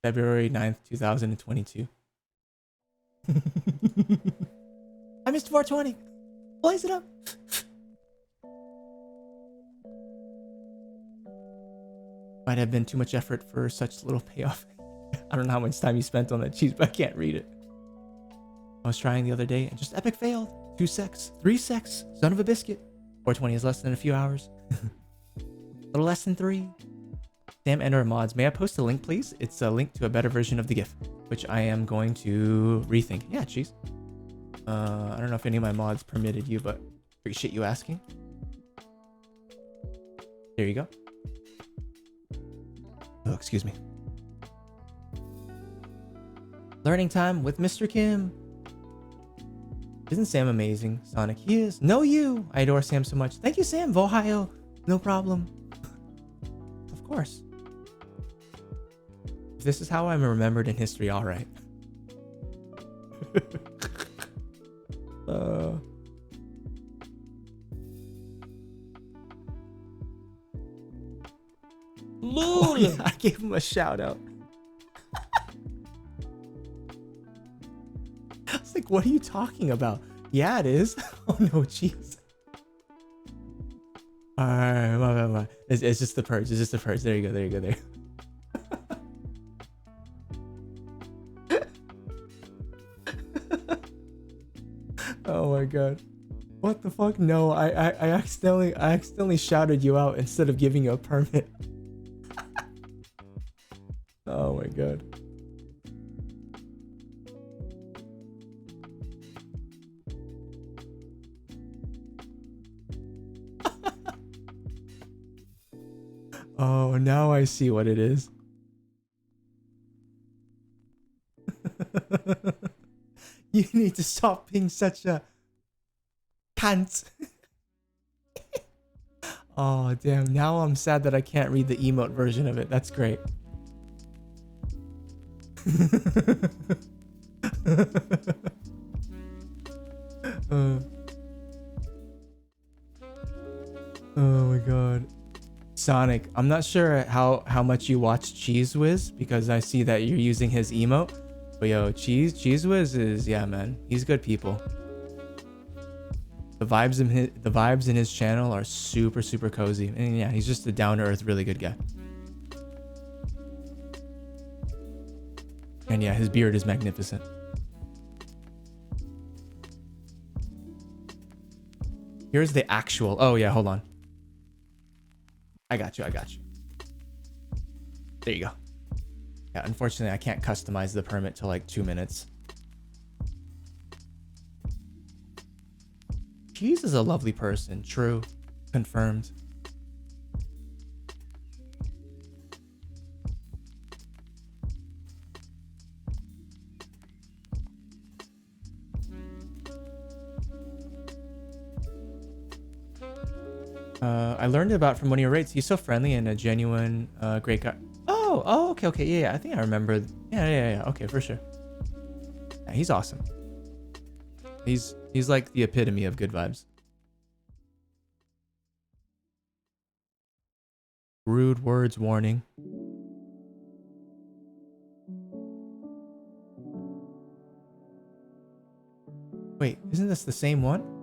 February 9th, 2022. I missed 420. Blaze it up. Might have been too much effort for such little payoff. I don't know how much time you spent on that cheese, but I can't read it. I was trying the other day and just epic failed. 2 secs. 3 secs. Son of a biscuit. 420 is less than a few hours. A little less than 3. Sam and our mods. May I post a link, please? It's a link to a better version of the GIF, which I am going to rethink. Yeah, cheese. I don't know if any of my mods permitted you, but appreciate you asking. There you go. Oh, excuse me. Learning time with Mr. Kim. Isn't Sam amazing? Sonic, he is. No, you. I adore Sam so much. Thank you, Sam. Vohio. No problem. Of course. If this is how I'm remembered in history, all right. Lul. Oh, yeah, I gave him a shout out. I was like, what are you talking about? Yeah, it is. Oh no, jeez. Alright, it's just the purge. It's just the purge. There you go. There you go. There. Oh my god. What the fuck? No, I accidentally shouted you out instead of giving you a permit. Oh my god. Oh, now I see what it is. You need to stop being such a cunt. Oh, damn. Now I'm sad that I can't read the emote version of it. That's great. Oh my god. Sonic, I'm not sure how much you watch CHEWSDAY because I see that you're using his emote. But yo, CHEWSDAY is, yeah, man, he's good people. The vibes in his channel are super cozy, and yeah, he's just a down to earth, really good guy. And yeah, his beard is magnificent. Here's the actual. Oh yeah, hold on. I got you. There you go. Yeah, unfortunately, I can't customize the permit to like 2 minutes. Cheese is a lovely person. True. Confirmed. I learned about from one of your rates. He's so friendly and a genuine, great guy. Oh, okay, yeah, I think I remember. Yeah, okay, for sure. Yeah, he's awesome. He's like the epitome of good vibes. Rude words warning. Wait, isn't this the same one?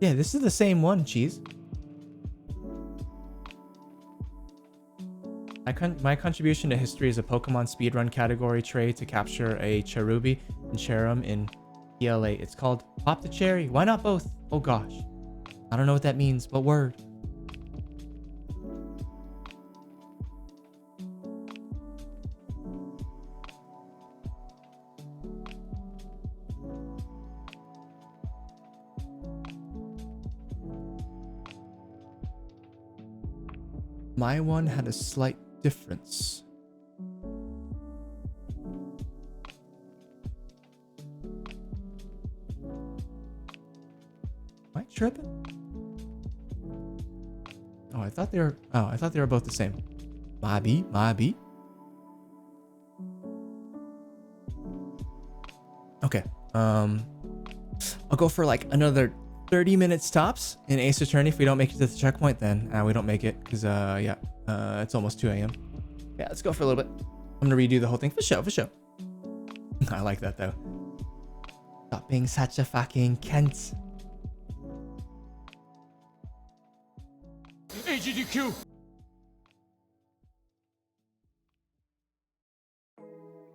Yeah, this is the same one, Cheese. My contribution to history is a Pokemon speedrun category tray to capture a Cherubi and Cherum in PLA. It's called Pop the Cherry. Why not both? Oh gosh. I don't know what that means, but word. My one had a slight difference. Am I tripping? Oh, I thought they were. Oh, I thought they were both the same. Maybe. Okay. I'll go for like another 30 minutes tops in Ace Attorney. If we don't make it to the checkpoint, then we don't make it because yeah, it's almost 2 a.m. Yeah, let's go for a little bit. I'm gonna redo the whole thing for show. I like that though. Stop being such a fucking Kent. AGDQ.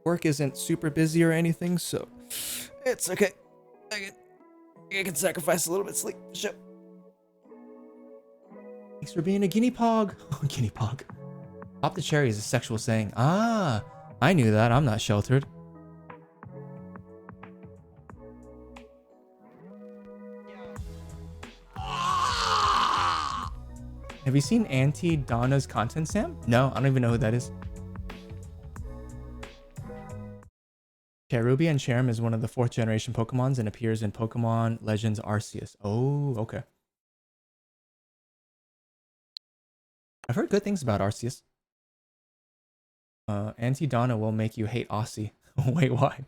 Work isn't super busy or anything, so it's okay. I can sacrifice a little bit of sleep. Sure. Thanks for being a guinea pog. Guinea pog. Pop the cherry is a sexual saying. Ah, I knew that. I'm not sheltered. Have you seen Auntie Donna's content, Sam? No, I don't even know who that is. Cherubi and Cherim is one of the 4th generation Pokemons and appears in Pokemon Legends Arceus. Oh, okay. I've heard good things about Arceus. Auntie Donna will make you hate Aussie. Wait, why?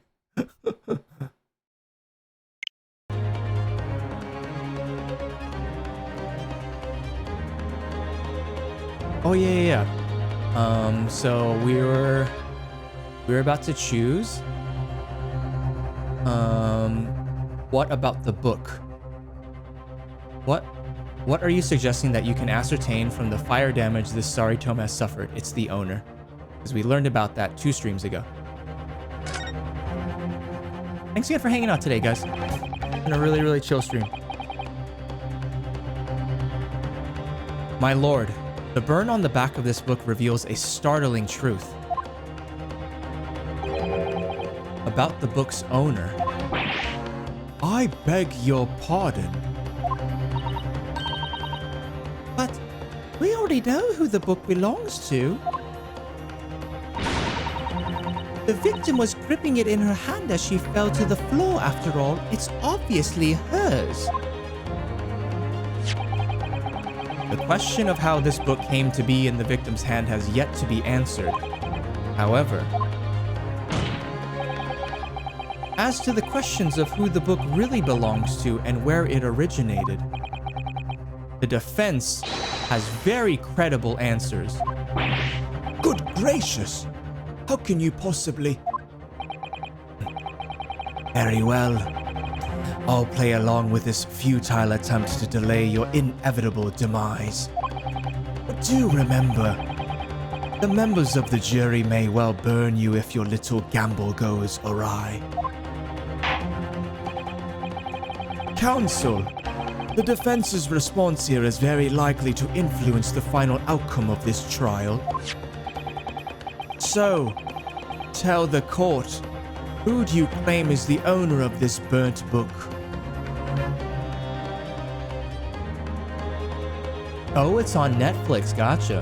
Oh yeah. So we were about to choose. What about the book? What are you suggesting that you can ascertain from the fire damage this sorry tome has suffered? It's the owner. Because we learned about that 2 streams ago. Thanks again for hanging out today, guys. Been a really, really chill stream. My lord, the burn on the back of this book reveals a startling truth about the book's owner. I beg your pardon. But we already know who the book belongs to. The victim was gripping it in her hand as she fell to the floor. After all, it's obviously hers. The question of how this book came to be in the victim's hand has yet to be answered. However, as to the questions of who the book really belongs to and where it originated, the defense has very credible answers. Good gracious! How can you possibly... Very well. I'll play along with this futile attempt to delay your inevitable demise. But do remember, the members of the jury may well burn you if your little gamble goes awry. Counsel, the defense's response here is very likely to influence the final outcome of this trial. So, tell the court, who do you claim is the owner of this burnt book? Oh, it's on Netflix. Gotcha.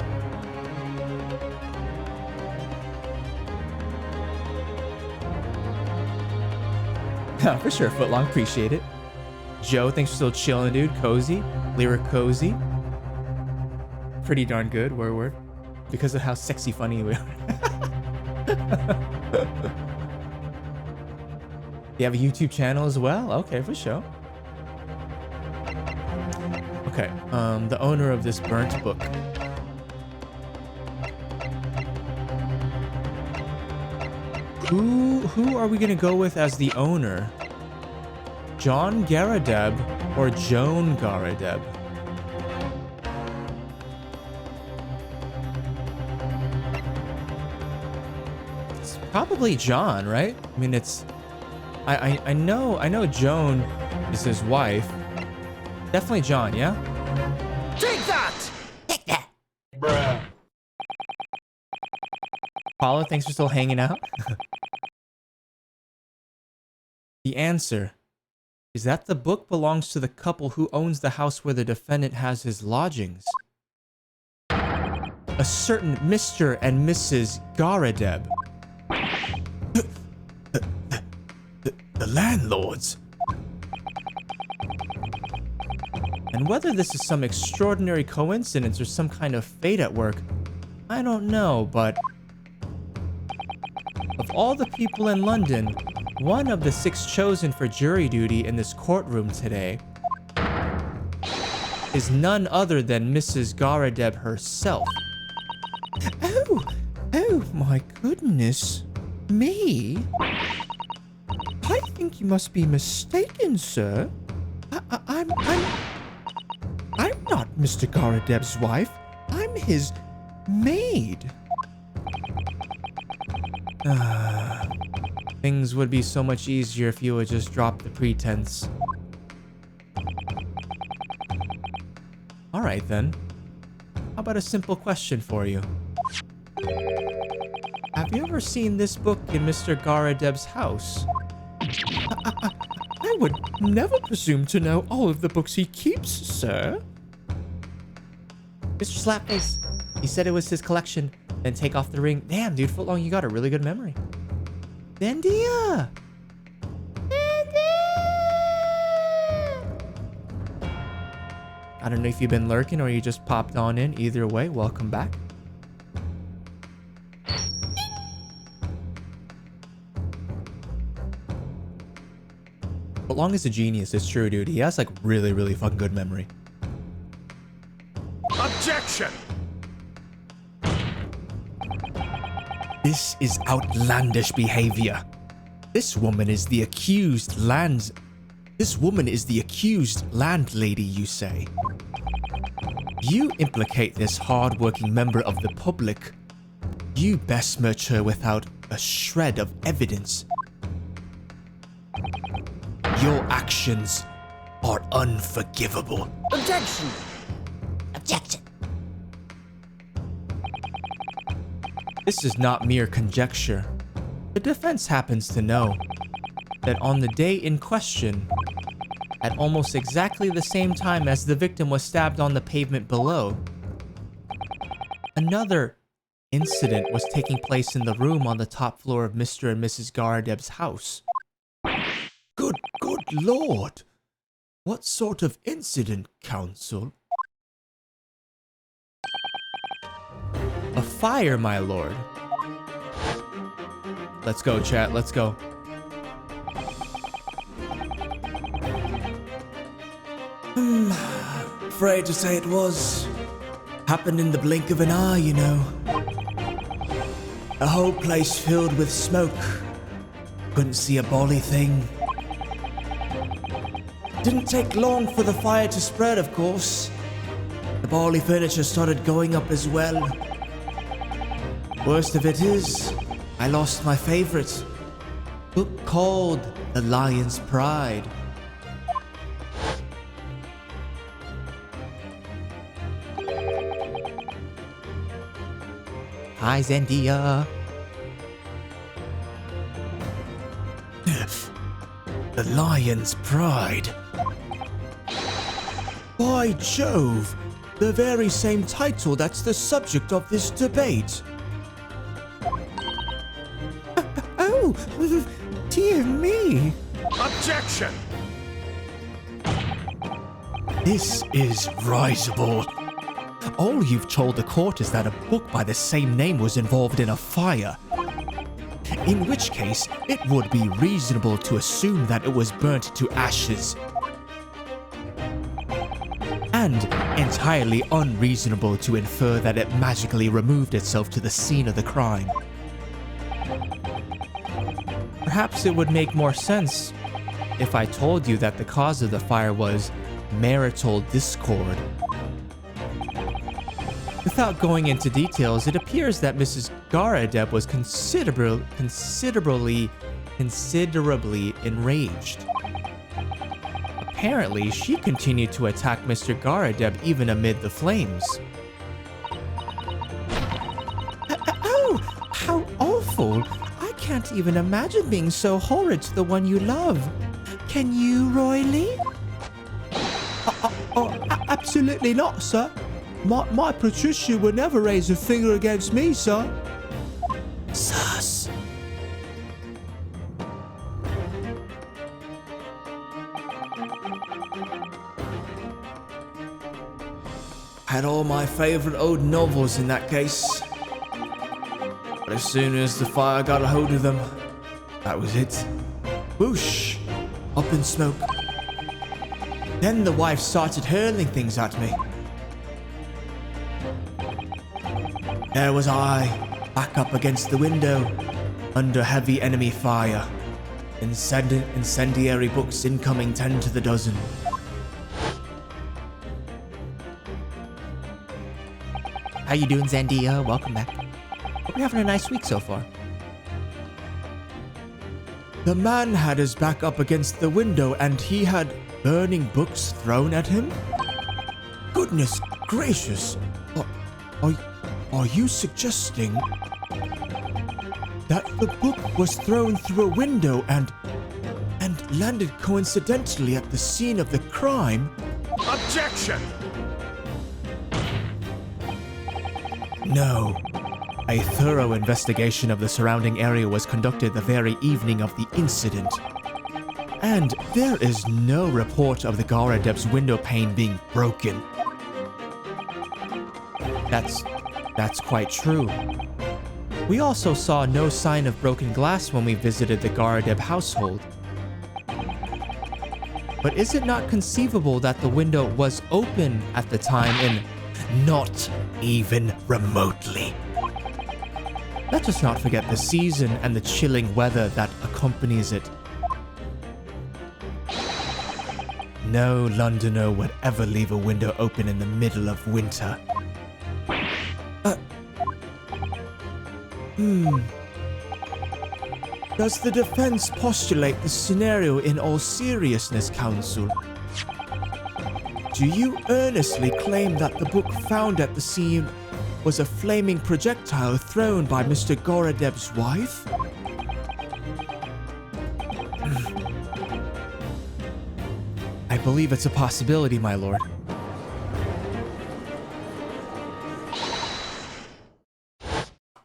For sure, Footlong. Appreciate it. Joe, thanks for still chilling, dude. Cozy. Lyric Cozy. Pretty darn good. Word. Because of how sexy funny we are. You have a YouTube channel as well? Okay, for sure. Okay, the owner of this burnt book. Who are we gonna go with as the owner? John Garadeb or Joan Garadeb? It's probably John, right? I mean, it's I know Joan is his wife. Definitely John, yeah? Take that! Take that! Bruh. Paula, thanks for still hanging out. The answer is that the book belongs to the couple who owns the house where the defendant has his lodgings. a certain Mr. and Mrs. Garadeb. The landlords. And whether this is some extraordinary coincidence or some kind of fate at work, I don't know, but of all the people in London, one of the 6 chosen for jury duty in this courtroom today is none other than Mrs. Garadeb herself. Oh my goodness. Me? I think you must be mistaken, sir. I'm not Mr. Garadeb's wife. I'm his maid. Things would be so much easier if you would just drop the pretense. Alright then. How about a simple question for you? Have you ever seen this book in Mr. Garadeb's house? I would never presume to know all of the books he keeps, sir. Mr. Slapface. He said it was his collection. Then take off the ring. Damn, dude, Footlong, you got a really good memory. Zandia! I don't know if you've been lurking or you just popped on in. Either way, welcome back. Footlong is a genius, it's true, dude. He has like really, really fucking good memory. Objection! This is outlandish behavior. This woman is the accused landlady, you say. You implicate this hard-working member of the public. You besmirch her without a shred of evidence. Your actions are unforgivable. Objection! Objection! This is not mere conjecture. The defense happens to know that on the day in question, at almost exactly the same time as the victim was stabbed on the pavement below, another incident was taking place in the room on the top floor of Mr. and Mrs. Garadeb's house. Good lord! What sort of incident, counsel? A fire, my lord. Let's go, chat. Let's go. Afraid to say it was. Happened in the blink of an eye, you know. A whole place filled with smoke. Couldn't see a bolly thing. Didn't take long for the fire to spread, of course. The bolly furniture started going up as well. Worst of it is, I lost my favorite. Book called The Lion's Pride. Hi, Zandia. The Lion's Pride. By Jove, the very same title that's the subject of this debate. Oh, dear me. Objection! This is risible. All you've told the court is that a book by the same name was involved in a fire. In which case, it would be reasonable to assume that it was burnt to ashes. And entirely unreasonable to infer that it magically removed itself to the scene of the crime. Perhaps it would make more sense if I told you that the cause of the fire was marital discord. Without going into details, it appears that Mrs. Garadeb was considerably enraged. Apparently, she continued to attack Mr. Garadeb even amid the flames. Oh, how awful. I can't even imagine being so horrid to the one you love. Can you, Roy Lee? Absolutely not, sir. My Patricia would never raise a finger against me, sir. Sus. Had all my favorite old novels in that case. But as soon as the fire got a hold of them, that was it. Whoosh! Up in smoke. Then the wife started hurling things at me. There was I, back up against the window, under heavy enemy fire. Incendiary books incoming 10 to the dozen. How you doing, Zandia? Welcome back. Hope you're having a nice week so far. The man had his back up against the window and he had burning books thrown at him? Goodness gracious! Are you suggesting that the book was thrown through a window and landed coincidentally at the scene of the crime? Objection! No. A thorough investigation of the surrounding area was conducted the very evening of the incident. And there is no report of the Garadeb's window pane being broken. That's quite true. We also saw no sign of broken glass when we visited the Garadeb household. But is it not conceivable that the window was open at the time and not even remotely? Let us not forget the season and the chilling weather that accompanies it. No Londoner would ever leave a window open in the middle of winter. Does the defense postulate the scenario in all seriousness, counsel? Do you earnestly claim that the book found at the scene was a flaming projectile thrown by Mr. Garadeb's wife? I believe it's a possibility, my lord.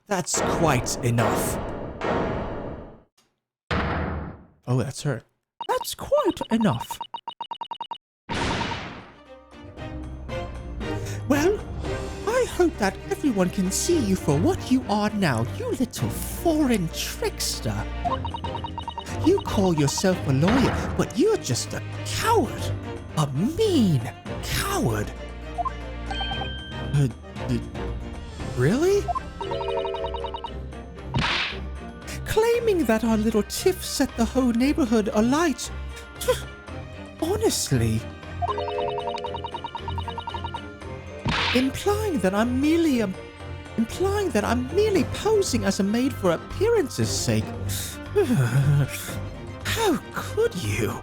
That's quite enough. Oh, that's her. That's quite enough. Well, I hope that everyone can see you for what you are now, you little foreign trickster. You call yourself a lawyer, but you're just a coward. A mean coward. Really? Claiming that our little tiff set the whole neighborhood alight. Honestly. Implying that I'm merely posing as a maid for appearance's sake. How could you?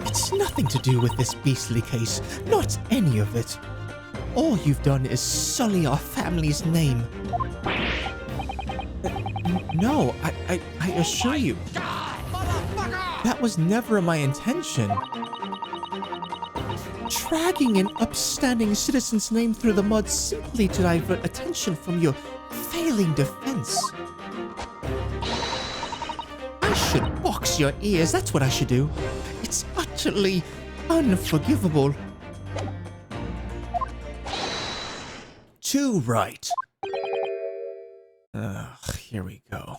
It's nothing to do with this beastly case, not any of it. All you've done is sully our family's name. No, I assure you. That was never my intention. Dragging an upstanding citizen's name through the mud simply to divert attention from your failing defense. I should box your ears, that's what I should do. It's utterly unforgivable. Too right. Here we go.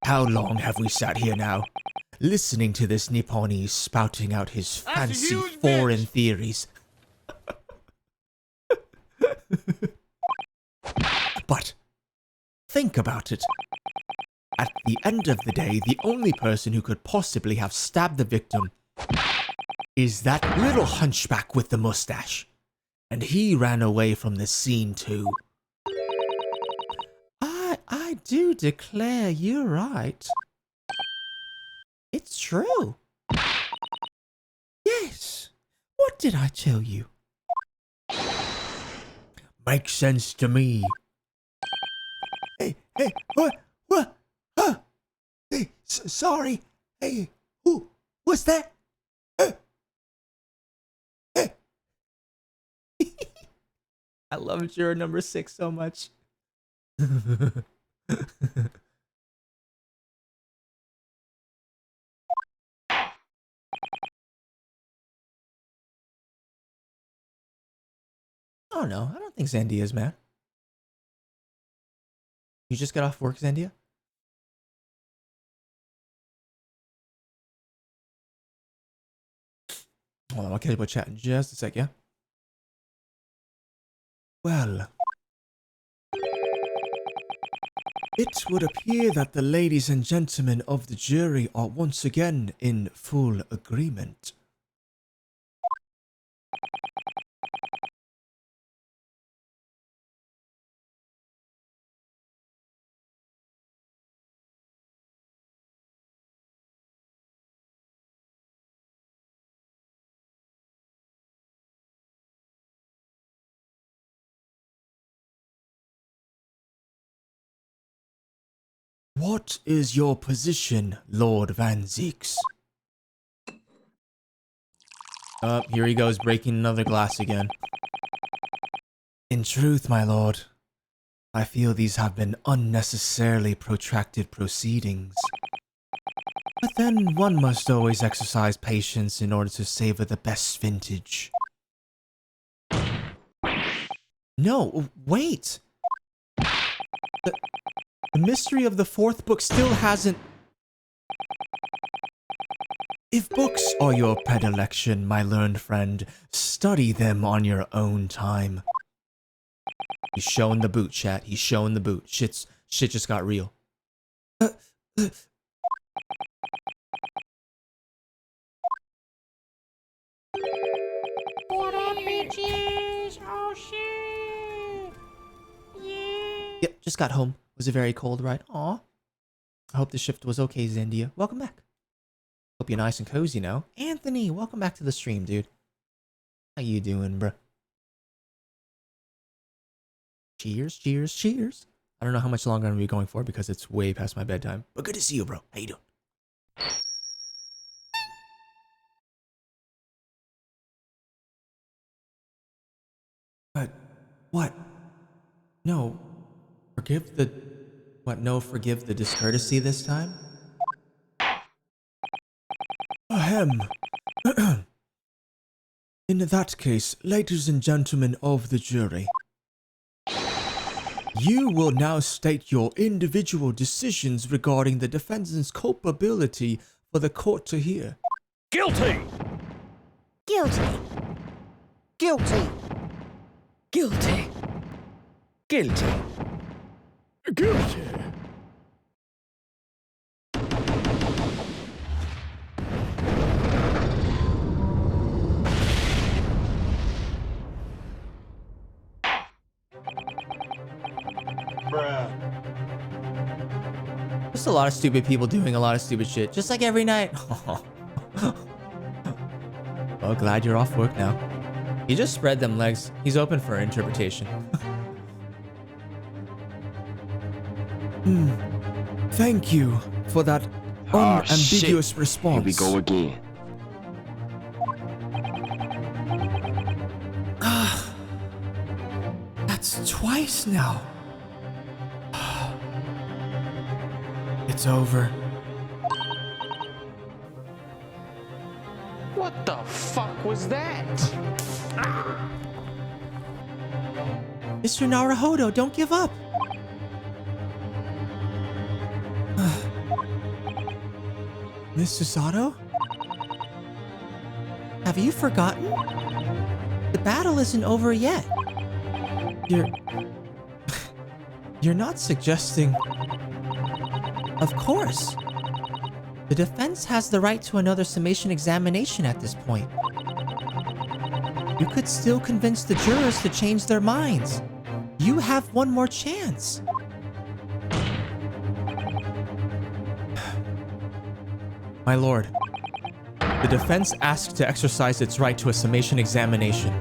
How long have we sat here now, listening to this Nipponese spouting out his fancy foreign theories? But think about it. At the end of the day, the only person who could possibly have stabbed the victim is that little hunchback with the mustache. And he ran away from the scene too. I do declare you're right. It's true. Yes. What did I tell you? Makes sense to me. Hey, what? Huh? Hey, sorry. Hey, who was that? Hey, I love juror number 6 so much. Oh no, I don't think Zandia is mad. You just got off work, Zandia? Hold on, I'll catch up with chat in just a sec, yeah? Well, it would appear that the ladies and gentlemen of the jury are once again in full agreement. What is your position, Lord Van Zeeks? Here he goes, breaking another glass again. In truth, my lord, I feel these have been unnecessarily protracted proceedings. But then one must always exercise patience in order to savor the best vintage. No, wait! The mystery of the 4th book still hasn't... If books are your predilection, my learned friend, study them on your own time. He's showing the boot, chat. He's showing the boot. Shit just got real. What up, bitches? Oh, shit. Yeah. Yep, just got home. Was a very cold ride. Aw. I hope the shift was okay, Zendia. Welcome back. Hope you're nice and cozy now. Anthony, welcome back to the stream, dude. How you doing, bruh? Cheers, cheers, cheers. I don't know how much longer I'm going to be going for because it's way past my bedtime. But good to see you, bro. How you doing? But what? No. Forgive the... What, no, forgive the discourtesy this time? Ahem. In that case, ladies and gentlemen of the jury, you will now state your individual decisions regarding the defendant's culpability for the court to hear. Guilty! Guilty. Guilty. Guilty. Guilty. Guilty! Just a lot of stupid people doing a lot of stupid shit. Just like every night. Well, glad you're off work now. He just spread them legs. He's open for interpretation. Thank you for that unambiguous response. Here we go again. That's twice now. It's over. What the fuck was that? Mr. Naruhodo, don't give up. Mr. Sato? Have you forgotten? The battle isn't over yet. You're not suggesting... Of course. The defense has the right to another summation examination at this point. You could still convince the jurors to change their minds. You have one more chance. My lord, the defense asked to exercise its right to a summation examination.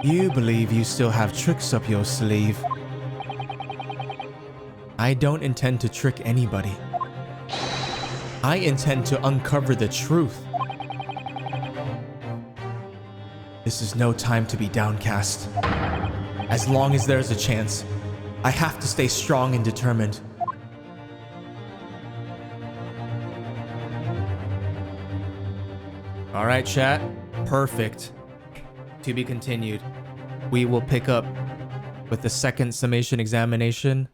You believe you still have tricks up your sleeve. I don't intend to trick anybody. I intend to uncover the truth. This is no time to be downcast. As long as there's a chance, I have to stay strong and determined. All right, chat. Perfect. To be continued. We will pick up with the second summation examination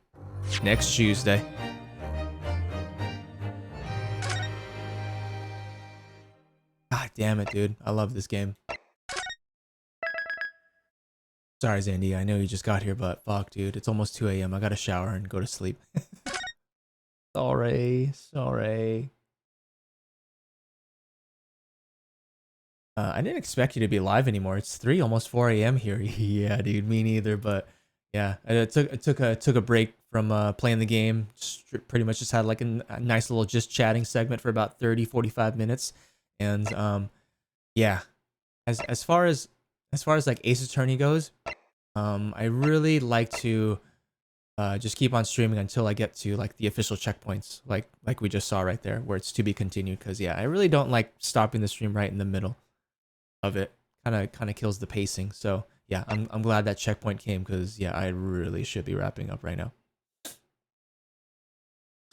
next Tuesday. God damn it, dude. I love this game. Sorry, Zandy. I know you just got here, but fuck, dude. It's almost 2 a.m. I gotta shower and go to sleep. Sorry. I didn't expect you to be live anymore. It's 3, almost 4 a.m. here. Yeah, dude. Me neither. But yeah, I took a break from playing the game. Pretty much just had like a nice little just chatting segment for about 30-45 minutes. And yeah, as far as like Ace Attorney goes, I really like to just keep on streaming until I get to like the official checkpoints, like we just saw right there, where it's to be continued. Because yeah, I really don't like stopping the stream right in the middle of it. Kind of kills the pacing. So yeah, I'm glad that checkpoint came, because yeah, I really should be wrapping up right now.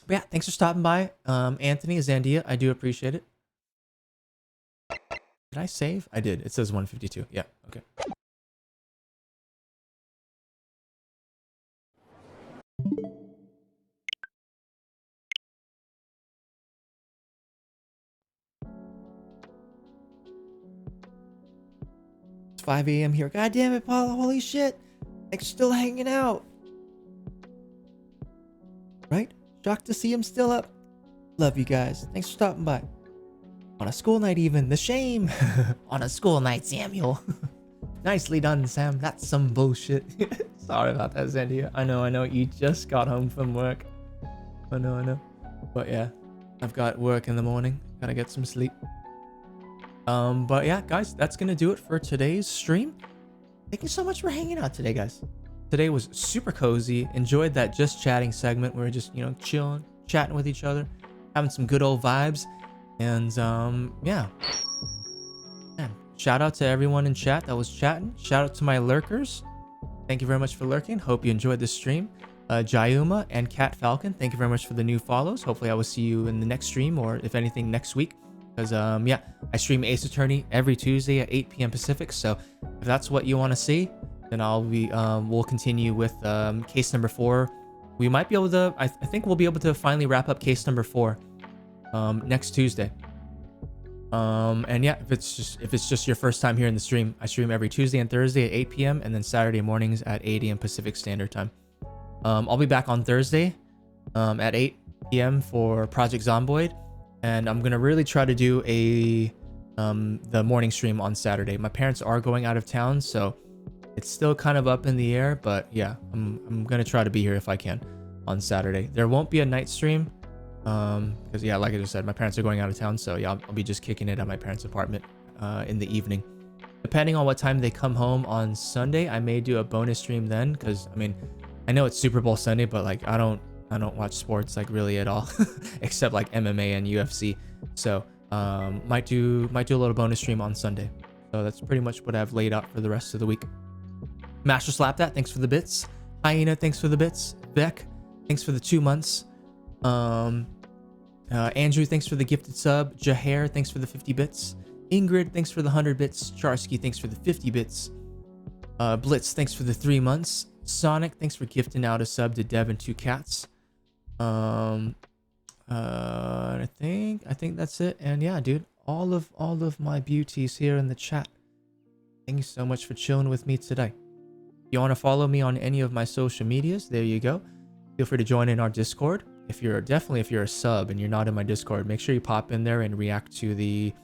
But yeah, thanks for stopping by, Anthony, Zandia. I do appreciate it. Did I save? I did. It says 152. Yeah. Okay. It's 5 a.m. here. God damn it, Paula. Holy shit. Like, still hanging out. Right? Shocked to see him still up. Love you guys. Thanks for stopping by. On a school night even. The shame. On a school night, Samuel. Nicely done, Sam. That's some bullshit. Sorry about that, Zandia. I know. You just got home from work. I know. But yeah, I've got work in the morning. Gotta get some sleep. But yeah, guys, that's gonna do it for today's stream. Thank you so much for hanging out today, guys. Today was super cozy. Enjoyed that just chatting segment where we're just, you know, chilling, chatting with each other, having some good old vibes. And yeah. Man, shout out to everyone in chat that was chatting. Shout out to my lurkers. Thank you very much for lurking. Hope you enjoyed this stream. Jayuma and Cat Falcon, thank you very much for the new follows. Hopefully I will see you in the next stream, or if anything next week. Because yeah, I stream Ace Attorney every Tuesday at 8 p.m. Pacific. So if that's what you want to see, then I'll be we'll continue with case number 4. We might be able to, I think we'll be able to finally wrap up case number 4 next Tuesday. And yeah, if it's just your first time here in the stream, I stream every Tuesday and Thursday at 8 p.m. and then Saturday mornings at 8 a.m. Pacific Standard Time. I'll be back on Thursday at 8 p.m. for Project Zomboid, and I'm gonna really try to do the morning stream on Saturday. My parents are going out of town, so it's still kind of up in the air, but yeah, I'm gonna try to be here if I can on Saturday. There won't be a night stream because yeah, like I just said, my parents are going out of town, so yeah, I'll be just kicking it at my parents' apartment in the evening. Depending on what time they come home on Sunday, I may do a bonus stream then, because I mean, I know it's Super Bowl Sunday, but like I don't watch sports like really at all except like MMA and UFC. So might do a little bonus stream on Sunday. So that's pretty much what I've laid out for the rest of the week. Master Slap That, thanks for the bits. Hyena, thanks for the bits. Beck, thanks for the 2 months. Andrew, thanks for the gifted sub. Jahair, thanks for the 50 bits. Ingrid, thanks for the 100 bits. Charsky, thanks for the 50 bits. Blitz, thanks for the 3 months. Sonic, thanks for gifting out a sub to Dev and 2 cats. I think that's it. And yeah, dude, all of my beauties here in the chat. Thank you so much for chilling with me today. If you want to follow me on any of my social medias, there you go. Feel free to join in our Discord. If you're a sub and you're not in my Discord, make sure you pop in there and react to the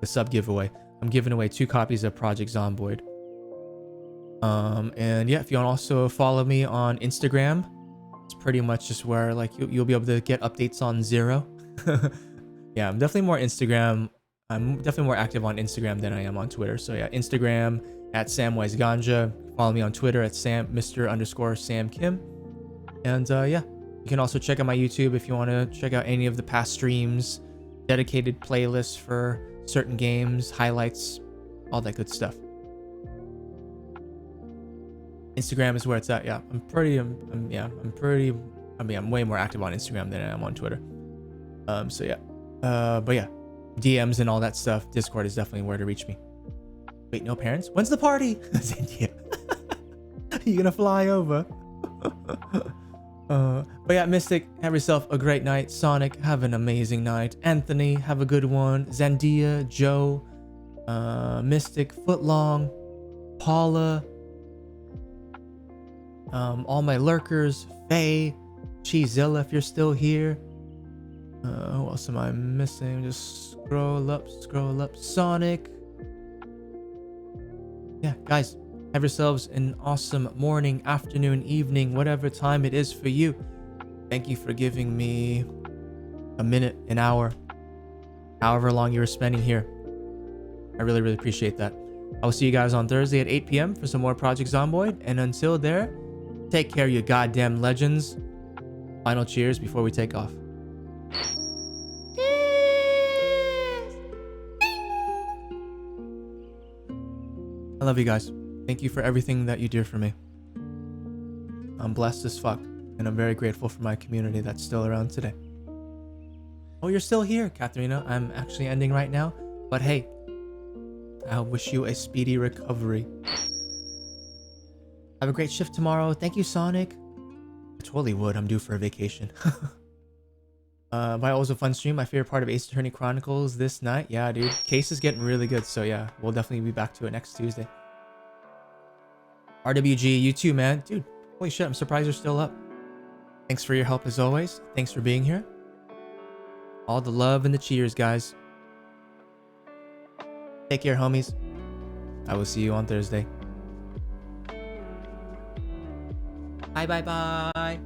sub giveaway. I'm giving away 2 copies of Project Zomboid. And yeah, if you want to also follow me on Instagram, it's pretty much just where like you'll be able to get updates on Zero. Yeah, I'm definitely more active on Instagram than I am on Twitter. So yeah, Instagram at SamWiseGanja. Follow me on Twitter at Mr_Sam Kim. And yeah, you can also check out my YouTube if you want to check out any of the past streams, dedicated playlists for certain games, highlights, all that good stuff. Instagram is where it's at. Yeah, I'm way more active on Instagram than I am on Twitter. So yeah. But yeah, DMs and all that stuff. Discord is definitely where to reach me. Wait, no parents? When's the party? Zendia. You gonna fly over? But yeah, Mystic, have yourself a great night. Sonic, have an amazing night. Anthony, have a good one. Zandia, Joe, Mystic, Footlong, Paula, all my lurkers, Faye, Cheezilla, if you're still here. Who else am I missing? Just scroll up, Sonic. Yeah, guys, have yourselves an awesome morning, afternoon, evening, whatever time it is for you. Thank you for giving me a minute, an hour, however long you were spending here. I really, really appreciate that. I will see you guys on Thursday at 8 p.m. for some more Project Zomboid. And until there, take care, you goddamn legends. Final cheers before we take off. I love you guys. Thank you for everything that you do for me. I'm blessed as fuck, and I'm very grateful for my community that's still around today. Oh, you're still here, Katharina. I'm actually ending right now, but hey, I wish you a speedy recovery. Have a great shift tomorrow. Thank you, Sonic. I totally would. I'm due for a vacation. But also fun stream. My favorite part of Ace Attorney Chronicles this night. Yeah, dude. Case is getting really good. So yeah, we'll definitely be back to it next Tuesday. RWG, you too, man. Dude, holy shit. I'm surprised you're still up. Thanks for your help as always. Thanks for being here. All the love and the cheers, guys. Take care, homies. I will see you on Thursday. Bye, bye, bye.